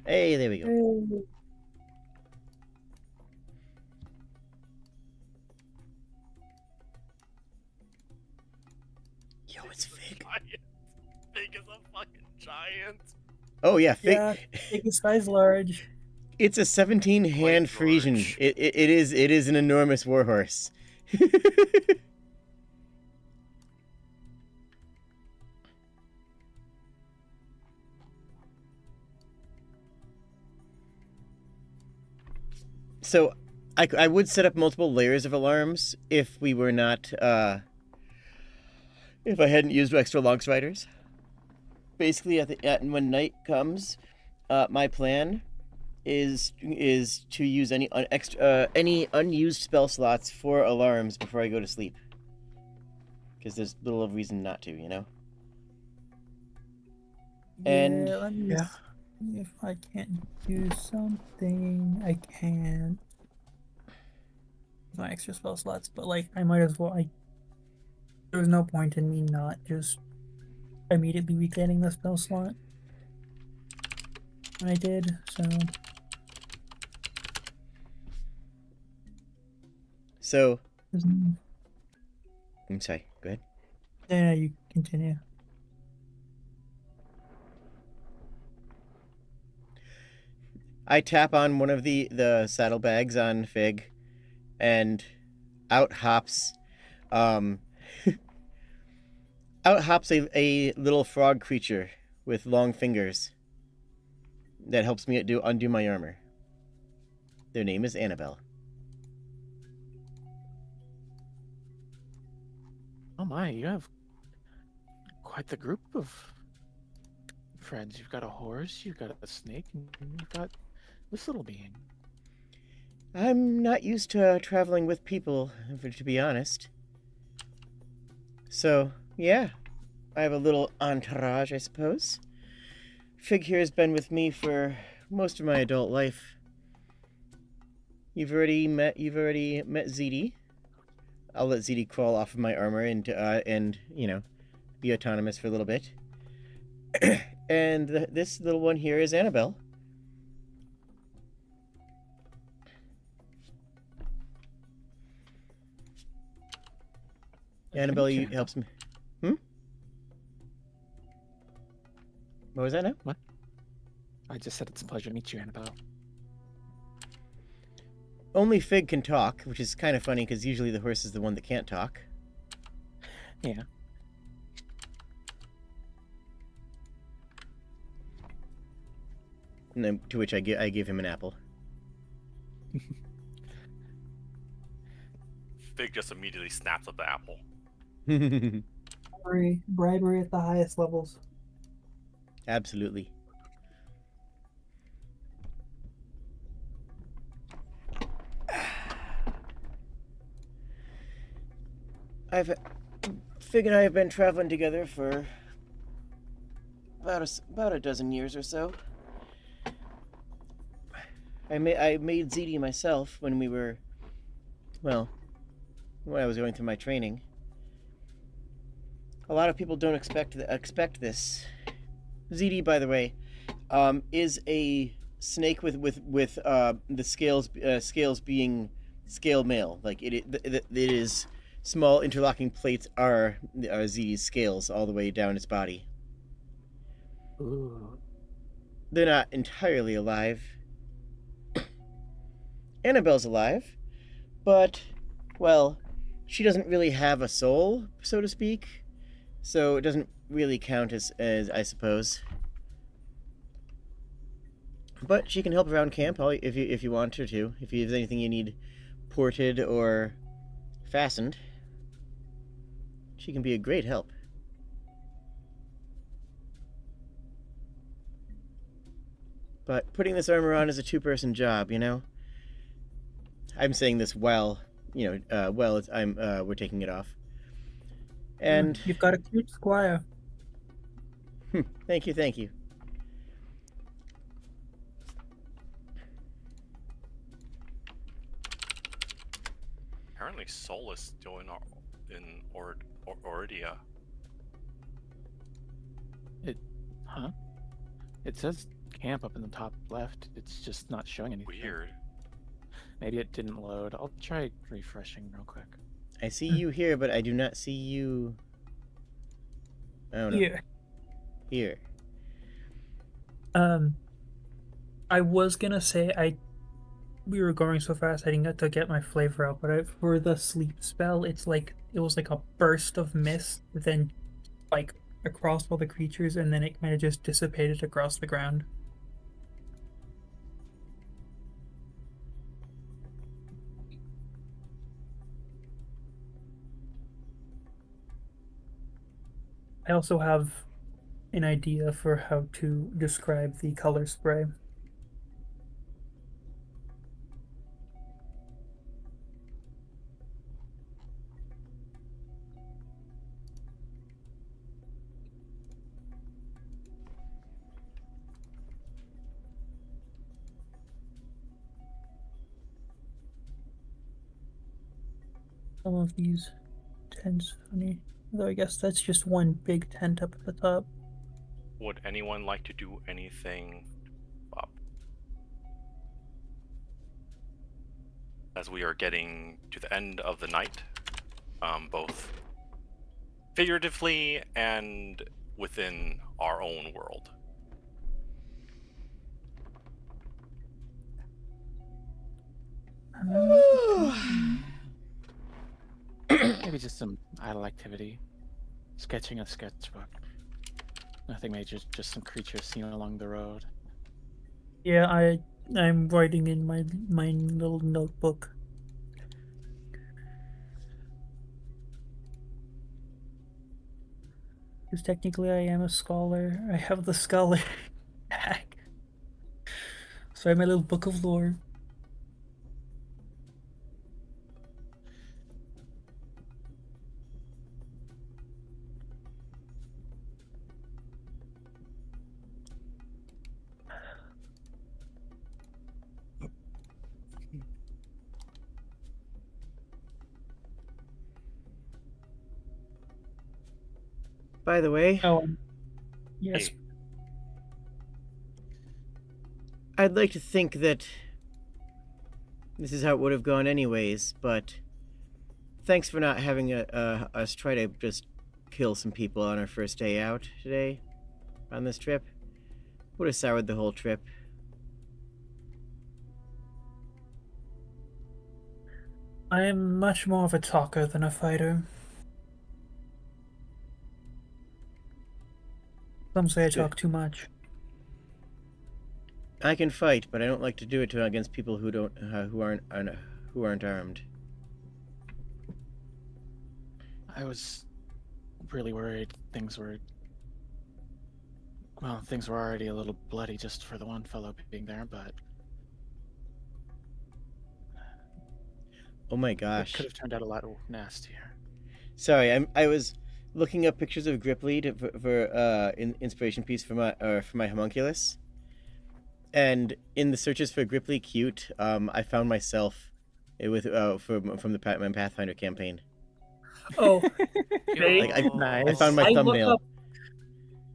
A: Hey, there we go. Yo, it's Fig.
B: Fig is a fucking giant.
A: Oh yeah, Fig.
C: Yeah, Fig is size large.
A: It's a 17-hand Frisian. It is an enormous warhorse. So, I would set up multiple layers of alarms if we were not, if I hadn't used extra long striders. Basically, when night comes, my plan is to use any unused spell slots for alarms before I go to sleep. Because there's little of reason not to, you know? And
C: let me see if I can't do something. I can. My extra spell slots, but like I might as well. There's no point in me not just immediately regaining the spell slot. And I did, so.
A: So. I'm sorry. Go ahead.
C: Yeah, you continue.
A: I tap on one of the saddlebags on Fig, and out hops, um, out hops a little frog creature with long fingers that helps me undo my armor. Their name is Annabelle.
H: Oh my, you have quite the group of friends. You've got a horse, you've got a snake, and you've got this little being.
A: I'm not used to traveling with people, to be honest. So, yeah, I have a little entourage, I suppose. Fig here has been with me for most of my adult life. You've already met ZD. I'll let ZD crawl off of my armor and you know, be autonomous for a little bit. And this little one here is Annabelle. Annabelle helps me. What was that now?
H: What? I just said it's a pleasure to meet you, Annabelle.
A: Only Fig can talk, which is kind of funny because usually the horse is the one that can't talk.
H: Yeah.
A: And then, to which I give him an apple.
B: Fig just immediately snaps up the apple.
G: Bribery at the highest levels.
A: Absolutely. Fig and I have been traveling together for about a dozen years or so. I made ZD myself when we were, well, when I was going through my training. A lot of people don't expect this. ZD, by the way, is a snake with the scales being scale mail. Like it is small interlocking plates are ZD's scales all the way down its body.
H: Ooh.
A: They're not entirely alive. Annabelle's alive, but, well, she doesn't really have a soul, so to speak, so it doesn't really count as I suppose. But she can help around camp if you want her to. If there's anything you need ported or fastened, she can be a great help. But putting this armor on is a two-person job, you know? I'm saying this while, you know, we're taking it off. And
C: you've got a cute squire.
A: Thank you.
B: Apparently, Sol is still in Ordia.
H: Huh? It says camp up in the top left. It's just not showing anything.
B: Weird.
H: Maybe it didn't load. I'll try refreshing real quick.
A: I see you here, but I do not see you. I don't know. Here.
C: I was gonna say we were going so fast I didn't get to get my flavor out, but for the sleep spell, it was like a burst of mist, then like across all the creatures, and then it kind of just dissipated across the ground. I also have an idea for how to describe the color spray. Some of these tents funny. Though I guess that's just one big tent up at the top.
B: Would anyone like to do anything, Bob? As we are getting to the end of the night, both figuratively and within our own world.
H: Maybe just some idle activity. Sketching a sketchbook. Nothing major, just some creatures seen along the road.
C: Yeah, I'm writing in my little notebook. Because technically I am a scholar. I have the scholar tag. So I have my little book of lore.
A: By the way,
C: Yes.
B: Hey.
A: I'd like to think that this is how it would have gone anyways, but thanks for not having us try to just kill some people on our first day out today on this trip. Would have soured the whole trip.
C: I am much more of a talker than a fighter. Some say I talk too much.
A: I can fight, but I don't like to do it against people who aren't armed.
H: I was really worried things were already a little bloody just for the one fellow being there, but
A: Oh my
H: it
A: gosh.
H: could have turned out a lot nastier.
A: Sorry, I was looking up pictures of Gripply for inspiration piece for my homunculus. And in the searches for Gripply cute, I found myself from my Pathfinder campaign.
C: Oh,
A: Like, I
H: Nice.
A: found my thumbnail.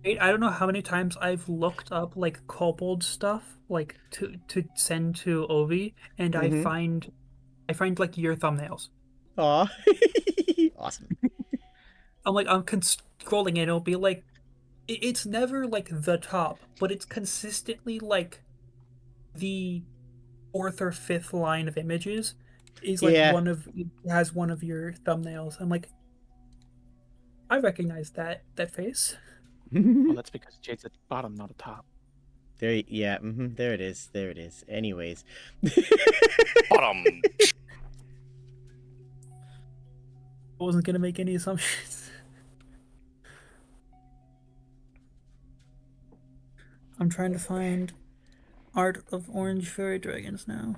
C: I don't know how many times I've looked up like Kobold stuff, like to send to Ovi, and I find like your thumbnails.
A: Aw. Awesome.
C: I'm scrolling and it'll be like, it's never like the top, but it's consistently like the fourth or fifth line of images is like
A: Yeah.
C: has one of your thumbnails. I'm like, I recognize that face.
H: Well, that's because Jade's at the bottom, not at the top.
A: There it is. There it is. Anyways.
B: Bottom.
C: I wasn't gonna make any assumptions. I'm trying to find art of orange fairy dragons now.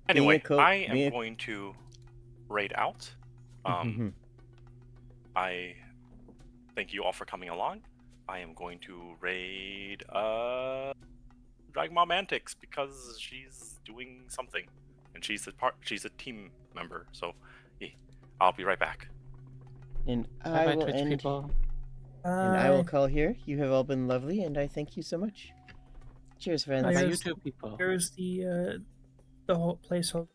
B: Anyway, I am going to raid out. I thank you all for coming along. I am going to raid Dragon Mom Antics because she's doing something, and she's a team member. So, yeah, I'll be right back.
A: And
H: Bye-bye, Twitch people.
A: And I will call here. You have all been lovely, and I thank you so much. Cheers, friends.
H: Bye-bye, YouTube people.
C: Here's the whole placeholder.